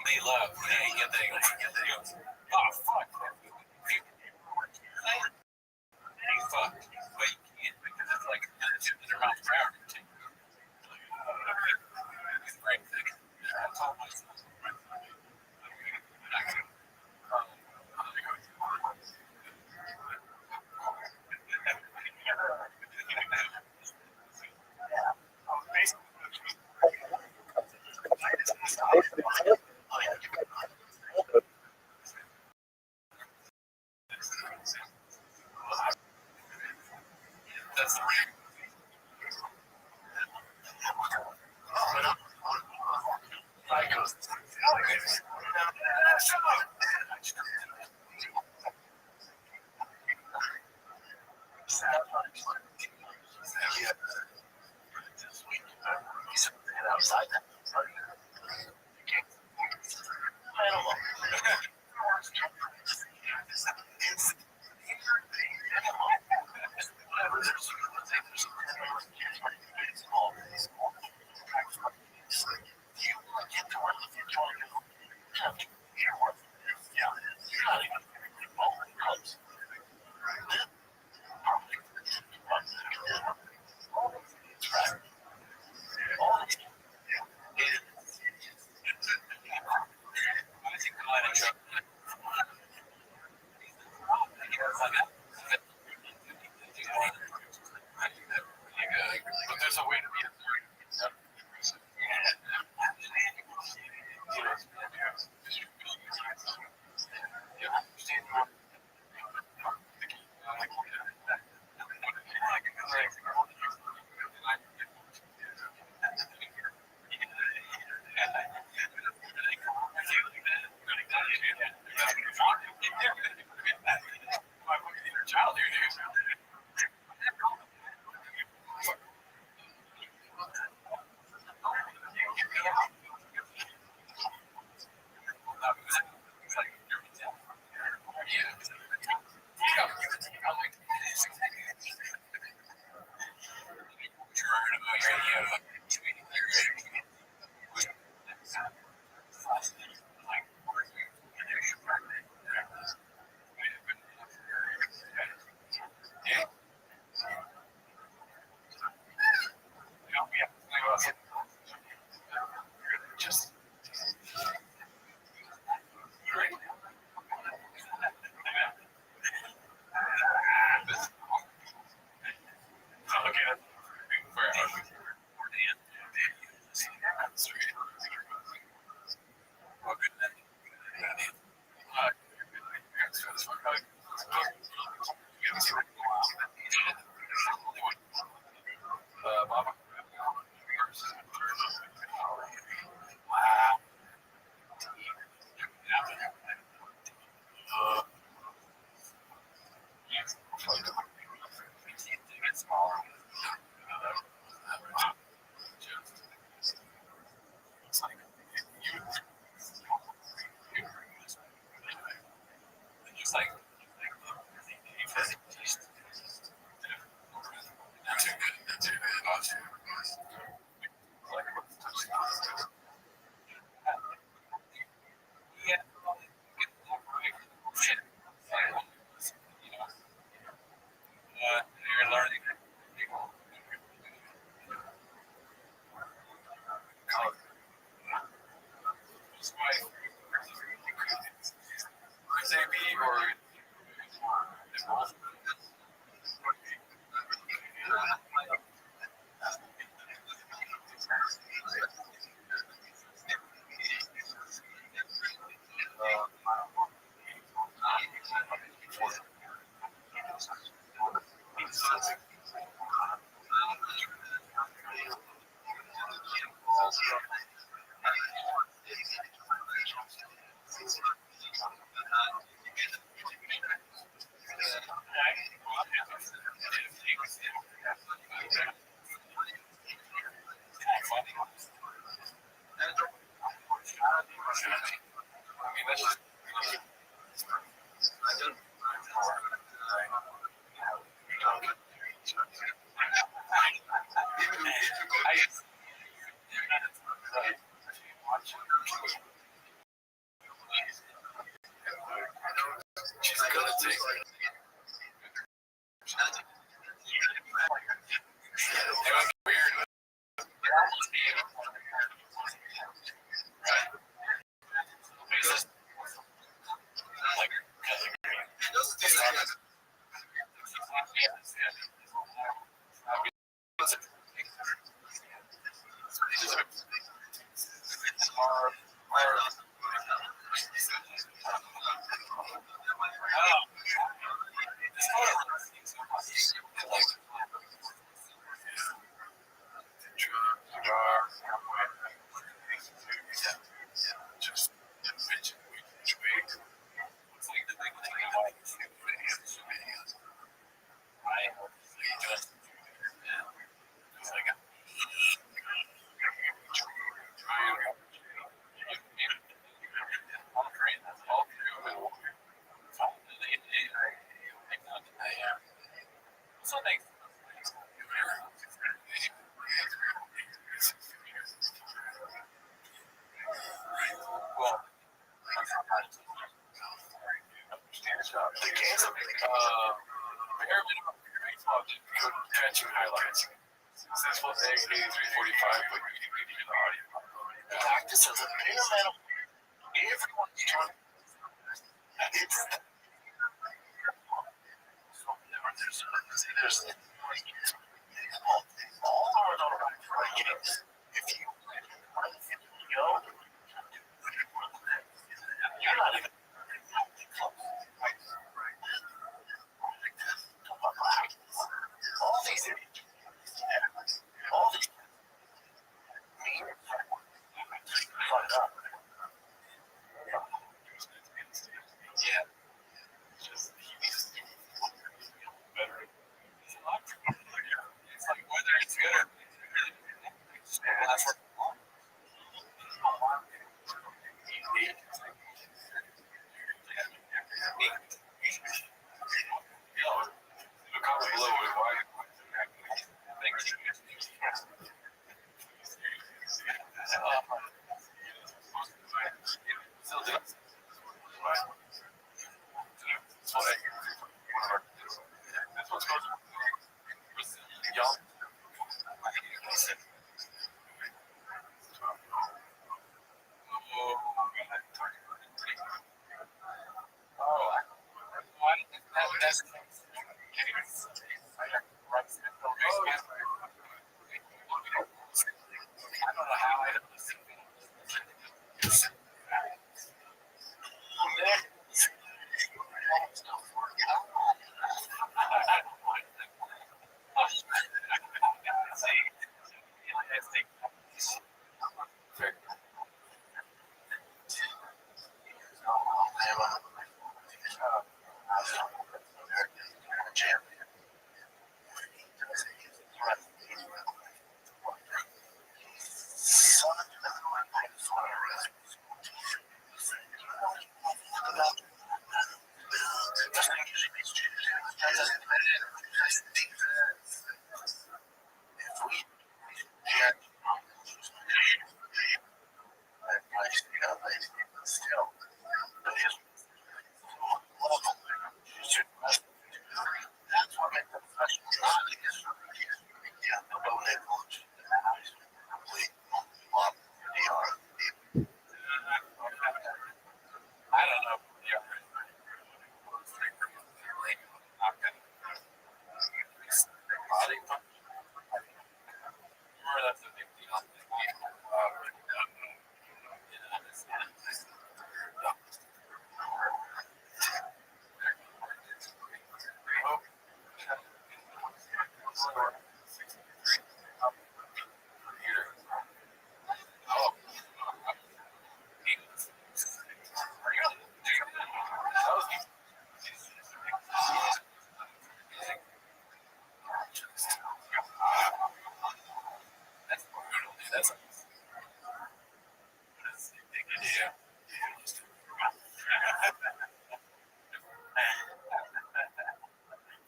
They love. They get the. Oh fuck. Fuck. But you can't because it's like they're not proud. It's great. That's all my stuff.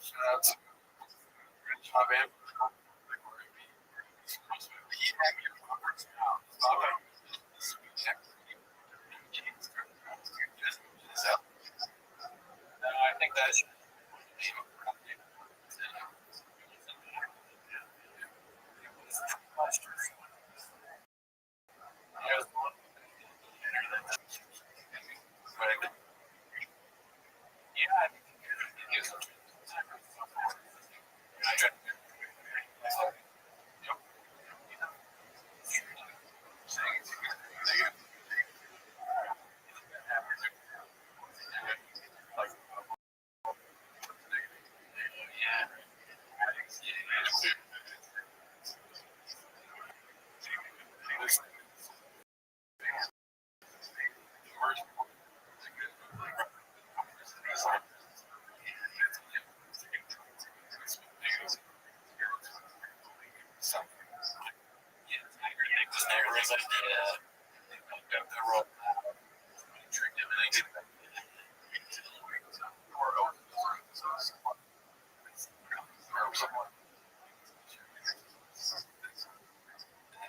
Shout out to my band. I think that's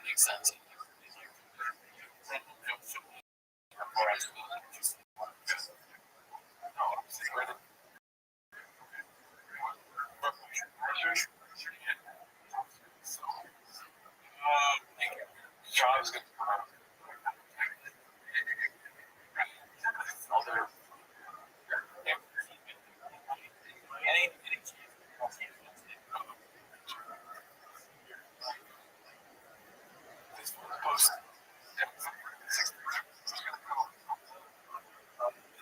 makes sense. Jobs good.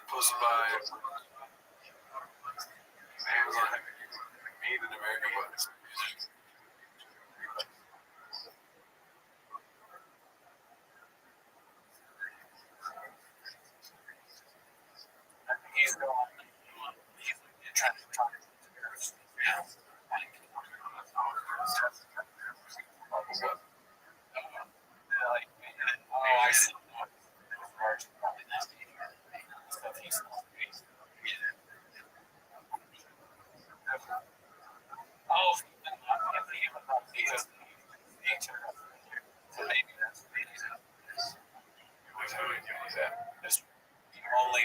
Posted by Amazon, made in America, but it's music. He's going. He's trying to talk. Oh, I see. Oh, so maybe that's the reason. Only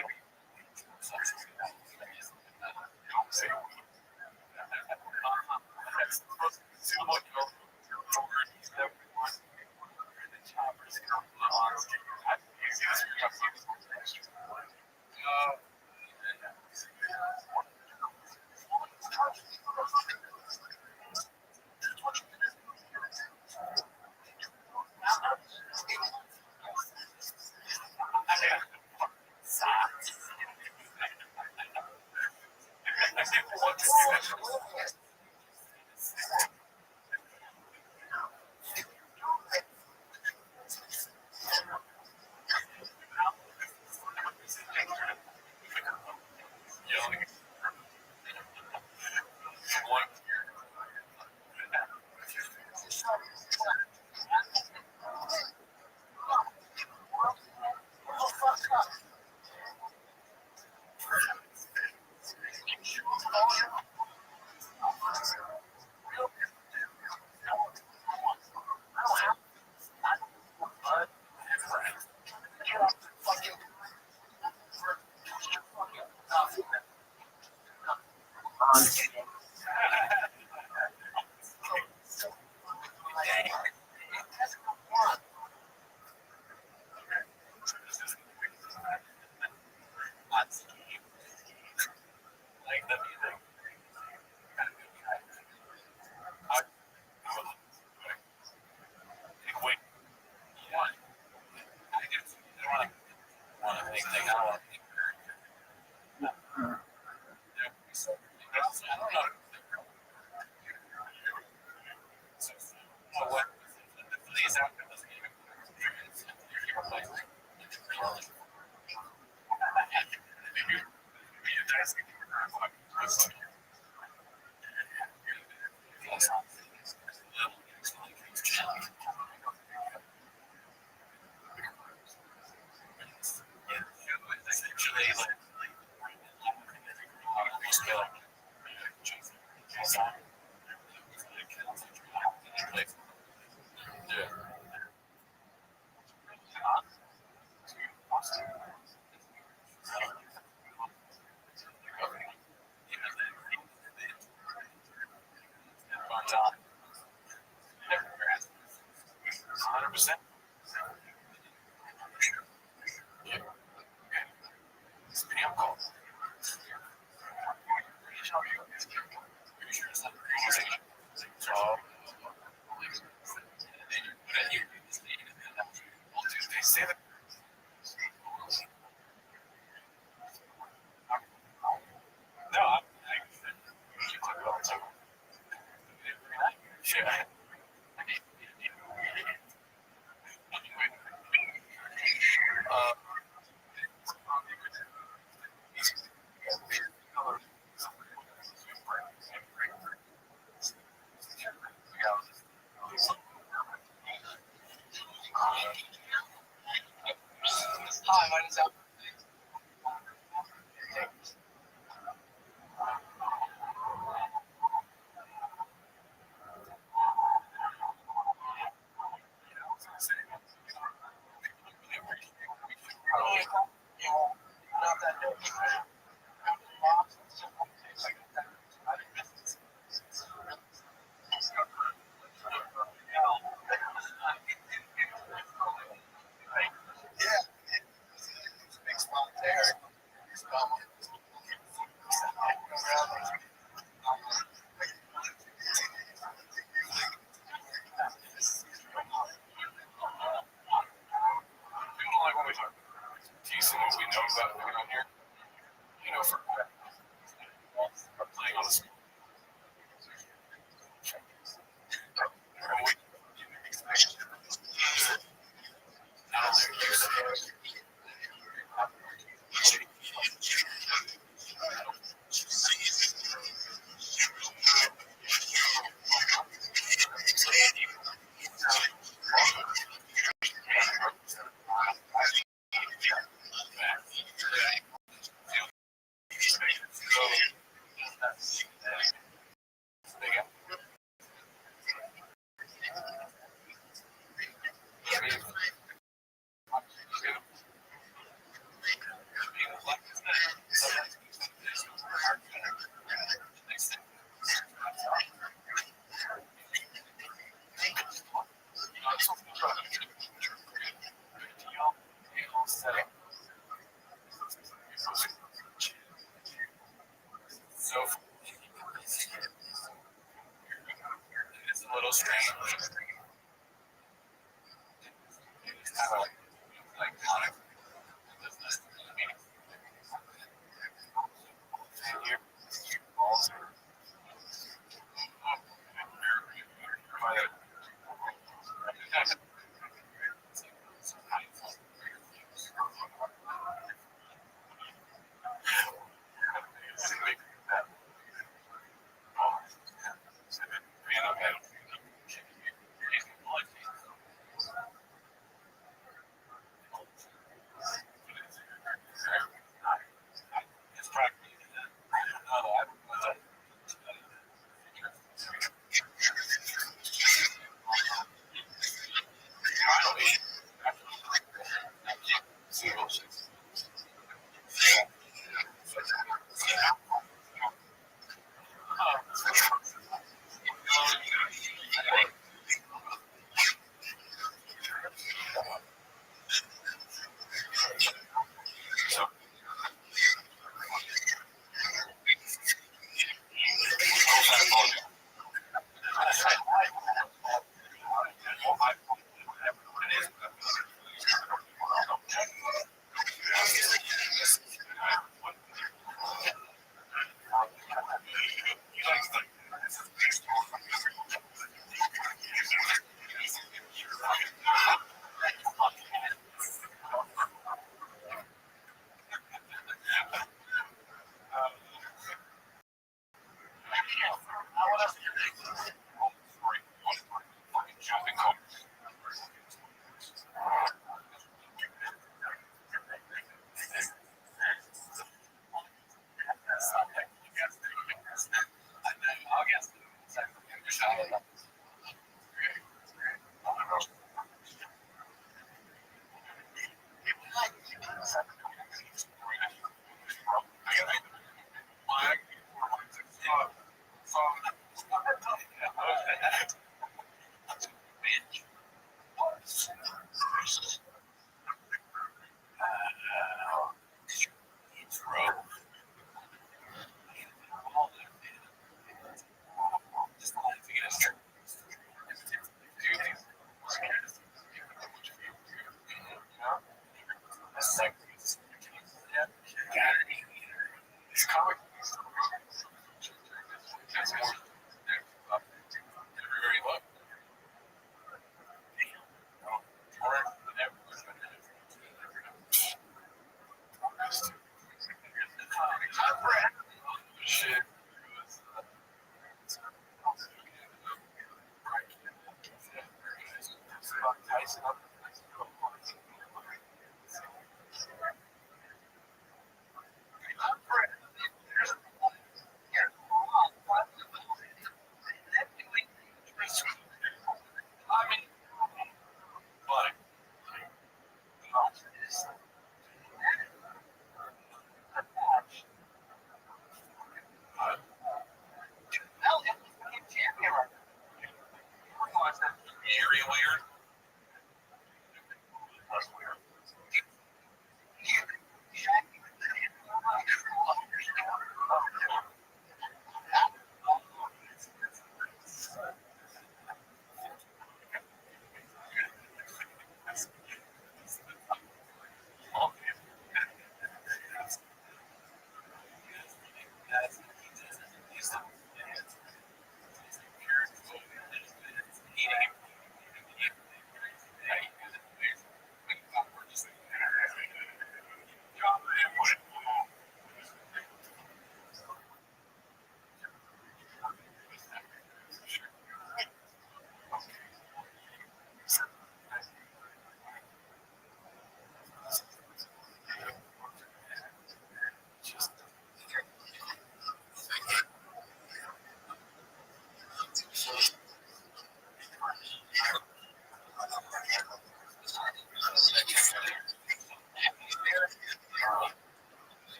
I don't know.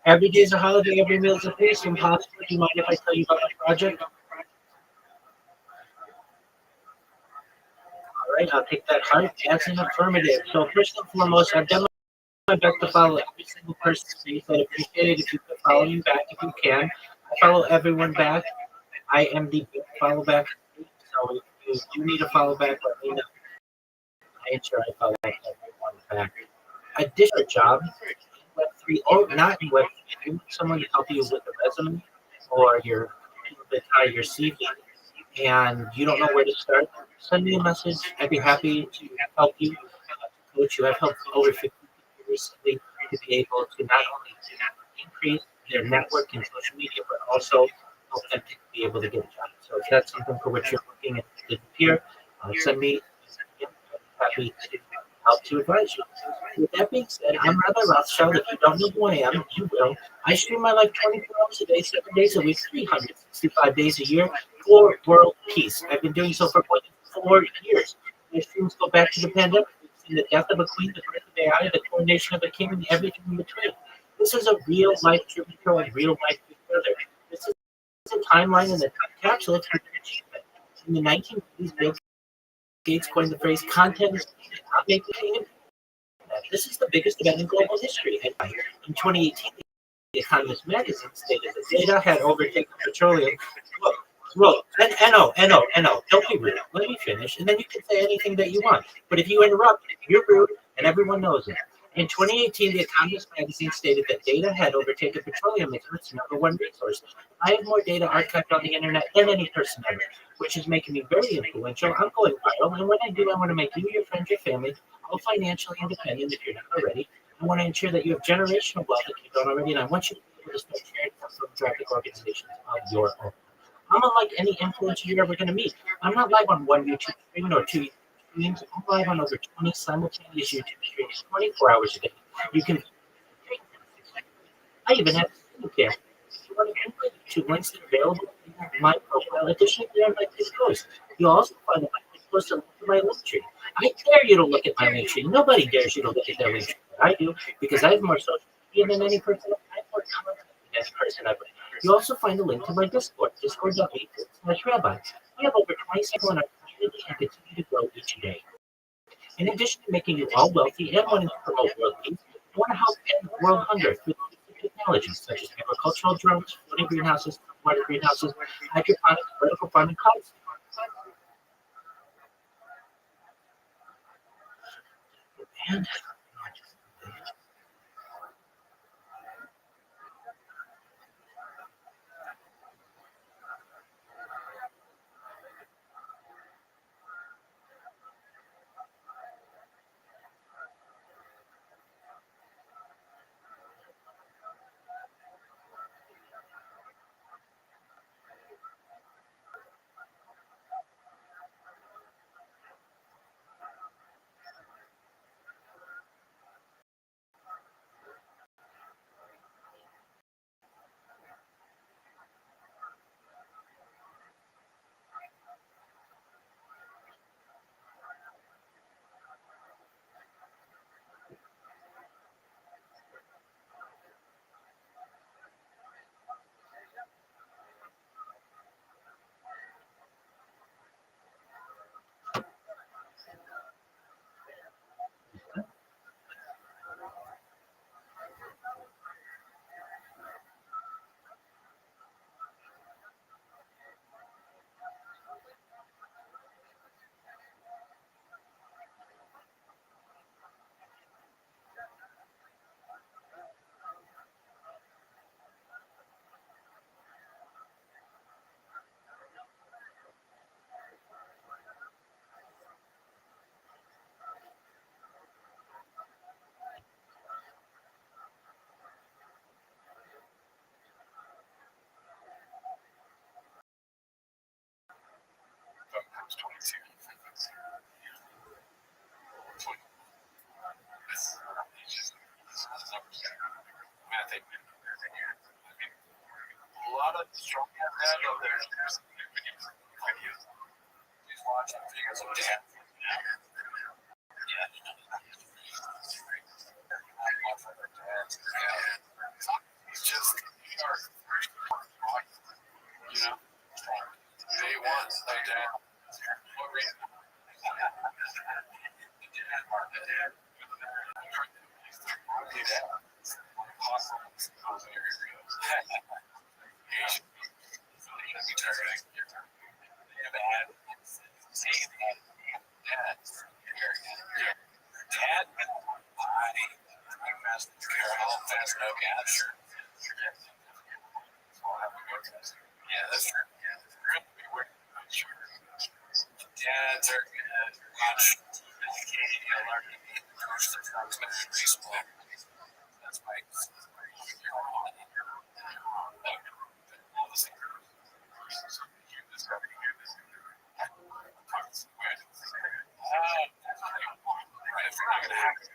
Every day is a holiday, every meal is a feast. Impossible. Do you mind if I tell you about my project? All right, I'll take that heart as an affirmative. So first and foremost, I've done my best to follow every single person's faith. I'd appreciate it if you could follow me back if you can. I follow everyone back. I am the big follow back. So if you do need a follow back, let me know. I ensure I follow everyone back. Additional job, Web3, or not in Web3, if you want someone to help you with a resume or your CV and you don't know where to start, send me a message. I'd be happy to help you, coach you. I've helped over 50 people recently to be able to not only increase their network in social media, but also help them to be able to get a job. So if that's something for which you're looking at here, send me. I'm happy to help to advise you. With that being said, I'm Rabbi Rothschild. If you don't know who I am, you will. I stream my life 24 hours a day, 7 days a week, 365 days a year for world peace. I've been doing so for more than 4 years. My streams go back to the pandemic. We've seen the death of a queen, the birth of AI, the coronation of a king, and everything in between. This is a real life tribute show and real life Big Brother. This is a timeline in the time capsule of human achievement. In the 1980s, Bill Gates coined the phrase content is not making it. This is the biggest event in global history. And in 2018, The Economist magazine stated that data had overtaken petroleum. Whoa, no, don't be rude. Let me finish, and then you can say anything that you want. But if you interrupt, you're rude, and everyone knows it. In 2018, The Economist magazine stated that data had overtaken petroleum as Earth's #1 resource. I have more data archived on the internet than any person ever, which is making me very influential. I'm going viral, and when I do, I want to make you, your friends, your family, all financially independent if you're not already. I want to ensure that you have generational wealth if you don't already, and I want you to be able to start sharing philanthropic organizations of your own. I'm unlike any influencer you're ever going to meet. I'm not live on one YouTube stream or two streams. I'm live on over 20 simultaneous YouTube streams 24 hours a day. You can. I even have a skincare. If you want to input YouTube links that are available in my profile, additionally, there are my posts. You'll also find that my posts a link to my link tree. I dare you to look at my link tree. Nobody dares you to look at their link tree. But I do because I have more social media than any person. I have more content than any person ever. You also find a link to my Discord, discord.me/rabbi. We have over 27 on our community and continue to grow each day. In addition to making you all wealthy and wanting to promote world peace, I want to help end world hunger through technologies such as agricultural drones, floating greenhouses, water greenhouses, hydroponics, vertical farming, clouds. And fast, how fast no gas. Yeah, that's true. Dads are gonna watch baseball. That's why. If you're not gonna have to,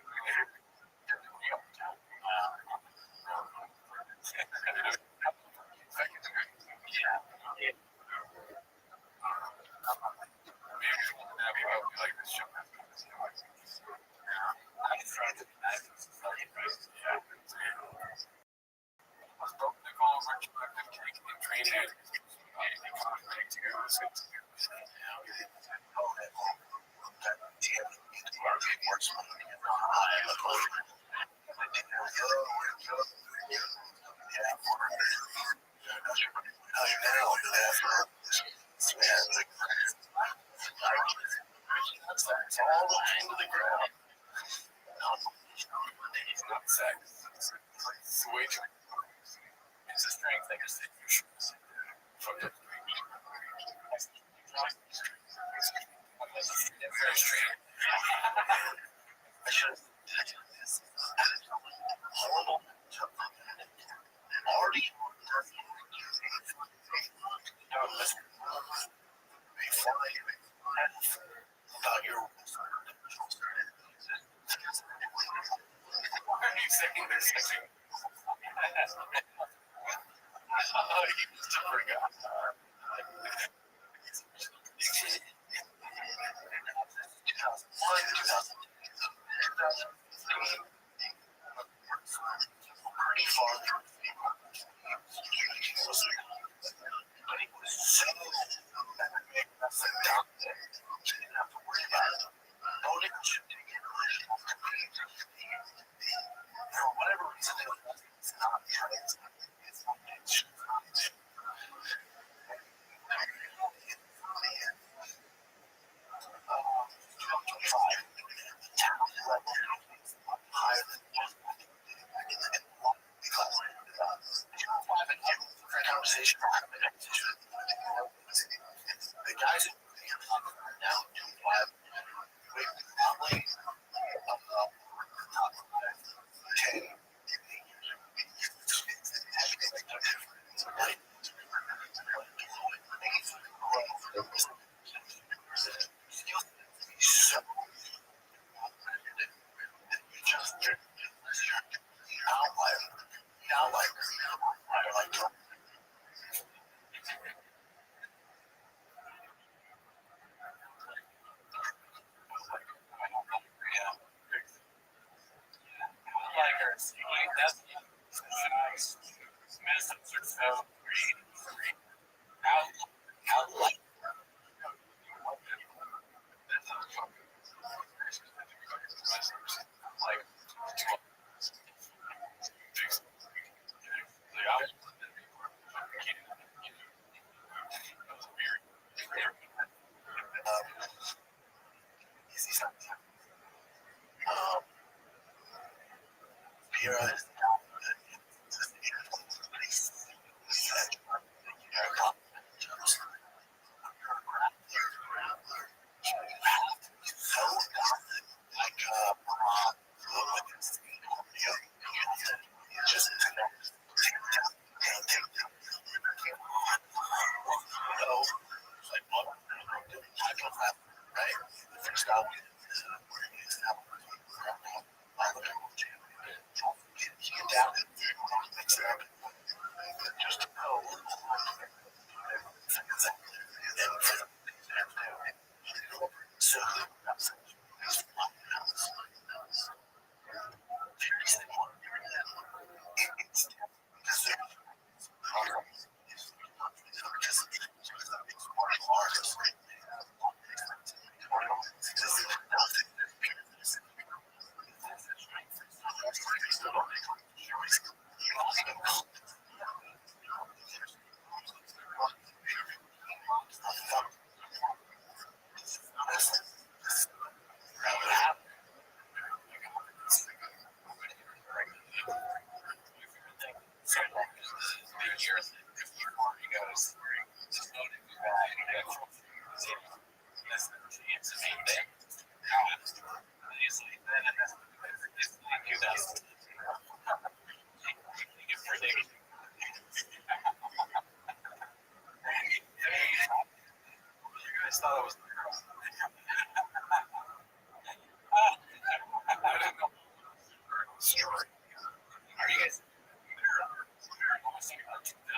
it's a strength. I guess that you should. Very straight.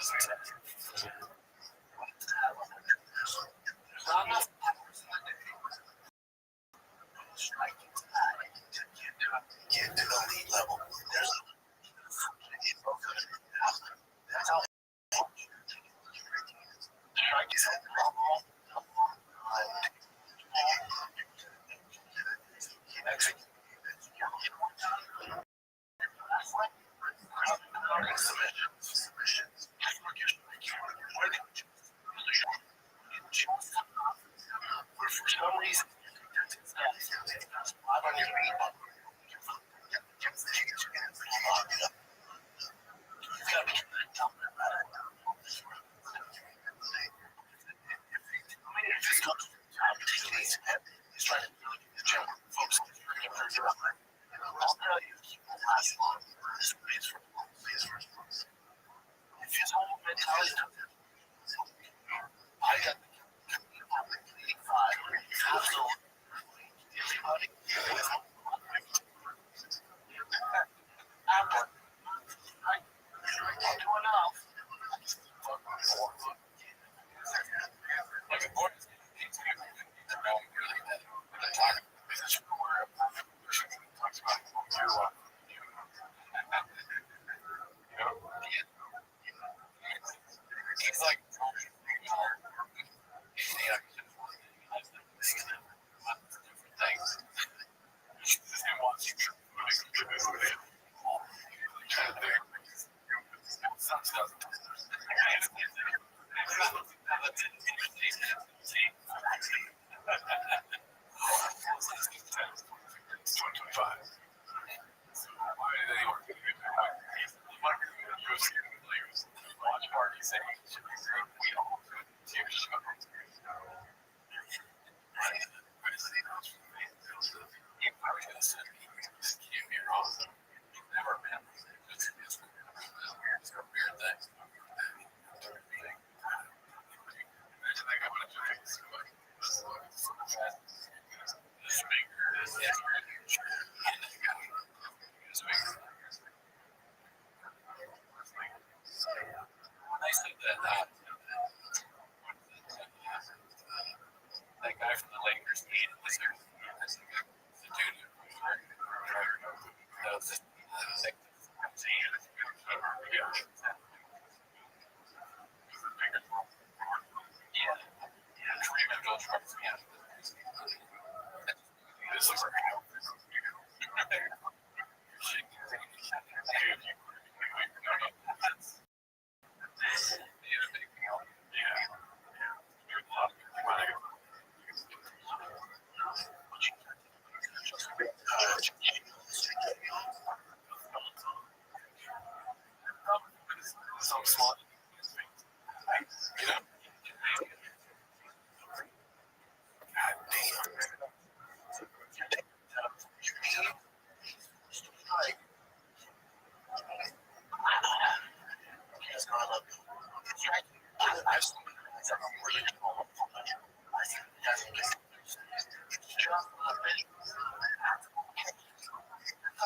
Get to the elite level. There's for some reason, live on your feet. That guy from the Lakers, he was there. The dude who does this. Some small.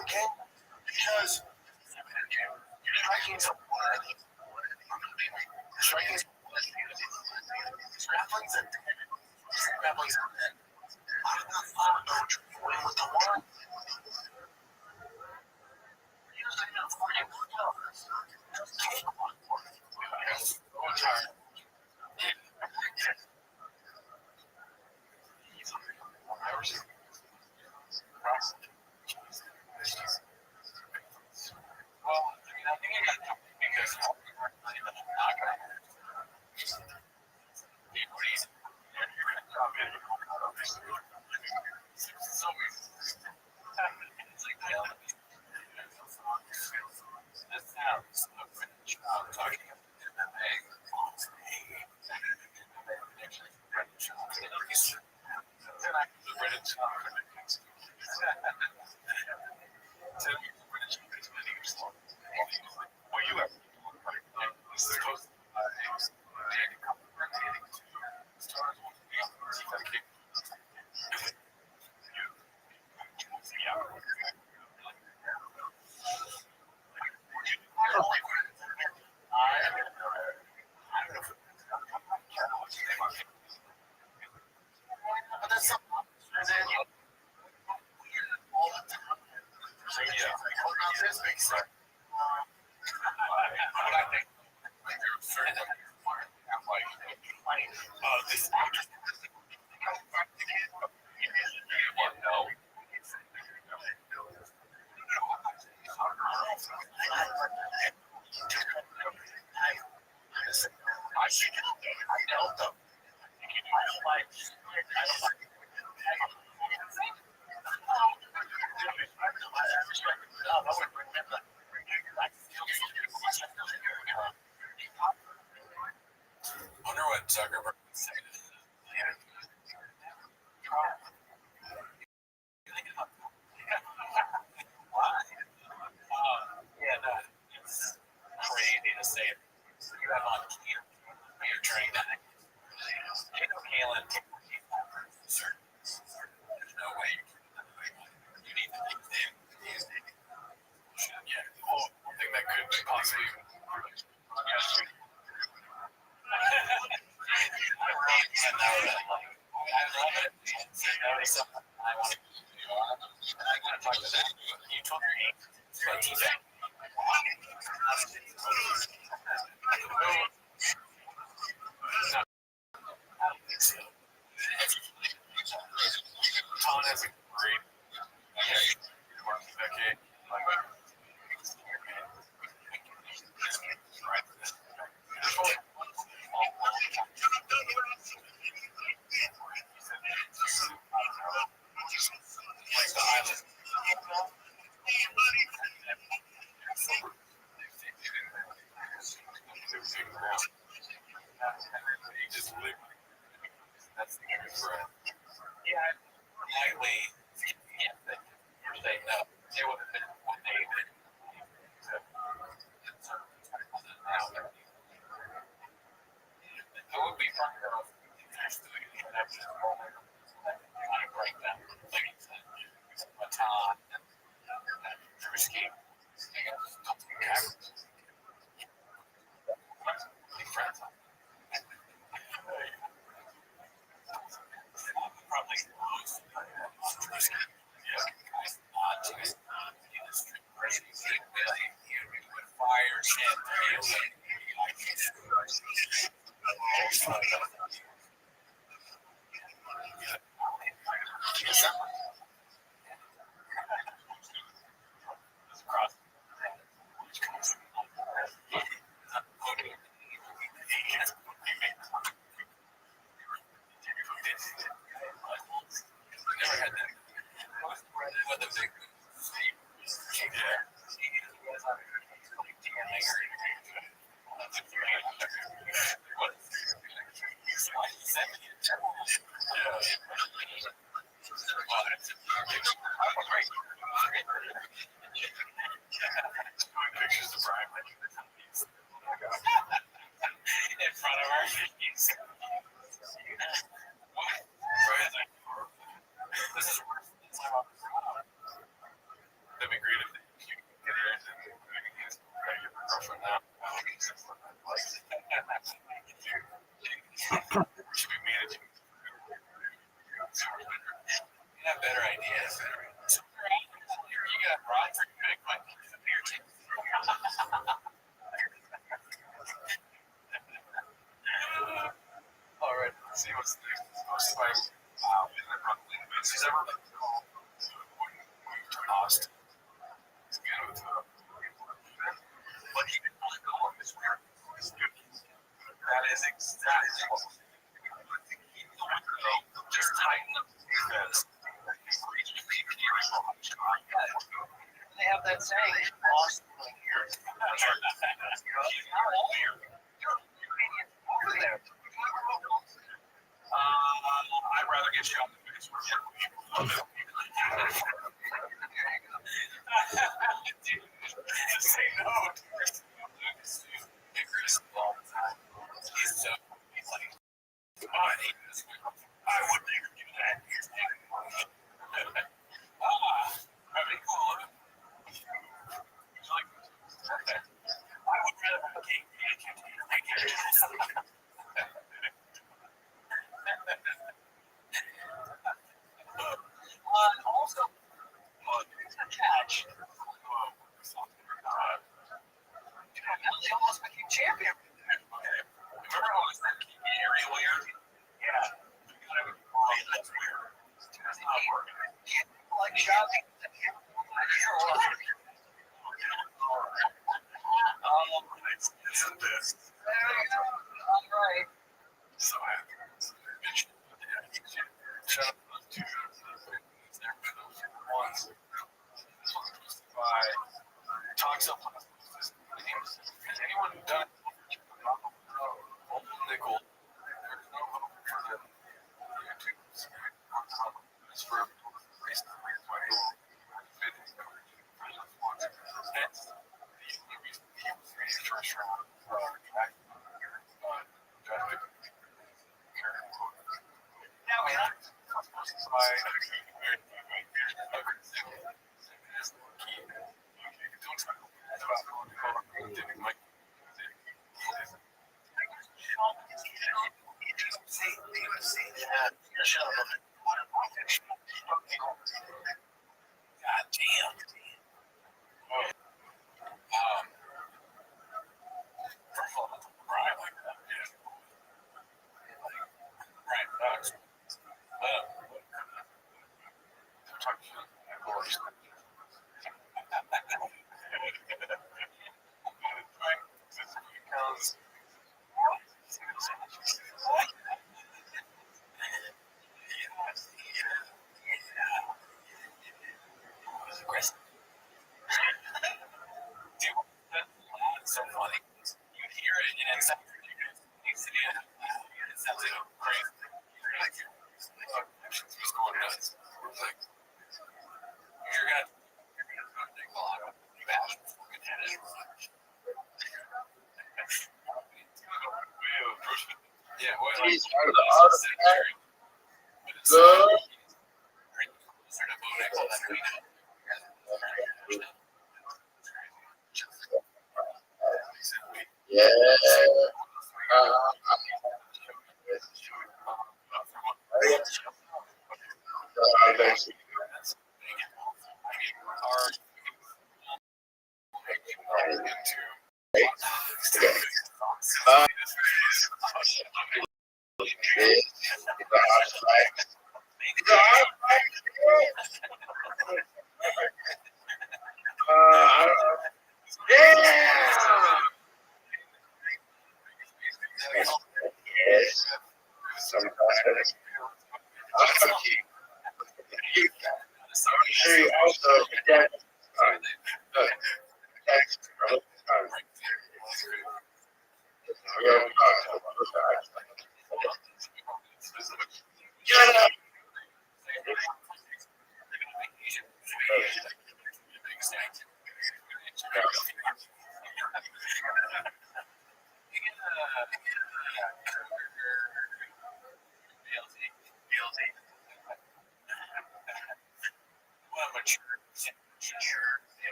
Okay, because you're striking someone. Striking grappling's a grappling's a with the one. I think there's certain that I'm like, this actor. No. I see. I don't know. I don't like. I wonder what Zuckerberg would say to this. Yeah, no, it's crazy to say it. You have on camera. You're trained on it. You know, Kalen, there's no way you need to use them. Yeah. Oh, I think that could possibly. I love it. That is something I want to do. I got to talk to that. You told me. But he's Tom has a great decade. That's the good friend. Yeah, lightly. Yeah, you're saying no. It would have been what they did. It would be fun girl. Break them. Like you said, baton and Drewski. Friends. Probably Drewski. Fire never had that. What the big pictures of Brian in front of her. This is worse. That'd be great if you could get her and get your girlfriend now. Should be managing. You have better ideas. You got Rothschild. Might be here too. All right, let's see what's next. Most like, wow, she's ever like lost. It's good with but he didn't want to go on this weird. That is exactly what just tighten up the defense. They have that saying, lost here. I'd rather get you on the face. Say no. He's so like, I wouldn't even do that. Pretty cool. I would rather have a cake. Also, catch. isn't this? So happy. Shout out to their ones. This one's posted by Talks Up. Has anyone done nickel? There's no hope for the YouTube. It's for race first round. God damn. So funny. You hear it and it sounds crazy. It's going nuts. Like, you're gonna take a lot of bash fucking at it. Yeah, well, like, He's one of the artists. Yeah. Yes. Sometimes. I'm sure you also adapt.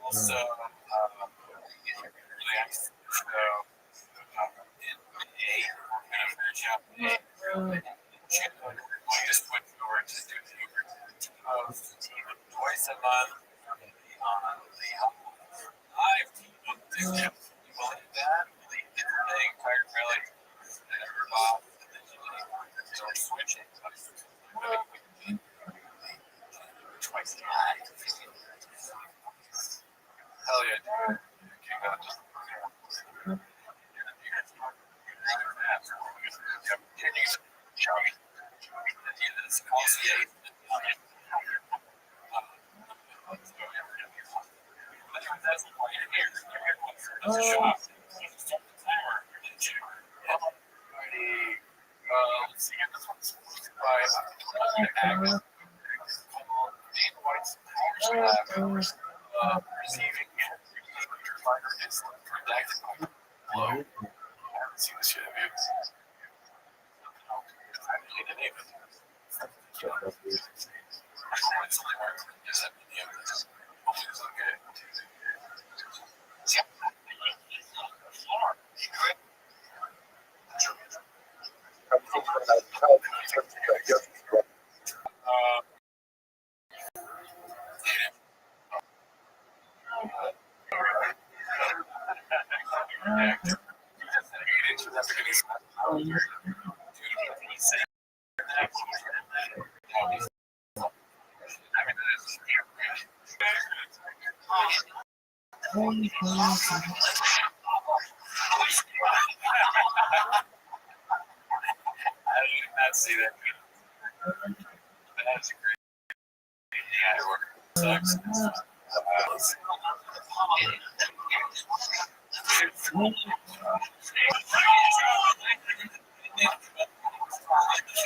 also, relax. So, in May, we're going to finish up May. We just went over to do twice a month on the live TikTok. You believe that? They hired really Bob and then they're switching. Twice a month. Hell yeah, dude. You gotta just let's see, this one's by receiving is redacted by below. See this shit, have you? I did not see that. That's great. Yeah, it works. Sucks. That's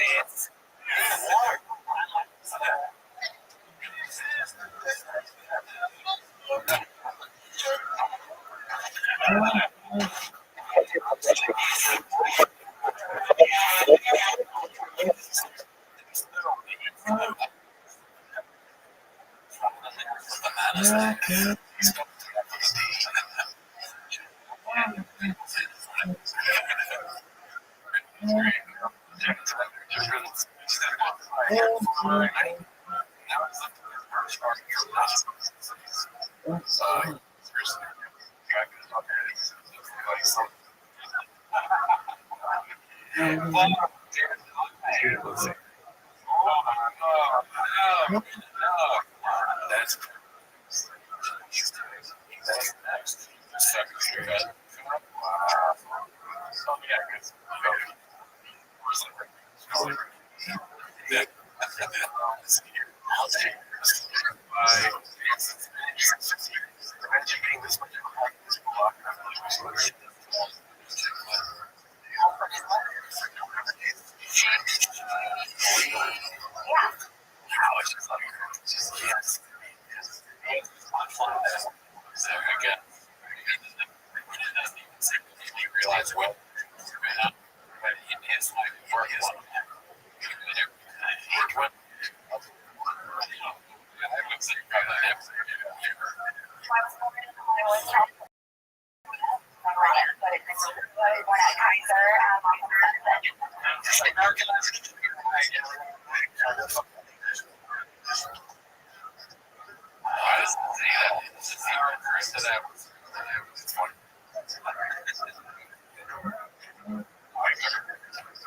next. Realize what in his life work is.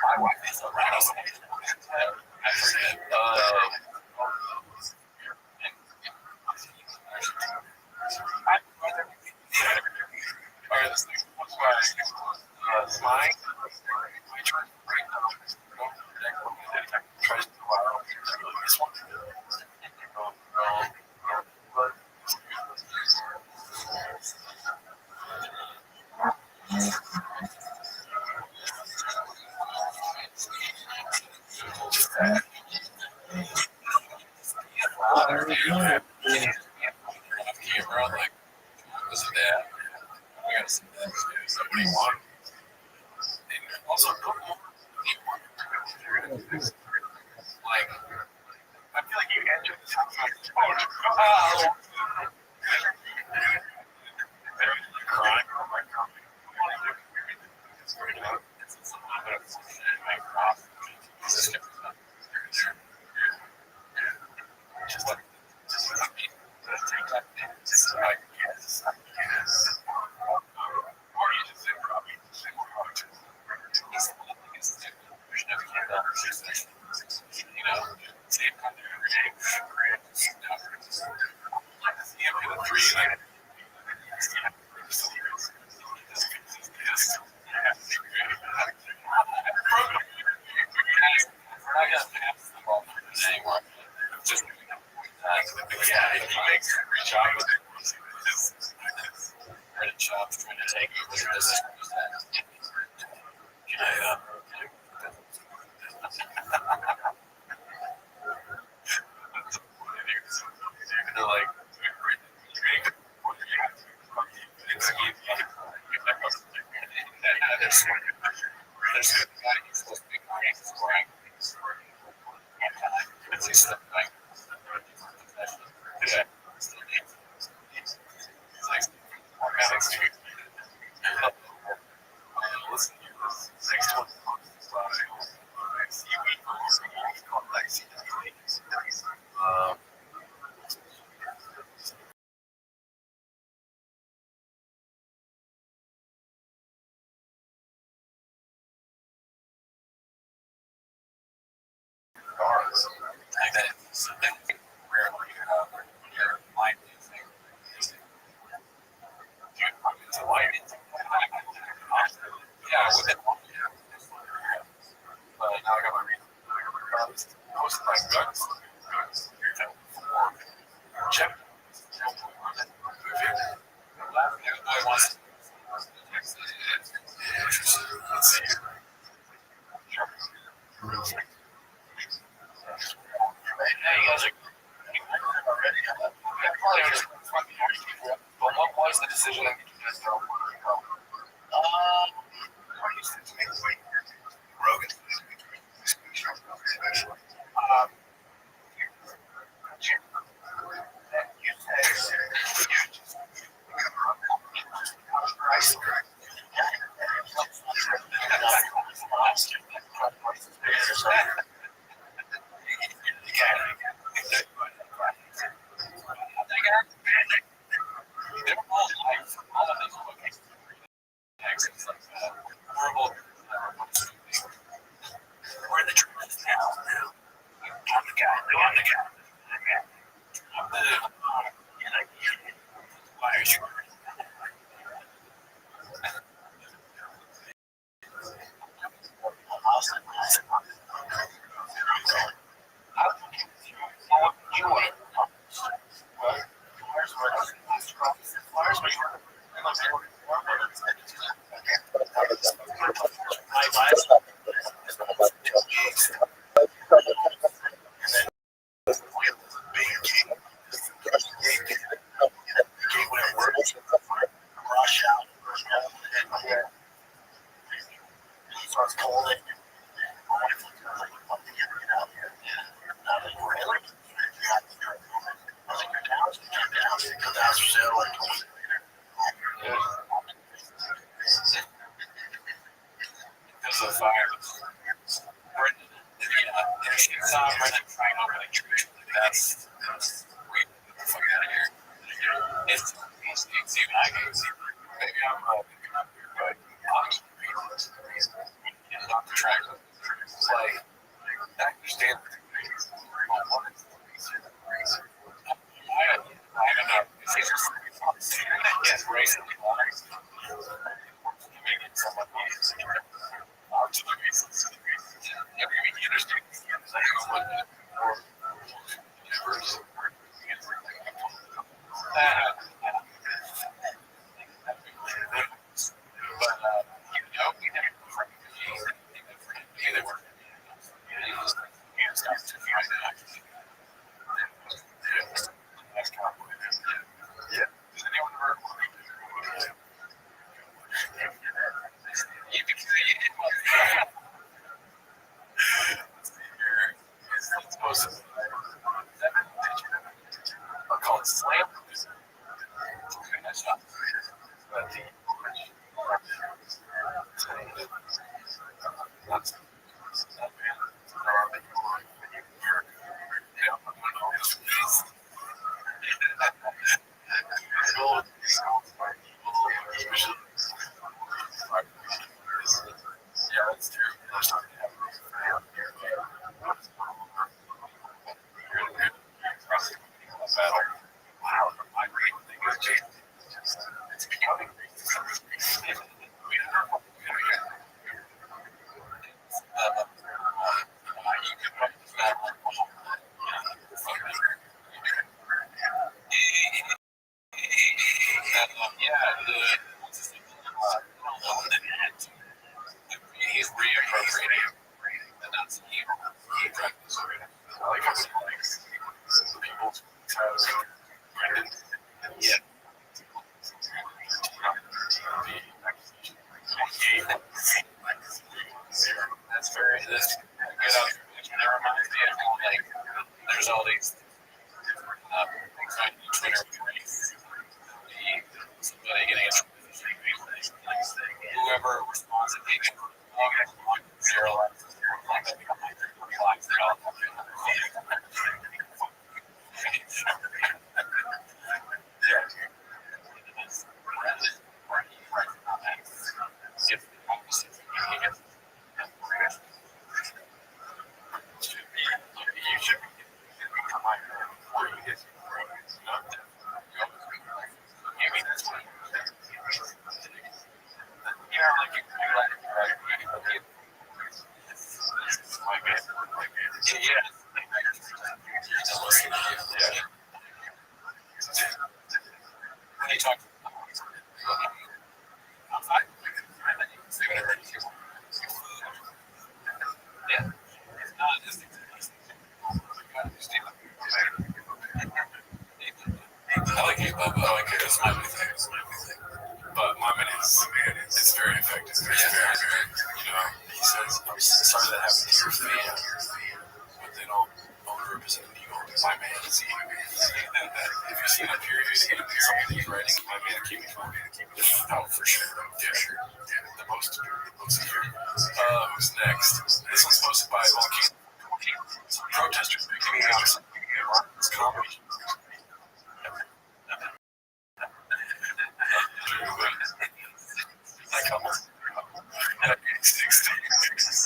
My wife is a rattlesnake. I forget. That's my big thing. But my man is it's very effective. It's very, you know, he says, I'm sorry that happened to your fan, but they don't represent you. My man is he. If you see a period in something he's writing, my man keep it going. Oh, for sure. Yeah, sure. Yeah, the most here. Who's next? This one's posted by protesters picking out some comedy.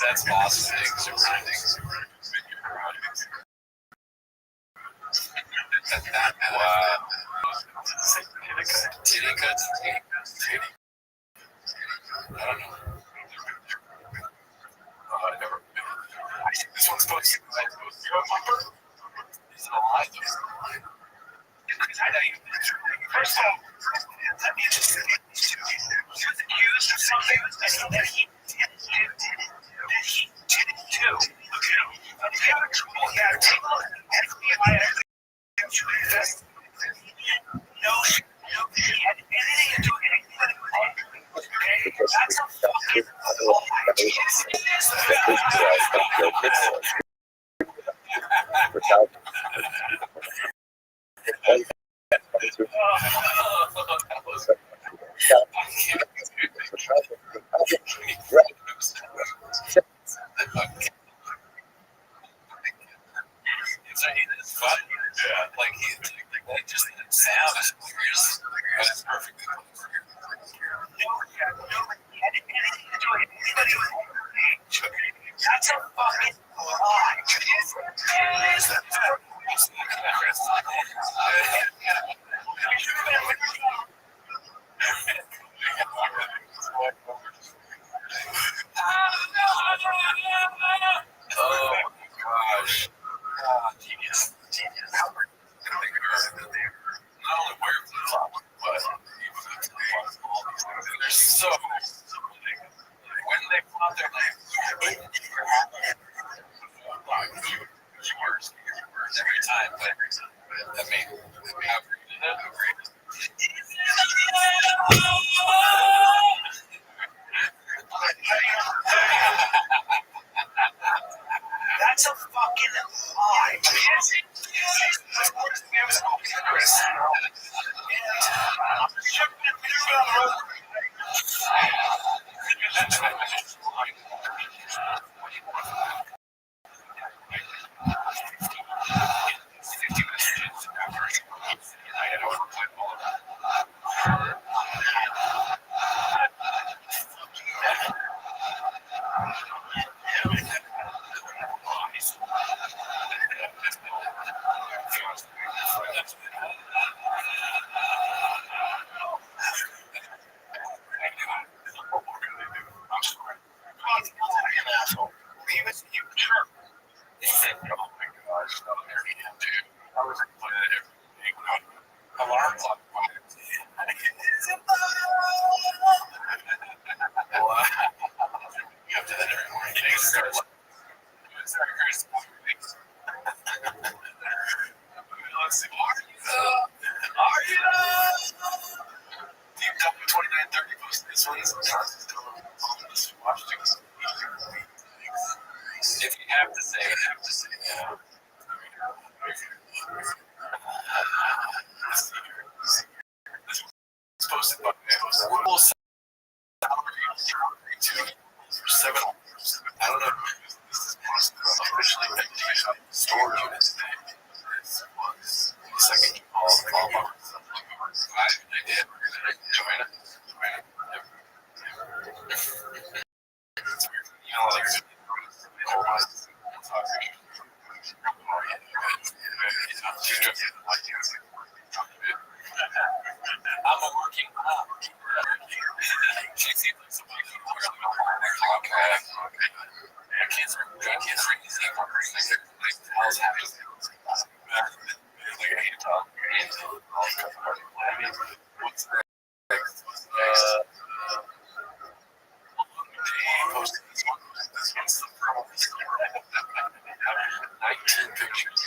That's awesome. Wow. Titty cuts. I don't know. Never. This one's supposed to be like, is it alive? First of all, let me just say, he was accused of something that he didn't do. Okay? But the other trouble he had to take a look at FBI to invest. No, he had anything to do with anything that he was. Okay? That's a fucking lie. It's fun. Yeah, like just the sound is weird. That's perfect. That's a fucking lie. Oh gosh. Genius. Not only where it's from, but they're so when they come out there, keywords every time, but I mean, that's a fucking lie. Alarm clock. You have to that every morning. Let's see. Are you? Deep down 2930 post this one is if you have to say, yeah. It's posted by seven. I don't know. This is officially store units. The second you call I did. Joanna. You know, like, I'm a working mom. She seems like somebody who wears a okay. My kids are easy. Like, how's happening? Like, I hate to talk. What's next? Posted this one. This one's the problem. 19 pictures.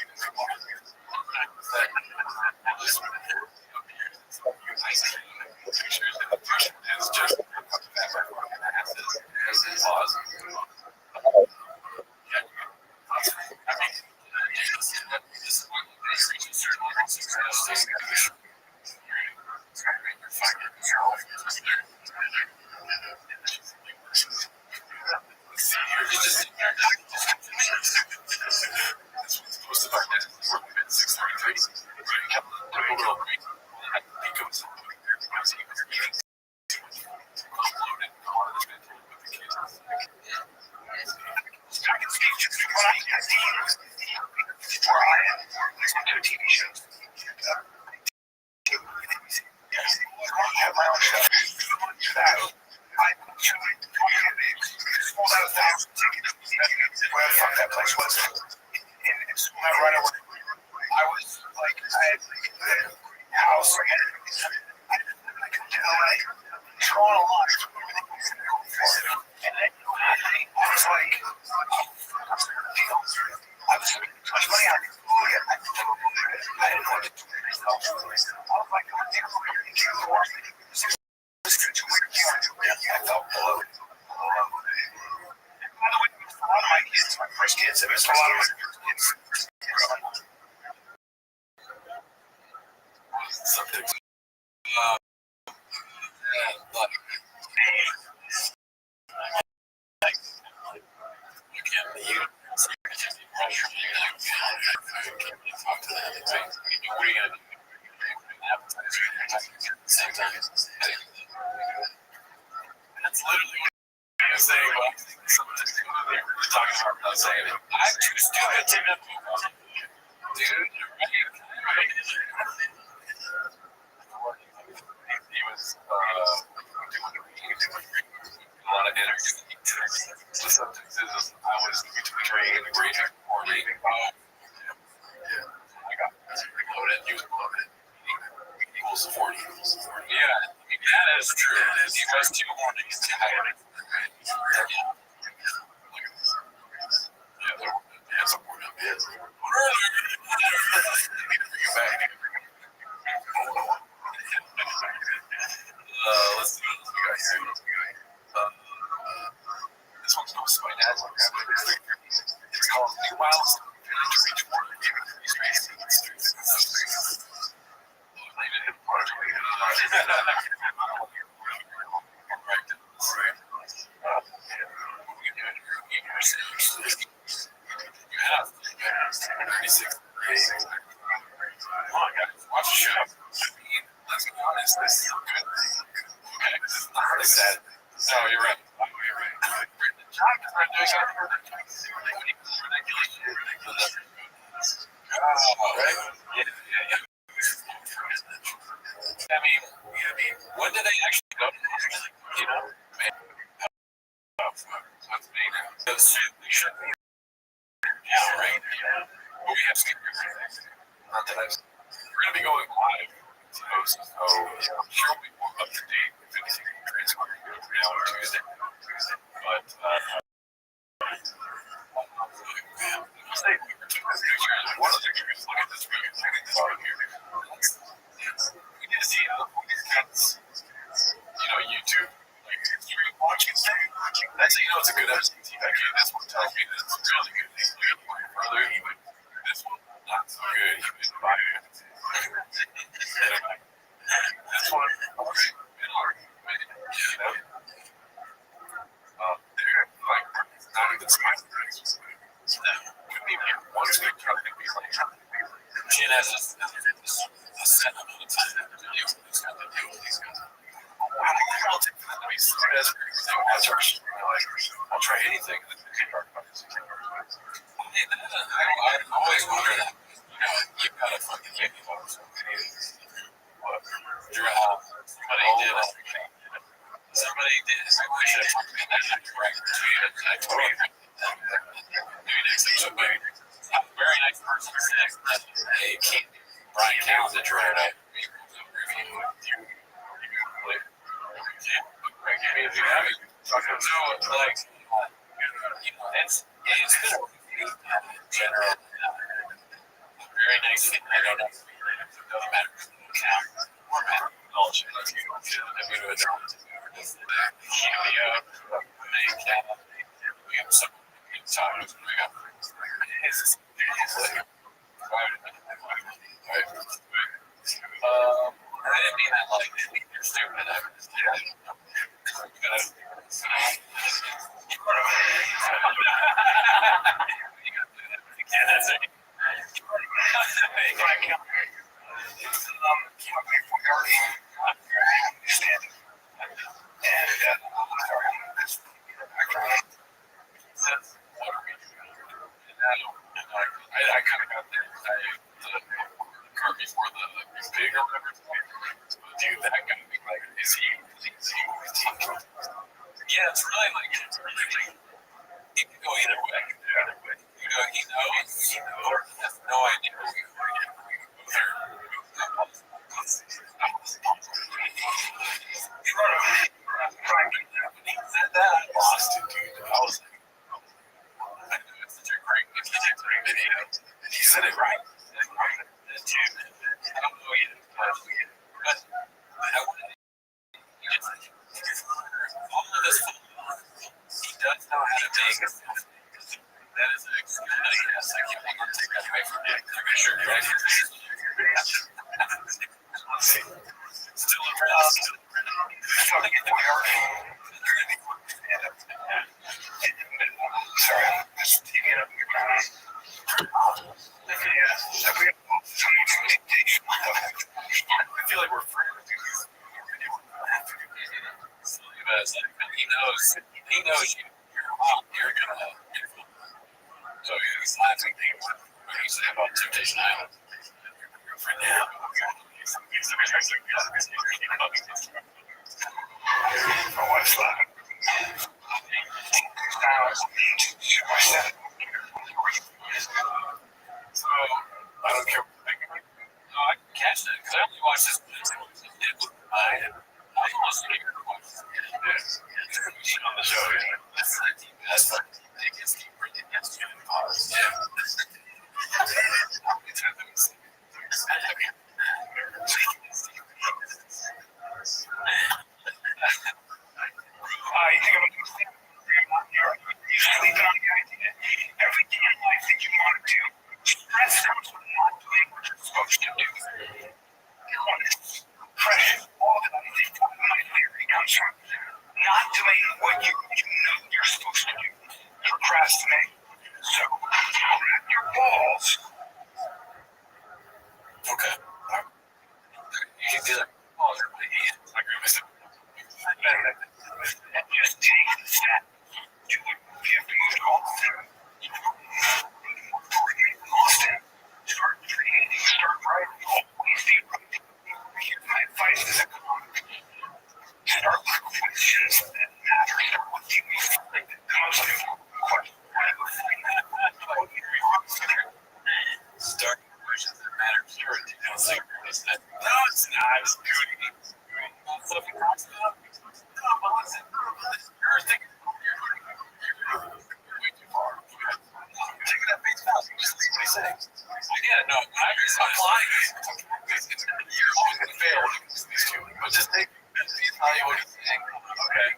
feel like we're friends. So, it's like, he knows you're gonna. So he's laughing. What do you say about Temptation Island? Girlfriend now. My wife's laughing. So I don't care. No, I can catch it because I only watch this. I almost hear on the show. That's the deep. That's like it gets deeper. It gets deeper. You think I'm you sleeping on the idea. Everything in life that you want to do, stress comes from not doing what you're supposed to do. Pressure, all that I think my theory comes from not doing what you know you're supposed to do. Procrastinate. So grab your balls. Okay. You can do that. Oh, I agree with you. And just take the step. Do it. If you have to move to Austin, Austin, start creating, start writing. Always be writing. Here's my advice as a comic. Start with questions that matter. Start with the most important question. Start with questions that matter. Sure, you don't think that. No, it's not. It's beauty. So if you cross it up, you're thinking way too far. Take it at face value. Just what he's saying. Yeah, no, I'm applying it. You're always going to fail when it comes to these two. But just take evaluate what he's saying. Okay.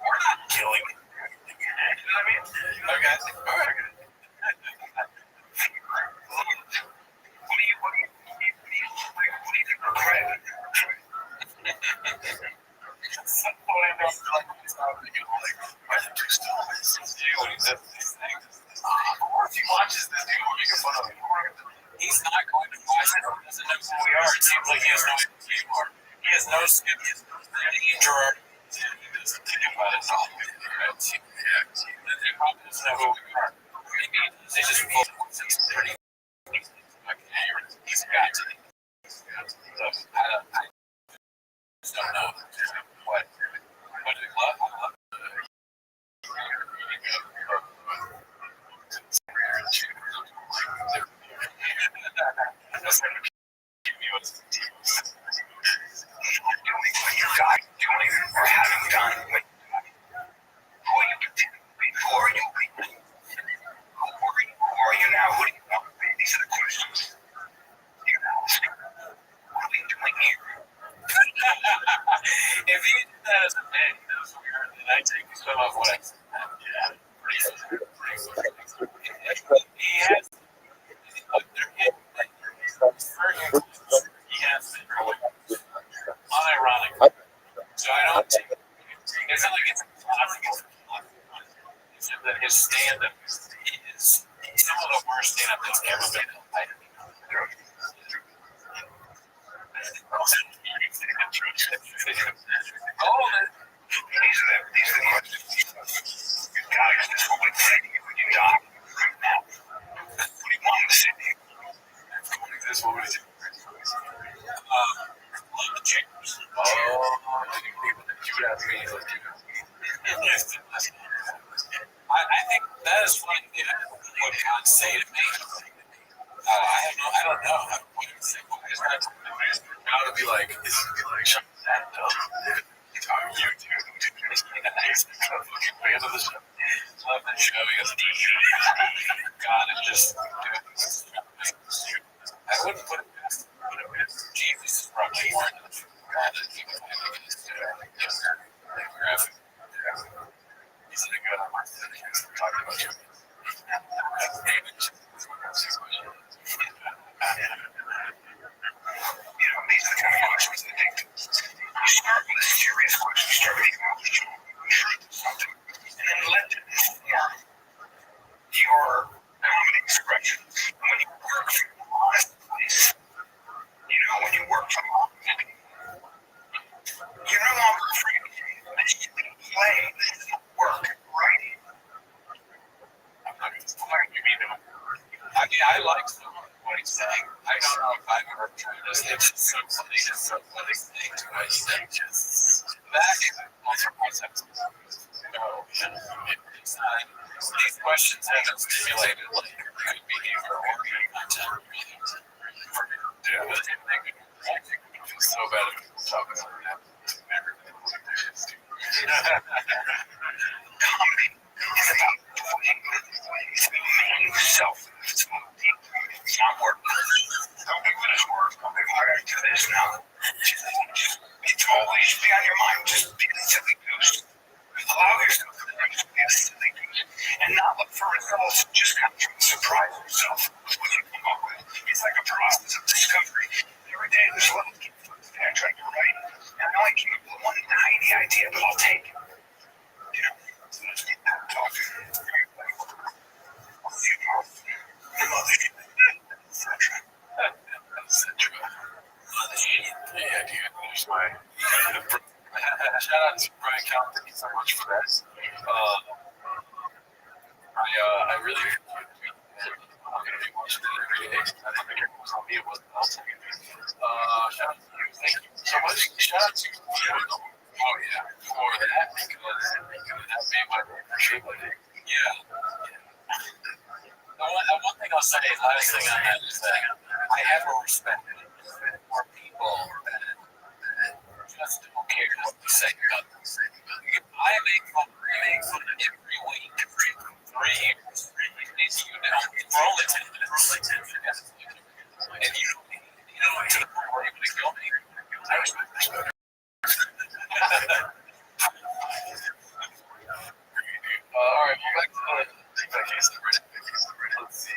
We're not killing it. You know what I mean? Okay. All right. What do you think of Craig? Or if he watches this, people will make fun of him. He's not going to watch it. He doesn't know who we are. It seems like he has no idea who we are. He has no skin. He doesn't think about it at all. They probably doesn't know who we are. Maybe they just vote. It's pretty. He's got to. I just don't know what do they love? Doing or having done what who are you pretending to be? Who are you? Who are you now? Who do you want to be? These are the questions you ask. What are we doing here? If he did that as a man, he knows who we are, then I take his foot off what I said. Yeah, pretty good. He has unironically. So I don't take it. It's not like it's a classic. It's that his stand-up is some of the worst stand-up that's ever been. These are the questions. You guys, this is what we're saying. When you die right now, what do you want to say? This what would you love the chambers. You would have me. I think that is what God say to me. I don't know what he would say. I would be like, this would be like, shut that up. You do. Fans of the show. Love the show. He goes, God is just I wouldn't put it past Jesus is probably more than God that he would make it graphic. He's a good on my talking about you. These are the kind of questions that take It's so funny. It's so funny thing to us that just back also concepts. It's not, these questions haven't stimulated like good behavior or good content. Yeah, but they could feel so bad if people talk about that. Comedy is about being yourself. It's not work. Don't big for this work. Don't big I gotta do this now. It's always be on your mind. Just be a silly goose. Allow yourself to be a silly goose and not look for results. Just kind of surprise yourself with what you come up with. It's like a process of discovery. Every day there's a little I try to write. And I only came up with one tiny idea, but I'll take it. You know, so let's keep talking. I'll see you tomorrow. Yeah, dude. There's my shout out to Brian Count. Thank you so much for that. I really I'm gonna be watching it every day. I don't think it was on me. It wasn't also. Shout out to you. Thank you so much. Shout out to you. Oh yeah, for that because that made my work. Yeah. One thing I'll say, last thing on that is that I have a respect for people that just don't care what you say about them. I make fun every week, every 3 years. For only 10 minutes. And you know, to the point where you would kill me. I respect that. All right, back to the case. Let's see.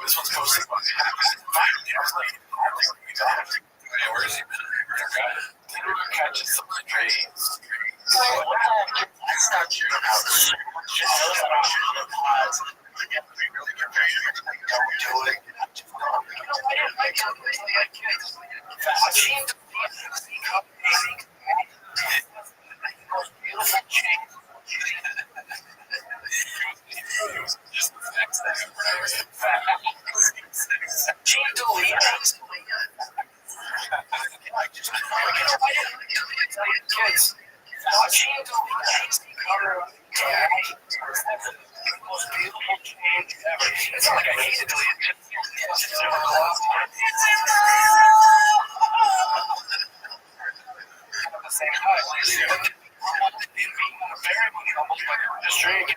This one's posted by where is he? He catches some strays. That's not true. Kids, watching the cover of the most beautiful change ever. It's not like I hate it. It's never close. At the same time, very much almost like a strange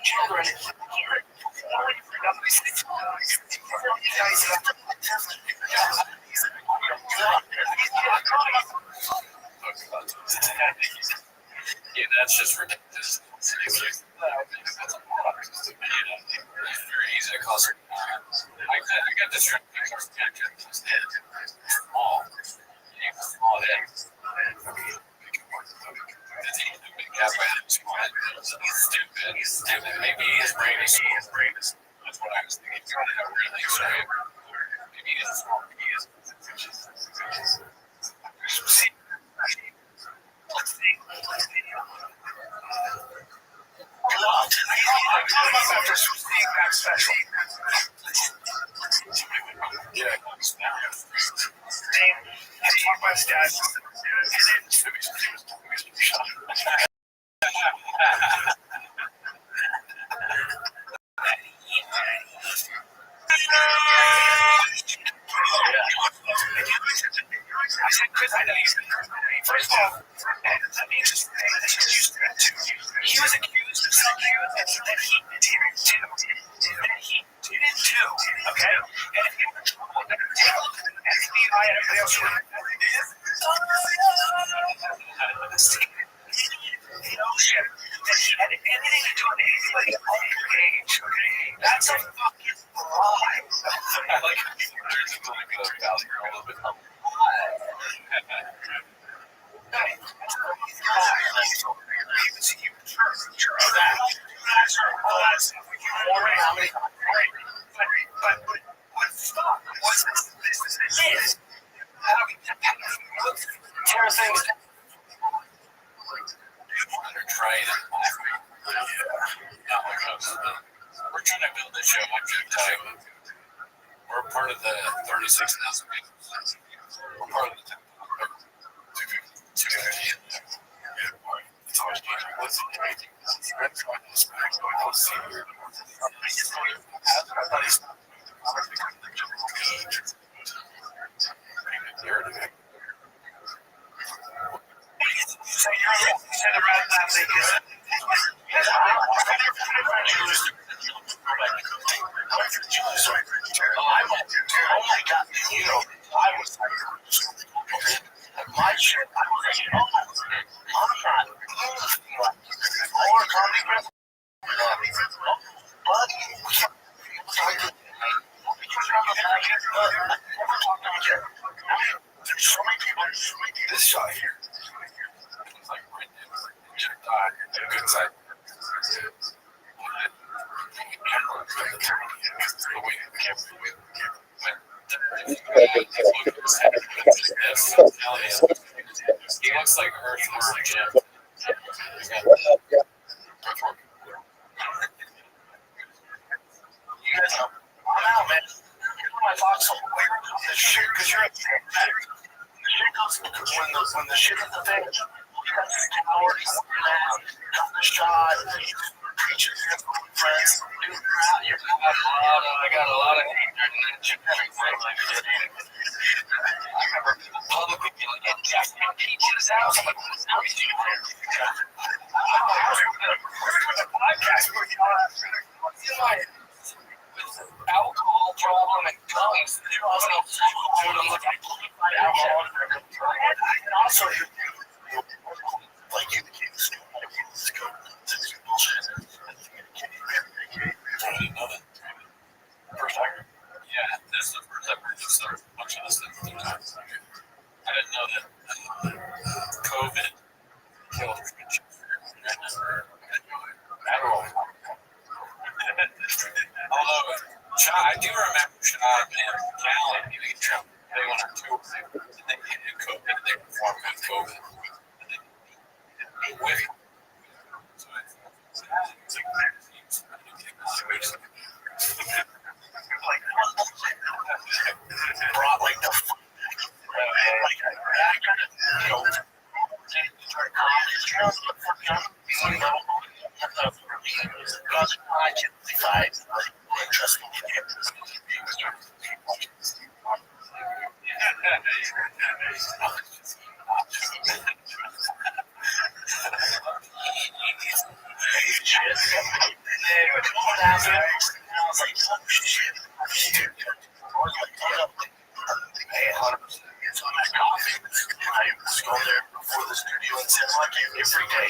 children. Yeah, that's just ridiculous. Very easy to cause. I got this small. Small eggs. He's stupid. Maybe his brain is. That's what I was thinking. Maybe he is small. Maybe he is. First of all, that means he was accused of something that he didn't do. Okay? And if he were in trouble, then FBI and everybody else would notion that he had anything to do with anybody underage. Okay? That's a fucking lie. I like how people are just like a little bit. trying to build this show. I'm going to tell you, we're part of the 36,000 people. We're part of the 250. It's always changing. What's the changing? I'm trying to respect. I'll see you. My shit, I was like, oh, I'm not. All our comedy friends, but there's so many people. This shot here. It's like right there. Good side. He looks like Earthworm Jim. You guys know, I'm out, man. I thought so weird. The shit, because you're at the shit goes when the shit hit the thing, you got the hours, got the shot, preaching to your friends, you're I got a lot of hatred in that shit. I remember publicly being like, yeah, Jack can teach his house. I'm like, how is he there? Podcast with alcohol problem and guns. There was no alcohol. and also like you became a student, it's good. It's bullshit. I didn't know that. First time? Yeah, this is the first time I just started watching this at the time. I didn't know that COVID killed Rich. Although, I do remember Chad and Callan getting in trouble. They went on tour. They had COVID. They performed with COVID. And they with it. So it's like magazines. Brought like the like I kind of interesting. What happened? I was like, oh shit. Hey, 100%. It's on that coffee. I was going there before the studio and said, like, every day.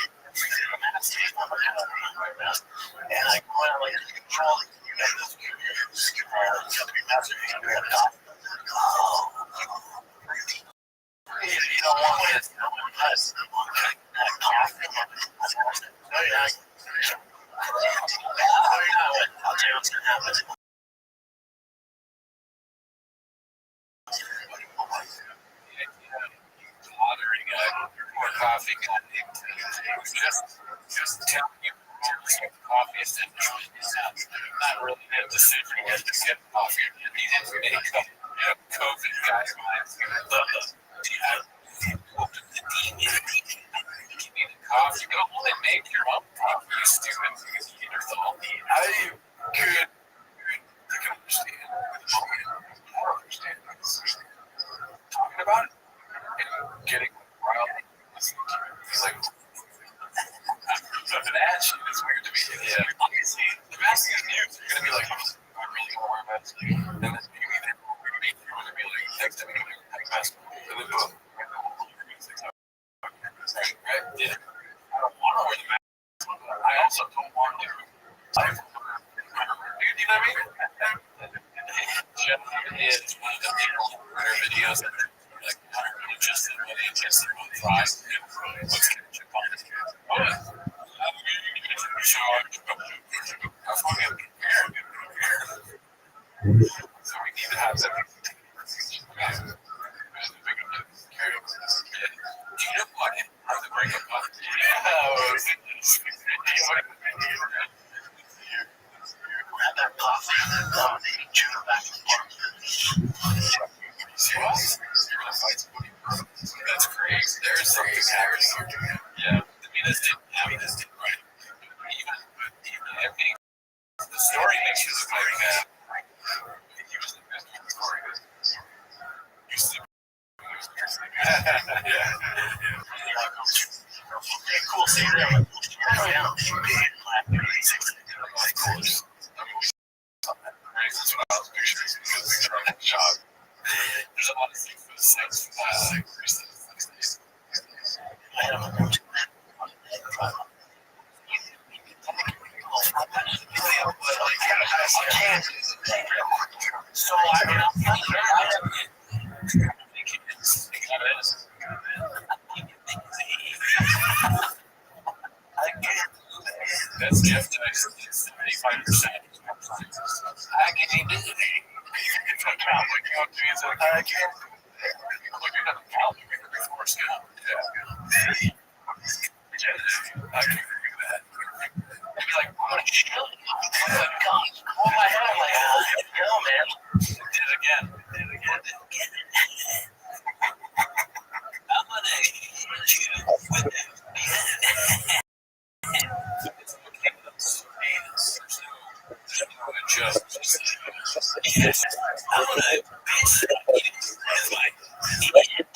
And I go out like control you got this you don't want it. I'll tell you what's gonna happen. More coffee. It was just telling you coffee is not really a decision yet to get coffee. He didn't make COVID guys. The coffee. You don't really make your own coffee, you stupid. How do you could I can understand. I don't understand. Talking about it and getting riled. He's like, the bad shit is weird to me. Yeah. Obviously, the bad thing is news. You're going to be like, I'm really going to worry about this. And then maybe they're going to be like, next time you're going to have basketball. And then boom. Right? Yeah. I don't want to wear the mask. I also don't want to. You know what I mean? Jeff is one of the rare videos that are like not really just in really just their own fries. Looks kind of chip on this kid. Oh yeah. So we need to have that. Do you know what? How the breakup of 75%. I can't do it. If I count like you do, it's like I can't. Look at the calculator before it's down. Yeah. I can do that. I'd be like, I'm gonna kill you. I'm like, God, hold my head. I'm like, no, man. Did it again. I'm gonna hit you with that. It's okay. There's no adjustment. Yes. I'm gonna bitch eat it with my idiot.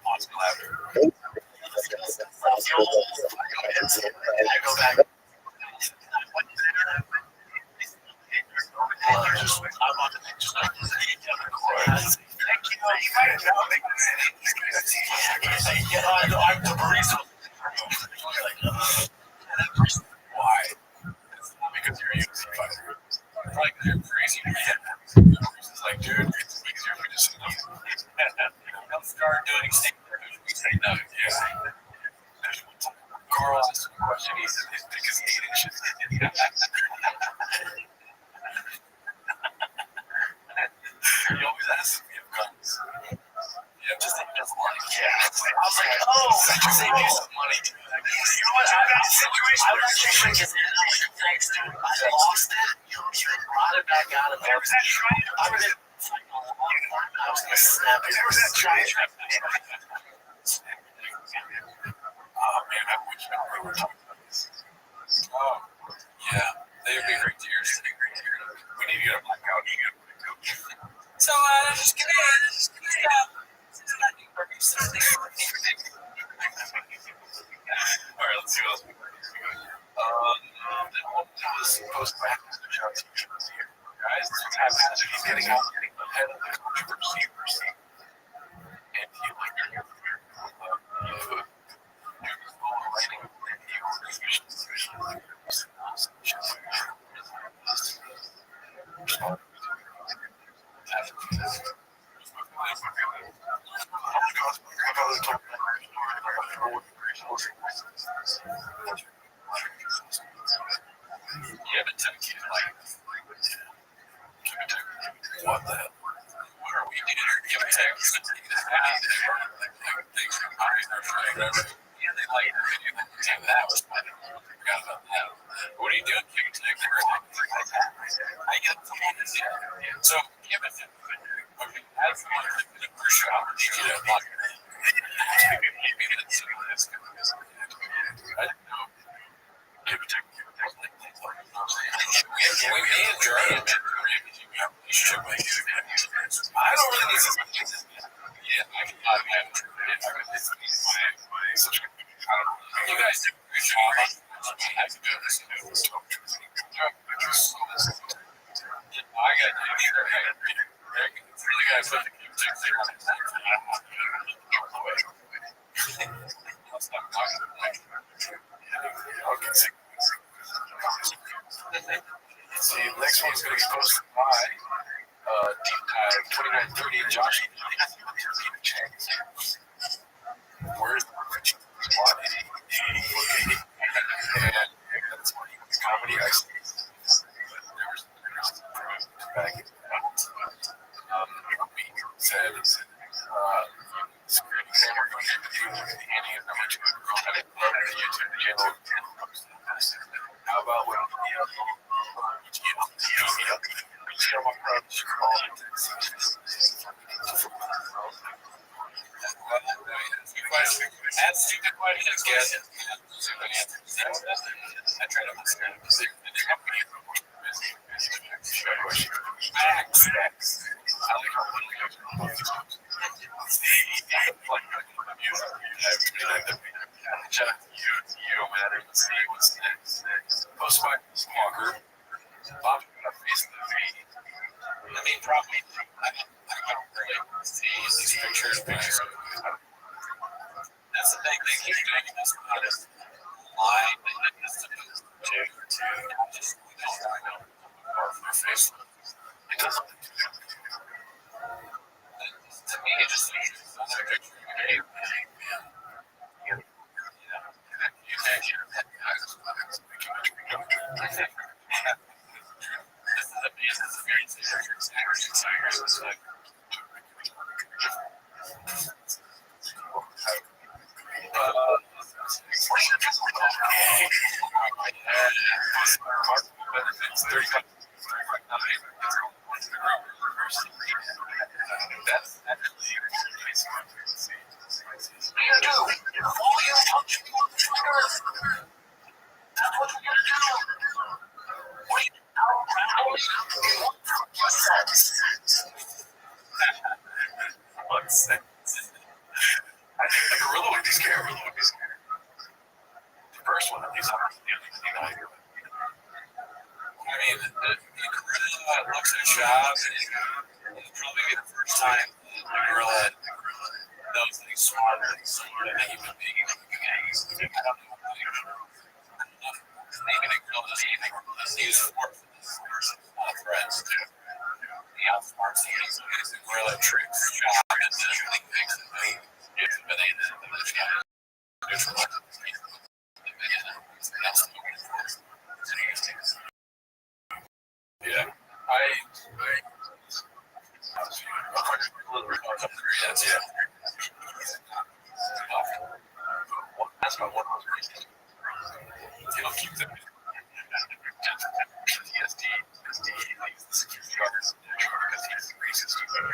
Awesome laughter. I go back. I want to just like this. I'm the barista. Why? Because you're using fire. Like they're crazy. It's like, dude, it's easier if we just don't start doing things. We say no. Yeah. Carl asked a question. He said his biggest hate is shit. He always asks me if guns. Yeah, just money. Yeah. I was like, oh, save you some money. You know what? I got a situation. I was actually thinking, thanks, dude. I lost it. You brought it back out of there. Was that trying? I was going to snap it. There was that trying. Oh, man, I wish we were talking about this. Oh, yeah. They would be great tears. We need to get a blackout. So, just kidding. All right, let's see what else we got. That was post-practice. Guys, this is what's happening. He's getting out ahead of the controversy. And he like what the hell? What are we doing? Give a text. Yeah, they like that was fun. Forgot about that. What are you doing? Give a text. I get the so give it. Okay, as the first shot, you get a block. I don't know. Give a text. We may adjourn it. I don't really need to. Yeah, you guys did a great job. I have to do this. I got to either. Really got to put the kids there. Let's stop talking about it. Okay, see, the next one's going to be posted by Deep Dive 2930 Josh. Where's the rich plot? And that's what he was comedy. I see. There's back in we said, security camera going to do Andy and number 2 on the YouTube channel. How about when ask stupid questions, guess. I try to understand the Max. I like how you don't matter. Let's see what's next. Post by Walker. Bob's gonna face the feed. I mean, probably. I don't really see these pictures. That's the thing. They keep doing this not as line as opposed to just our face. It doesn't. To me, it just means another picture. Hey, man. that's about one of those reasons. It'll keep them PTSD, like the security guards, because he's racist. And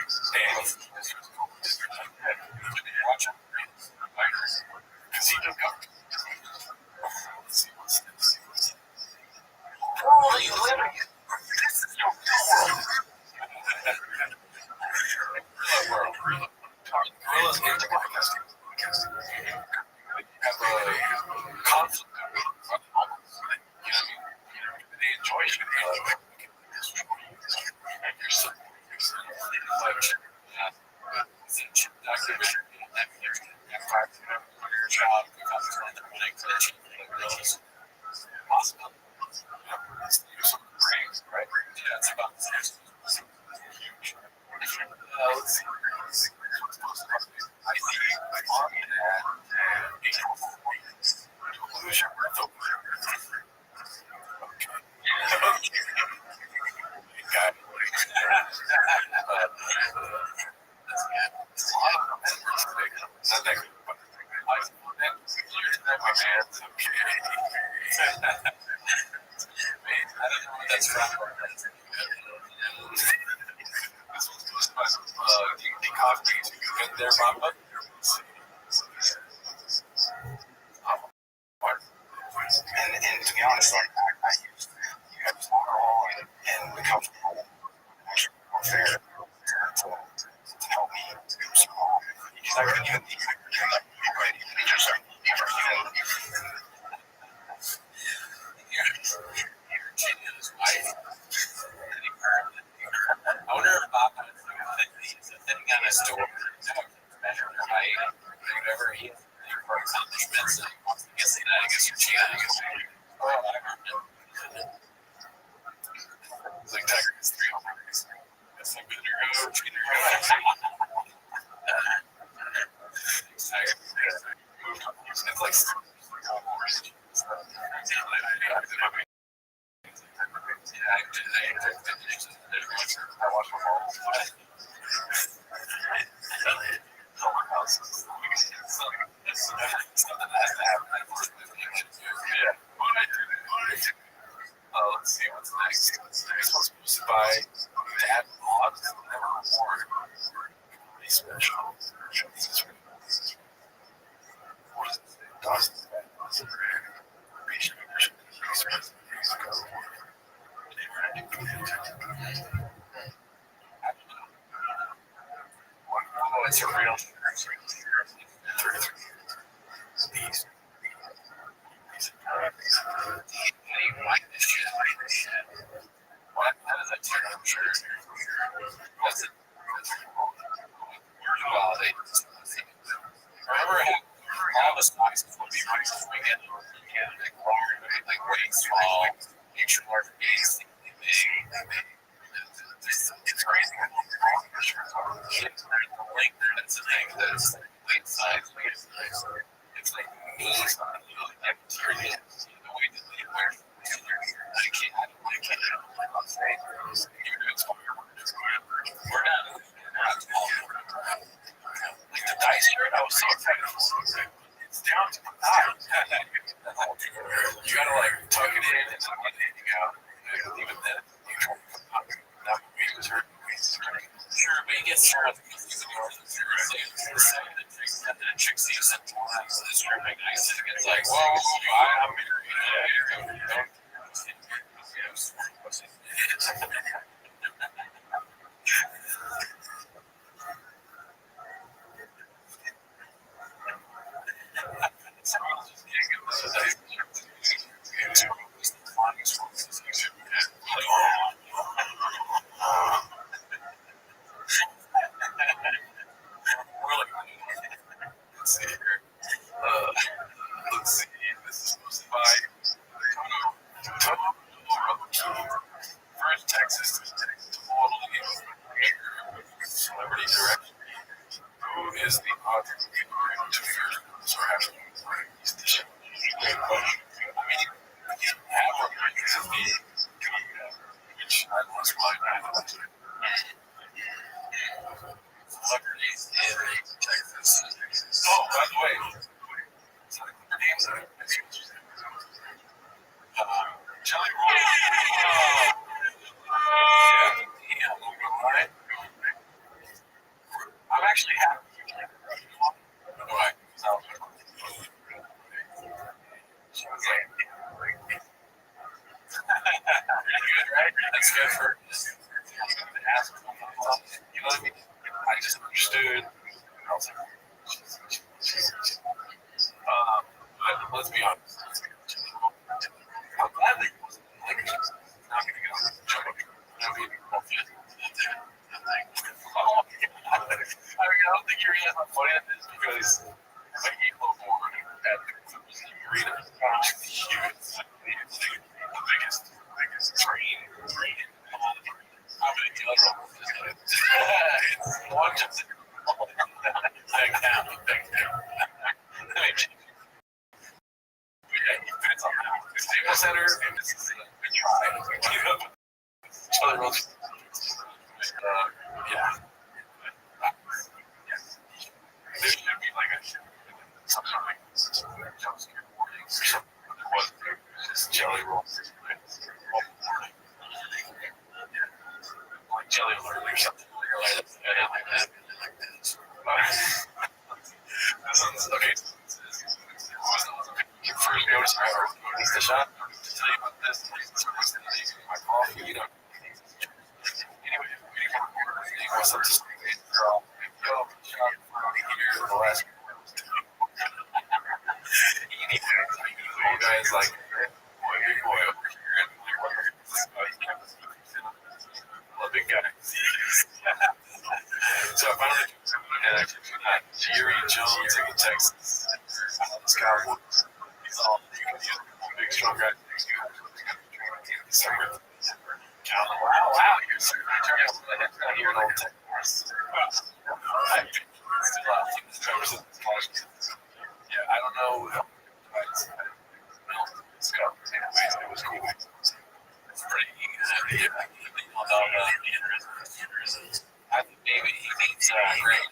watch him, because he took up. Let's see what's this. Oh, you living? This is your world. Gorillas get to broadcasting. Have a conflict. They enjoy it. You're so your child becomes one of the possible. Right? Yeah, it's about the same. Huge. Let's see. I see on that lose your breath over there. That's right. There, Bob. And to be honest, like I used alcohol and the comfortable fair to help me survive. Because I couldn't even think I wonder if Bob had a thing on his door measure their height, whatever he for accomplishments, and I guess you're cheating. Oh, I heard it. It's like Tiger gets 3 homers. That's like good to go. It's like I watch them all. Let's see what's next. This one's posted by Dad Vlogs. Never reward. Pretty special. What is it? Dawson's Bad. Oh, it's a real. These. How do you like this shit? What? How does that turn out? Sure. What's it? Validate. Remember how all the stocks will be right this weekend? Like way small, nature large gains, it's crazy. The link there, that's the thing, that's late size. It's like me, it's not really that material. The way that they wear it. I can't say it's we're not small. Like the dice here, I was so excited. It's down to the eye. You gotta like tuck it in and then let it out. Even then, you know, that movie was hurt. Sure, but you get scared because he's a north and zero. And then a chick sees it. It's very nice. It's like, whoa, I'm married. Let's see. This is supposed to buy First Texas. effort. You know what I mean? I just understood. I was like, but let's be honest. I'm glad they wasn't like not going to go. I don't think you realize how funny that is because I eat a little more at the arena. It's huge. It's like the biggest train of all the trains. How many kilograms? It's one just big down. Yeah, he fits on that. The Staples Center and this is a try. You know, Charlie Rothschild. Yeah. There should be like some sort of jump scare warning or something. There wasn't. It was just Jelly Rolls. Like Jelly Alert or something. Like that. This one's okay. First notice the shot. To tell you about this, my coffee, you know. Anyway, he wants up to speak. Girl, yo, shot here the last. Old guy's like, big boy over here, and a big guy. So I finally Jerry Jones in Texas. This Cowboys. He's all big, strong guy. Wow, you're secretary here in Old Texas. Yeah, I don't know. It was cool. It's pretty easy. I think maybe he needs Greg.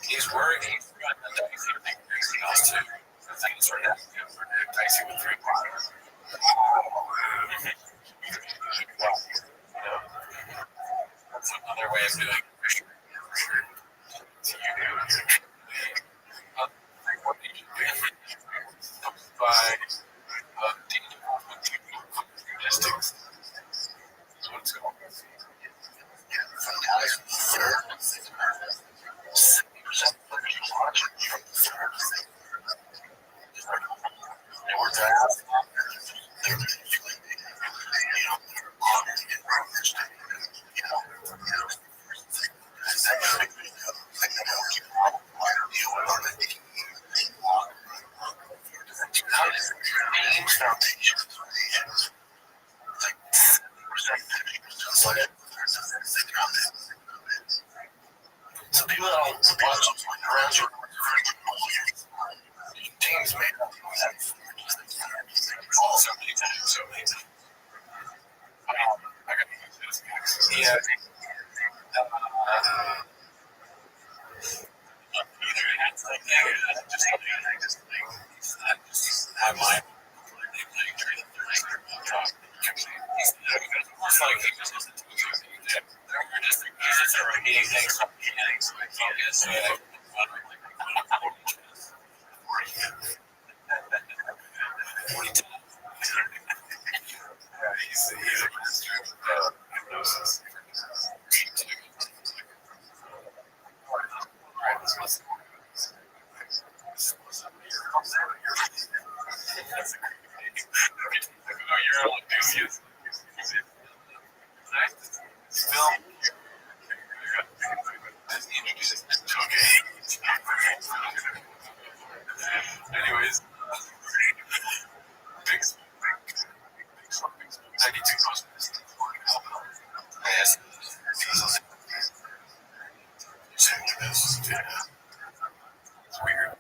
He's worried he forgot the dicey else too. I think it's right now. Dicey with 3 quarters. That's another way of doing it for sure. So you do. What did you do? By logistics. That's what it's called. So people that don't watch around you, teams made up so many times. I got yeah. Either it's like just have mine. They play trade. It's like you're just repeating things. Focus. He's a master of hypnosis. You're all enthusiastic. Film. Introduce it to a game. It's weird.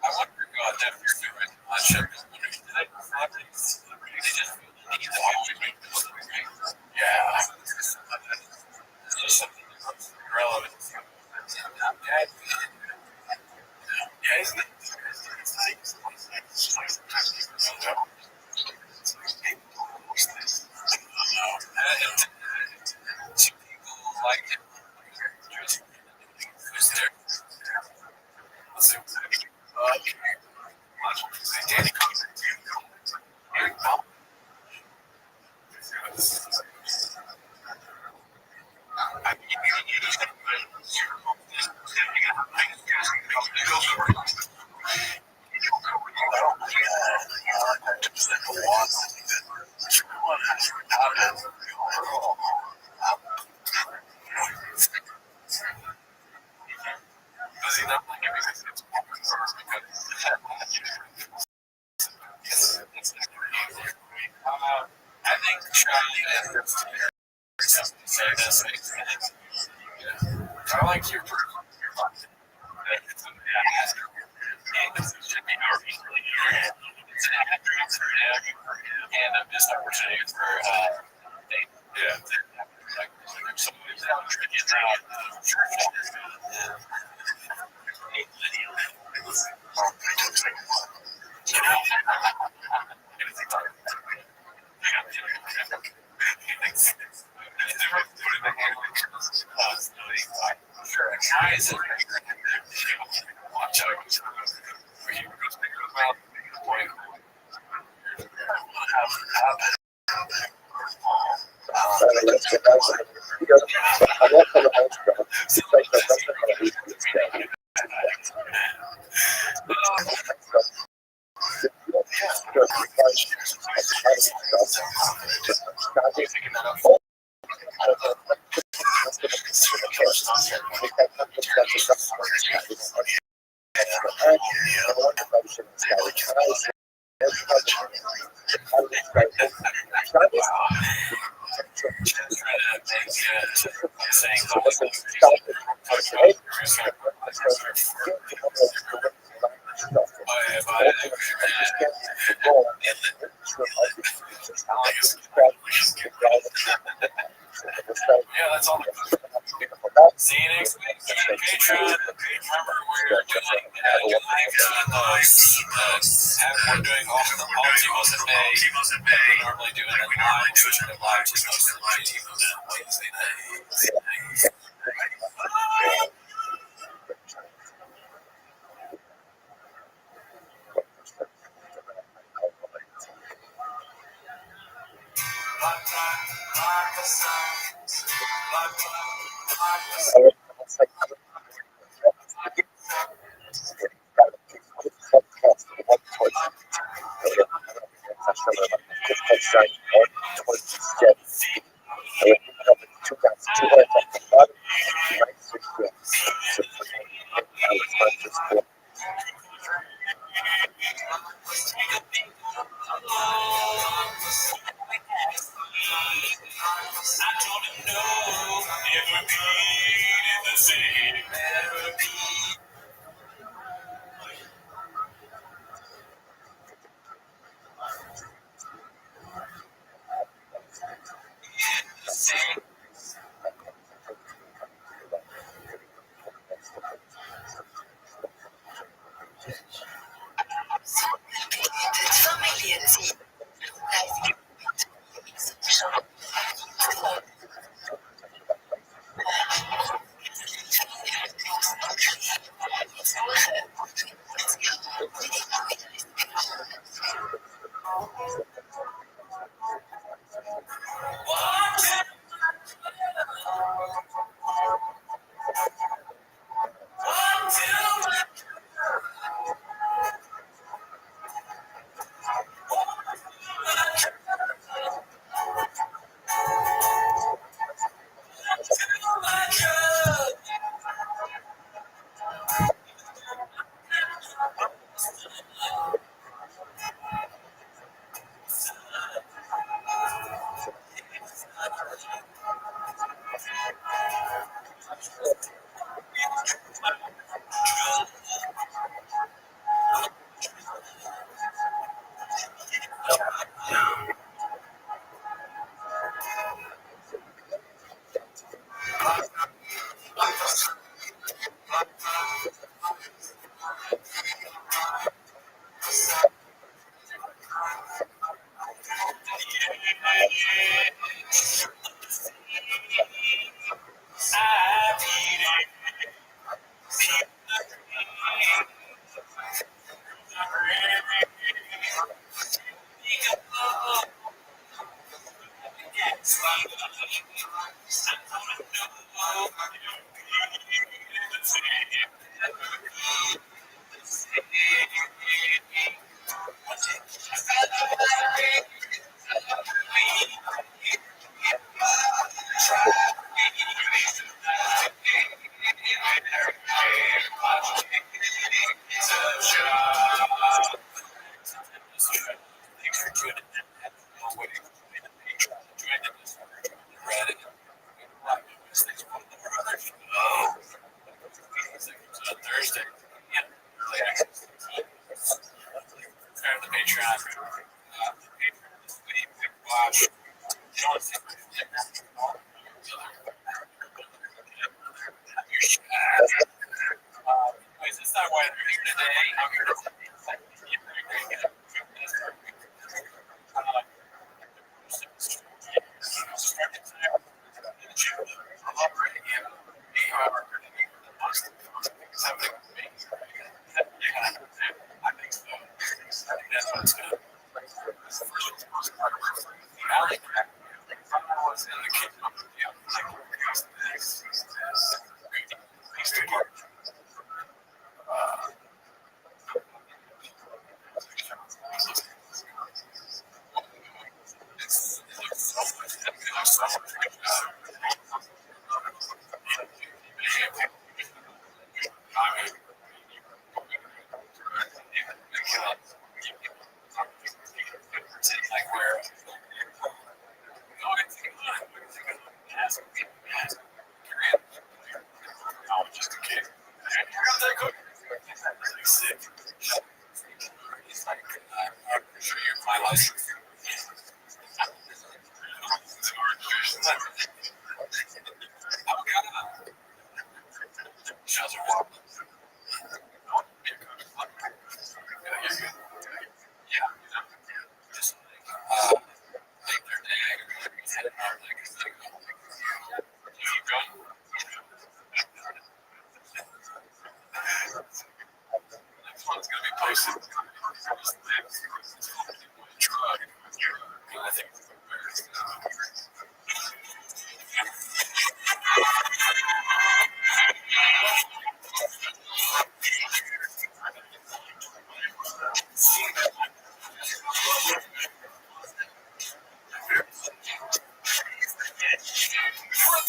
I wonder if you're doing on ship. They just feel the need to always make this right. Yeah. It's just something that's irrelevant. Yeah, isn't it? Some people like it. Who's there? Danny does he not like it because it's I think Charlie and say this. I like your it's an address for him and a missed opportunity for yeah. So it's out tricky Sure, why is it? Watch out. Let's get outside. Because I walk on the outground. It's like the rest of the week is dead. Yeah, that's all. See you next week. Patreon. Remember, we're doing we're doing all Timos in May. We normally do it live. Switching it live to most of the Wednesday night.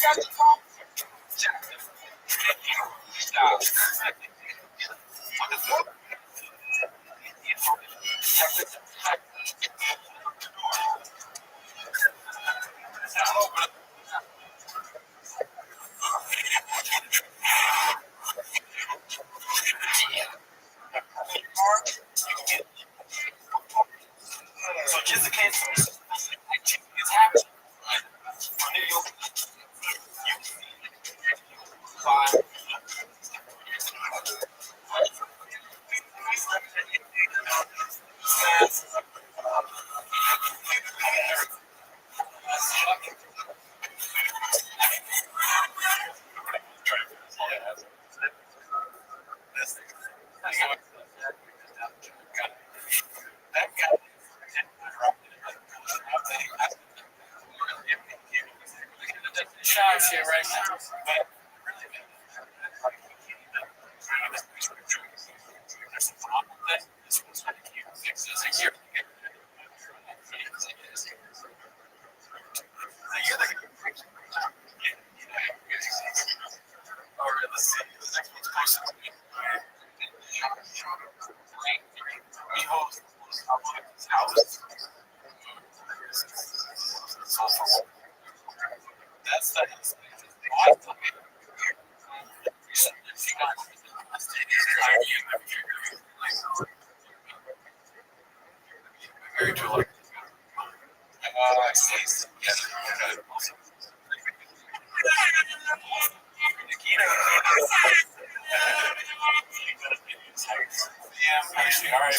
So just in case it's happening, for New York, five. Shots here right now. That's the very true. Like, I see. Yeah, usually all right.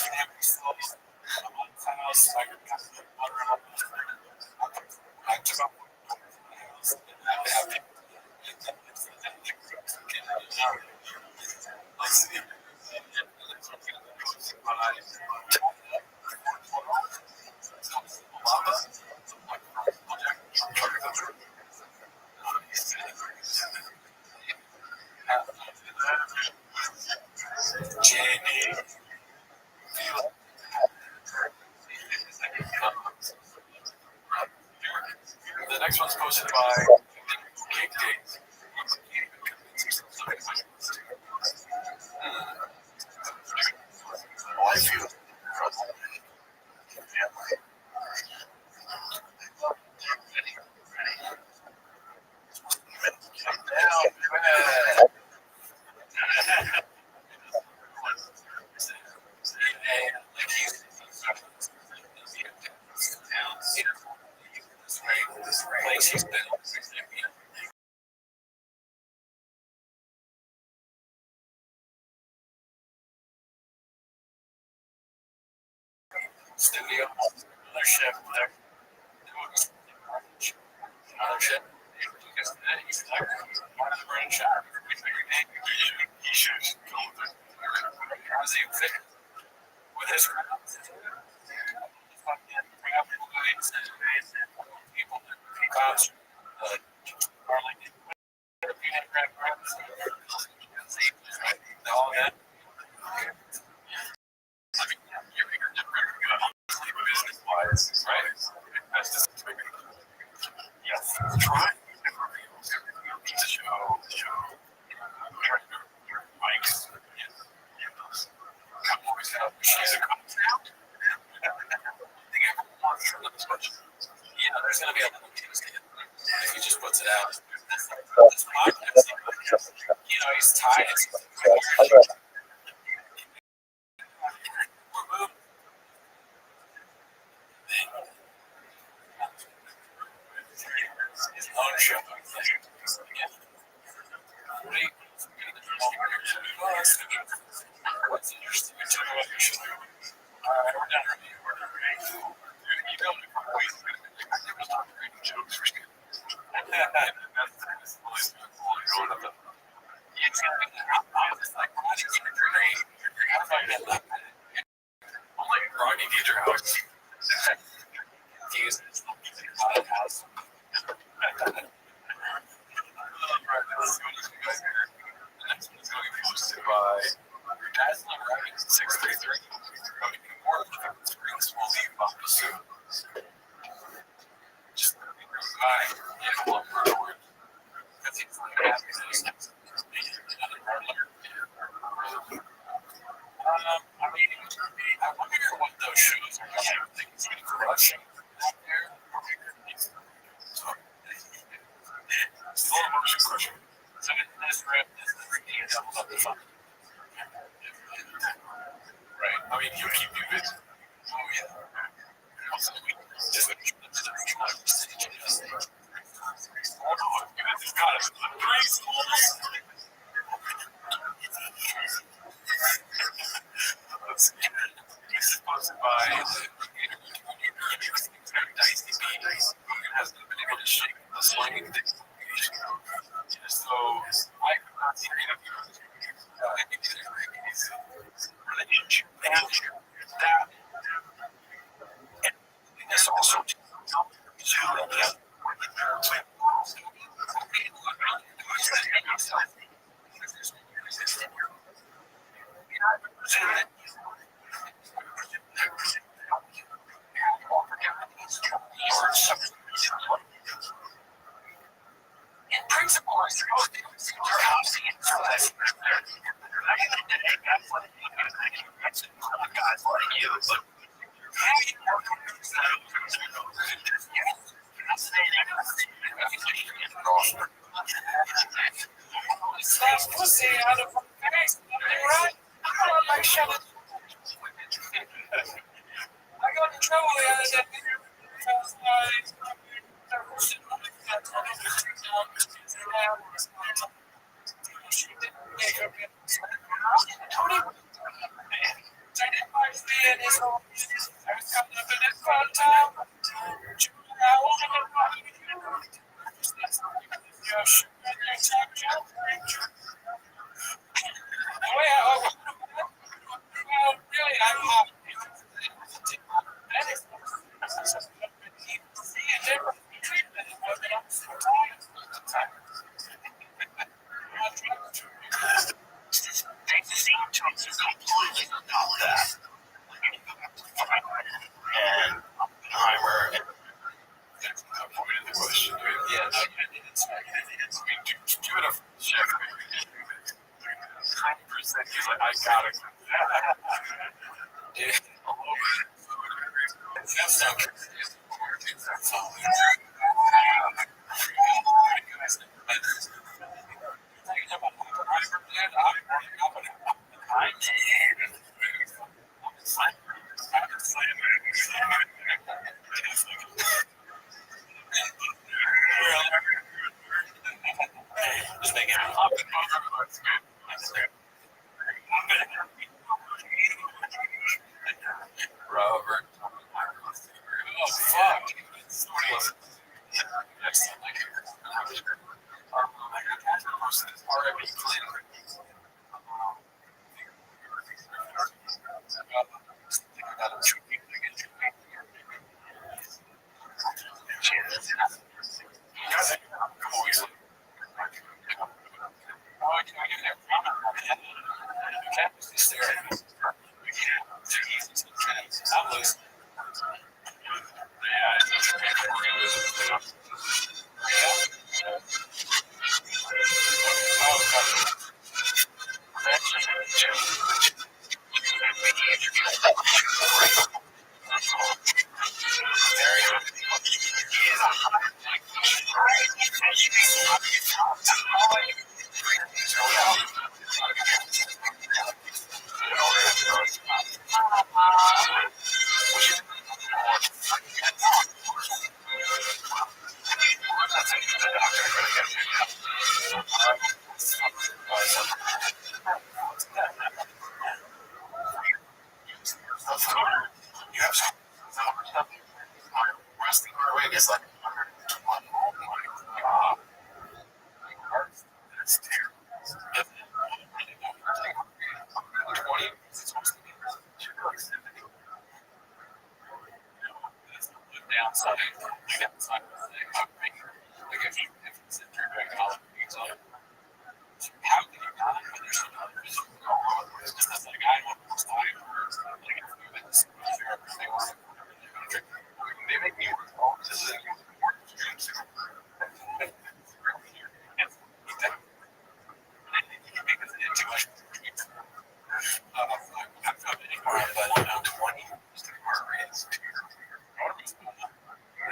The next one's posted by Cake Days. I feel studio, another chef there. Another chef. He's part of the brand shop. He should go with it. How does he fit with his crowd? Bring up people that cost Arlington. All that. I mean, you're business wise, right? Yes. Try the show, Mike's. She's a coach now. Yeah, there's gonna be a little if he just puts it out. This podcast, he's tied. We're moving. His own show. What's interesting? Tell me what you should do. All right, we're done. You don't jokes for sure. Only Rodney Dieterhouse. House. The next one is going to be hosted by Dazzling Rabbits 633. More Springs will leave Papa soon. Just by forward. think for happiness, another parlor. I mean, I wonder what those shows are like. I think it's been crushing out there. So, it's full of motion crushing. So this rip is the freaking double up the fun. Right. I mean, you keep you busy. Oh, yeah. Also, we just went to the oh, no, it's got us. Three schools. He's sponsored by Dicey Beans. Hasn't been able to shake the slanging thing. So I could not see any of you. That. And this also in principle, I suppose your house is guys like you, but slaps pussy out of her face, right? Like shut it. I got in trouble the other day because she didn't make her get Tony. I didn't mind being his own. I was coming up in his fun time. Really, I'm not. And Oppenheimer and that's the point of the question. Yeah, no, it's give it a check. 90% he's like, I gotta go. Yeah. That's not true. That's all. Just make it up. Robert. Oh, fuck. I'm loose.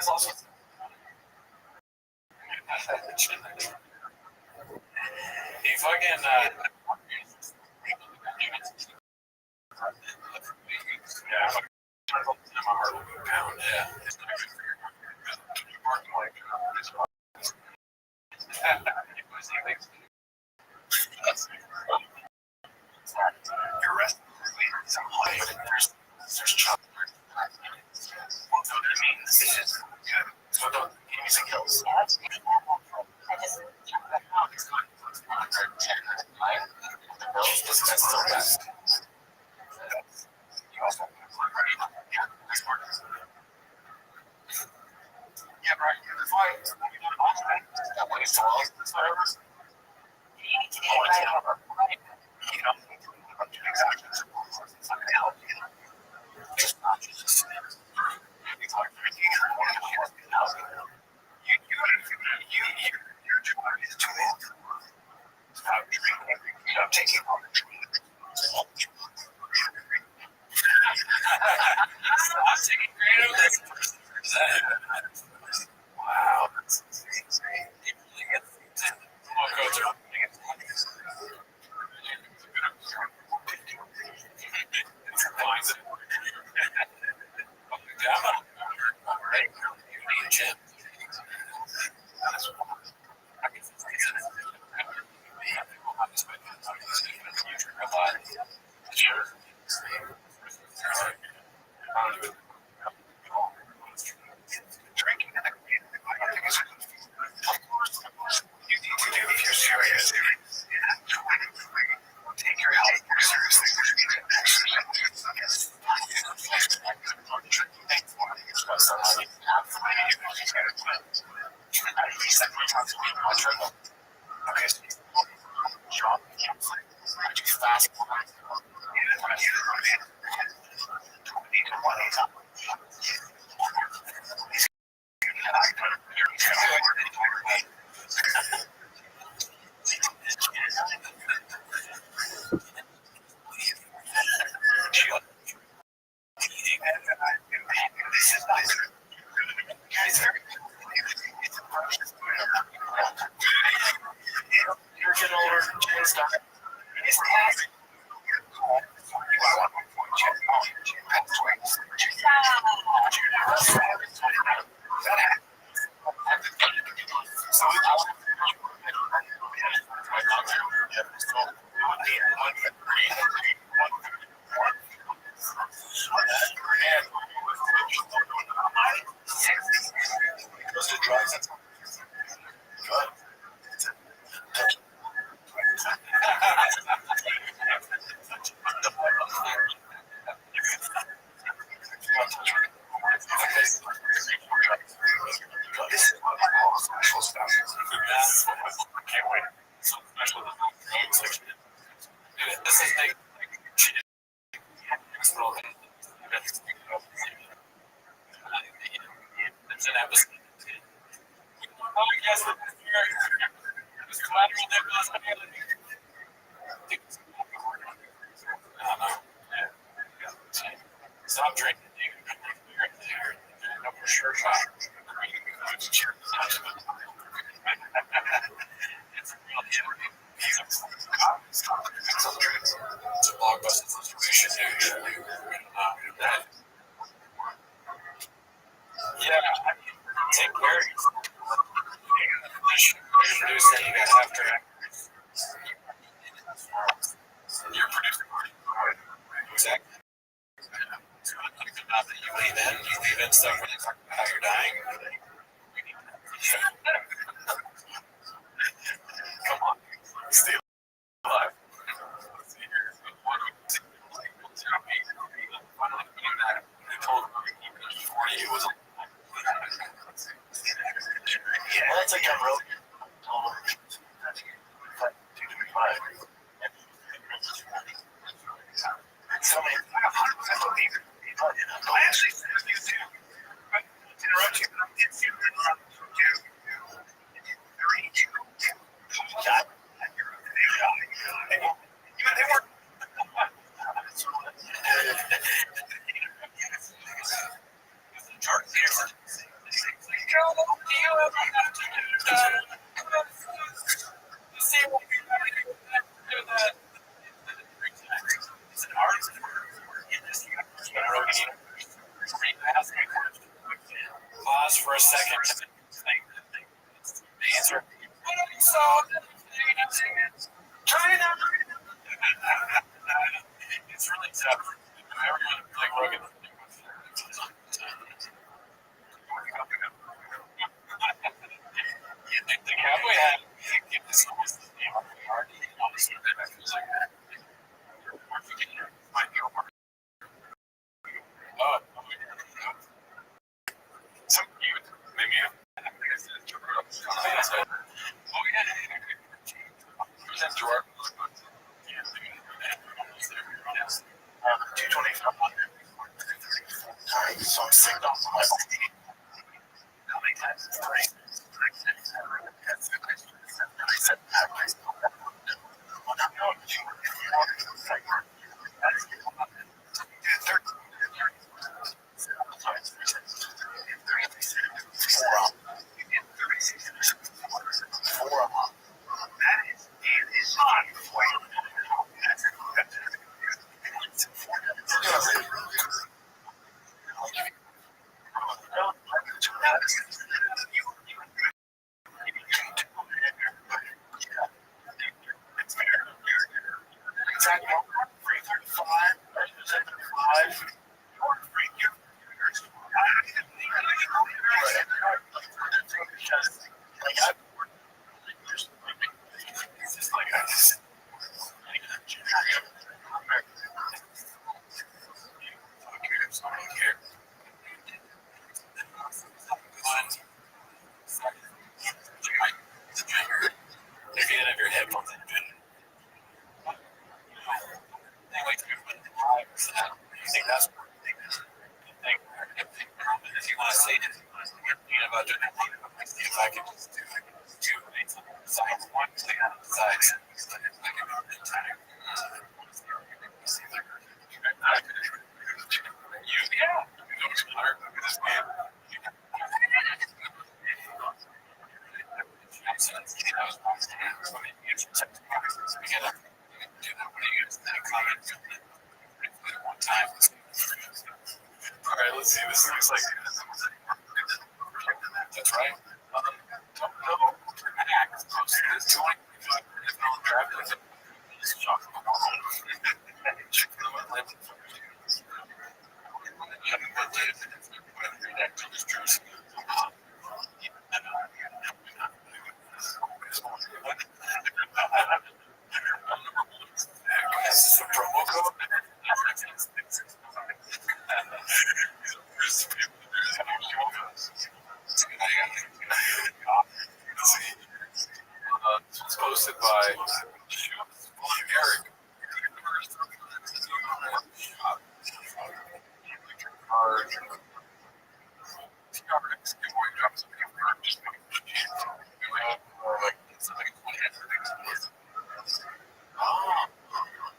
It's also he fucking you're resting. There's chocolate. So that means this is good. So don't anything else. That's the best. You also yeah, right. That's why that way it's all you know, exactly. It's not gonna help you. It's not just it's like you're too hard is too long. Stop drinking. Stop taking all the drinking. Stop taking creative. Wow, that's insane. I'll go through. Drinking and of course, you need to do if you're serious. Take your health seriously. Okay, so drop fast. You're getting older, stop. It's an episode. Oh, yes, it's collateral stop drinking, dude. No more sure shot. It's a real deal. It's a blockbuster situation, dude. Yeah, take care. Produce that you guys have to. You're producing. Exactly. Not that you leave in stuff when you talk about how you're dying. Come on, stay alive. Yeah, that's like a real. I actually you too. Interrupt you. They were. Pause for a second. The answer. So, it's really tough. Everyone like Rogan. The cowboy hat. This almost the name of the party. Honestly, that feels like that. Might be a word. Oh, some you maybe. Oh yeah. That's Jordan. 225. So I'm sick off my how many times is right? Let's see, this looks like that's right. Don't know. Promo code. It's posted by Eric.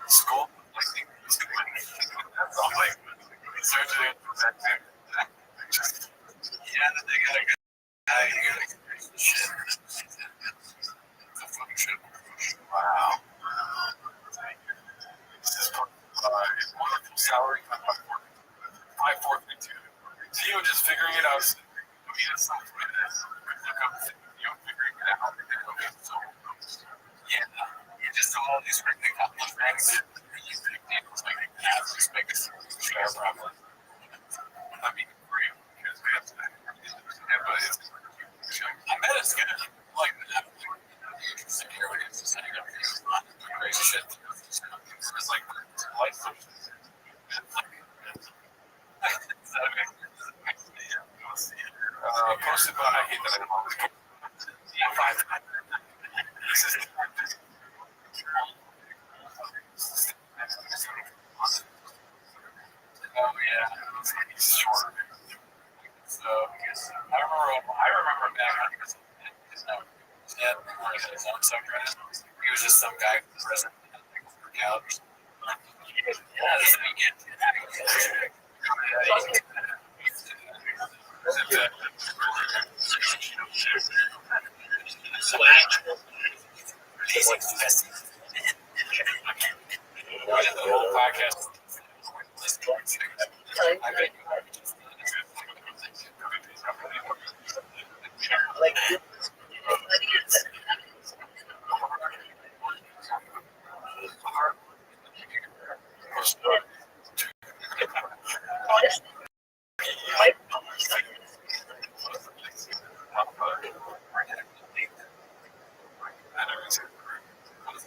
School. Yeah, they got a good guy here. Shit. Wow. This is wonderful salary. 5432. So you were just figuring it out. I mean, it's not like this. Look up, figuring it out. Okay, so, yeah, you just all these great things. You think it's like, just make a share problem. I mean, great, because we have to, but it's, I bet it's gonna like that. Security is setting up crazy shit. It's like life. Posted by I hate that I'm always oh yeah, sure. So I remember back on his dad was his own subreddit. He was just some guy from prison work out. So actual. The whole podcast. I bet you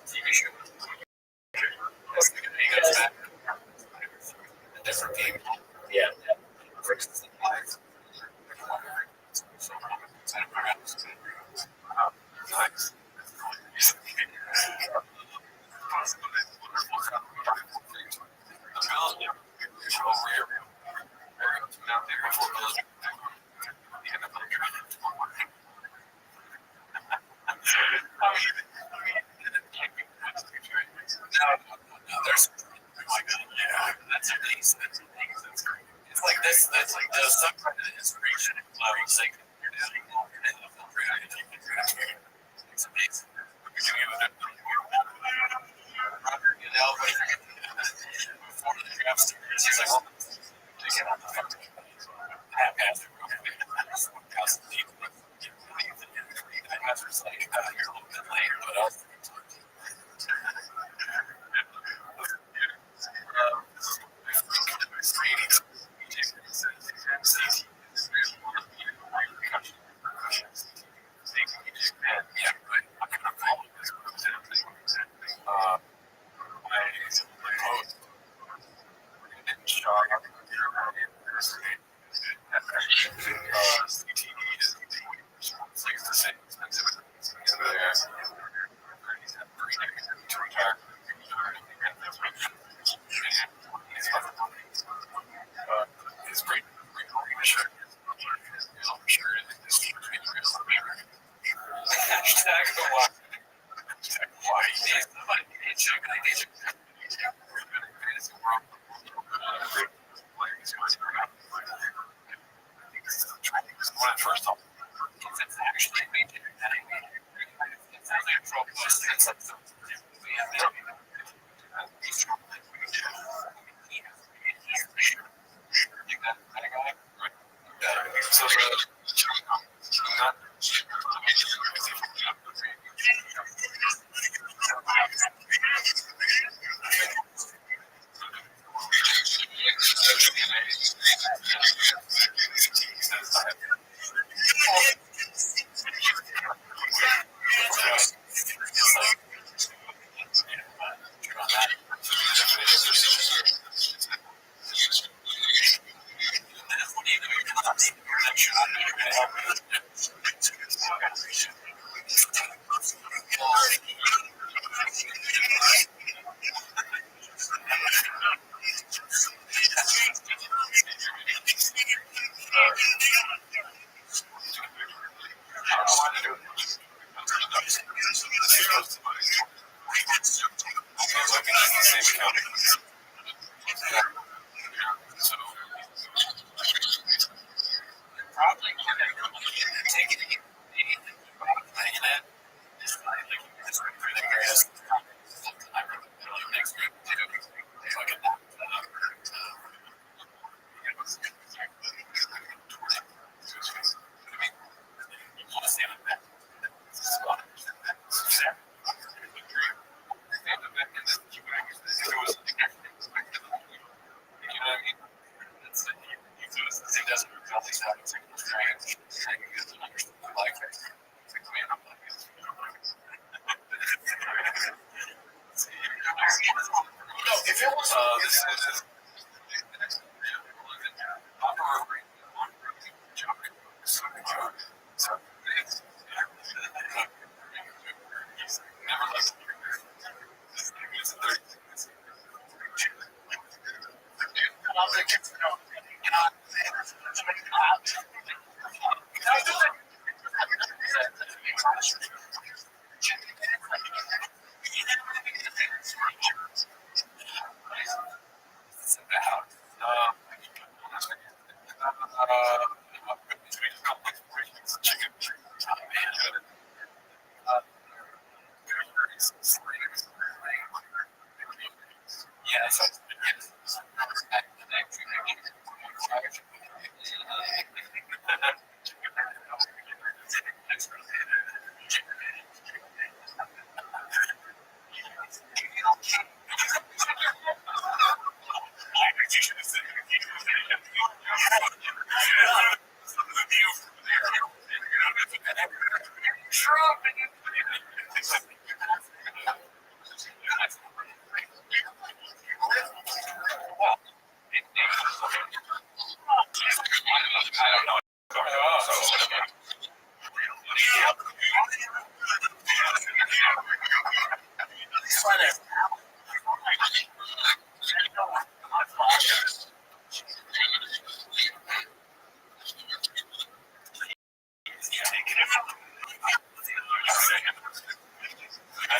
TV show. Different game. Yeah. For instance, live. There's that's amazing. It's like this. That's like the subreddit inspiration. It's like it's amazing. Robert, you know, before the draft starts, he's like, "Oh, take it out the fucking haphazard." It's like you're a little bit later, but else. First off, it's actually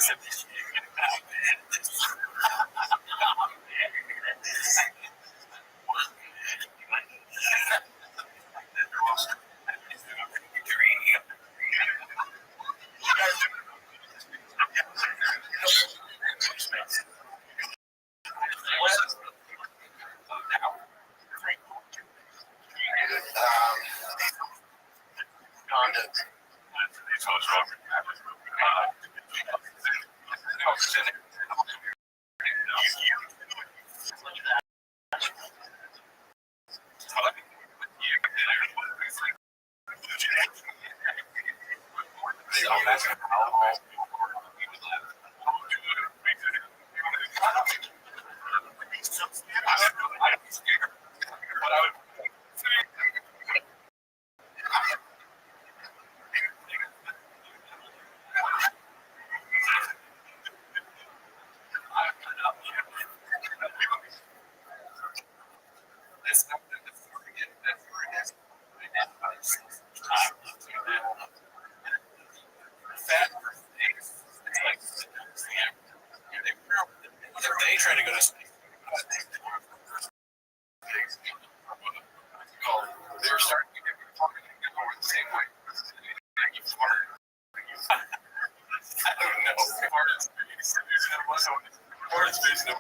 They try to go to sleep. They're starting to get over the same way. I don't know. Part space. No.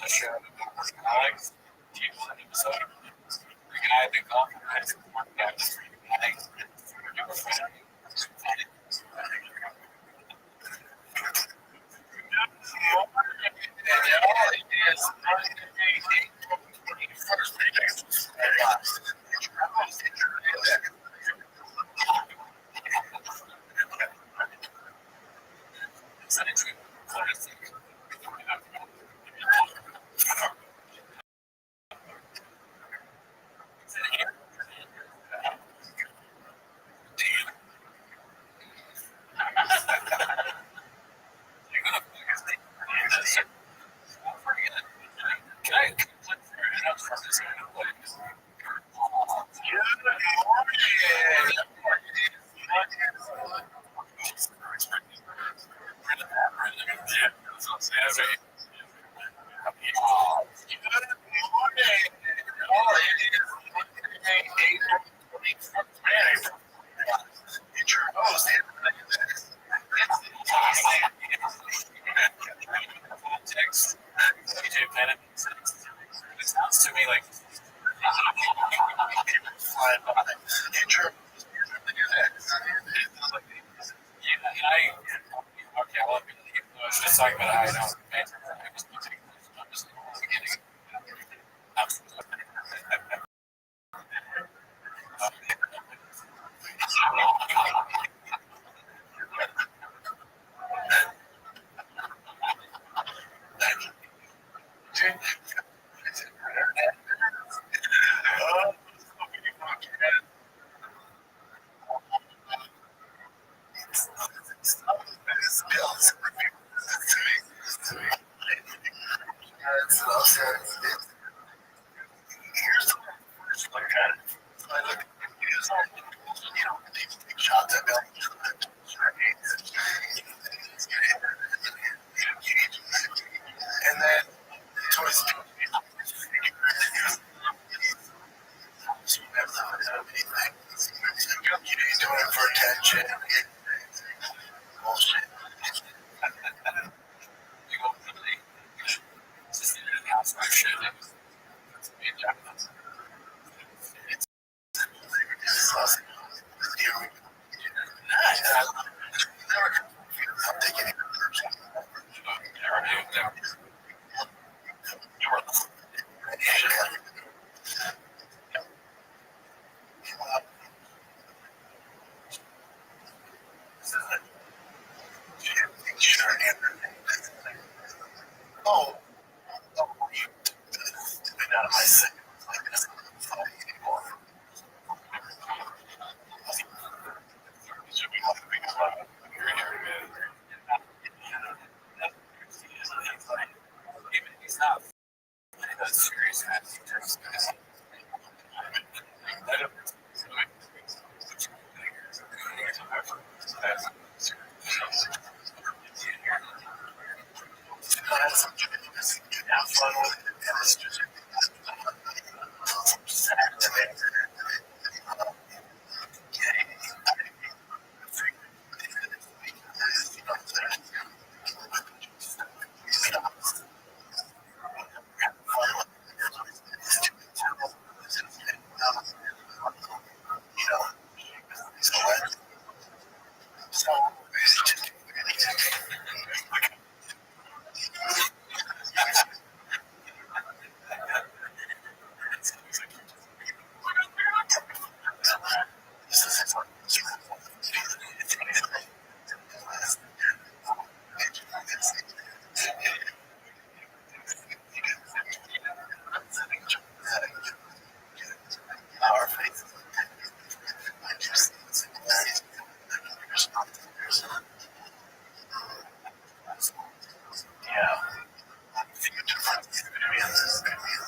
show economics, people in Minnesota, the guy that compromised It sounds to me like flying by. Okay, well, I was just talking about how I don't. And then towards the you're doing it for attention. Bullshit. I'm taking it. Oh, you been out of my sick. Like this anymore. Should be like a big one. You're here, man. He's not serious. Have fun with it. And it's just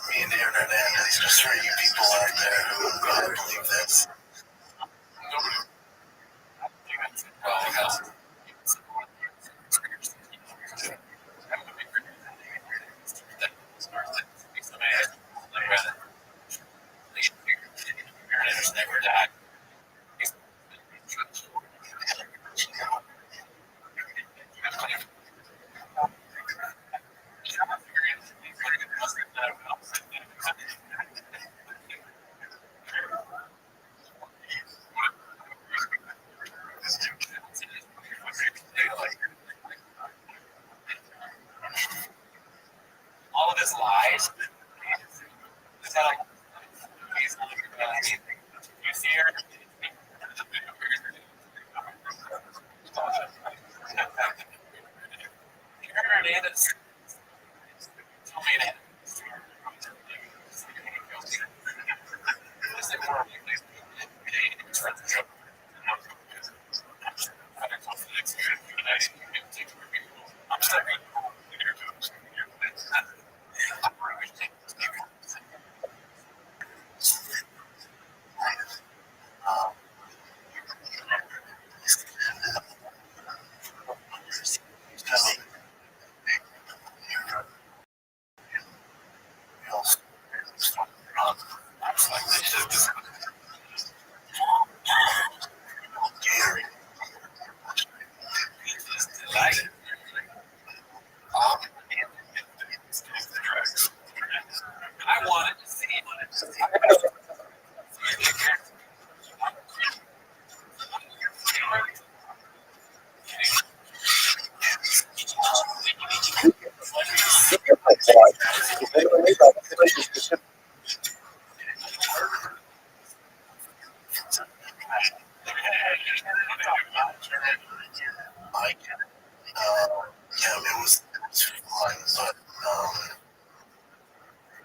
me and the internet. There's just 3 people out there who are going to believe this. You see her? Hernandez. I wanted to see it.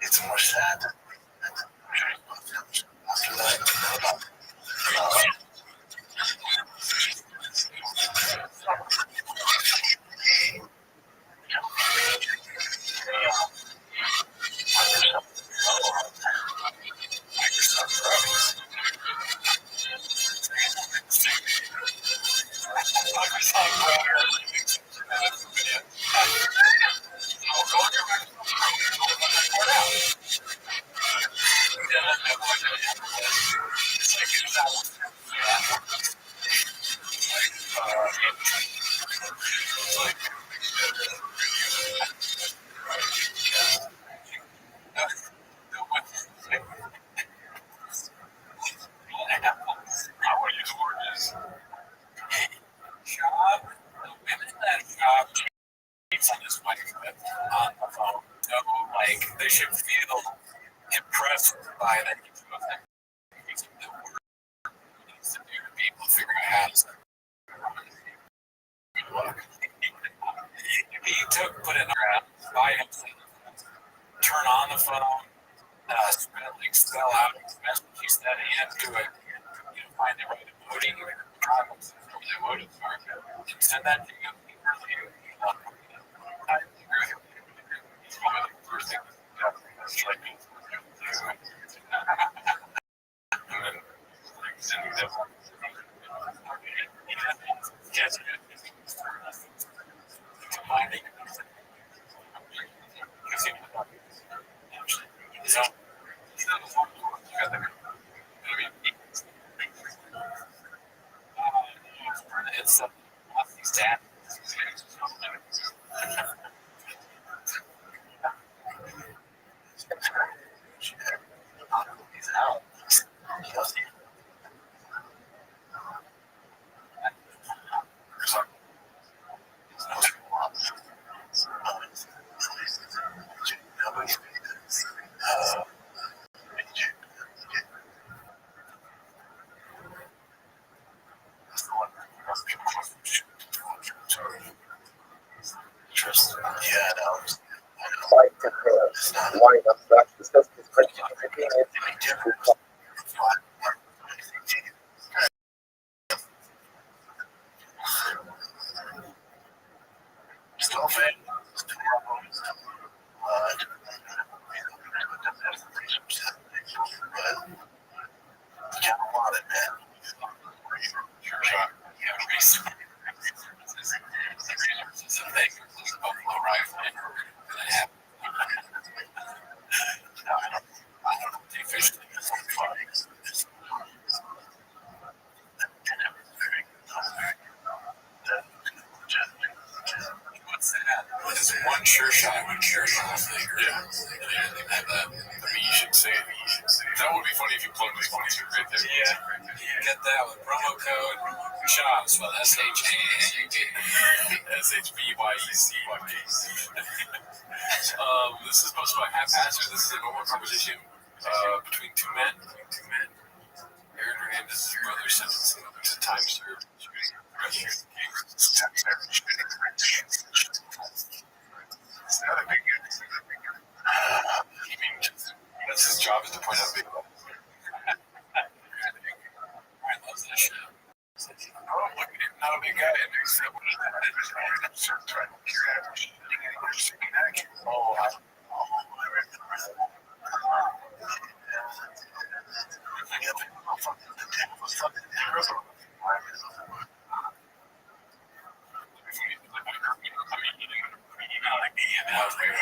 It's more sad. They should feel impressed by that. People figure out how to. If he put in by himself, turn on the phone, spell out his message he said into it, find the right emoji, and send that to you. I agree with you. It's one of the first things that's like me. And then sending them. Yes. It's sad. One sure shot. Yeah. I mean, you should say it. That would be funny if you plugged this one in right there. Yeah. Get that with promo code SHOP, spelled SHBYEC. This is supposed to be haphazard. This is a normal competition between two men. Aaron Hernandez's brother sentencing to time served. That's his job, is to point out big ones. Ryan loves that shit. Oh, look at him, not a big guy. That's good.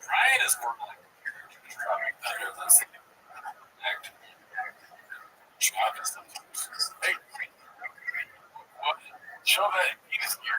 Ryan is more like better than act. Job is sometimes. Hey, what? Show that penis gear.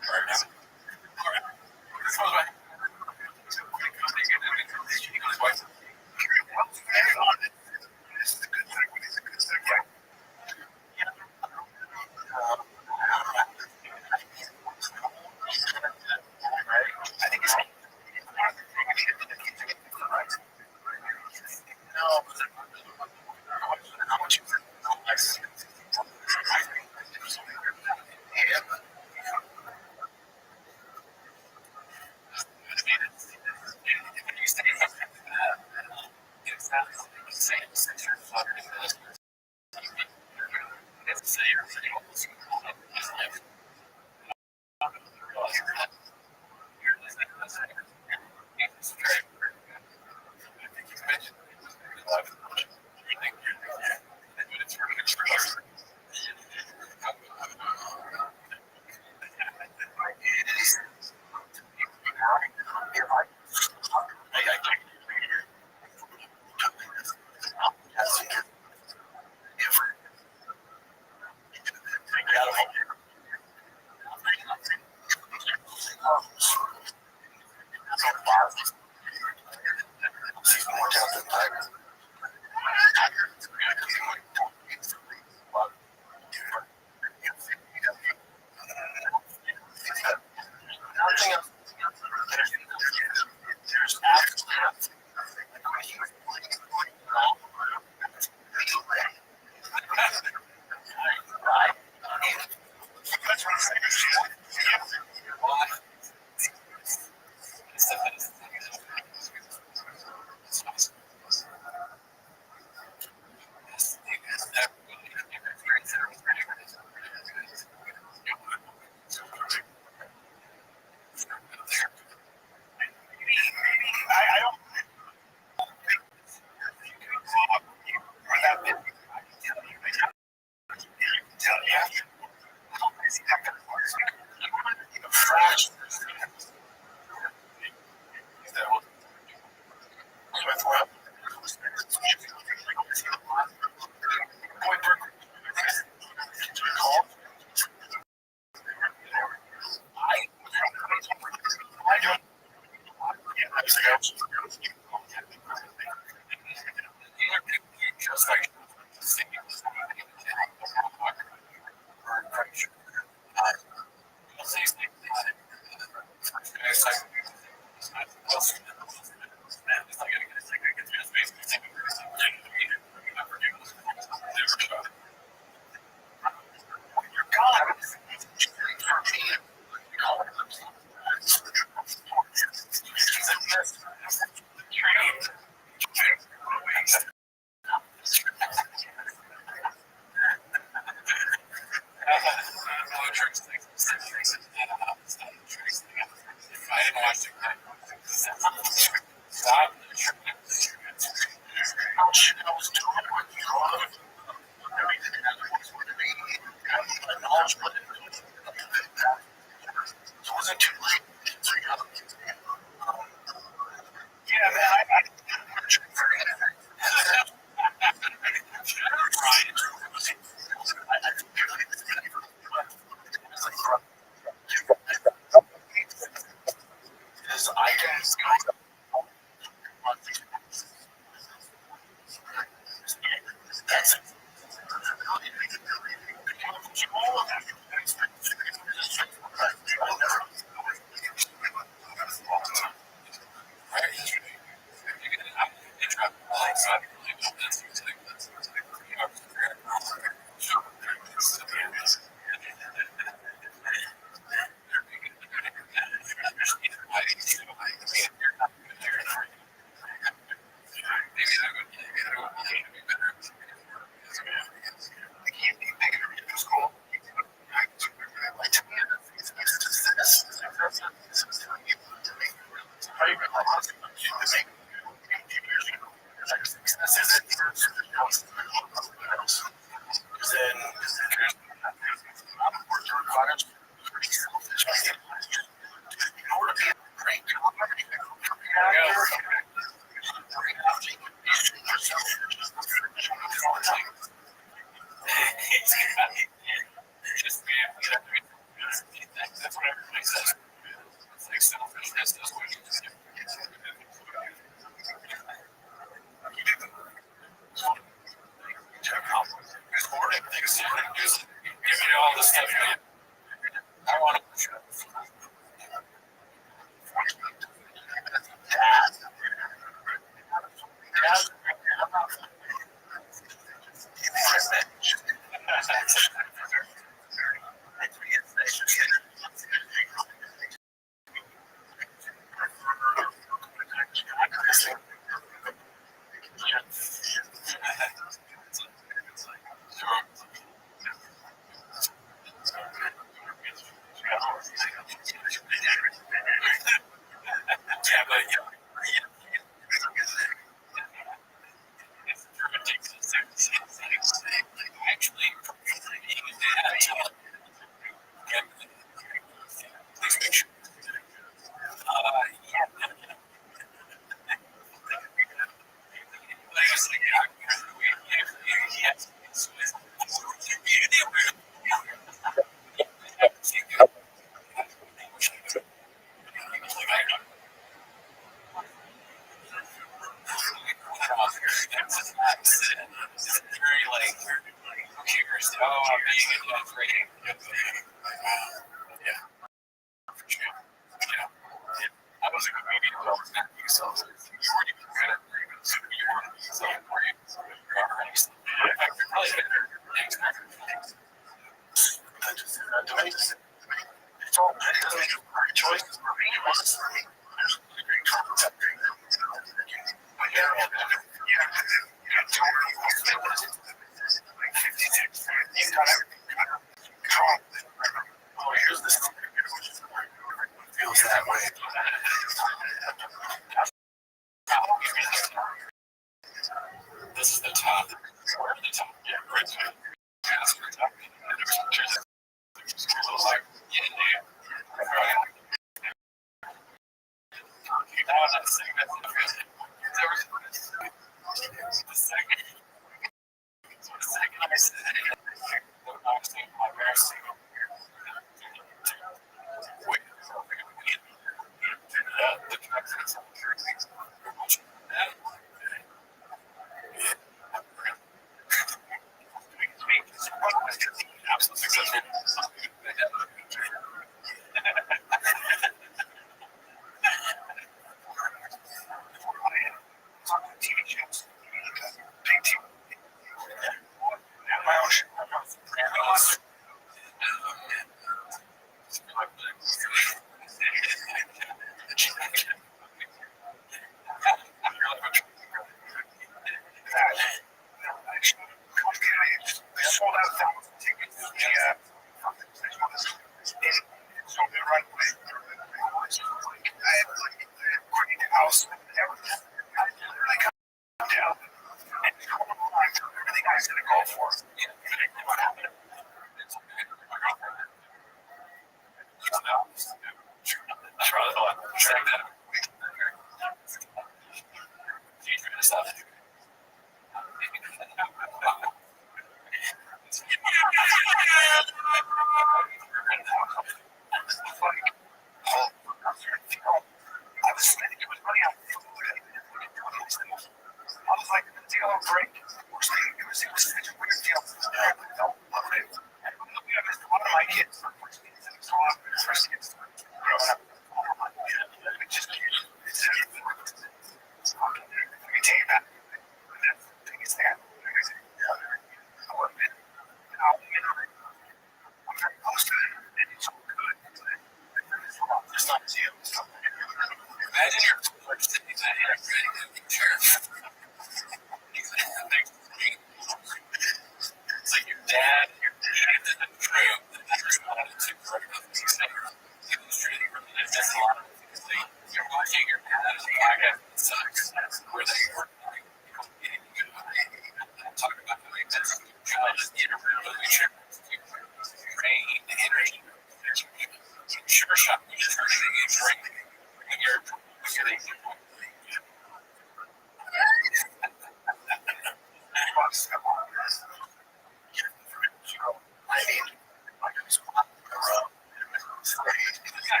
I've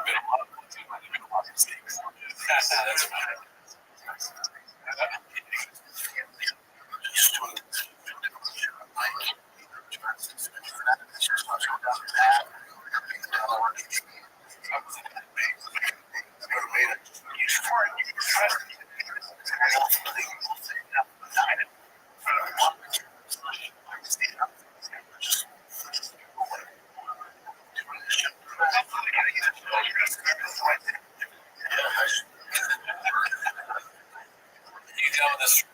been a lot of places, I've been a lot of mistakes. That's fine. You know this.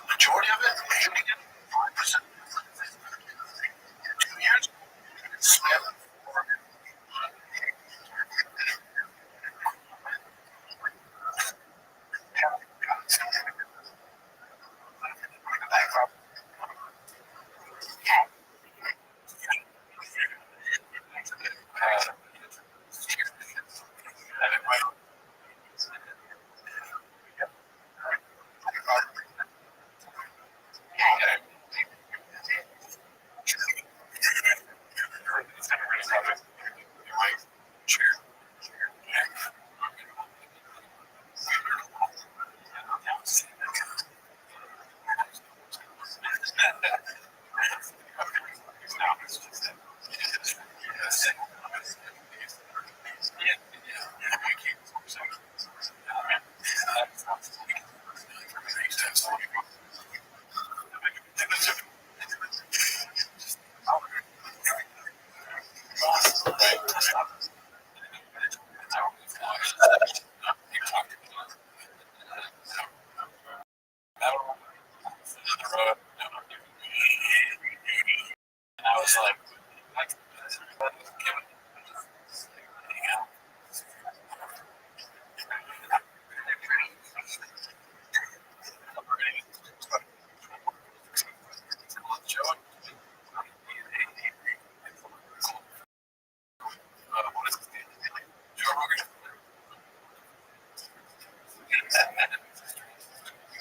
Majority of it, maybe 5%. 2 years, spent. And I was like,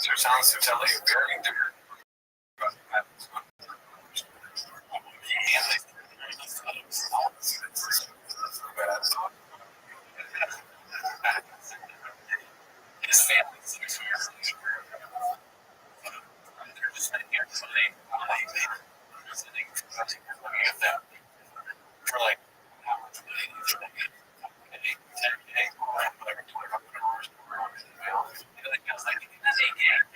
So it sounds to tell you very different. his family is 6 years. They're just sitting here, so they sitting, looking at them for like hours. Hey, whatever, 25 hours. And the guy's like, that's 8 years.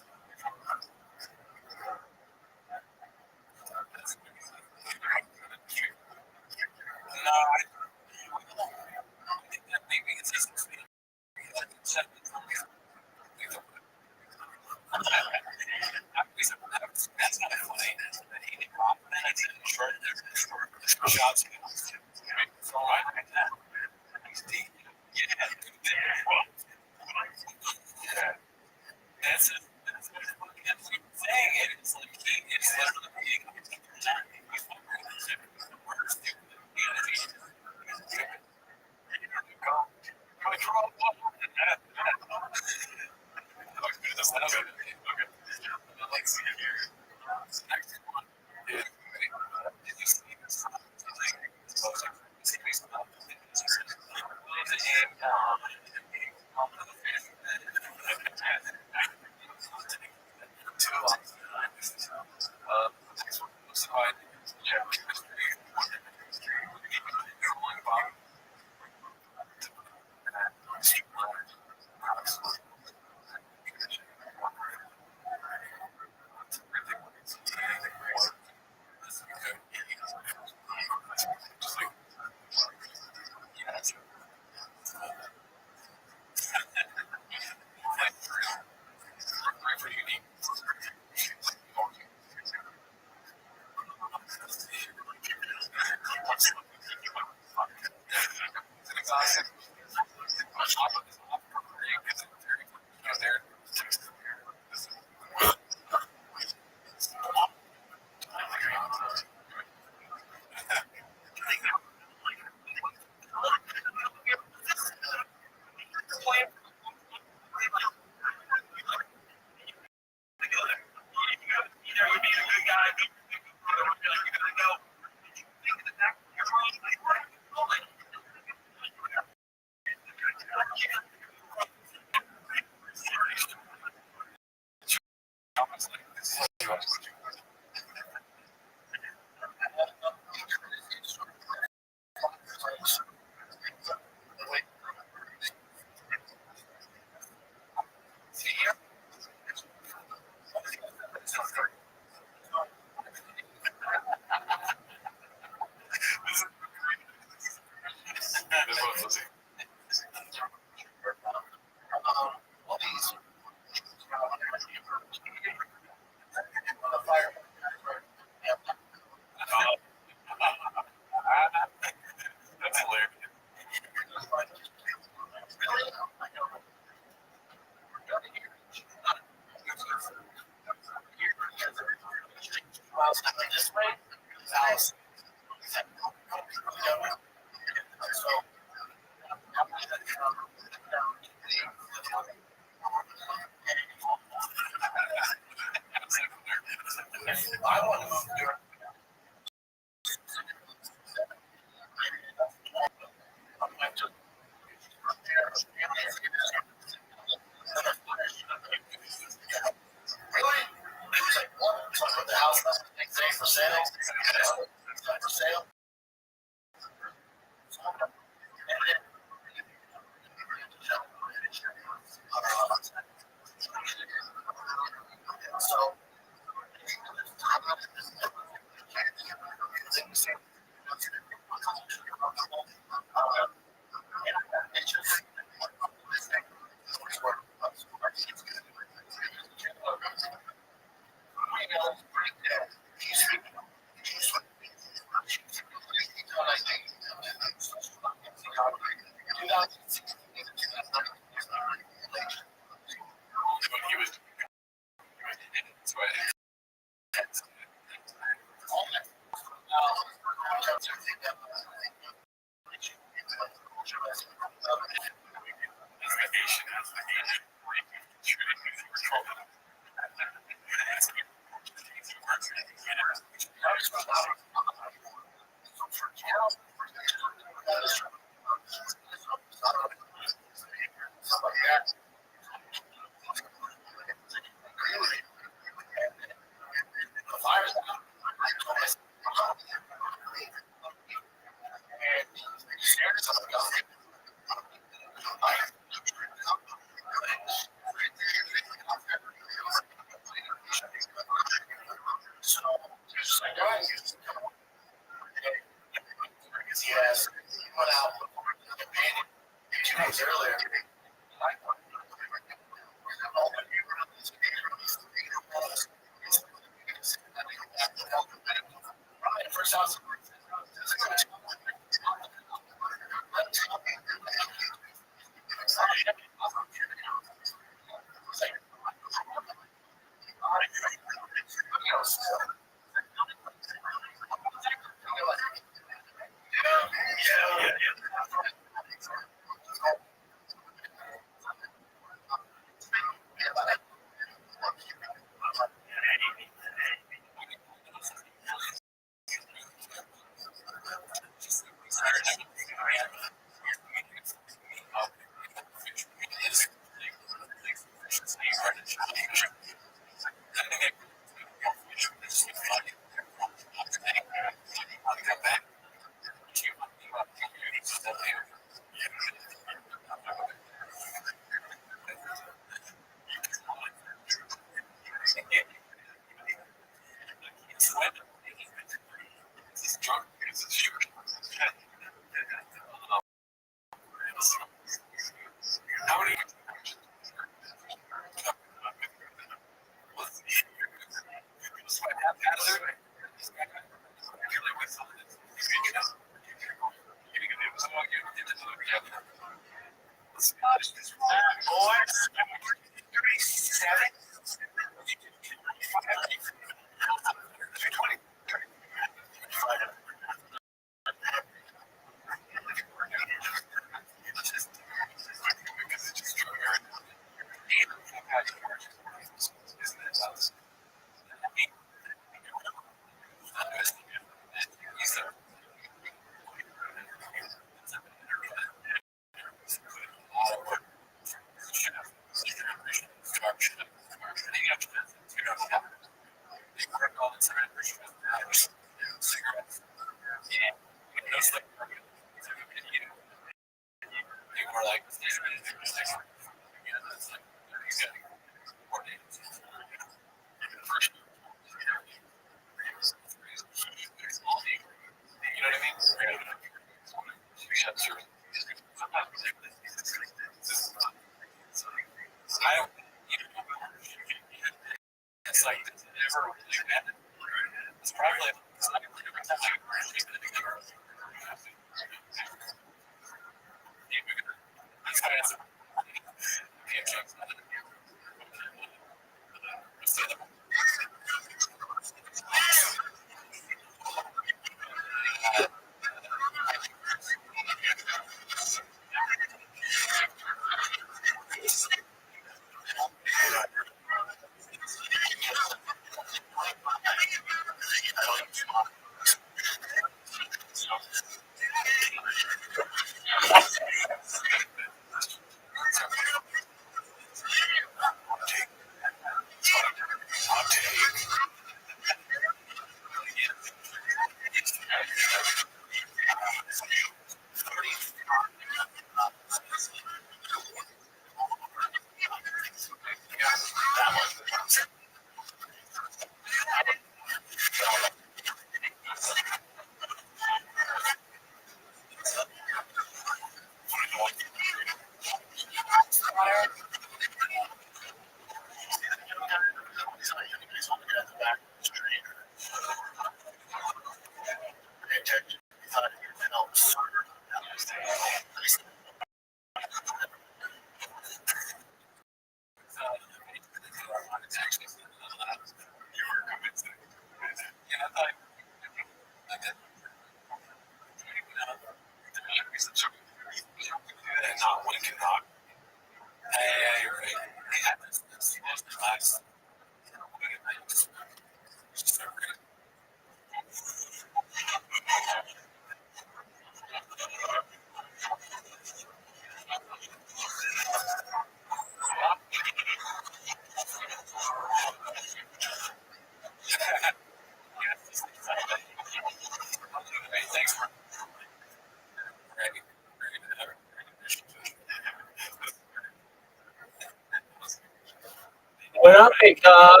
What up, big dog?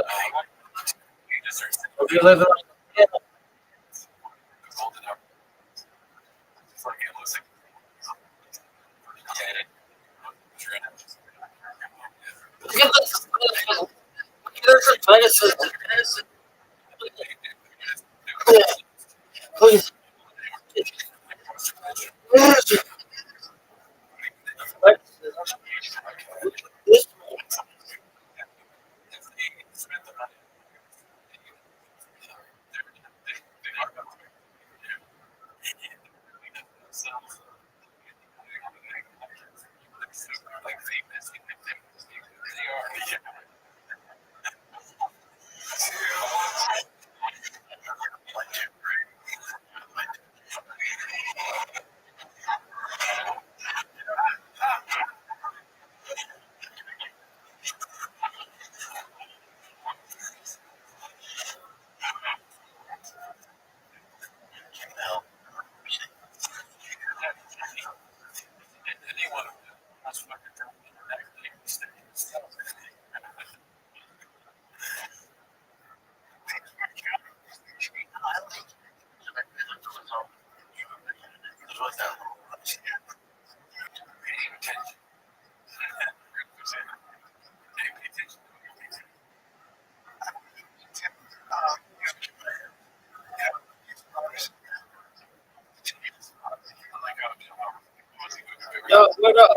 Hope you're living on the hill. Look at this. Look at this athleticism. Please. This Yo, what up?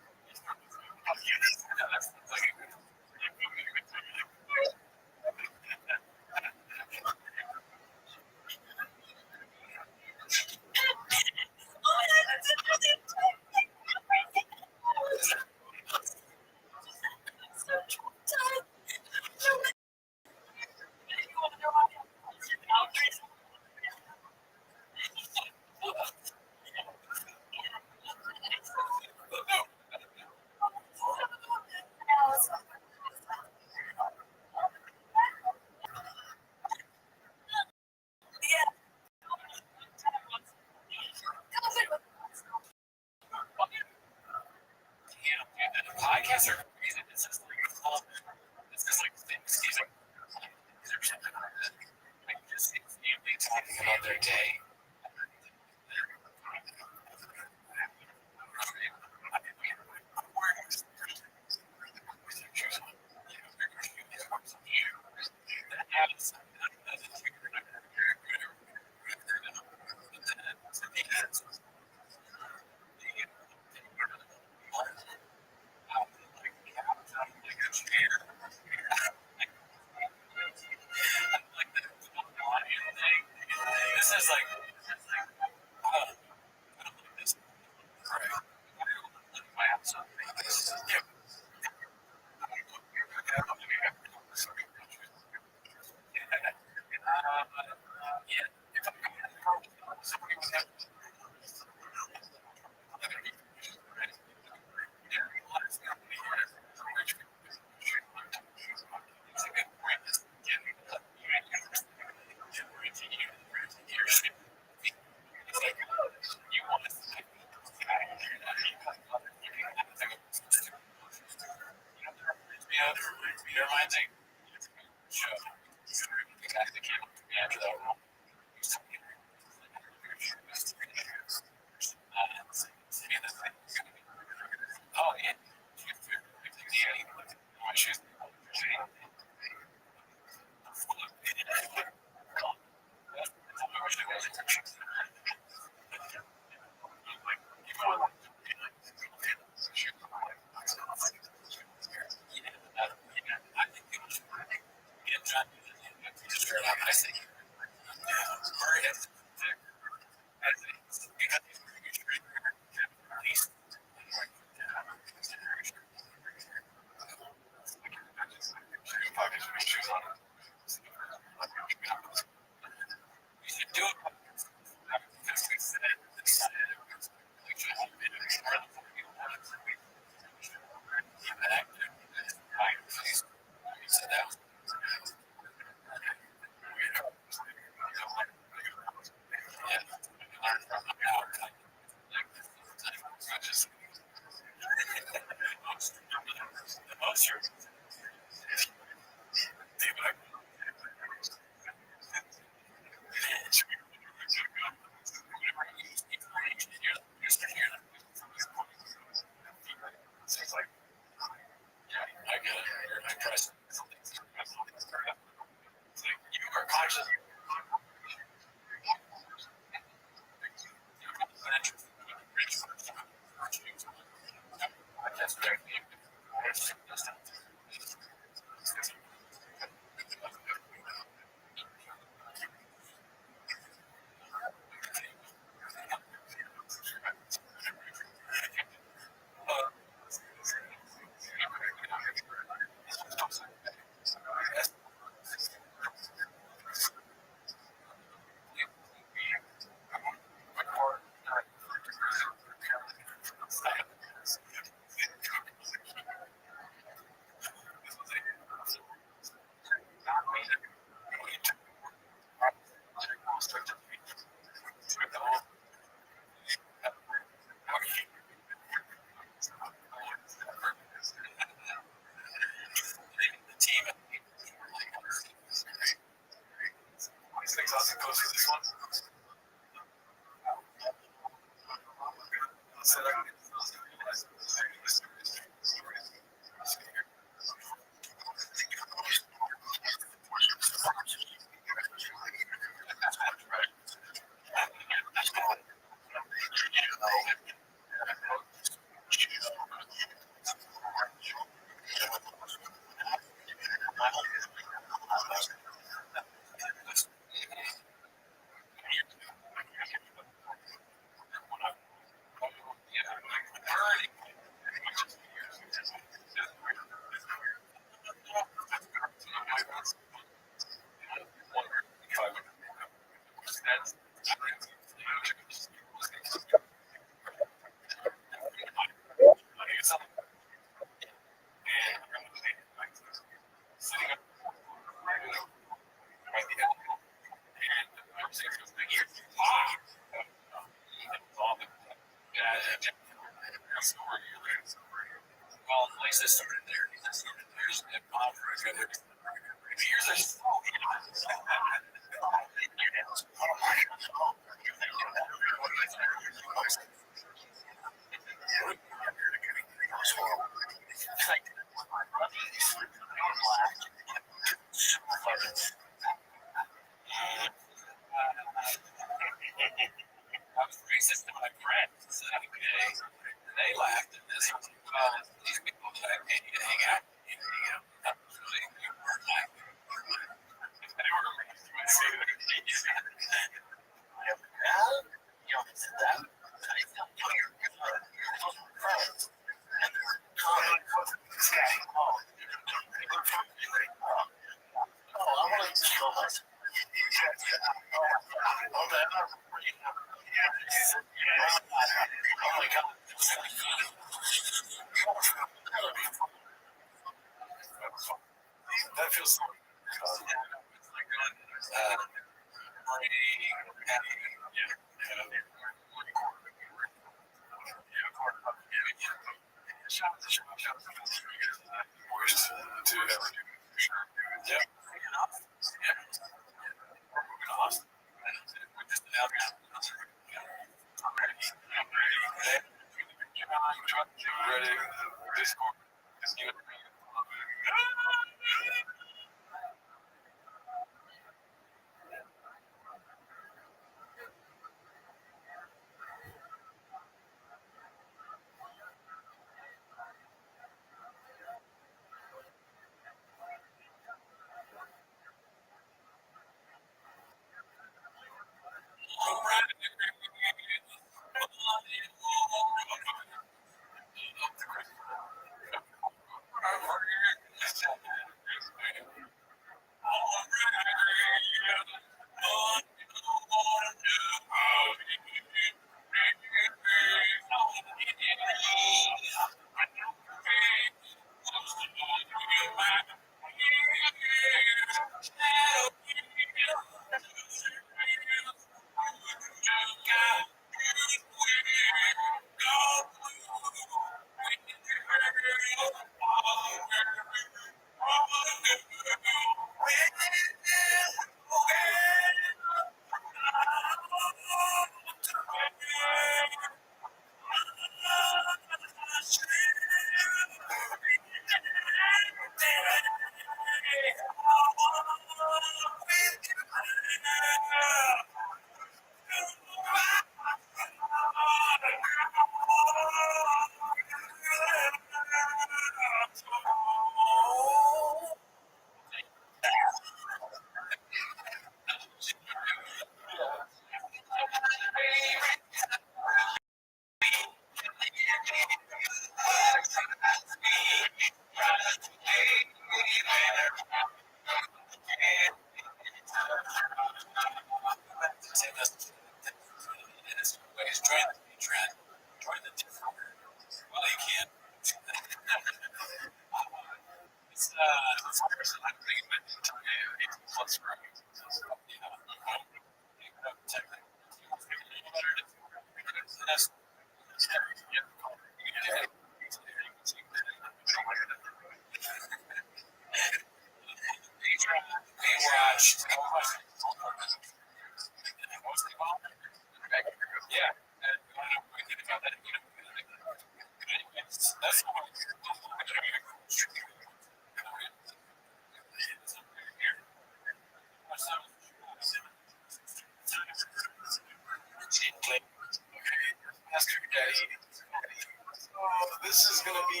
this is going to be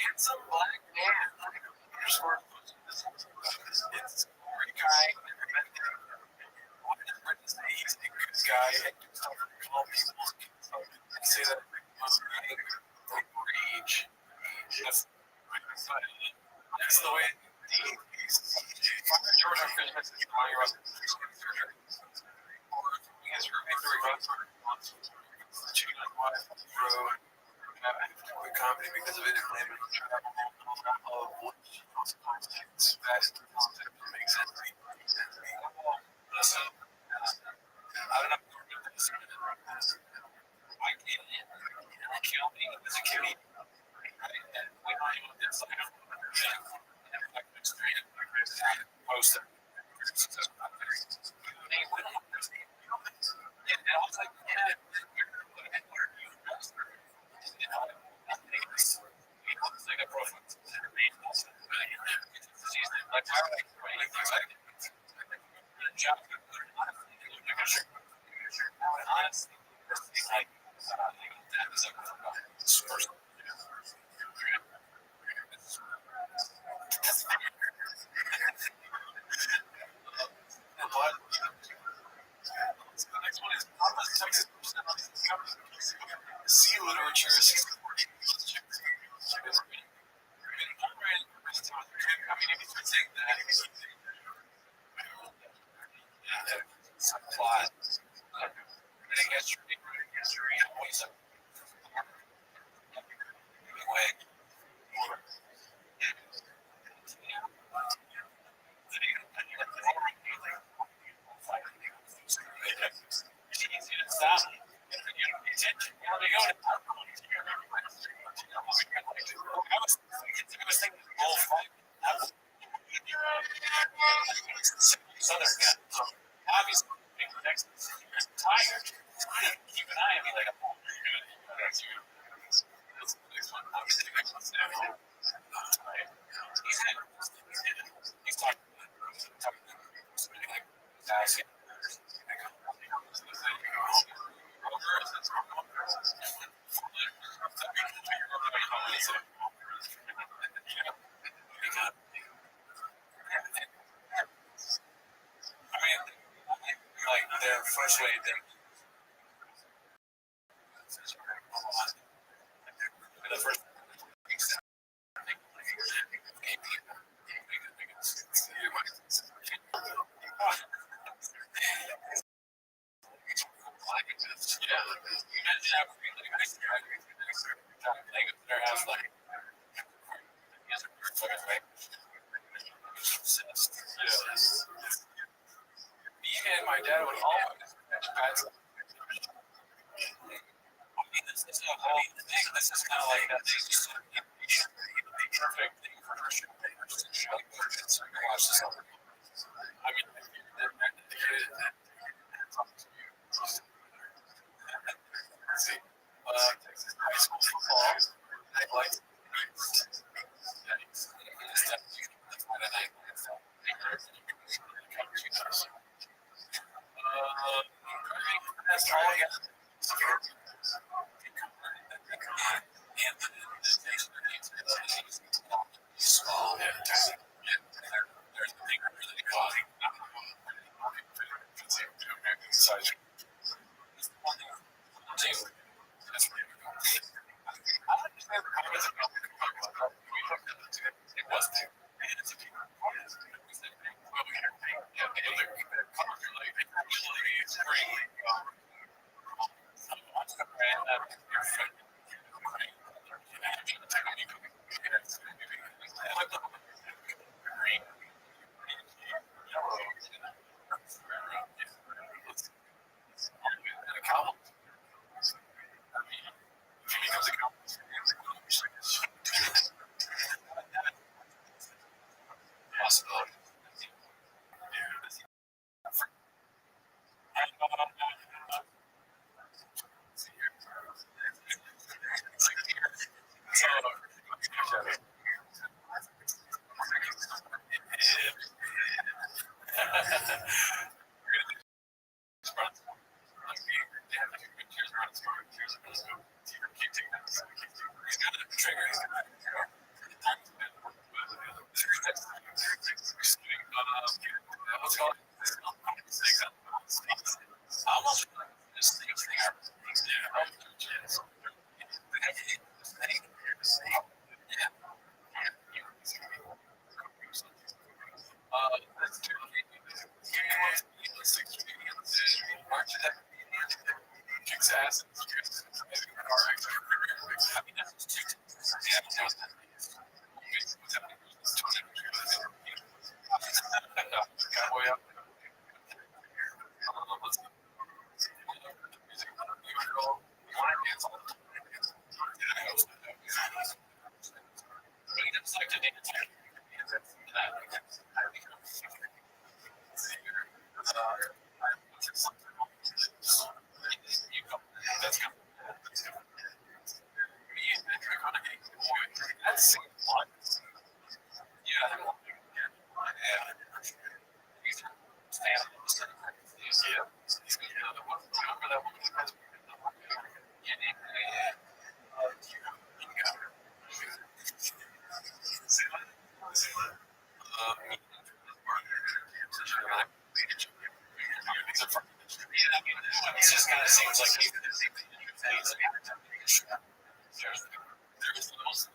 handsome black man. Underscore. It's a great guy. He's a good guy. Call people. Say that age. That's the way. George on Christmas is my comedy because of it, and travel of which makes sense. Listen, I don't know. I get it. It killed me as a kid. Right? And we don't even it's like post it. And I was like, yeah, it's like a profile. Like, why would I job? Honestly, like, that is a source. The next one is Texas sea literature. I mean, if you think that plot, reading history, always a way. It's easy to stop. You don't pay attention. Where they go? I was thinking bullfight. Southern guy. Obviously, Texas. Tired. Keep an eye on me like I'm good. That's you. That's the next one. Obviously, the next one's down. He's talking like asking. I mean, like their first way they the first their house like me and my dad would always this is kind of like that perfect thing for Christian watch this over. I mean, see, Texas high school football, I like that's all I got. Small and tiny. There's the thing really causing size. That's where I understand the comments about it was there. And it's a people. It just kind of seems like there's the most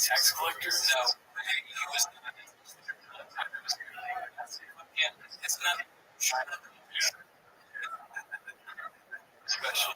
tax collector? No, he was not. Yeah, it's not special.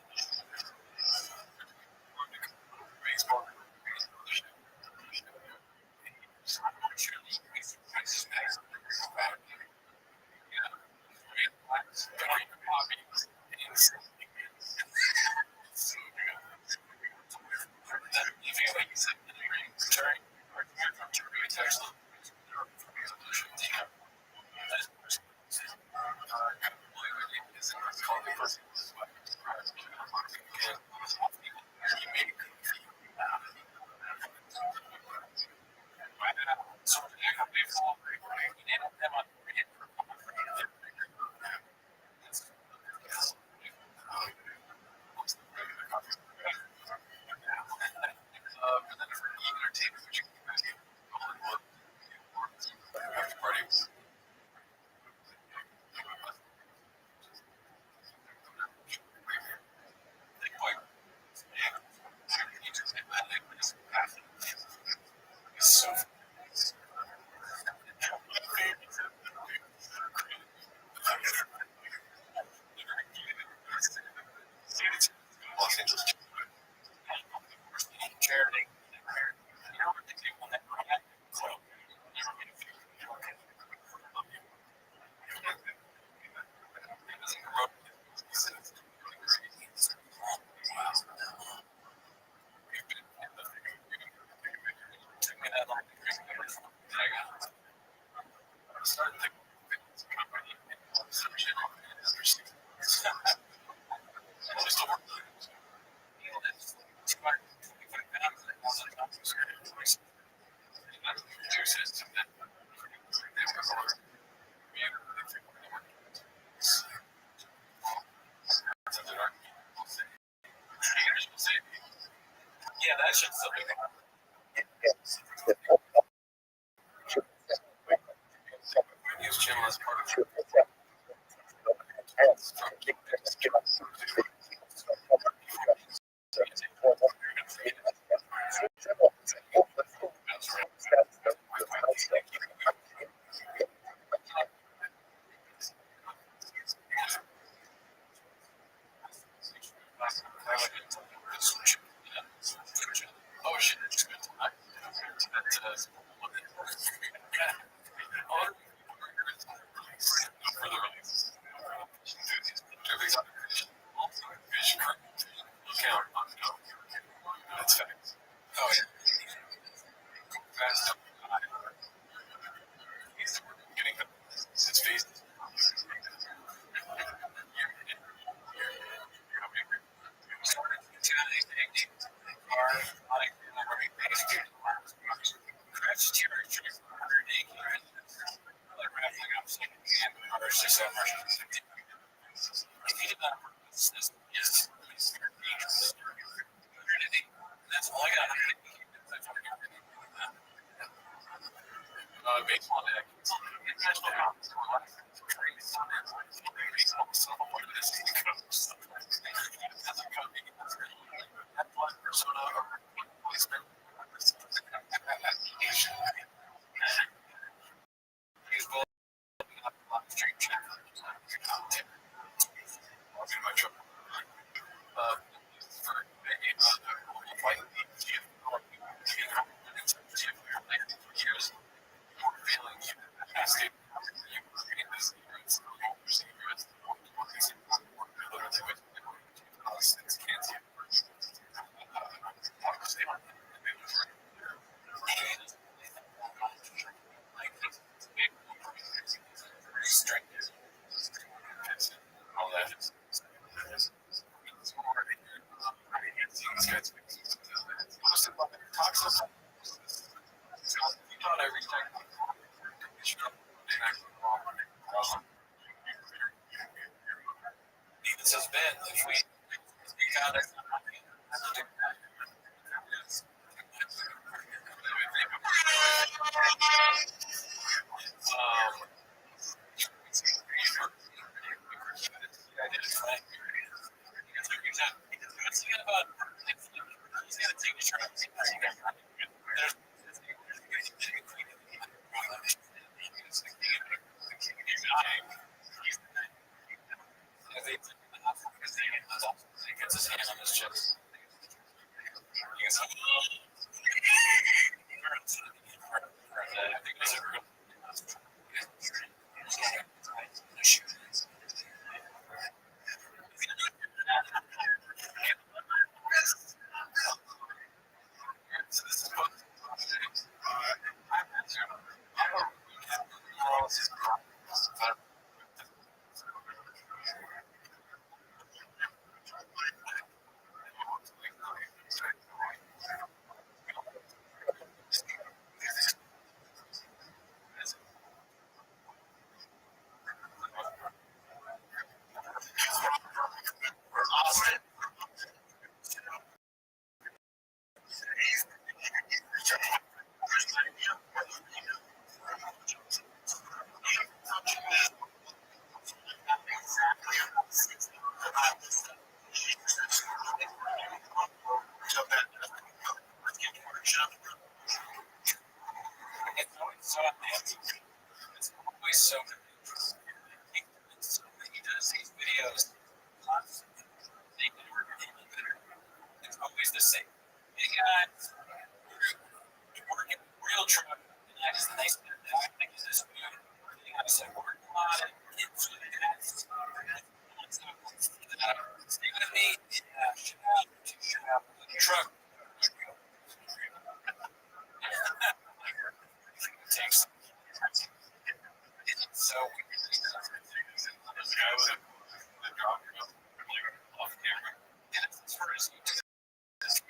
Yeah, that should still be use Jim as part of oh shit. That's facts. Oh yeah. Fast. He's getting his face. That's all I got. Baseball deck. This has been if we got it. Gets his hand on his chest. It's always so he does these videos constantly. It's always the same. Hey guys, we're working real truck. And I just nice bit of that. I think it's this good. I said, working on it. It's really good. Stay with me. Yeah, shut up. Shut up. Truck. Takes. So we off camera. And it's first. That's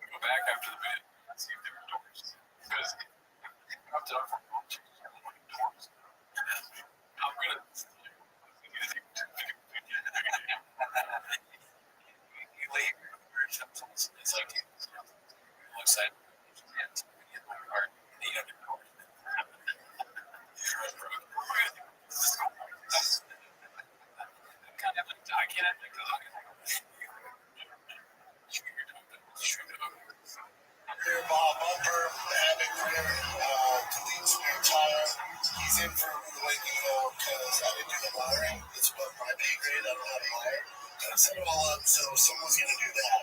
go back after the video and see if there were doors. Because I'm done for watching doors. I'm gonna. You leave. It's like it looks like the other door. Kind of like I can't think of Here, Bob Bumper, Havoc Rear, delete spare tire. He's in for waking because I didn't do the wiring. It's above my pay grade. I don't have a wire. I set it all up, so someone's going to do that.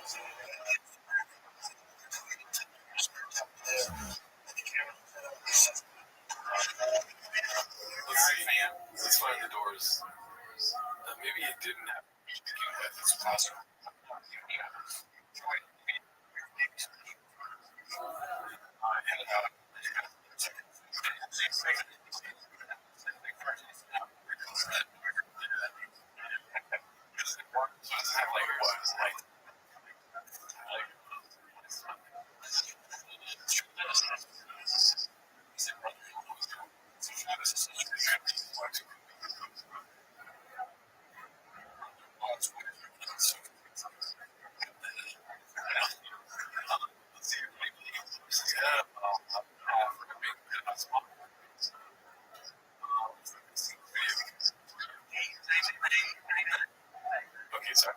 Let's find the doors. Maybe it didn't have to begin with. It's possible. Okay, sorry.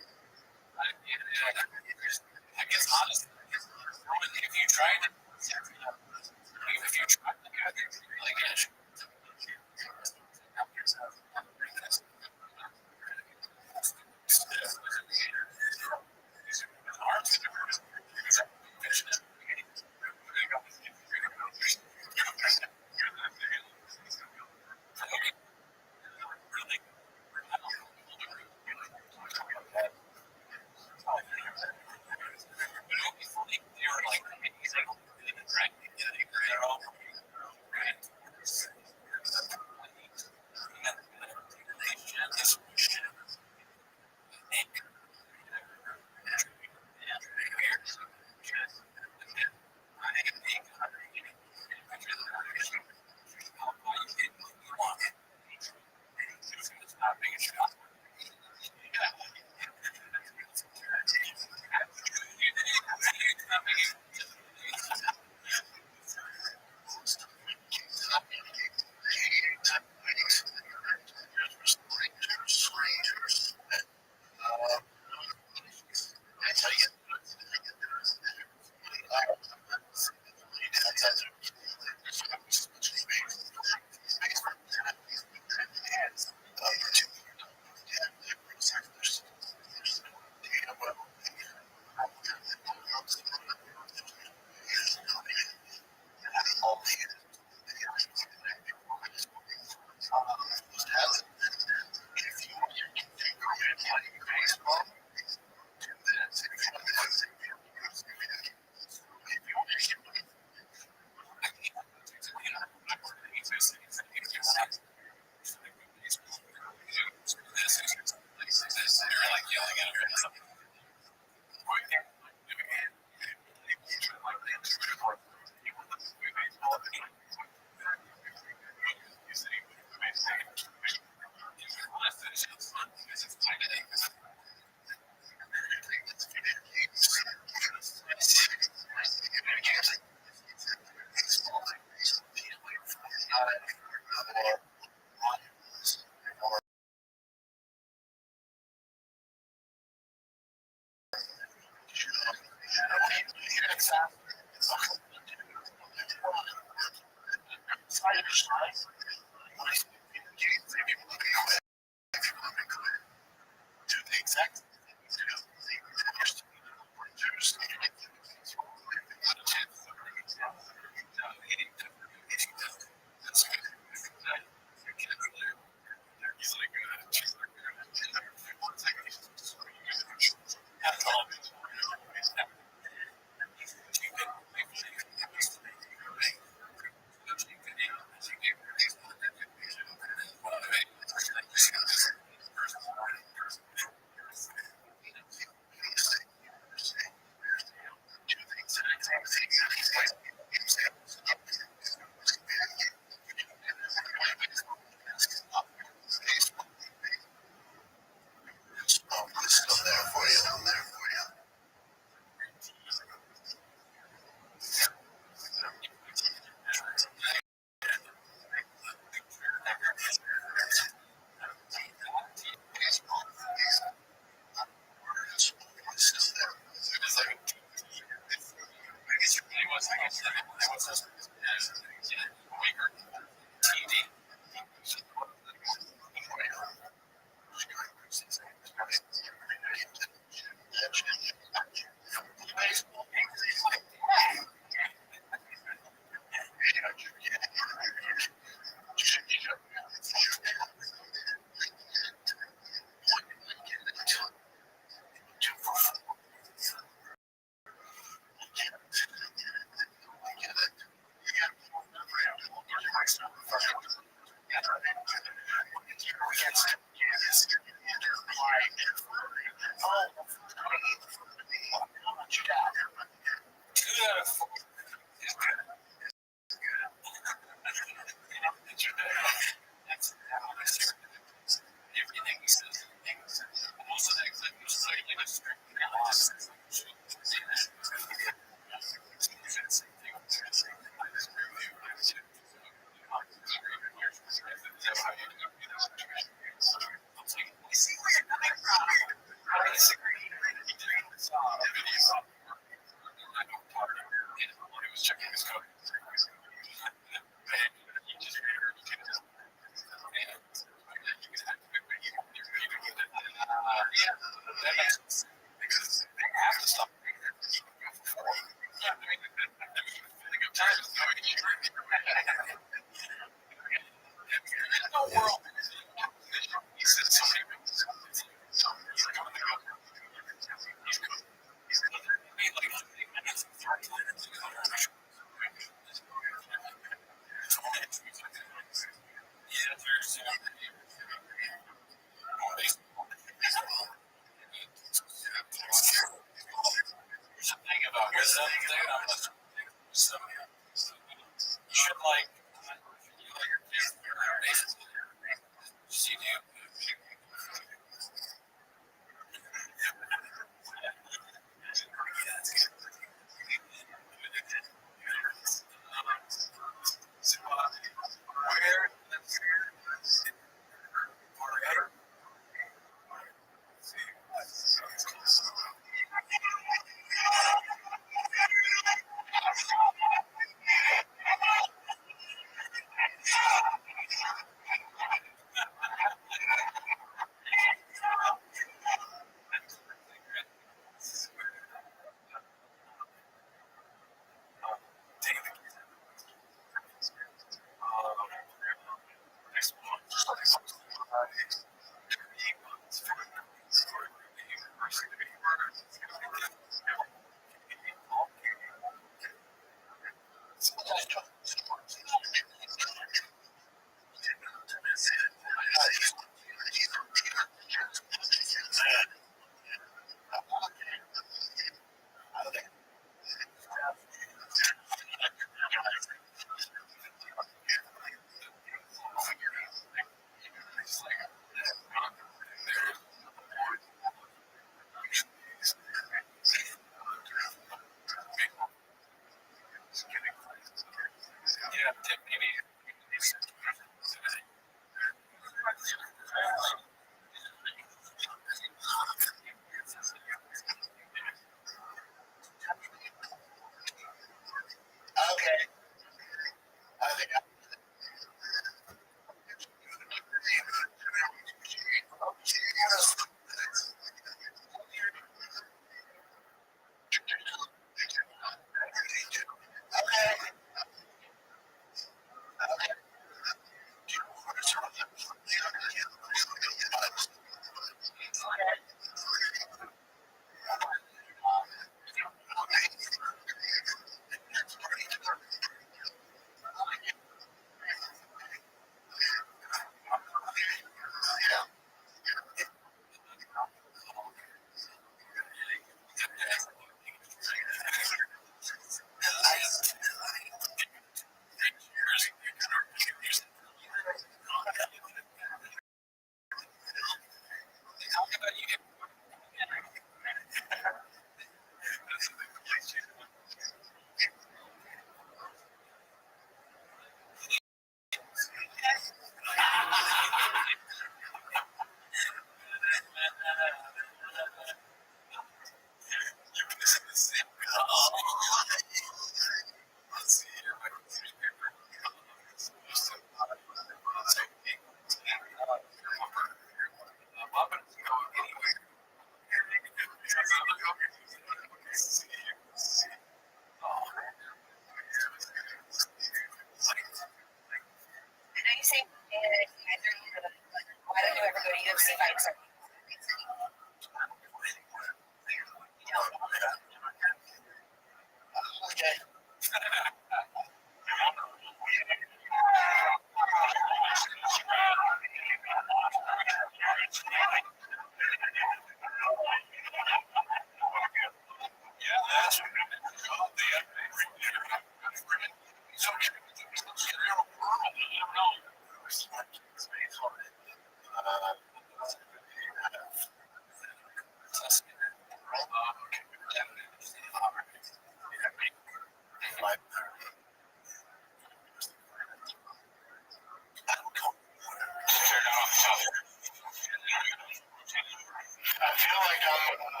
I feel like I'm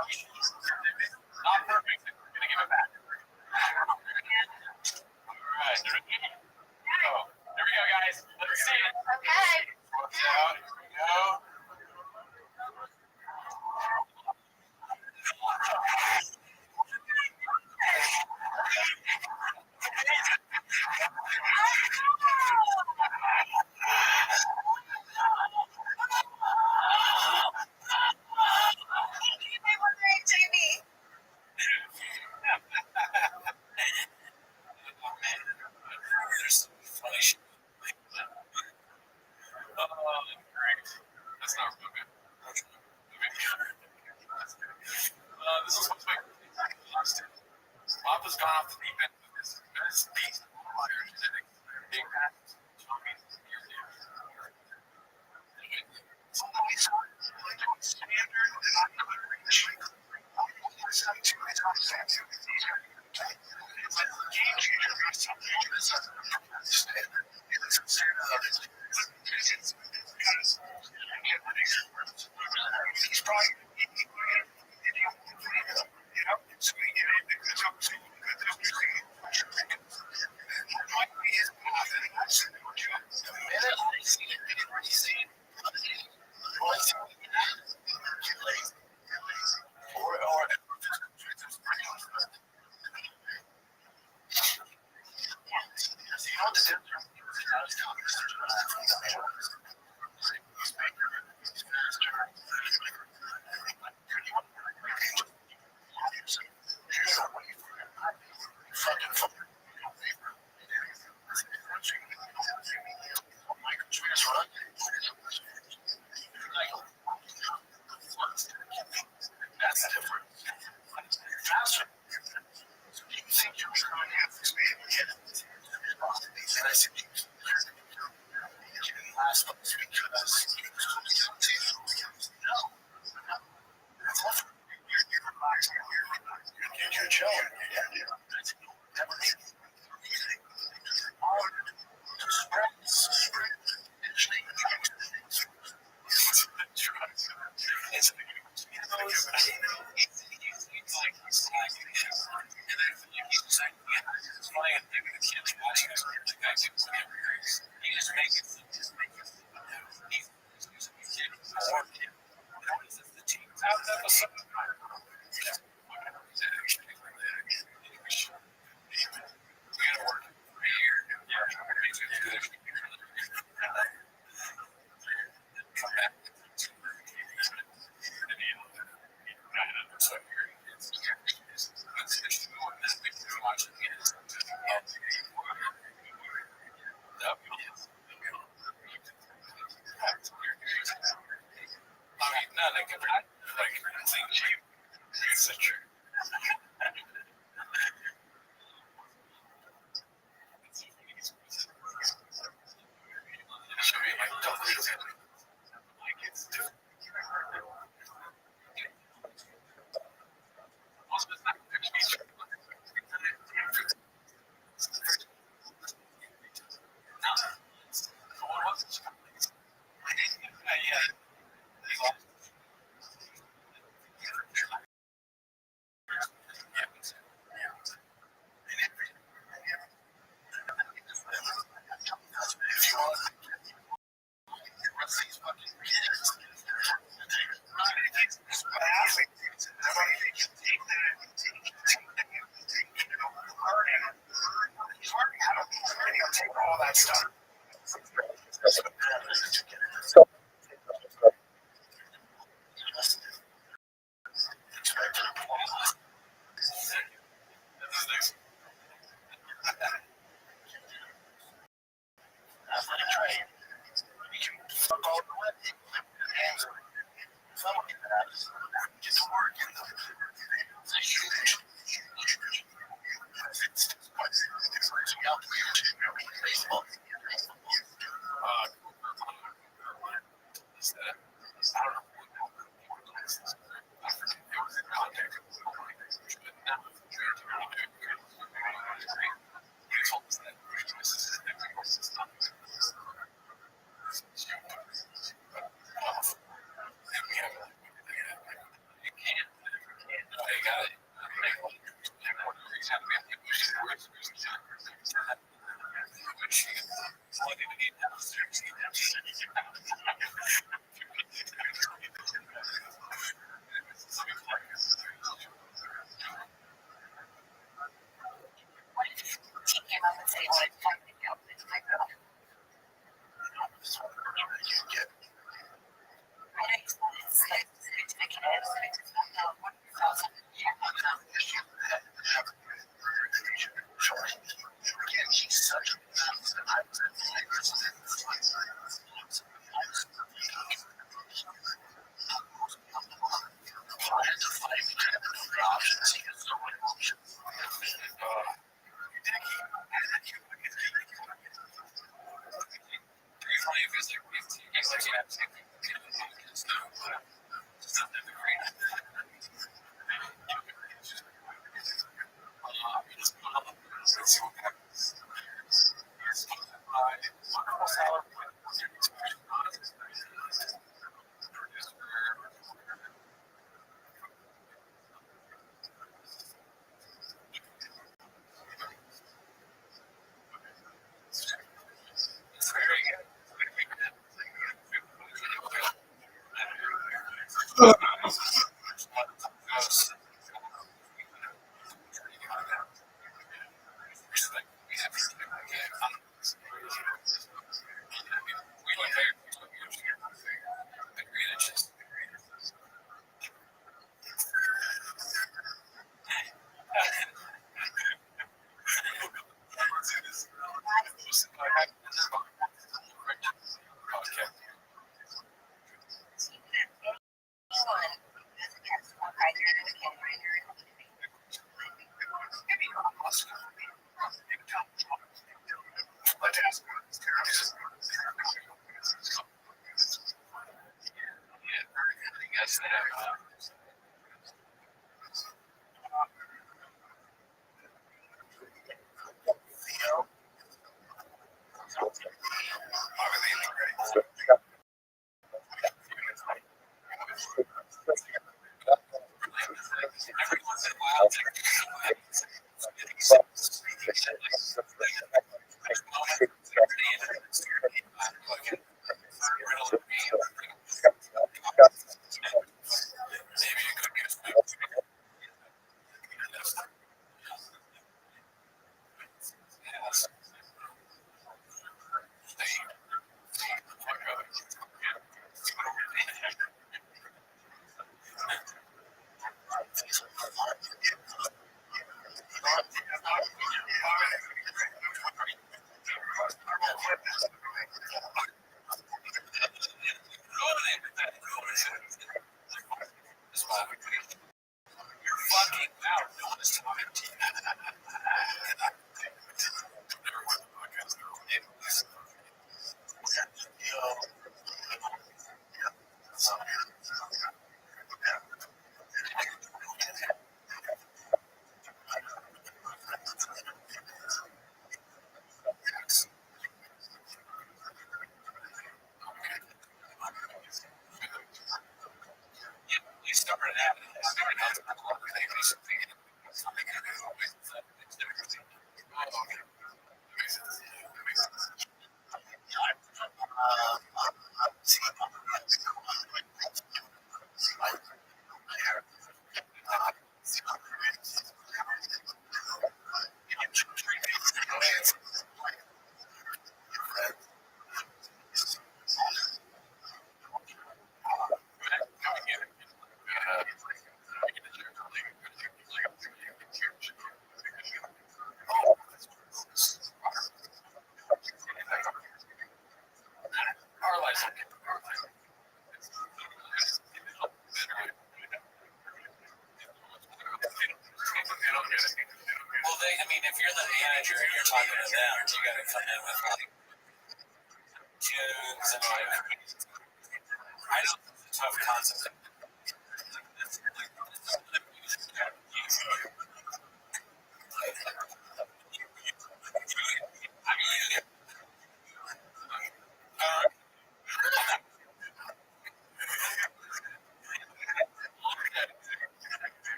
Not perfect. I'm gonna give it back. All right. Oh, there we go, guys. Let's see it. Okay. Watch out. Here we go. There's some funny shit. Oh, great. That's not real good. This is what's my Papa's gone off the deep end with this beast. Big passes.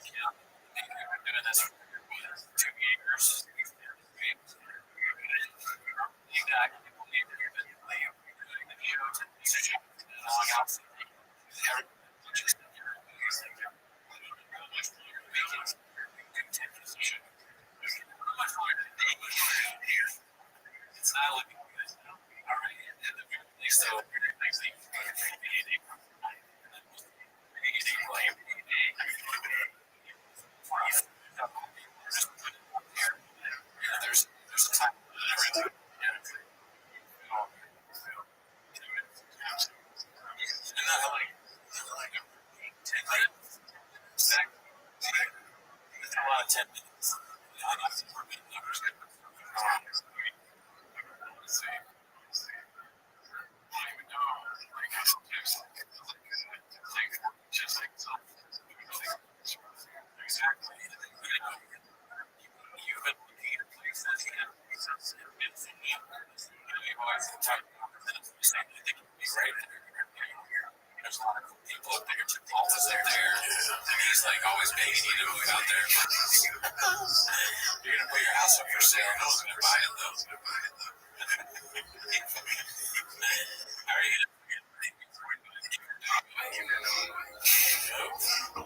Yeah, I've been doing this for 2 years. Exactly. It's not looking good. All right. So, there's a time. And not like it's a lot of 10 minutes. I'm not super good numbers. Let's see. I don't even know. Like, just like exactly. You've been looking at places and you've always talked about saying that they can be right there. There's a lot of people up there. Paul was there. And he's like always begging you to move out there. You're gonna put your house up for sale. No one's gonna buy it though. How are you gonna?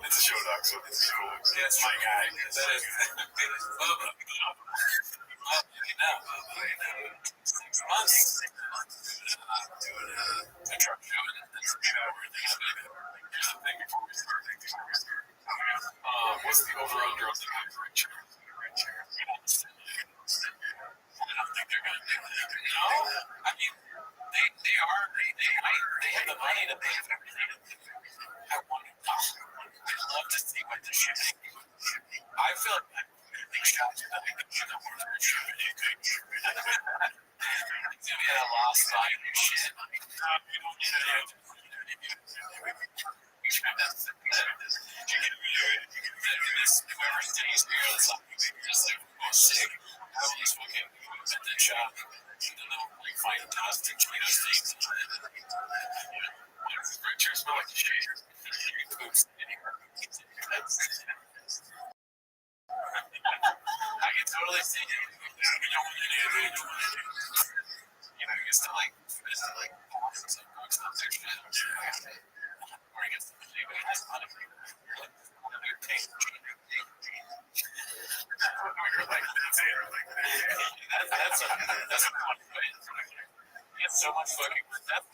It's a show dog, so it's cool. Yeah, it's my guy. That is Bubba. Now, 6 months. Doing a truck show and that's what's the over-under on the average? I don't think they're gonna do that. No, I mean they are they have the money to pay for everything. I want to I'd love to see what the shipping. I feel like big shots are nothing but the words are shipping. It's gonna be a lost volume of shit. We don't need it. Whoever stays here, it's like just like sick. I was fucking at the shop, and they'll like find dust and clean up things. Cheers, smell like shit. Oops. I can totally see it. You know, you still like, some books on their shit. Or I guess the maybe it has a lot of your taste. That's a fun way. It's so much fucking depth.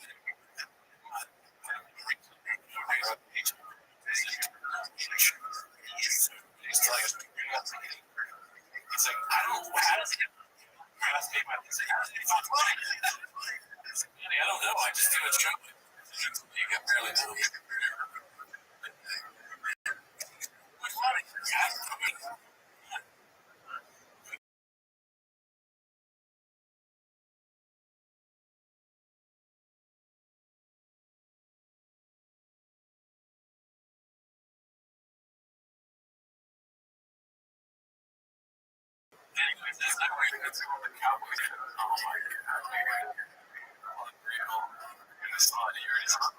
It's like, I don't know, how does it pay my music? I don't know, I just do a joke. You get barely know. Anyways, that's not where it's going with the Cowboys. Oh my God. Unreal. I saw it here. It's on.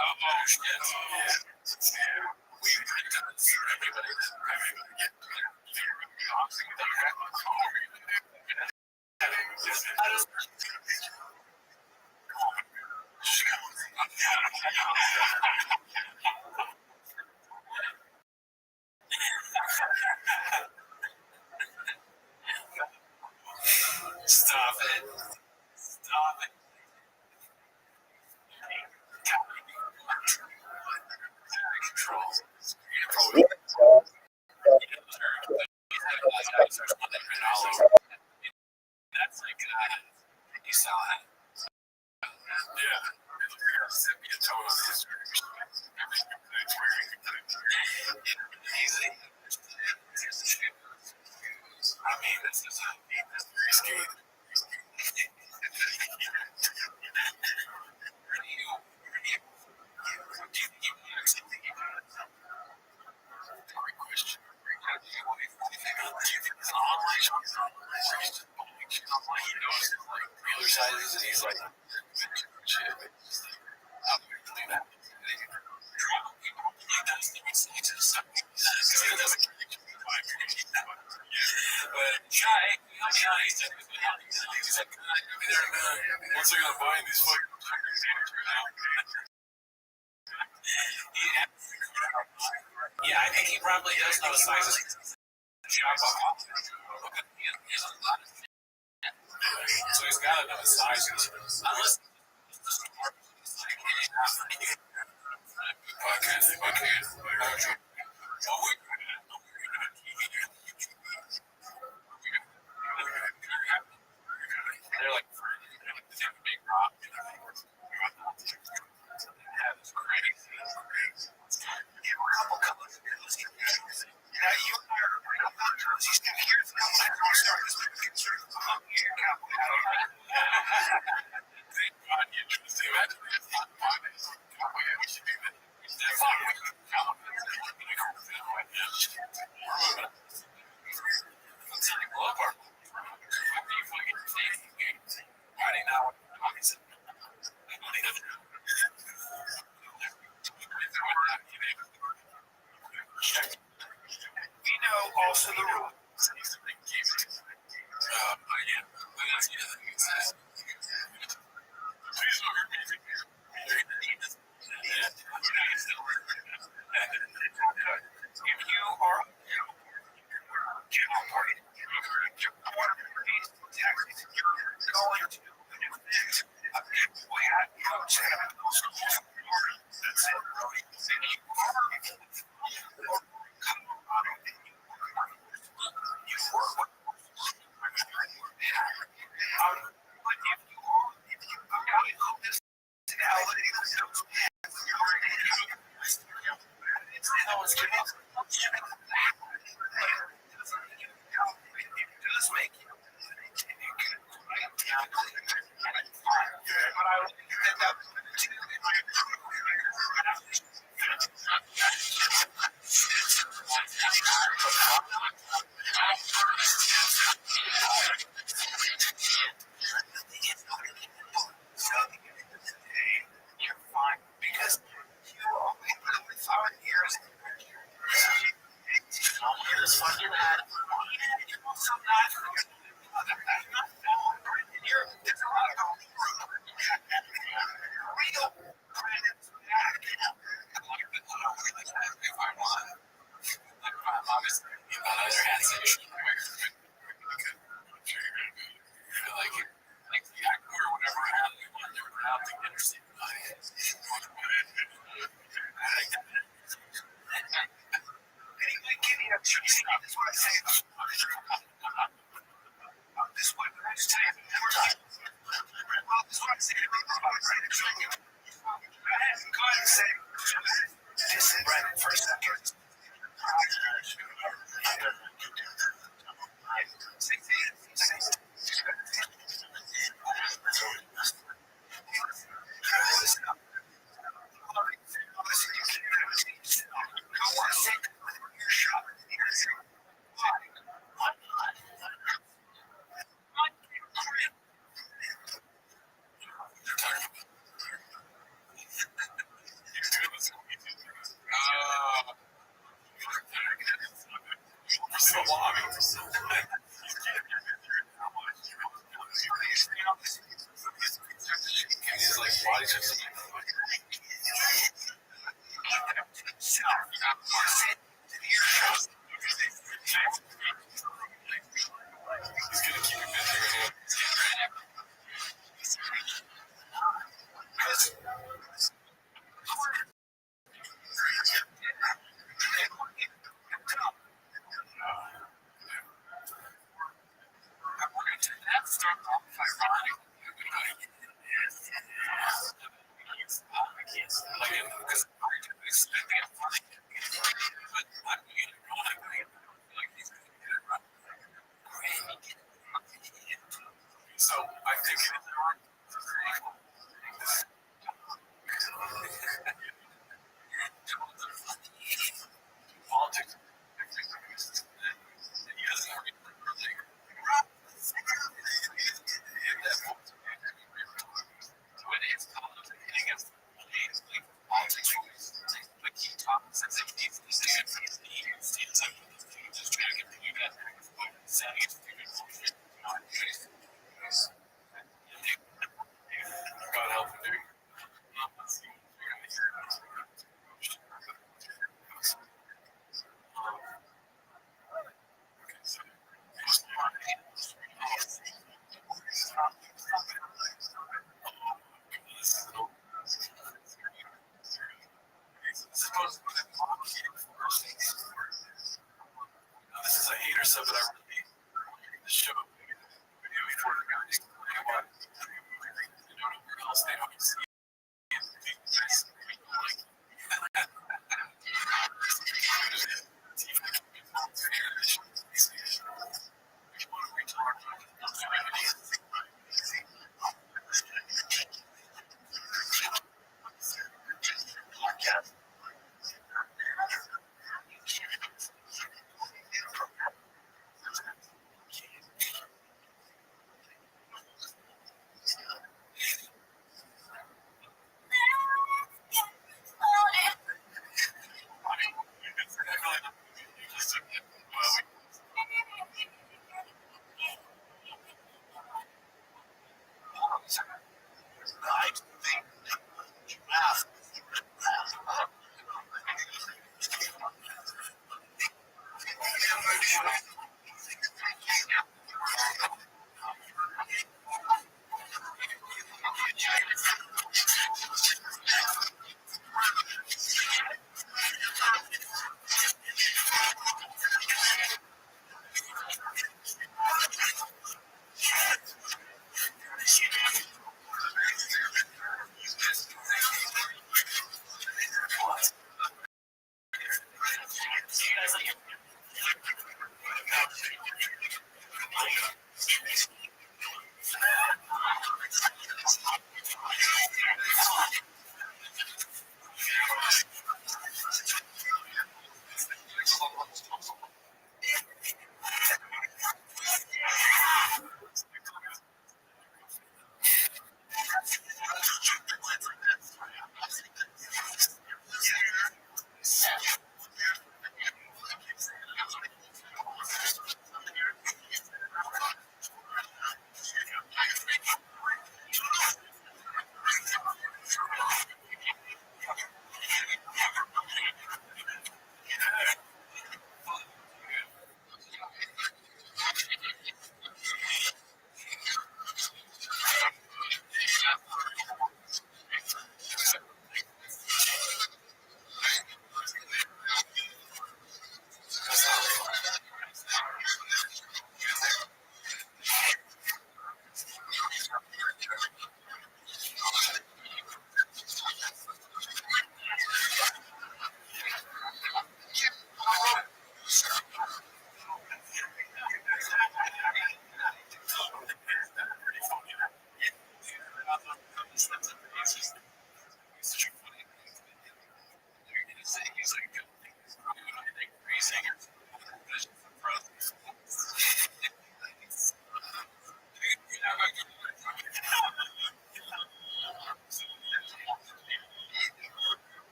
Oh, shit. Yeah. We picked up everybody get boxing with their head. Stop it. Stop it. Control. What's I gonna buy these fucking yeah, I think he probably does know sizes. So he's got to know his sizes. Unless I can't. They're like big rock. That's crazy. We know also the rules.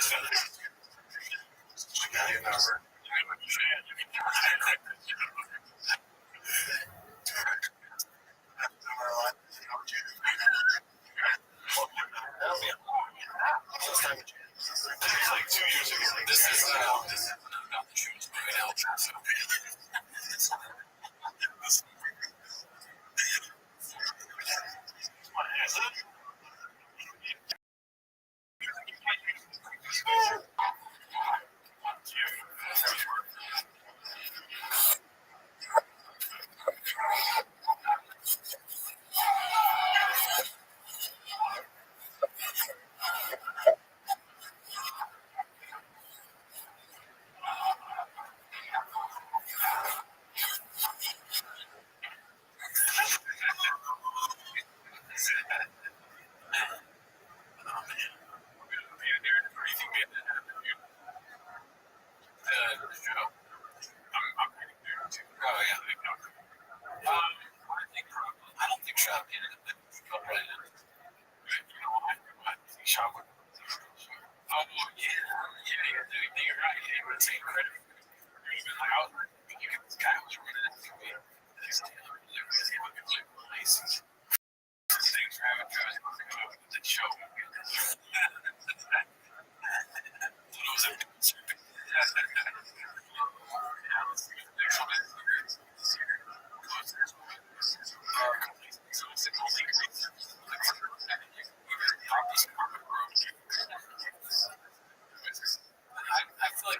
Like 2 years ago. This is not the show. It's moving out. So. I don't think Shop did it. Shop would. Oh, yeah, you're right. It would take credit. This guy was running that to me. Things were having the show. I feel like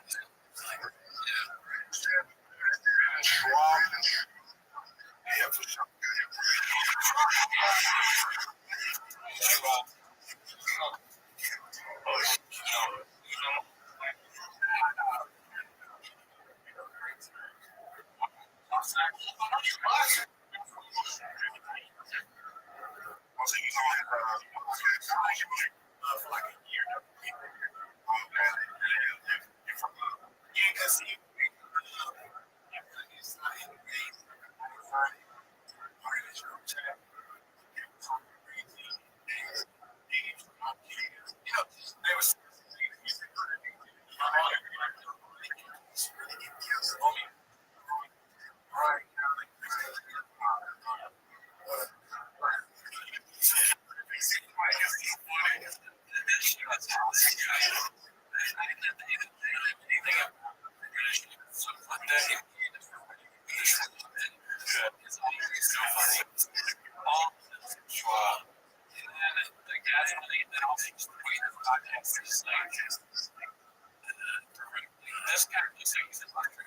this guy looks like he's a doctor.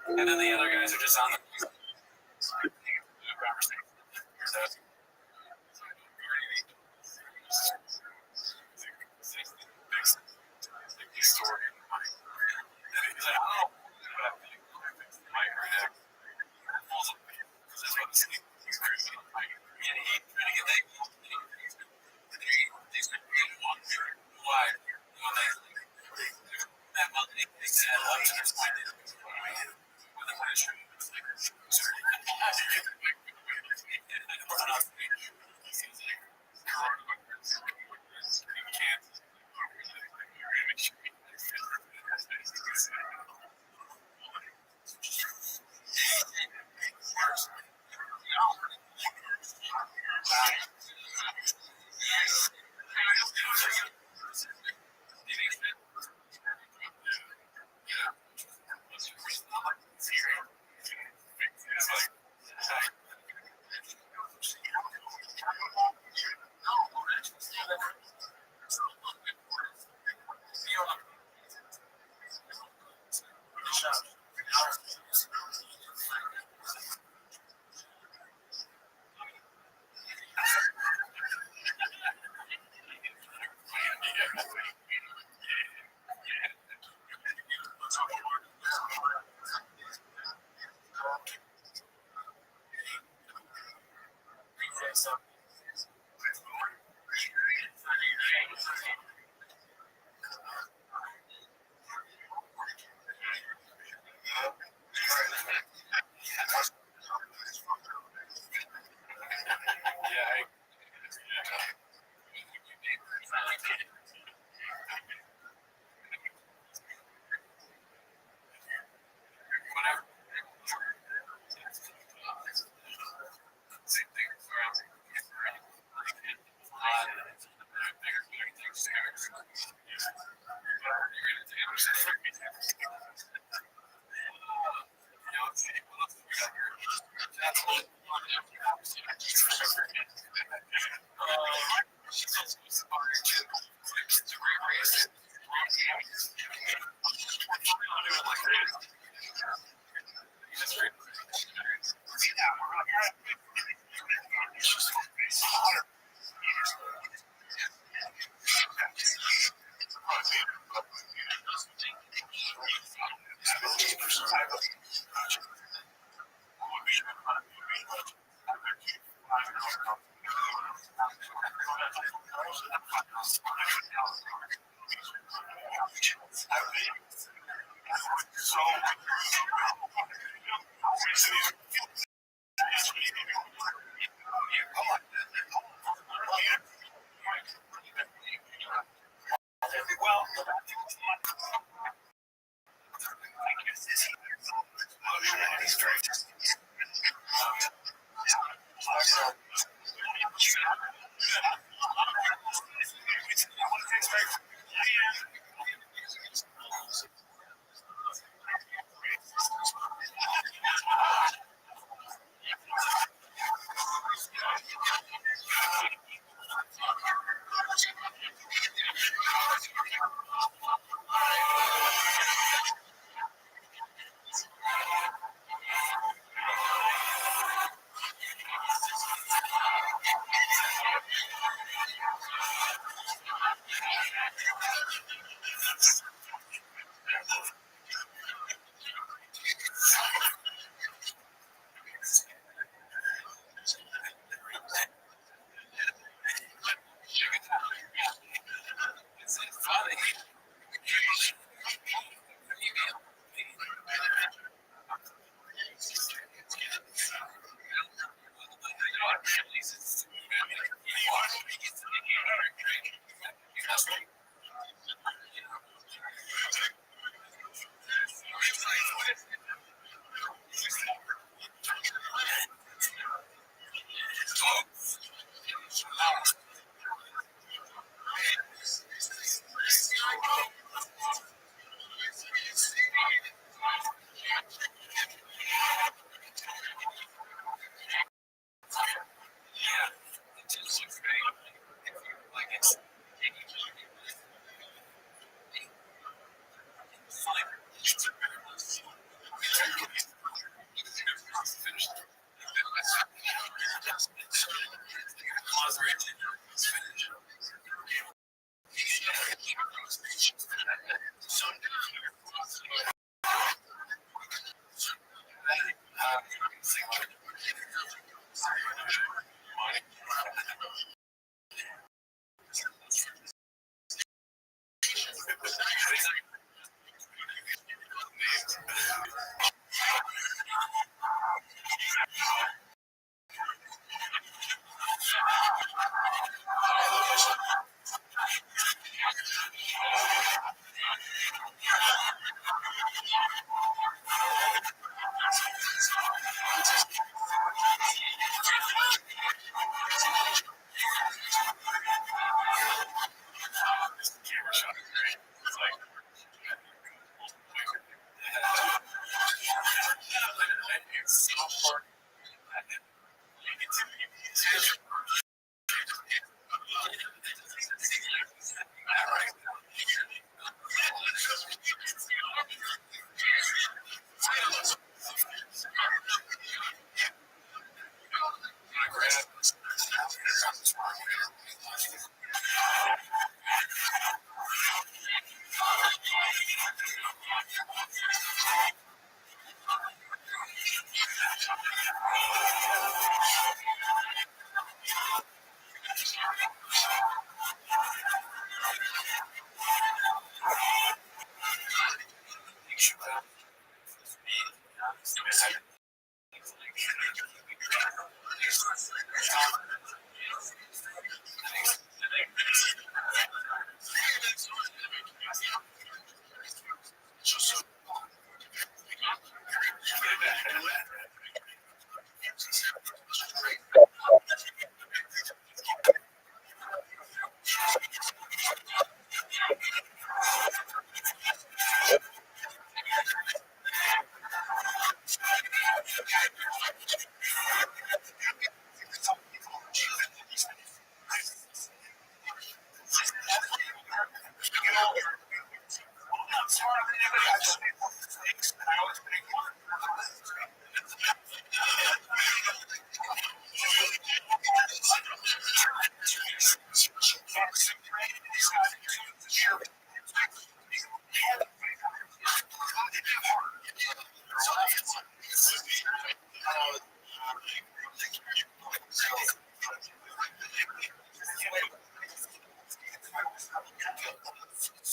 And then the other guys are just on the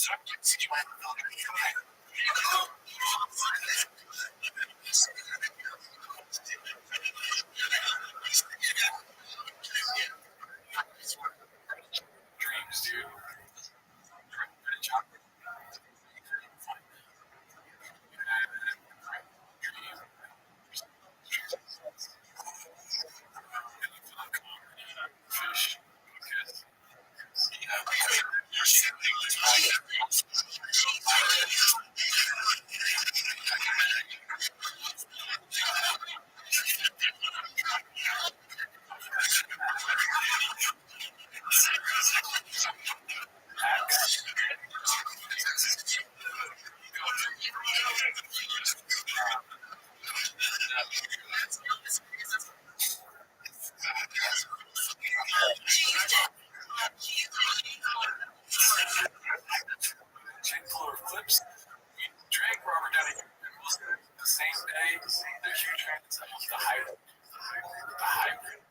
Dreams, dude. Chocolate. Fish. Chain full of flips. We drank Robert Downey Jr. the same day. The huge fans of the hybrid. The hybrid.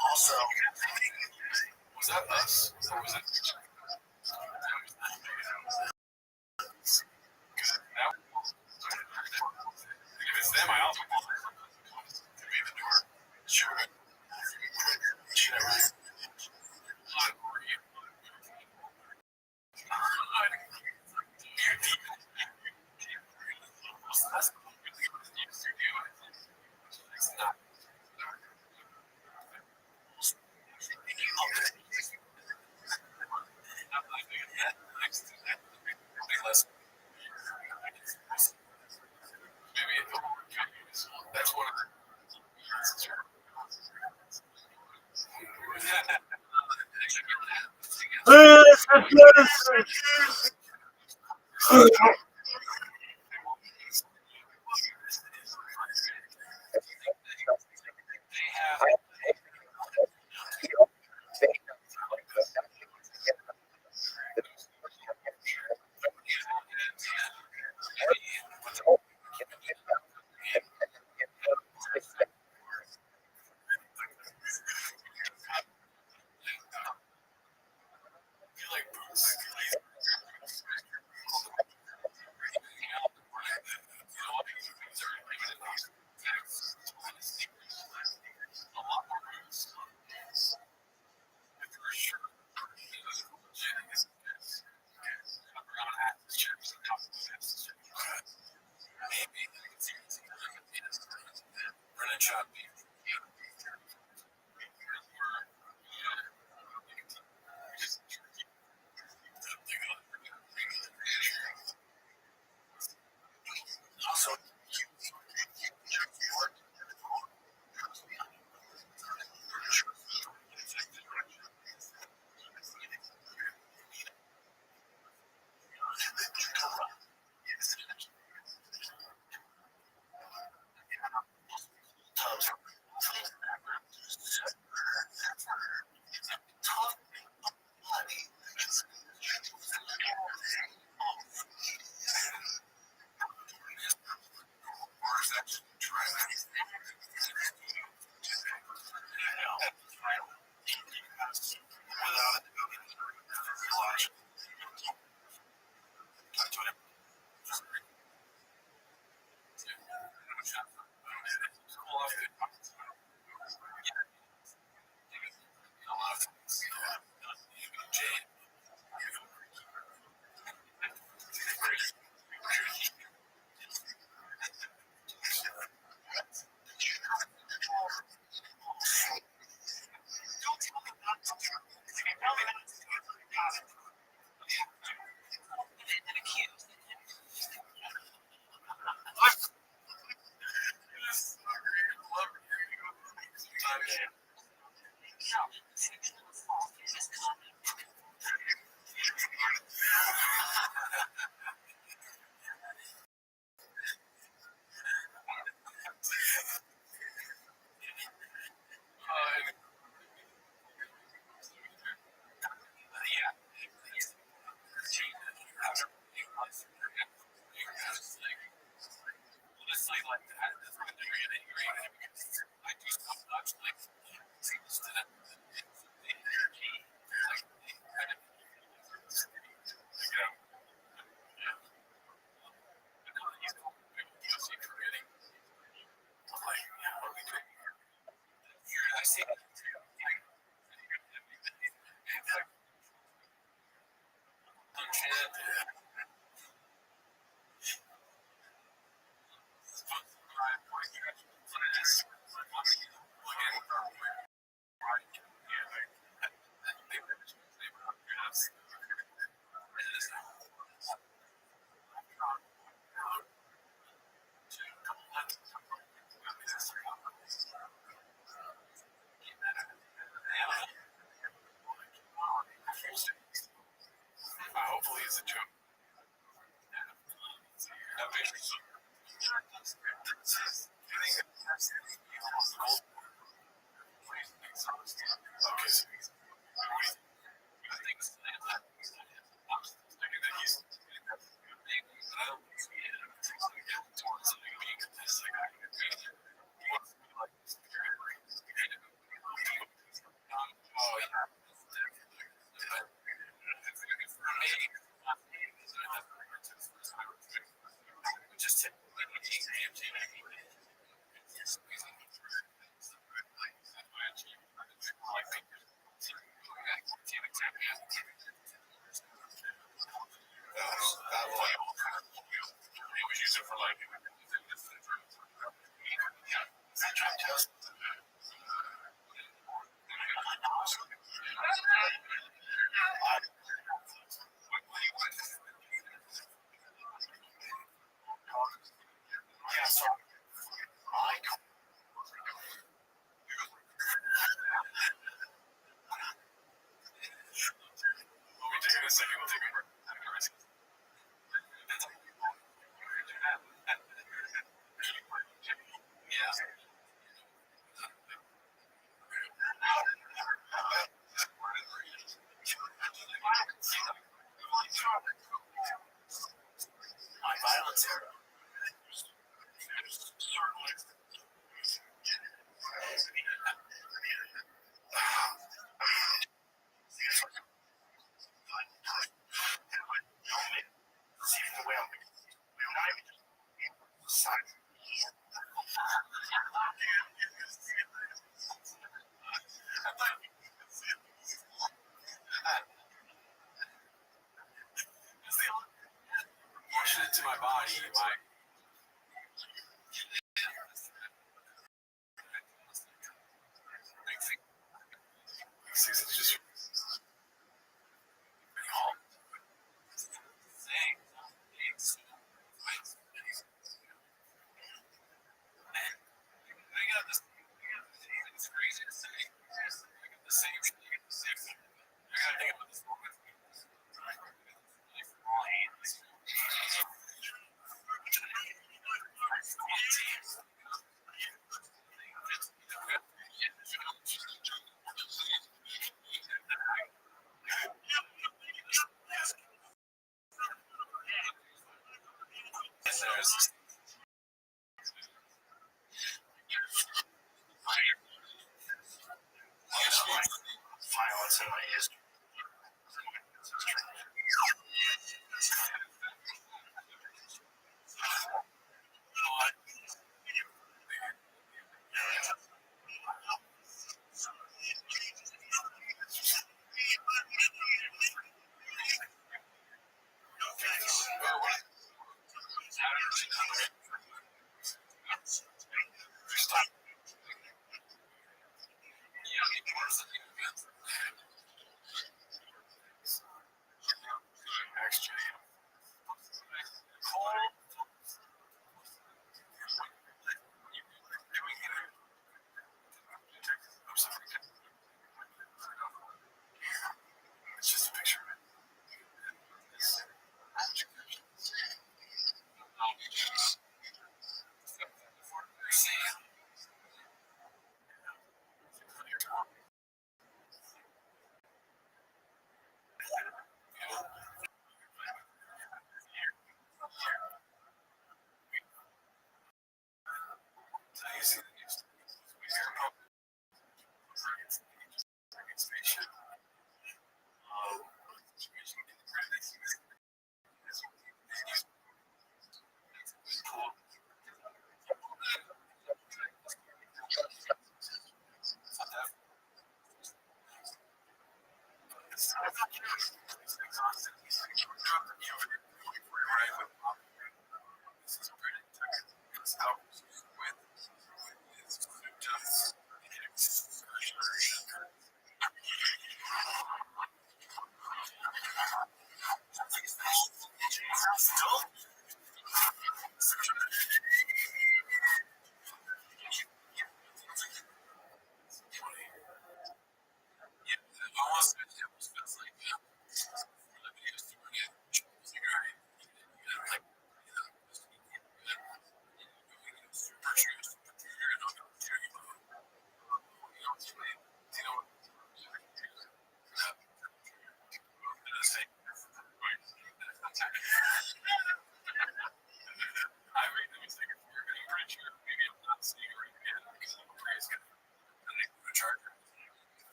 Also, Was that us? Or was it? If it's them, I also to be the door. Sure. That's one of the. Hopefully, it's a joke. To my body, my it's just it's crazy to say. The same. I gotta think about this moment. Violence in my history. It's just a picture of it.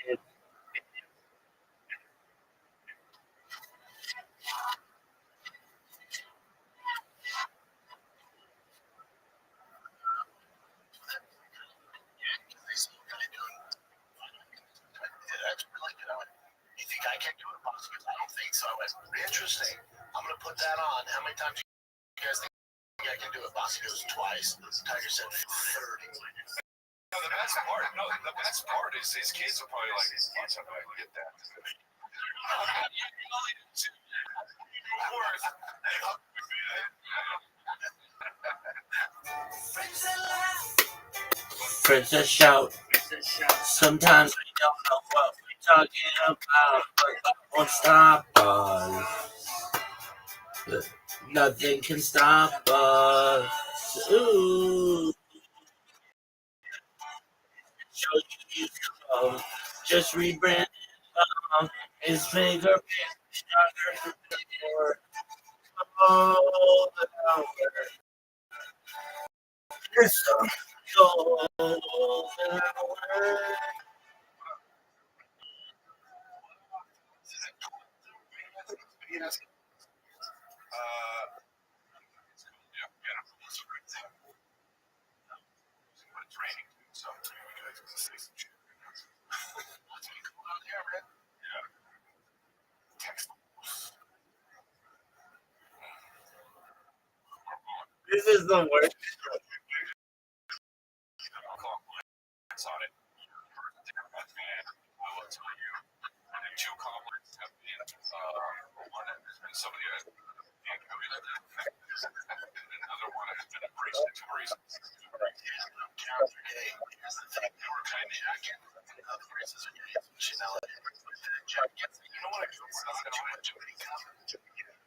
That's really good. You think I can do it, boss? I don't think so. Interesting. I'm gonna put that on. How many times do you guys think I can do it? Bossy goes twice. Tiger said 30. No, the best part. No, the best part is his kids are probably like, "Yes, I get that." Friends that shout. Sometimes we don't know what we're talking about, but that won't stop us. Nothing can stop us. Ooh. Show you come. Just rebrand. His fingerprint stronger than all the power. It's a golden hour. Training. So This is the worst. on it. I will tell you, two compliments have been one has been somebody I another one has been embraced into reason. Here's the thing. They were kind of hacking. The races are gay. Chanel and you know what I do? We're not too much of any comment.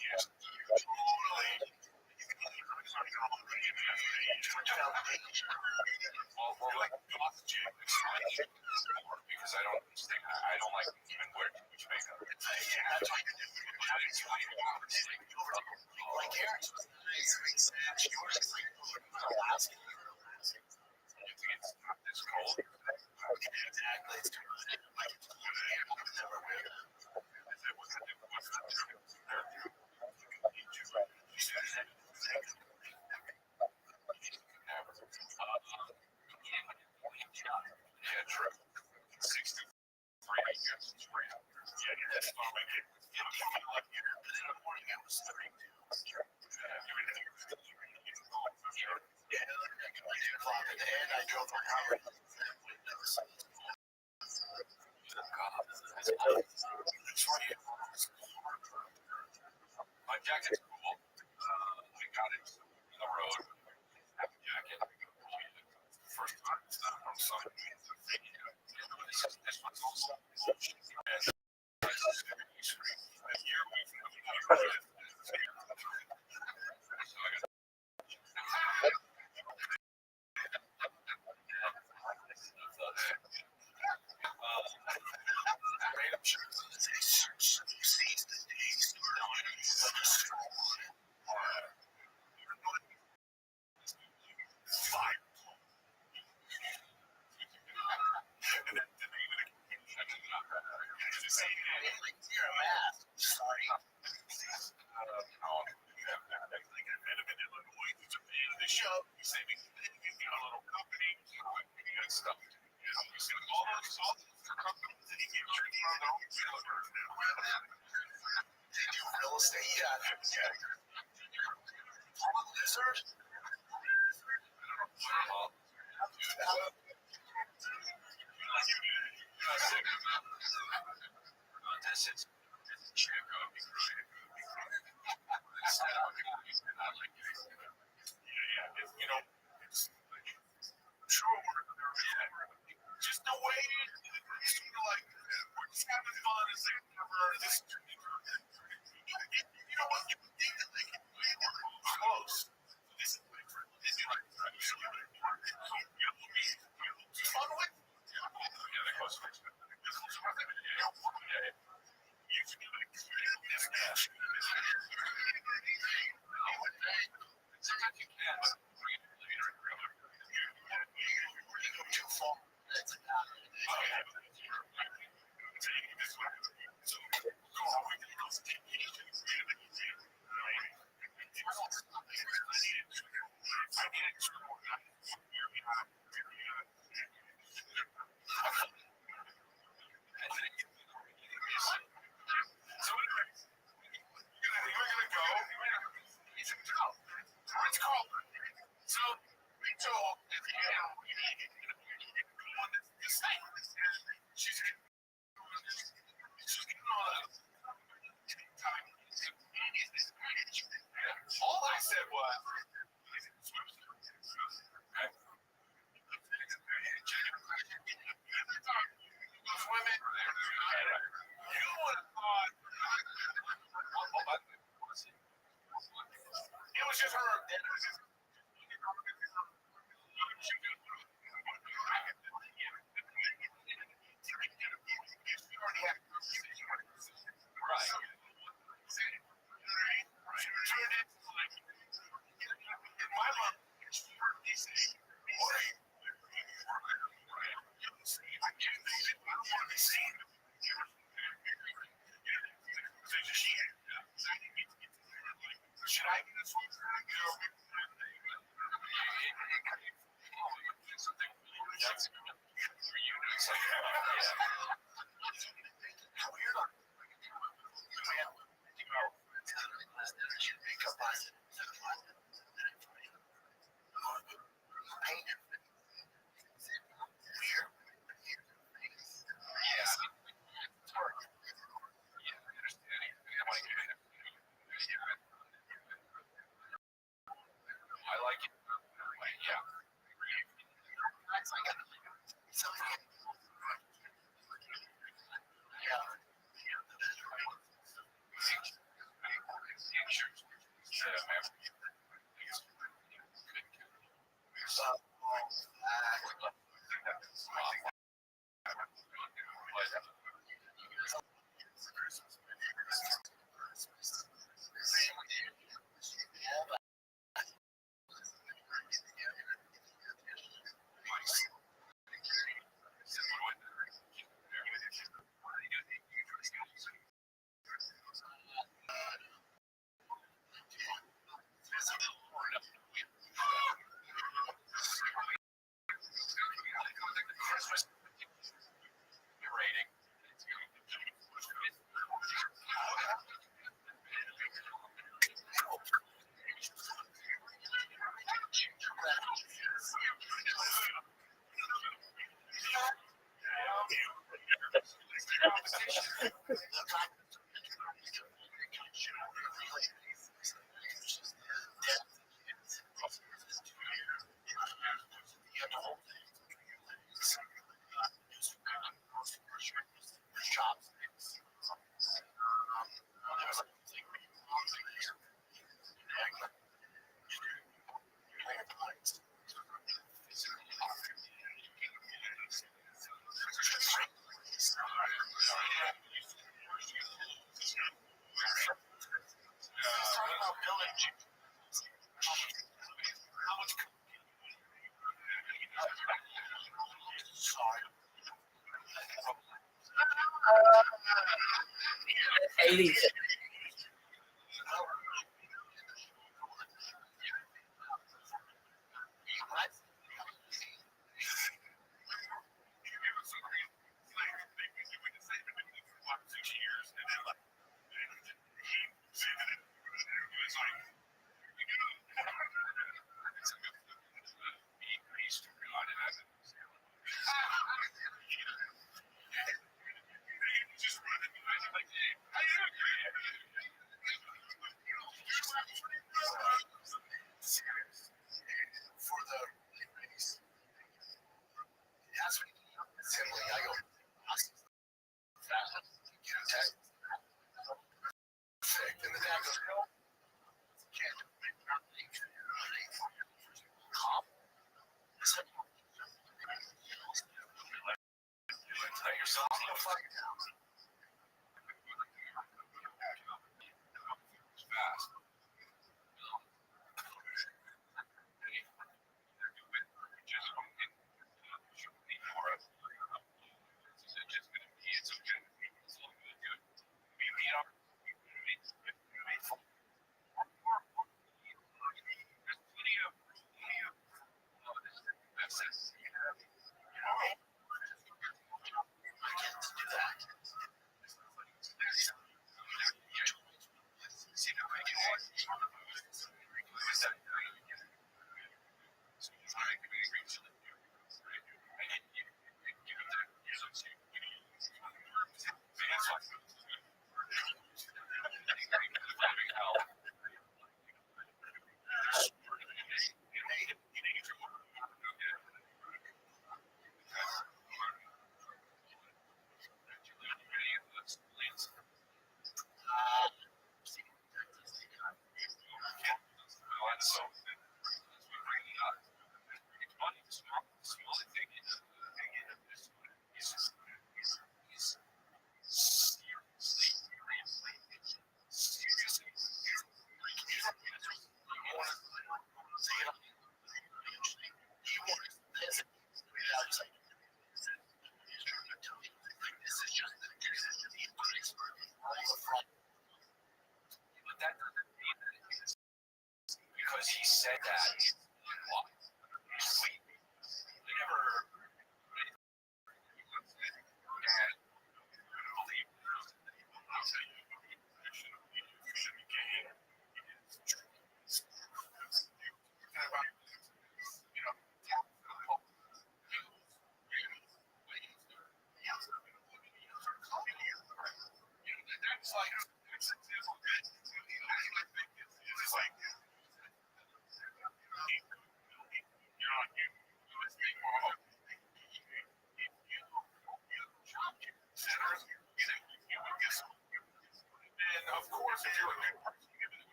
Yes. Totally. Or like oxygen, because I don't think I don't like even wear too much makeup. That's why you do. Like Aaron's was nice. Makes sense. Yours is like Alaska. It's not this cold. Exactly. It's too much. Like never wear that. Yeah, true. 63, I guess. Yeah, that's not my kid. In the morning, I was 32. And I drove my car. My jacket's cool. I got it on the road. Have a jacket. First time from some. This one's also. You're a math. Sorry. The show, saving a little company, and stuff. All companies that he gives you They do real estate. Yeah. Lizard. This is Just the way it's sort of like we're just having fun as they never this. You know what? You would think that they can play close. This is like fun with. sometimes you can bring it later. Too far.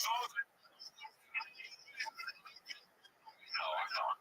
No, I'm not.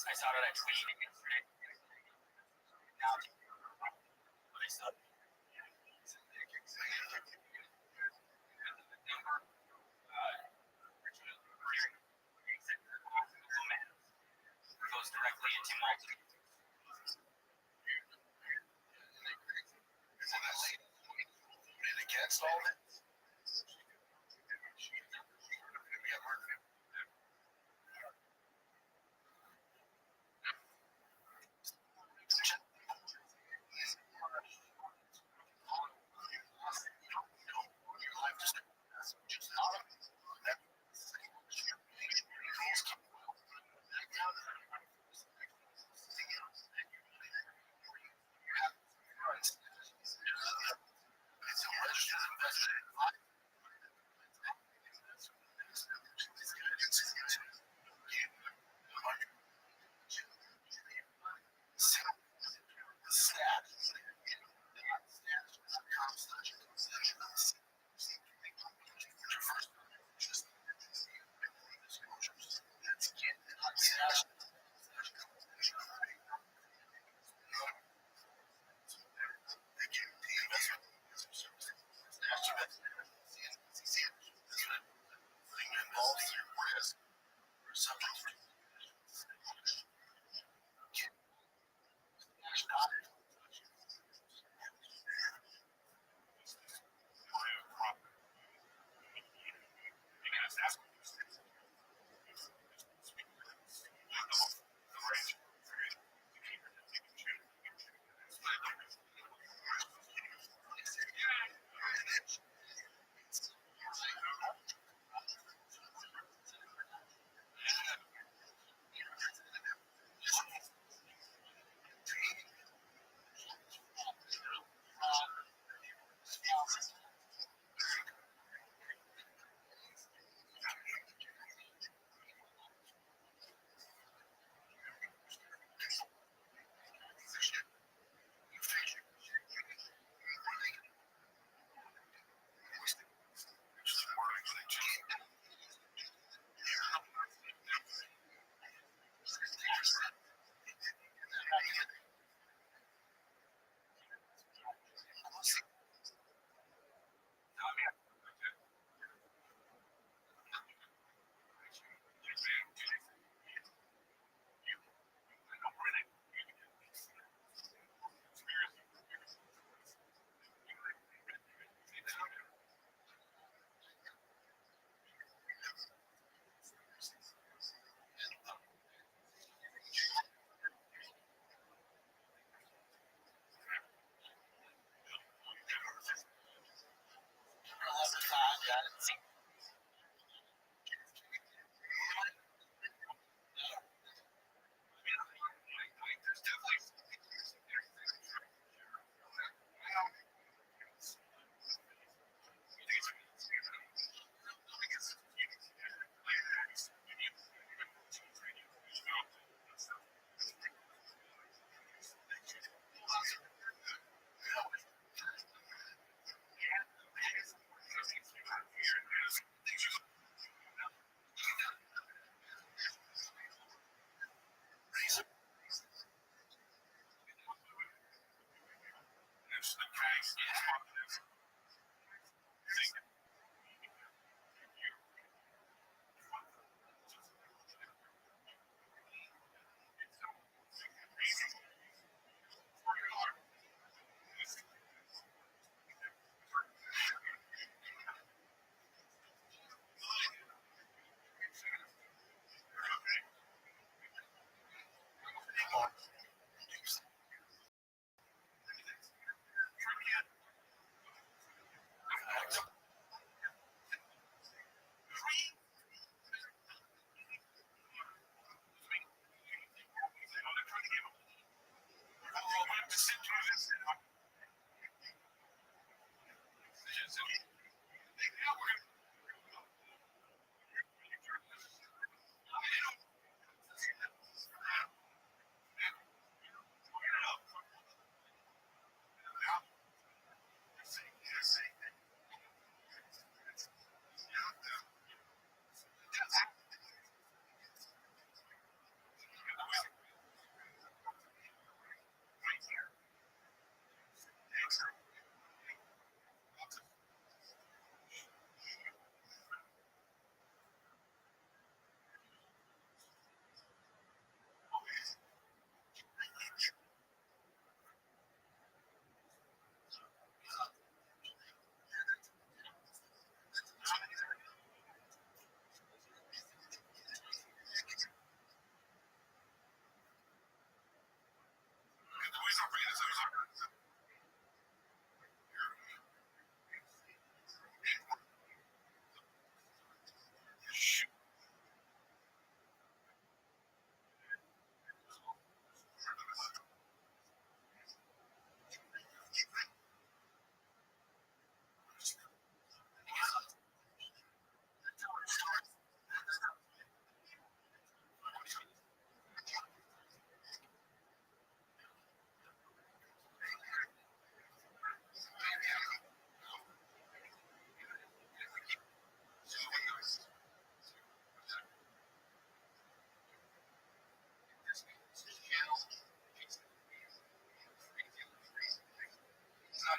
I saw it on a tweet yesterday. Now, what I saw. Goes directly into multi. Against all that.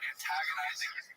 antagonizing